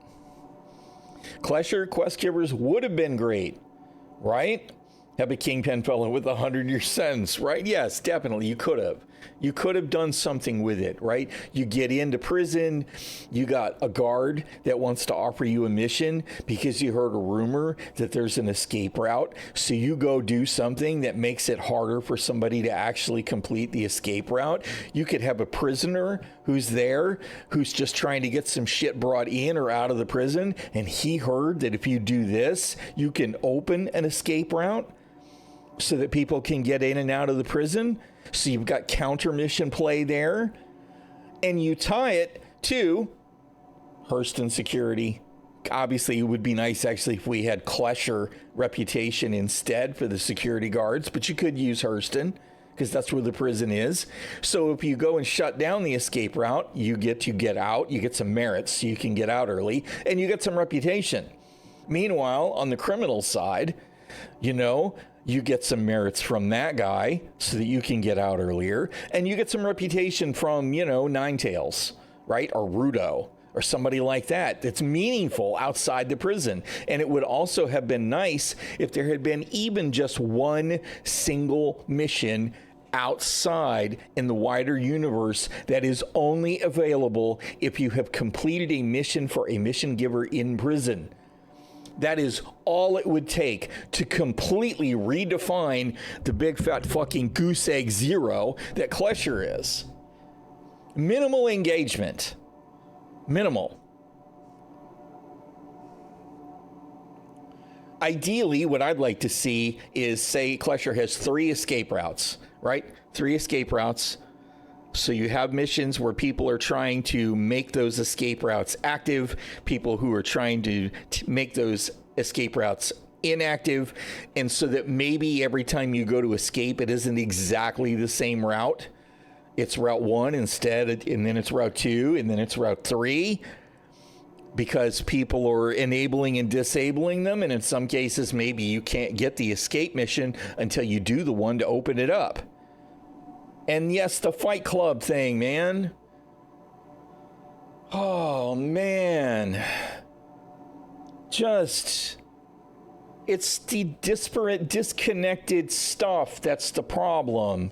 Klesher Quest Givers would have been great, right? Have a kingpin fellow with a 100-year sentence, right? Yes, definitely, you could have. You could have done something with it, right? You get into prison, you got a guard that wants to offer you a mission because you heard a rumor that there's an escape route. So you go do something that makes it harder for somebody to actually complete the escape route. You could have a prisoner who's there, who's just trying to get some shit brought in or out of the prison, and he heard that if you do this, you can open an escape route so that people can get in and out of the prison. So you've got counter mission play there, and you tie it to Hurston security. Obviously, it would be nice actually if we had Klesher reputation instead for the security guards, but you could use Hurston because that's where the prison is. So if you go and shut down the escape route, you get to get out, you get some merits so you can get out early, and you get some reputation. Meanwhile, on the criminal side, you know, you get some merits from that guy so that you can get out earlier, and you get some reputation from, you know, Ninetales, right? Or Rudo, or somebody like that that's meaningful outside the prison. And it would also have been nice if there had been even just one single mission outside in the wider universe that is only available if you have completed a mission for a mission giver in prison. That is all it would take to completely redefine the big fat fucking goose egg zero that Klesher is. Minimal engagement. Minimal. Ideally, what I'd like to see is, say, Klesher has 3 escape routes, right? 3 escape routes. So you have missions where people are trying to make those escape routes active, people who are trying to make those escape routes inactive, and so that maybe every time you go to escape, it isn't exactly the same route. It's route 1 instead, and then it's route 2, and then it's route 3, because people are enabling and disabling them, and in some cases, maybe you can't get the escape mission until you do the one to open it up. And yes, the Fight Club thing, man. Oh, man. Just, it's the disparate, disconnected stuff that's the problem.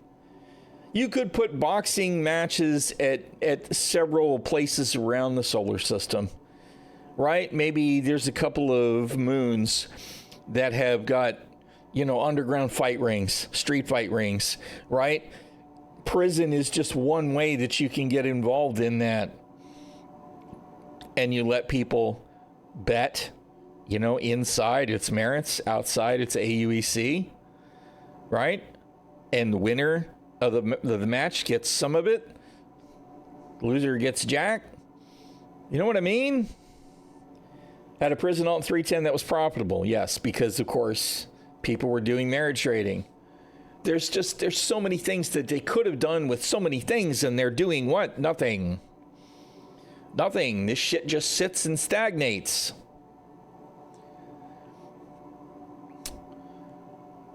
You could put boxing matches at several places around the solar system, right? Maybe there's a couple of moons that have got, you know, underground fight rings, street fight rings, right? Prison is just one way that you can get involved in that. And you let people bet, you know, inside it's merits, outside it's AUEC, right? And the winner of the match gets some of it. Loser gets jack. You know what I mean? Had a prison alt 310 that was profitable, yes, because of course people were doing merit trading. There's so many things that they could have done with so many things, and they're doing what? Nothing. Nothing. This shit just sits and stagnates.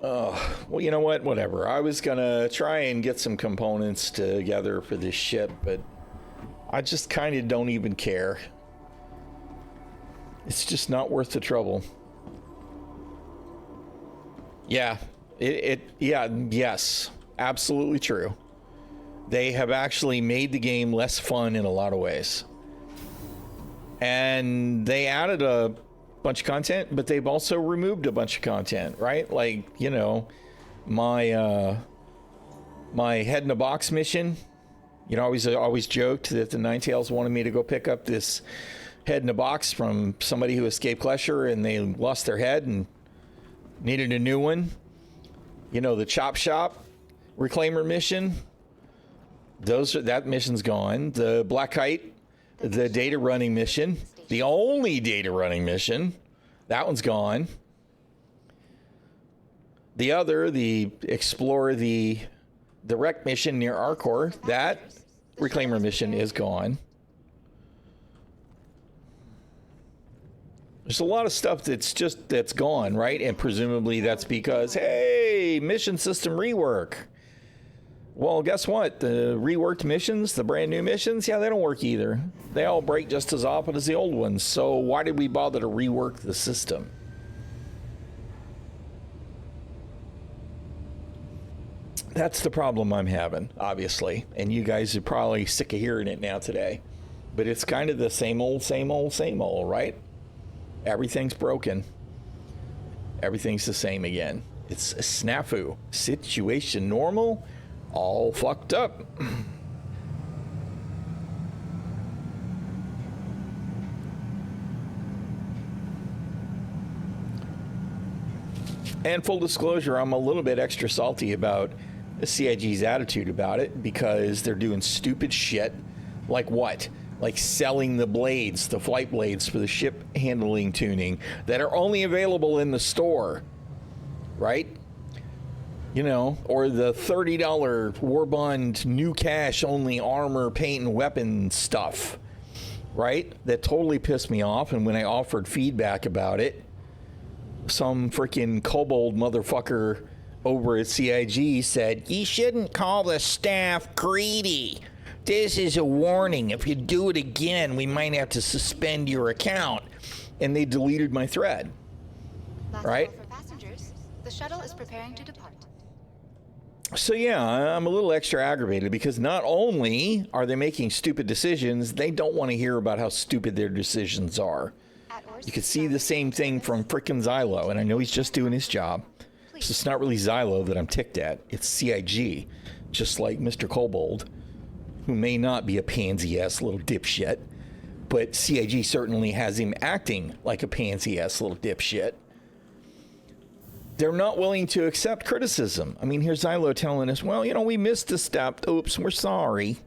Well, you know what? Whatever. I was gonna try and get some components together for this ship, but I just kind of don't even care. It's just not worth the trouble. Yeah. Yes, absolutely true. They have actually made the game less fun in a lot of ways. And they added a bunch of content, but they've also removed a bunch of content, right? Like, you know, my head in a box mission. You know, I always joked that the Ninetales wanted me to go pick up this head in a box from somebody who escaped Klesher, and they lost their head and needed a new one. You know, the Chop Shop Reclaimer mission, that mission's gone. The Black Kite, the data running mission, the only data running mission, that one's gone. The other, the explore the wreck mission near Arcor, that reclaimer mission is gone. There's a lot of stuff that's gone, right? And presumably that's because, hey, mission system rework. Well, guess what? The reworked missions, the brand new missions, yeah, they don't work either. They all break just as often as the old ones. So why did we bother to rework the system? That's the problem I'm having, obviously. And you guys are probably sick of hearing it now today. But it's kind of the same old, right? Everything's broken. Everything's the same again. It's a snafu. Situation normal, all fucked up. And full disclosure, I'm a little bit extra salty about the CIG's attitude about it because they're doing stupid shit. Like what? Like selling the blades, the flight blades for the ship handling tuning that are only available in the store, right? You know, or the $30 Warbond new cash only armor, paint, and weapon stuff, right? That totally pissed me off. And when I offered feedback about it, some freaking kobold motherfucker over at CIG said, "You shouldn't call the staff greedy. This is a warning. If you do it again, we might have to suspend your account." And they deleted my thread. Right? For passengers, the shuttle is preparing to depart. So yeah, I'm a little extra aggravated because not only are they making stupid decisions, they don't want to hear about how stupid their decisions are. You can see the same thing from frickin' Zylo, and I know he's just doing his job. So it's not really Zylo that I'm ticked at. It's CIG, just like Mr. Kobold, who may not be a pansy-ass little dipshit, but CIG certainly has him acting like a pansy-ass little dipshit. They're not willing to accept criticism. I mean, here's Zylo telling us, well, you know, we missed a step. Oops, we're sorry.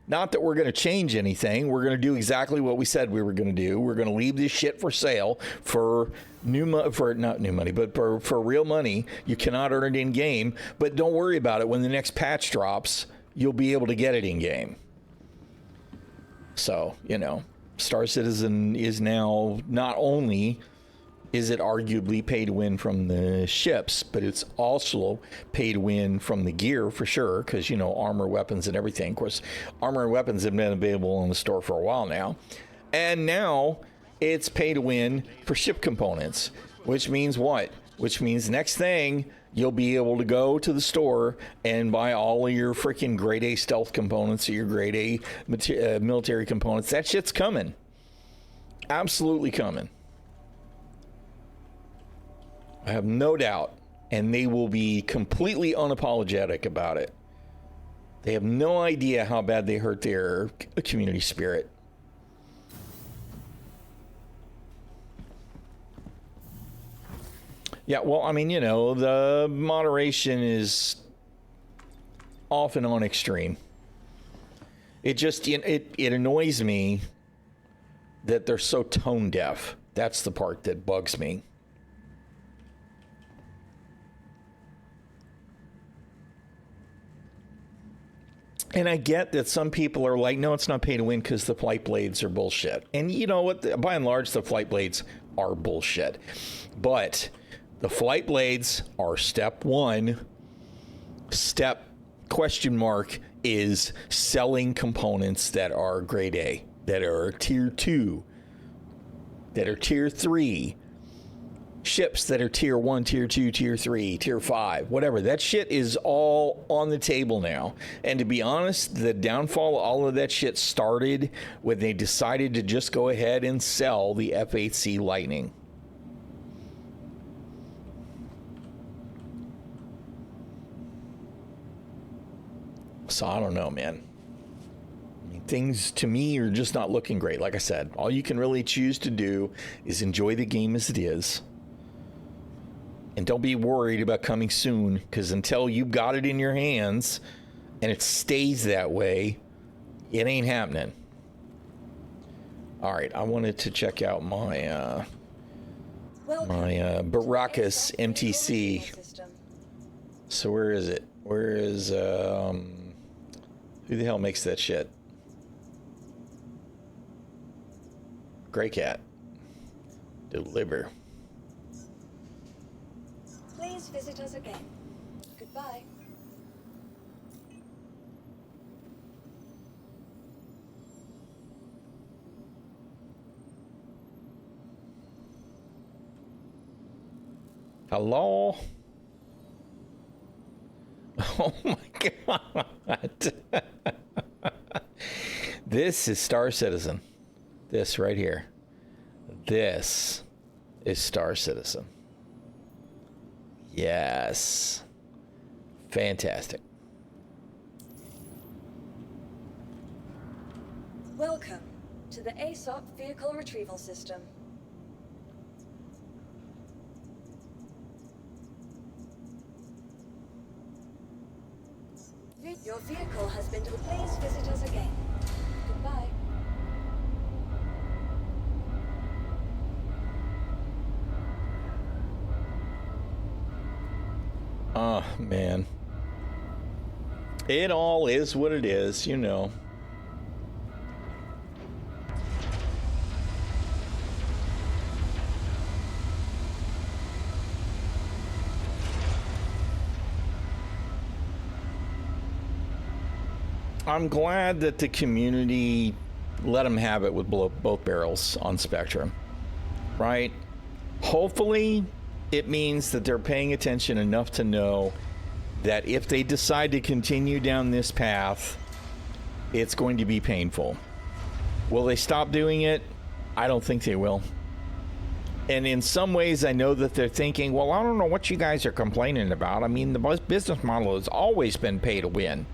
Not that we're going to change anything. We're going to do exactly what we said we were going to do. We're going to leave this shit for sale for not new money, but for real money. You cannot earn it in game, but don't worry about it. When the next patch drops, you'll be able to get it in game. So, you know, Star Citizen is now not only is it arguably pay to win from the ships, but it's also pay to win from the gear for sure, because, you know, armor, weapons, and everything. Of course, armor and weapons have been available in the store for a while now. And now it's pay to win for ship components, which means what? Which means next thing, you'll be able to go to the store and buy all of your freaking grade A stealth components or your grade A military components. That shit's coming. Absolutely coming. I have no doubt, and they will be completely unapologetic about it. They have no idea how bad they hurt their community spirit. Yeah, well, I mean, you know, the moderation is off and on extreme. It just, it annoys me that they're so tone deaf. That's the part that bugs me. And I get that some people are like, no, it's not pay to win because the flight blades are bullshit. And you know what? By and large, the flight blades are bullshit. But the flight blades are step one. Step question mark is selling components that are grade A, that are tier 2, that are tier 3. Ships that are tier 1, tier 2, tier 3, tier 5, whatever. That shit is all on the table now. And to be honest, the downfall of all of that shit started when they decided to just go ahead and sell the F-8C Lightning. So I don't know, man. I mean, things to me are just not looking great. Like I said, all you can really choose to do is enjoy the game as it is. And don't be worried about coming soon, because until you've got it in your hands and it stays that way, it ain't happening. All right, I wanted to check out my Baracus MTC So where is it? Where is, who the hell makes that shit? Gray Cat. Deliver. Please visit us again. Goodbye. Hello? Oh my God. This is Star Citizen. This right here. This is Star Citizen. Yes. Fantastic. Welcome to the ASOP Vehicle Retrieval System. Your vehicle has been to... Please visit us again. Goodbye. Oh, man. It all is what it is, you know. I'm glad that the community let them have it with both barrels on Spectrum, right? Hopefully, it means that they're paying attention enough to know that if they decide to continue down this path, it's going to be painful. Will they stop doing it? I don't think they will. And in some ways, I know that they're thinking, well, I don't know what you guys are complaining about. I mean, the business model has always been pay to win.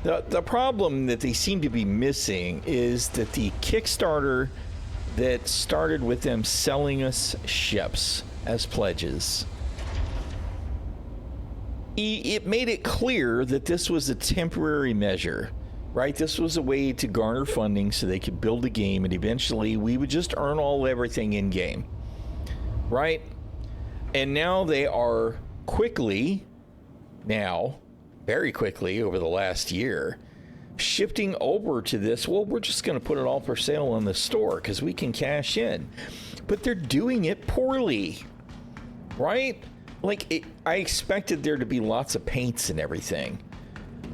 The problem that they seem to be missing is that the Kickstarter that started with them selling us ships as pledges, it made it clear that this was a temporary measure, right? This was a way to garner funding so they could build a game, and eventually we would just earn everything in game, right? And now they are very quickly over the last year, shifting over to this. Well, we're just going to put it all for sale on the store because we can cash in. But they're doing it poorly, right? Like, I expected there to be lots of paints and everything.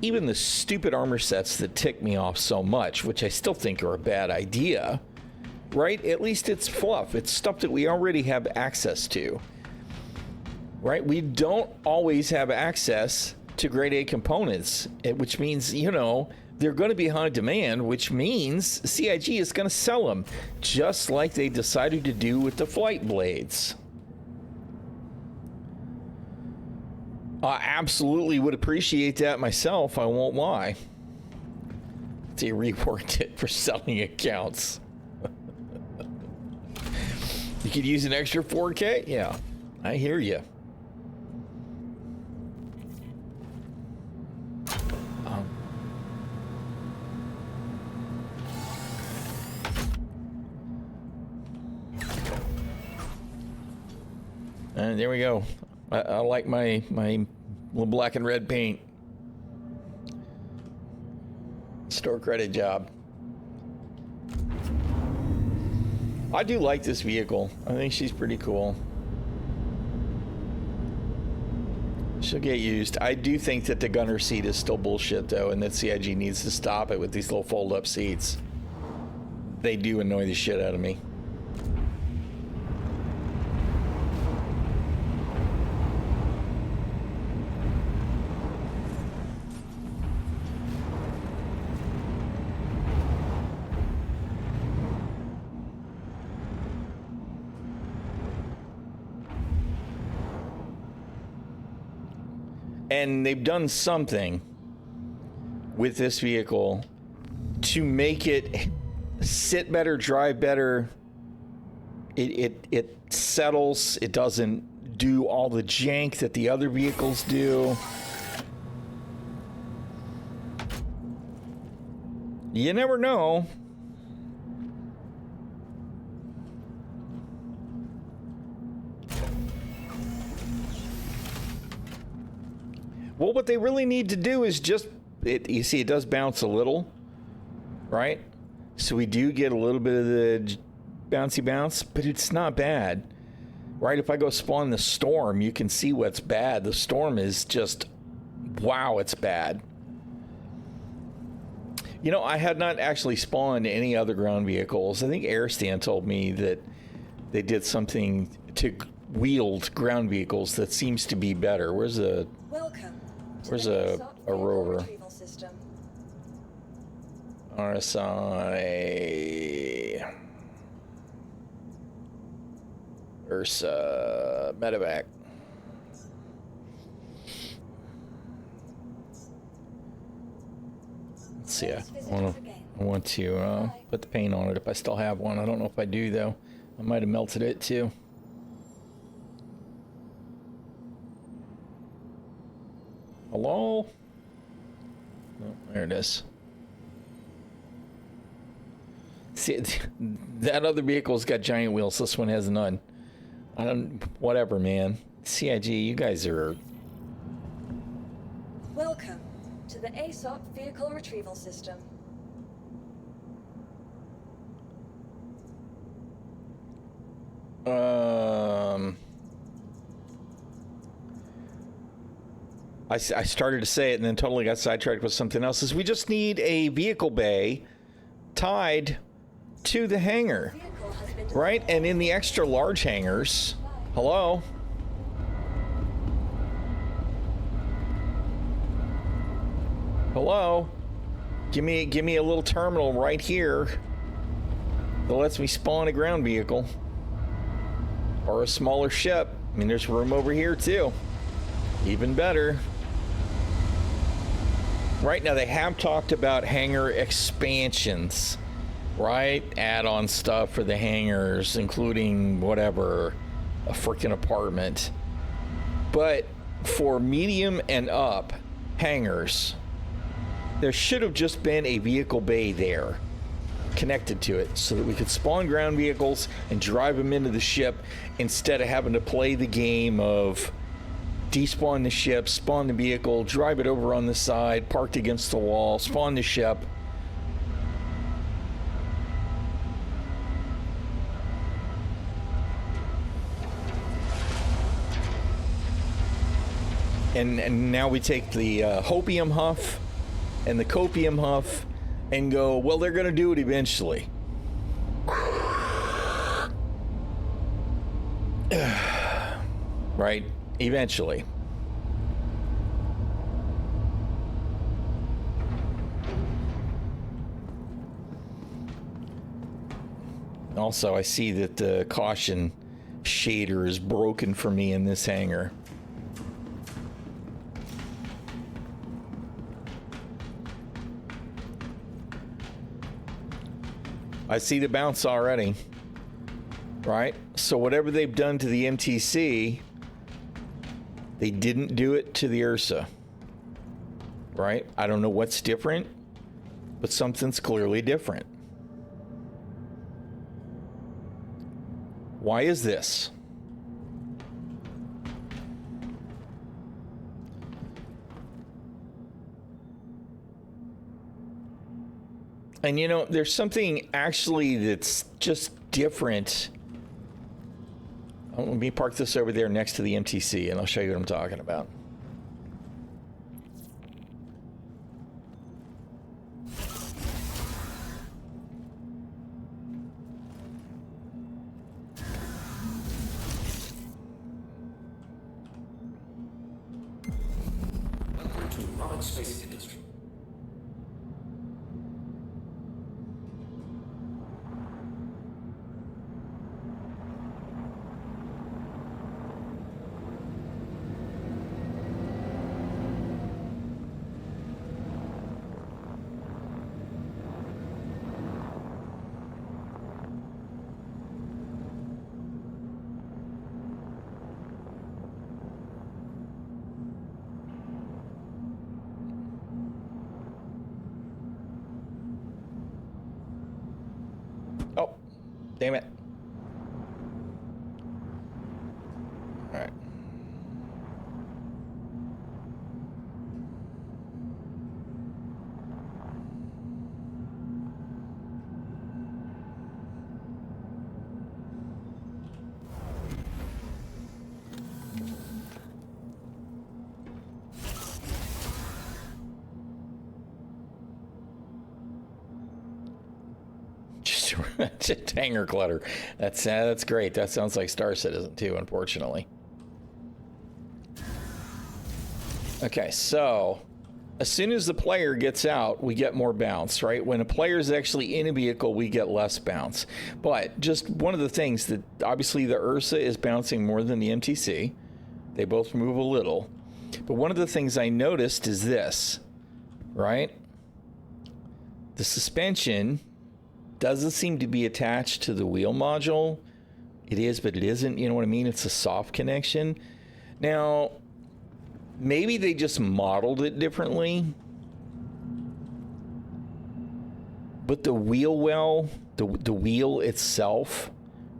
Even the stupid armor sets that tick me off so much, which I still think are a bad idea, right? At least it's fluff. It's stuff that we already have access to, right? We don't always have access to grade A components, which means, you know, they're going to be high demand, which means CIG is going to sell them, just like they decided to do with the flight blades. I absolutely would appreciate that myself, I won't lie. They reworked it for selling accounts. You could use an extra 4K? Yeah, I hear you. And there we go. I like my little black and red paint. Store credit job. I do like this vehicle. I think she's pretty cool. She'll get used. I do think that the gunner seat is still bullshit, though, and that CIG needs to stop it with these little fold-up seats. They do annoy the shit out of me. And they've done something with this vehicle to make it sit better, drive better. It settles. It doesn't do all the jank that the other vehicles do. You never know. Well, what they really need to do is just, you see it does bounce a little, right? So we do get a little bit of the bouncy bounce, but it's not bad, right? If I go spawn the storm, you can see what's bad. The storm is just, wow, it's bad. You know, I had not actually spawned any other ground vehicles. I think Airstan told me that they did something to wheeled ground vehicles that seems to be better. Where's a rover? Retrieval system. RSI Ursa Medevac. Let's see. I want to put the paint on it if I still have one. I don't know if I do though. I might have melted it too. Hello? Oh, there it is. See, that other vehicle's got giant wheels. This one has none. I don't. Whatever, man. CIG, you guys are. Welcome to the ASOP Vehicle Retrieval System. I started to say it and then totally got sidetracked with something else. Is we just need a vehicle bay tied to the hangar, right? And in the extra large hangars, hello? Hello? Give me a little terminal right here that lets me spawn a ground vehicle or a smaller ship. I mean, there's room over here too. Even better. Right now, they have talked about hangar expansions, right? Add-on stuff for the hangars, including whatever, a freaking apartment. But for medium and up hangars, there should have just been a vehicle bay there connected to it so that we could spawn ground vehicles and drive them into the ship instead of having to play the game of despawn the ship, spawn the vehicle, drive it over on the side, parked against the wall, spawn the ship. And now we take the hopium huff and the copium huff and go, well, they're going to do it eventually. Right? Eventually. Also, I see that the caution shader is broken for me in this hangar. I see the bounce already. Right? So whatever they've done to the MTC, they didn't do it to the Ursa. Right? I don't know what's different, but something's clearly different. Why is this? And you know, there's something actually that's just different. Let me park this over there next to the MTC and I'll show you what I'm talking about. Space industry. Oh, damn it. All right. Just hangar clutter. That's great. That sounds like Star Citizen too, unfortunately. Okay, so as soon as the player gets out, we get more bounce, right? When a player is actually in a vehicle, we get less bounce. But just one of the things that obviously the Ursa is bouncing more than the MTC. They both move a little. But one of the things I noticed is this, right? The suspension doesn't seem to be attached to the wheel module. It is, but it isn't. You know what I mean? It's a soft connection. Now, maybe they just modeled it differently. But the wheel well, the wheel itself,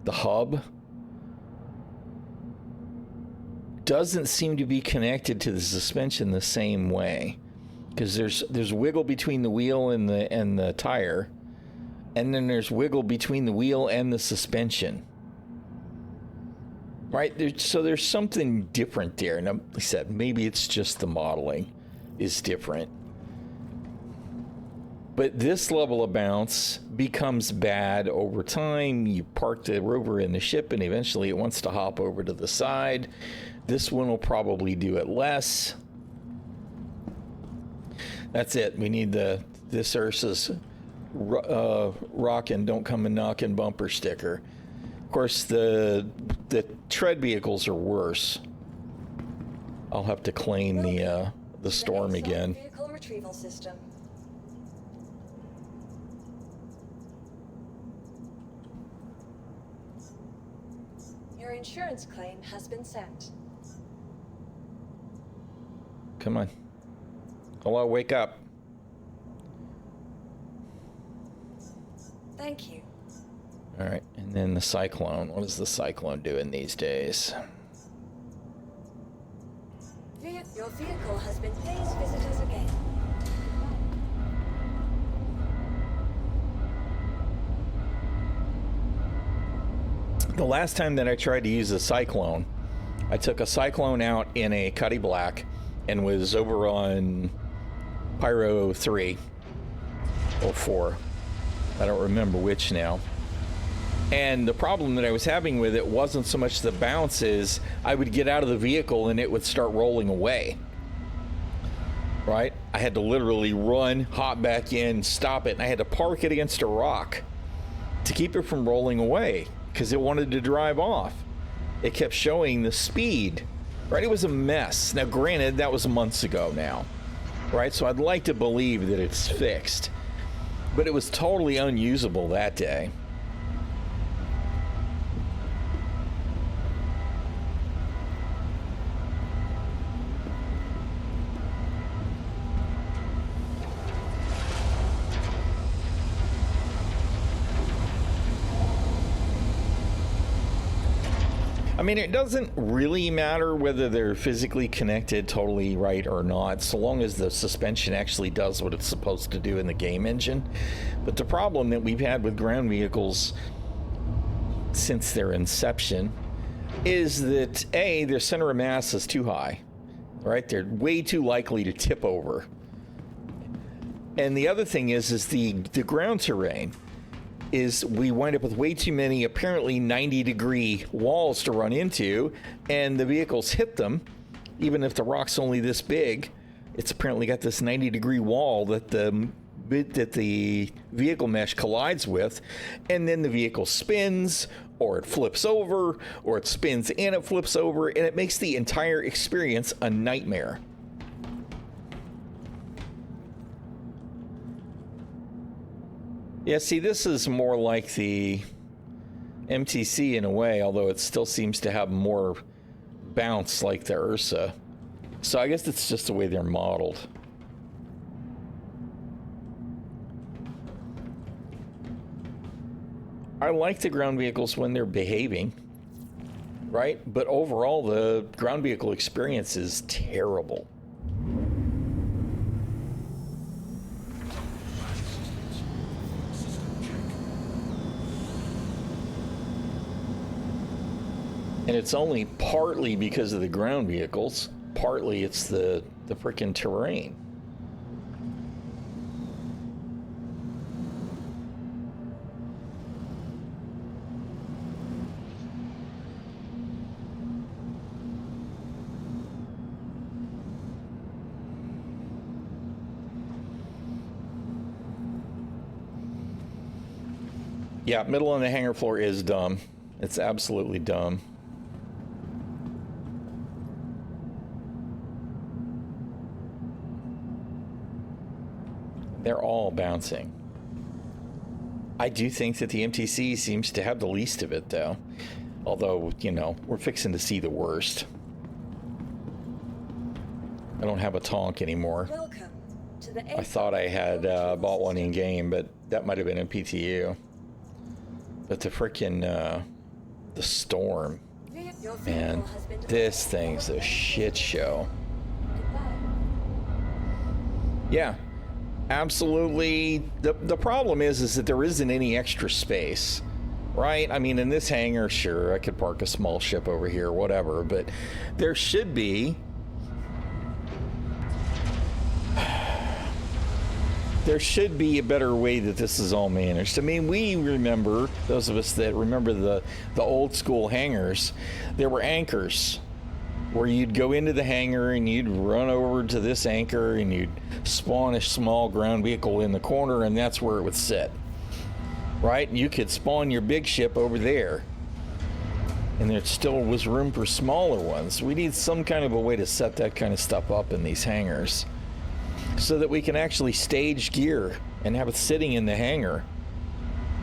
the hub, doesn't seem to be connected to the suspension the same way, because there's wiggle between the wheel and the tire, and then there's wiggle between the wheel and the suspension, right? So there's something different there. And like I said, maybe it's just the modeling is different, but this level of bounce becomes bad over time. You park the rover in the ship and eventually it wants to hop over to the side. This one will probably do it less. That's it. We need this Ursa's rockin' don't come and knockin' bumper sticker. Of course, the tread vehicles are worse. I'll have to claim the Storm again. Vehicle retrieval system. Your insurance claim has been sent. Come on. Hello, wake up. Thank you. All right, and then the Cyclone. What is the Cyclone doing these days? Your vehicle has been. Please visit us again. The last time that I tried to use a Cyclone, I took a Cyclone out in a Cuddy Black and was over on Pyro 3 or 4. I don't remember which now. And the problem that I was having with it wasn't so much the bounces. I would get out of the vehicle and it would start rolling away. Right? I had to literally run, hop back in, stop it, and I had to park it against a rock to keep it from rolling away because it wanted to drive off. It kept showing the speed. Right? It was a mess. Now, granted, that was months ago now. Right? So I'd like to believe that it's fixed. But it was totally unusable that day. I mean, it doesn't really matter whether they're physically connected totally right or not, so long as the suspension actually does what it's supposed to do in the game engine. But the problem that we've had with ground vehicles since their inception is that A, their center of mass is too high, right? They're way too likely to tip over. And the other thing is the ground terrain is we wind up with way too many apparently 90-degree walls to run into, and the vehicles hit them. Even if the rock's only this big, it's apparently got this 90-degree wall that the vehicle mesh collides with, and then the vehicle spins, or it flips over, or it spins and it flips over, and it makes the entire experience a nightmare. Yeah, see, this is more like the MTC in a way, although it still seems to have more bounce like the Ursa. So I guess it's just the way they're modeled. I like the ground vehicles when they're behaving, right? But overall, the ground vehicle experience is terrible. And it's only partly because of the ground vehicles, partly it's the frickin' terrain. Yeah, middle on the hangar floor is dumb. It's absolutely dumb. They're all bouncing. I do think that the MTC seems to have the least of it, though. Although, you know, we're fixing to see the worst. I don't have a Tonk anymore. Welcome to the I thought I had bought one in game, but that might have been in PTU. But the frickin' the Storm, man, this thing's a shit show. Yeah, absolutely. The problem is that there isn't any extra space, right? I mean, in this hangar, sure, I could park a small ship over here, whatever, but there should be. There should be a better way that this is all managed. I mean, we remember, those of us that remember the old school hangars, there were anchors where you'd go into the hangar and you'd run over to this anchor and you'd spawn a small ground vehicle in the corner, and that's where it would sit, right? And you could spawn your big ship over there, and there still was room for smaller ones. We need some kind of a way to set that kind of stuff up in these hangars, so that we can actually stage gear and have it sitting in the hangar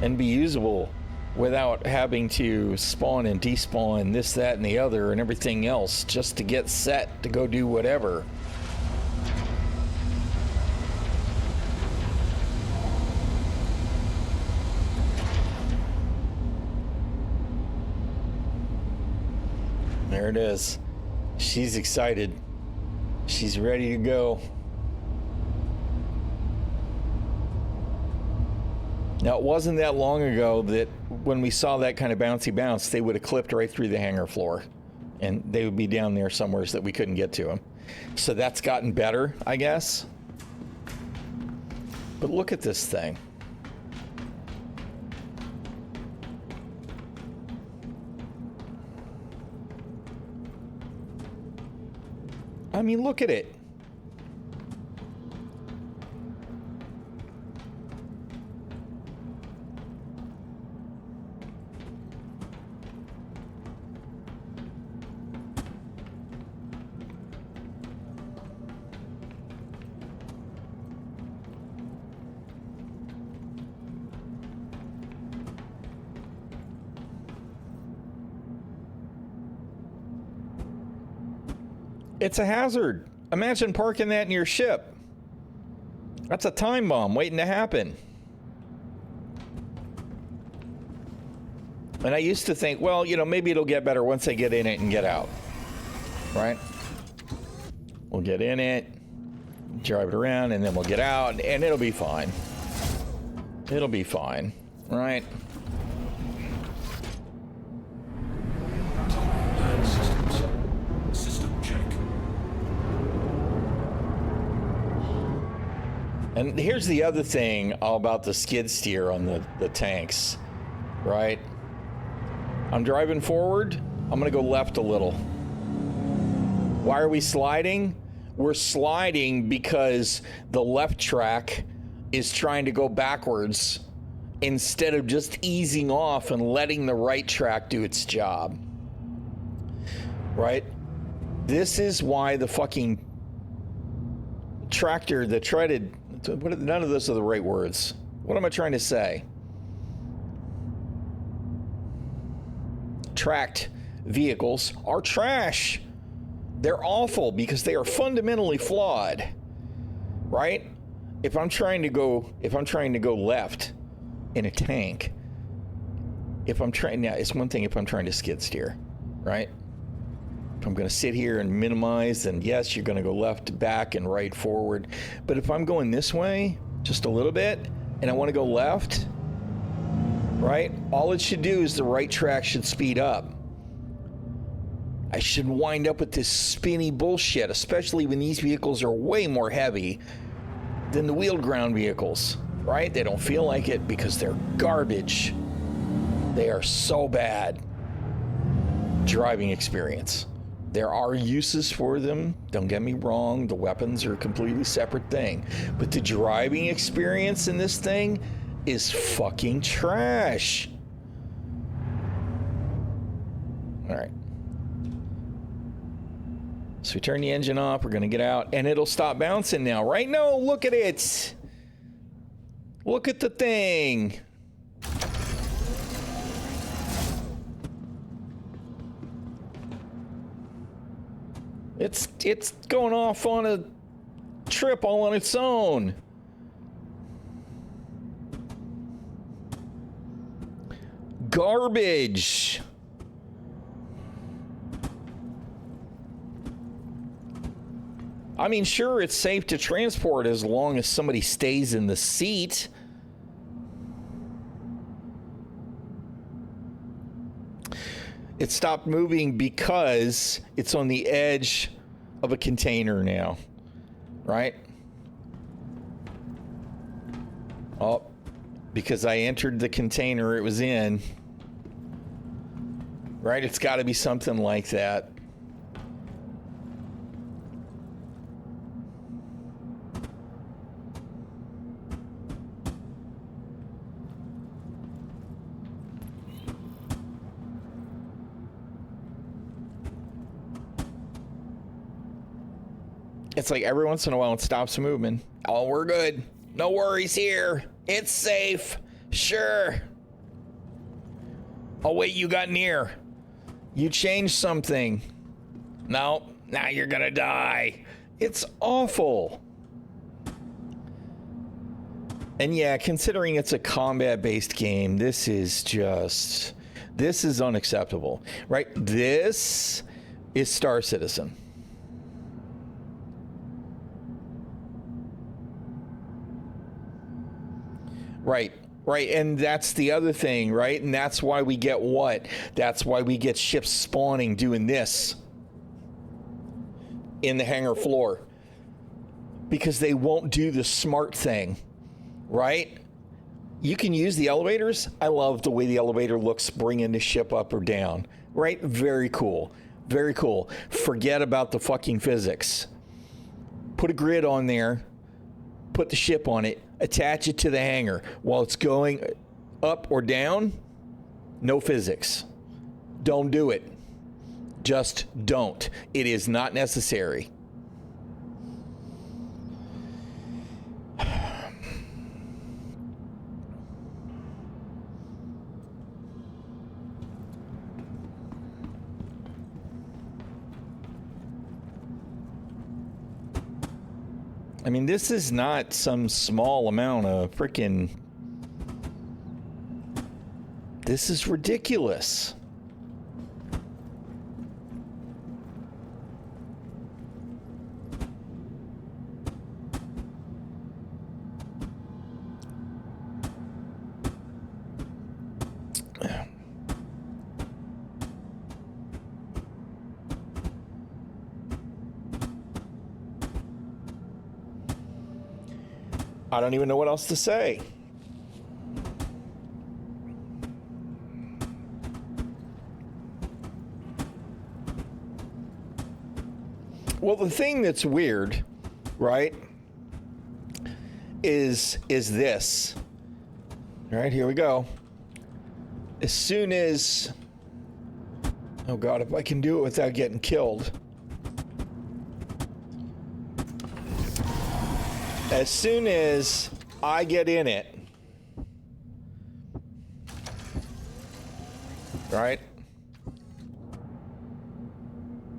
and be usable without having to spawn and despawn this, that, and the other and everything else just to get set to go do whatever. There it is. She's excited. She's ready to go. Now, it wasn't that long ago that when we saw that kind of bouncy bounce, they would have clipped right through the hangar floor, and they would be down there somewhere so that we couldn't get to them. So that's gotten better, I guess. But look at this thing. I mean, look at it. It's a hazard. Imagine parking that in your ship. That's a time bomb waiting to happen. And I used to think, well, you know, maybe it'll get better once they get in it and get out. Right? We'll get in it, drive it around, and then we'll get out, and it'll be fine. It'll be fine. Right? And here's the other thing about the skid steer on the tanks, right? I'm driving forward. I'm going to go left a little. Why are we sliding? We're sliding because the left track is trying to go backwards instead of just easing off and letting the right track do its job, right? This is why the fucking tractor, the treaded, none of those are the right words. What am I trying to say? Tracked vehicles are trash. They're awful because they are fundamentally flawed, right? If I'm trying to go left in a tank, now it's one thing if I'm trying to skid steer, right? If I'm going to sit here and minimize, then yes, you're going to go left, back, and right, forward. But if I'm going this way, just a little bit, and I want to go left, right? All it should do is the right track should speed up. I shouldn't wind up with this spinny bullshit, especially when these vehicles are way more heavy than the wheeled ground vehicles, right? They don't feel like it because they're garbage. They are so bad. Driving experience. There are uses for them, don't get me wrong, the weapons are a completely separate thing. But the driving experience in this thing is fucking trash. All right. So we turn the engine off. We're going to get out, and it'll stop bouncing now, right? No, look at it. Look at the thing. It's going off on a trip all on its own. Garbage. I mean, sure, it's safe to transport as long as somebody stays in the seat. It stopped moving because it's on the edge of a container now, right? Oh, because I entered the container it was in, right? It's got to be something like that. It's like every once in a while it stops moving. Oh, we're good. No worries here. It's safe. Sure. Oh, wait, you got near. You changed something. No, now you're gonna die. It's awful. And yeah, considering it's a combat-based game, this is unacceptable, right? This is Star Citizen. Right, and that's the other thing, right? And that's why we get what? That's why we get ships spawning doing this in the hangar floor. Because they won't do the smart thing, right? You can use the elevators. I love the way the elevator looks bringing the ship up or down, right? Very cool, very cool. Forget about the fucking physics. Put a grid on there, put the ship on it, attach it to the hangar. While it's going up or down, no physics. Don't do it. Just don't. It is not necessary. I mean, this is not some small amount of freaking... This is ridiculous. I don't even know what else to say. Well, the thing that's weird, right, is this. All right, here we go. As soon as... Oh, God, if I can do it without getting killed. As soon as I get in it, right?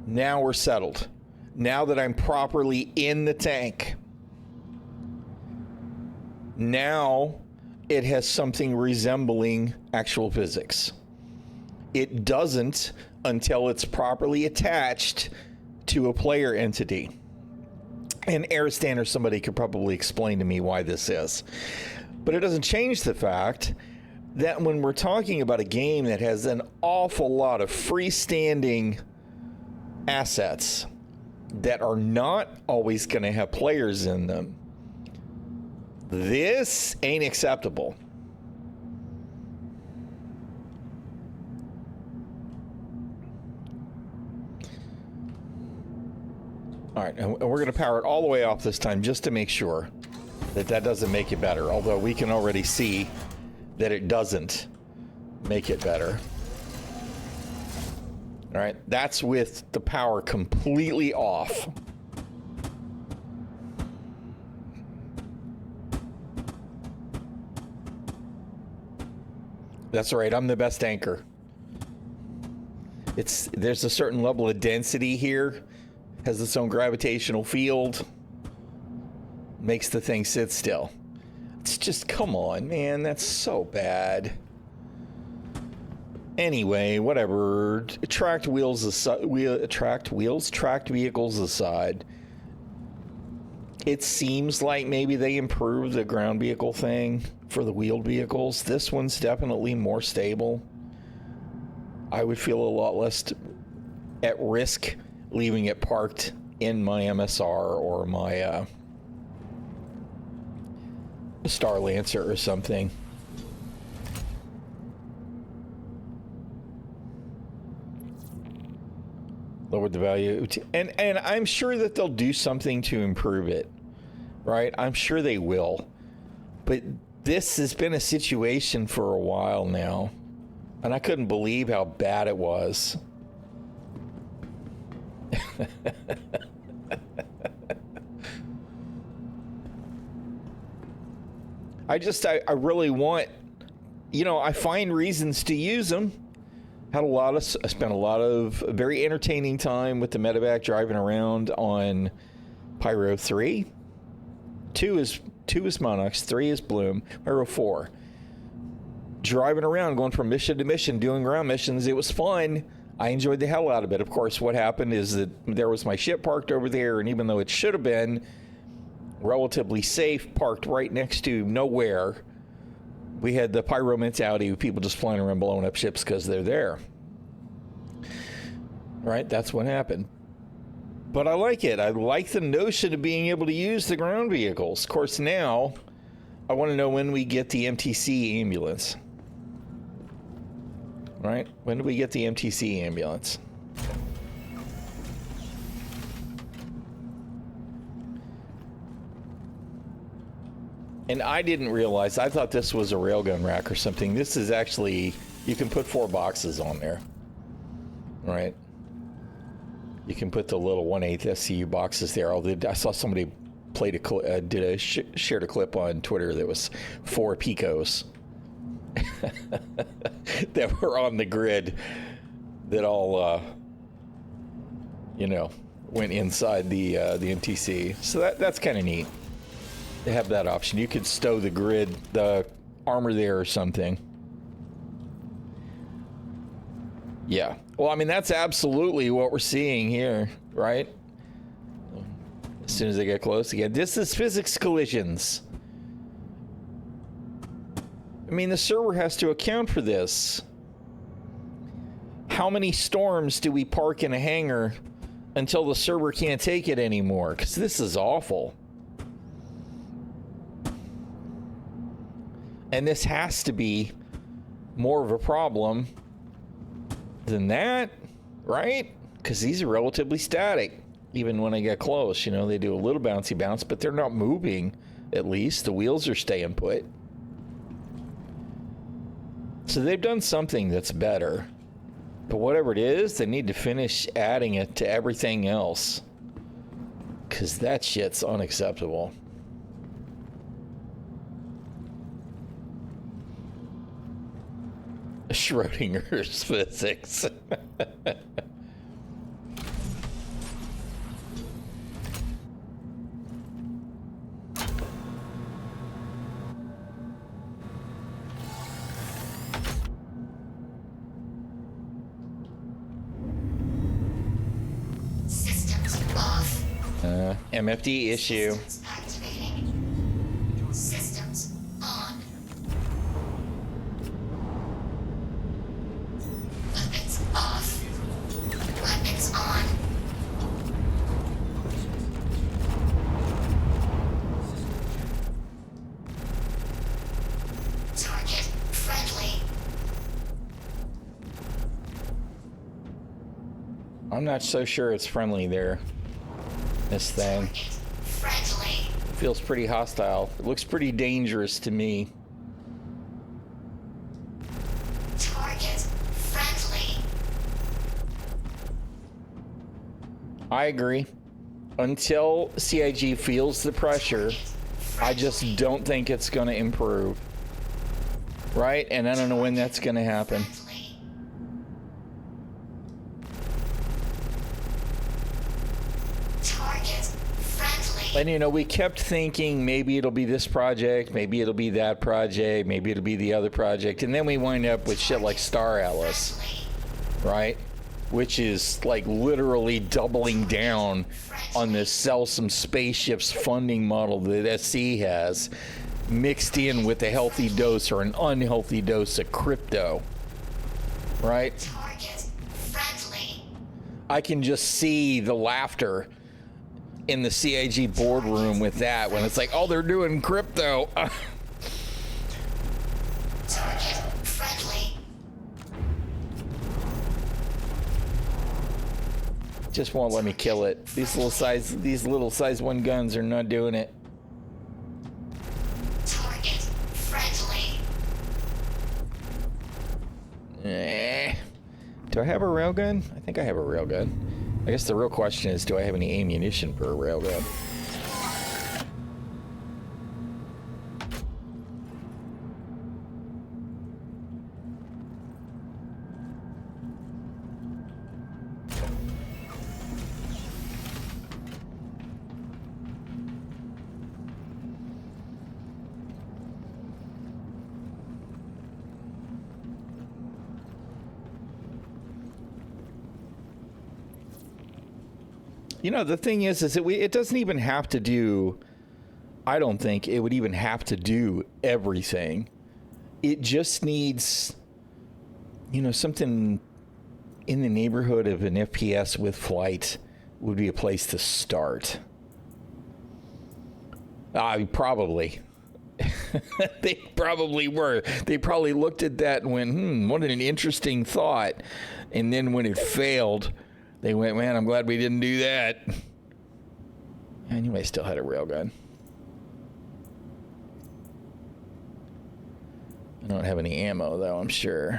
Now we're settled. Now that I'm properly in the tank, now it has something resembling actual physics. It doesn't until it's properly attached to a player entity. And Aristan or somebody could probably explain to me why this is. But it doesn't change the fact that when we're talking about a game that has an awful lot of freestanding assets that are not always going to have players in them, this ain't acceptable. All right, and we're going to power it all the way off this time just to make sure. That doesn't make it better, although we can already see that it doesn't make it better. All right, that's with the power completely off. That's right, I'm the best anchor. There's a certain level of density here, has its own gravitational field, makes the thing sit still. It's just, come on, man, that's so bad. Anyway, whatever. Tracked vehicles aside, it seems like maybe they improved the ground vehicle thing for the wheeled vehicles. This one's definitely more stable. I would feel a lot less at risk leaving it parked in my MSR or my Star Lancer or something. Lowered the value, and I'm sure that they'll do something to improve it, right? I'm sure they will, but this has been a situation for a while now, and I couldn't believe how bad it was. I really want, I find reasons to use them. I spent a lot of very entertaining time with the medevac driving around on Pyro 3. 2 is Monox, 3 is Bloom, Pyro 4. Driving around, going from mission to mission, doing ground missions. It was fun. I enjoyed the hell out of it. Of course, what happened is that there was my ship parked over there, and even though it should have been relatively safe, parked right next to nowhere, we had the pyro mentality of people just flying around blowing up ships because they're there. Right? That's what happened. But I like it. I like the notion of being able to use the ground vehicles. Of course, now I want to know when we get the MTC ambulance. Right? When do we get the MTC ambulance? And I didn't realize, I thought this was a railgun rack or something. This is actually, you can put 4 boxes on there, right? You can put the little 1/8 SCU boxes there. I saw somebody shared a clip on Twitter that was 4 Picos that were on the grid that all, went inside the MTC. So that's kind of neat. They have that option. You could stow the armor there or something. Yeah. Well, I mean, that's absolutely what we're seeing here, right? As soon as they get close again. This is physics collisions. I mean, the server has to account for this. How many storms do we park in a hangar until the server can't take it anymore? Because this is awful. And this has to be more of a problem than that, right? Because these are relatively static. Even when I get close, they do a little bouncy bounce, but they're not moving, at least. The wheels are staying put. So they've done something that's better. But whatever it is, they need to finish adding it to everything else. Because that shit's unacceptable. Schrodinger's physics. Systems off. MFD issue. Systems activating. Systems on. Weapons off. Weapons on. Target friendly. I'm not so sure it's friendly there. This thing. Friendly. feels pretty hostile. It looks pretty dangerous to me. Target friendly. I agree. Until CIG feels the pressure, I just don't think it's going to improve. Right? And I don't know when that's going to happen. And, you know, we kept thinking maybe it'll be this project, maybe it'll be that project, maybe it'll be the other project. And then we wind up with shit like Star Atlas, right? Which is like literally doubling down on this sell some spaceships funding model that SC has, mixed in with a healthy dose or an unhealthy dose of crypto, right? I can just see the laughter in the CIG boardroom with that when it's like, oh, they're doing crypto. Just won't let me kill it. These little size 1 guns are not doing it. Target friendly. Do I have a railgun? I think I have a railgun. I guess the real question is, do I have any ammunition for a railgun? You know, the thing is that it doesn't even have to do, I don't think it would even have to do everything. It just needs, you know, something in the neighborhood of an FPS with flight would be a place to start. Probably. They probably were. They probably looked at that and went, what an interesting thought. And then when it failed, they went, man, I'm glad we didn't do that. Anyway, still had a railgun. I don't have any ammo, though, I'm sure.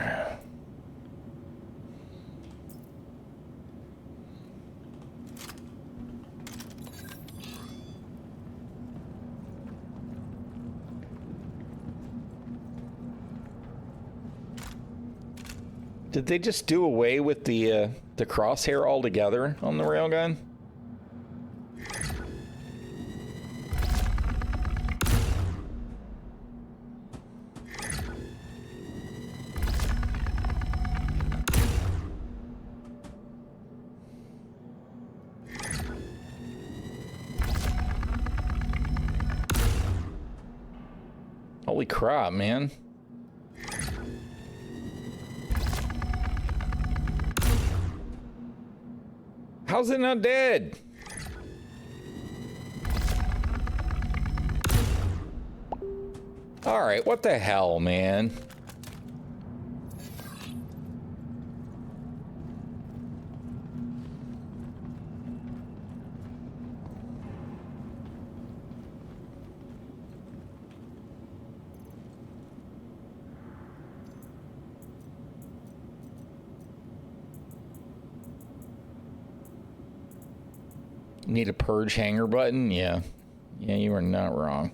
Did they just do away with the crosshair altogether on the railgun? Holy crap, man. How's it not dead? All right, what the hell, man? Need a purge hanger button? Yeah. Yeah, you are not wrong.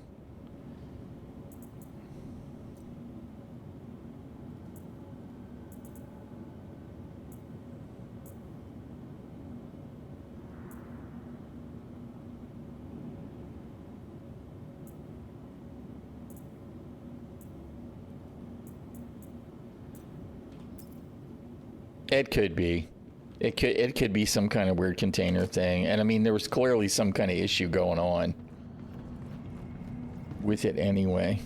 It could be. It could be some kind of weird container thing. And I mean, there was clearly some kind of issue going on with it anyway.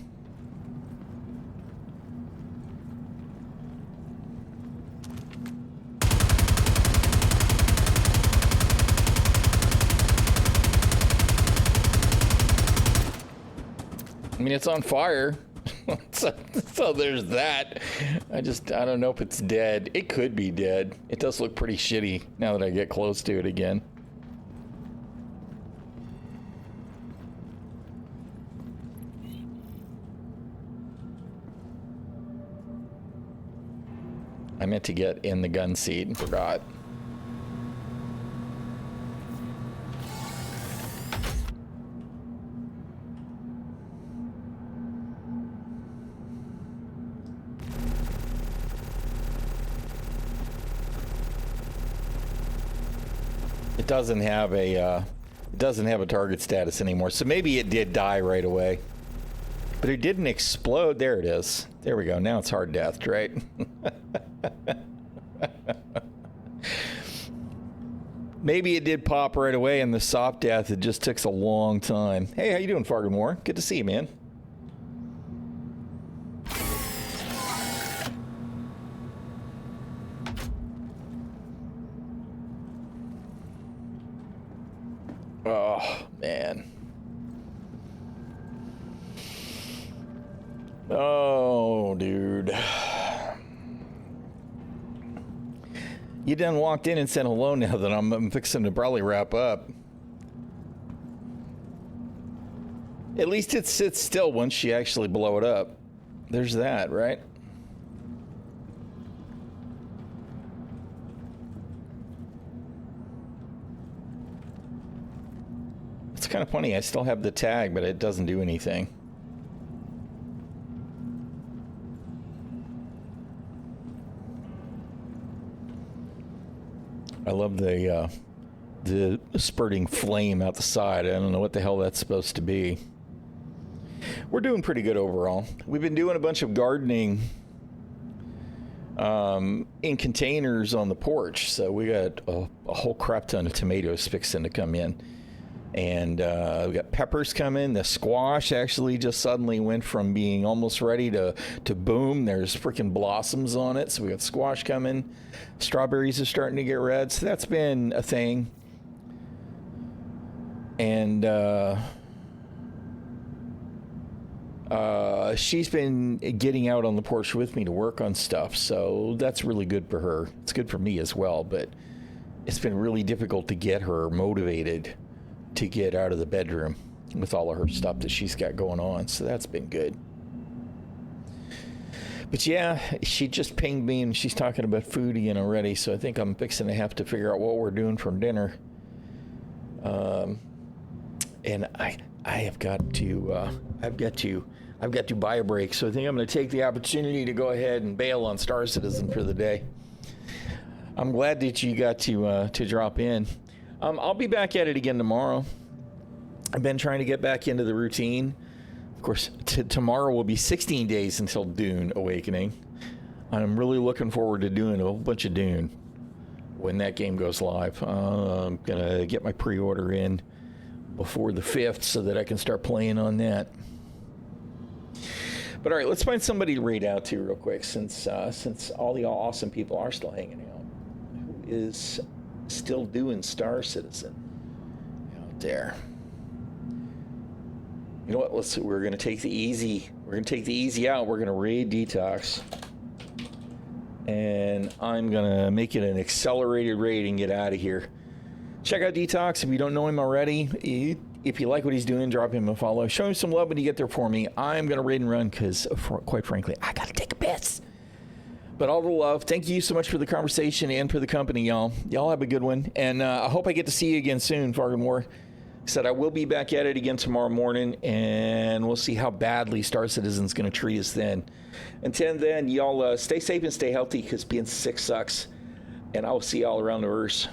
I mean, it's on fire. So there's that. I don't know if it's dead. It could be dead. It does look pretty shitty now that I get close to it again. I meant to get in the gun seat and forgot. It doesn't have a target status anymore, so maybe it did die right away. But it didn't explode. There it is. There we go. Now it's hard deathed, right? Maybe it did pop right away, and the soft death, it just took a long time. Hey, how you doing, Fargo Moore? Good to see you, man. Oh, man. Oh, dude. You done walked in and said hello now that I'm fixing to probably wrap up. At least it sits still once you actually blow it up. There's that, right? It's kind of funny. I still have the tag, but it doesn't do anything. I love the spurting flame out the side. I don't know what the hell that's supposed to be. We're doing pretty good overall. We've been doing a bunch of gardening in containers on the porch. So we got a whole crap ton of tomatoes fixing to come in. And we got peppers coming. The squash actually just suddenly went from being almost ready to boom. There's freaking blossoms on it. So we got squash coming. Strawberries are starting to get red. So that's been a thing. And she's been getting out on the porch with me to work on stuff. So that's really good for her. It's good for me as well. But it's been really difficult to get her motivated to get out of the bedroom with all of her stuff that she's got going on. So that's been good. But yeah, she just pinged me and she's talking about food again already. So I think I'm fixing to have to figure out what we're doing for dinner. And I've got to buy a break. So I think I'm going to take the opportunity to go ahead and bail on Star Citizen for the day. I'm glad that you got to drop in. I'll be back at it again tomorrow. I've been trying to get back into the routine. Of course, tomorrow will be 16 days until Dune Awakening. I'm really looking forward to doing a whole bunch of Dune when that game goes live. I'm going to get my pre-order in before the 5th so that I can start playing on that. But all right, let's find somebody to raid out to real quick since all the awesome people are still hanging out. Who is still doing Star Citizen out there? You know what? We're going to take the easy. We're going to take the easy out. We're going to raid Detox. And I'm going to make it an accelerated raid and get out of here. Check out Detox if you don't know him already. If you like what he's doing, drop him a follow. Show him some love when you get there for me. I'm going to raid and run because, quite frankly, I got to take a piss. But all the love. Thank you so much for the conversation and for the company, y'all. Y'all have a good one. And I hope I get to see you again soon, Fargo Moore. Said I will be back at it again tomorrow morning, and we'll see how badly Star Citizen's going to treat us then. Until then, y'all stay safe and stay healthy because being sick sucks. And I will see y'all around the verse.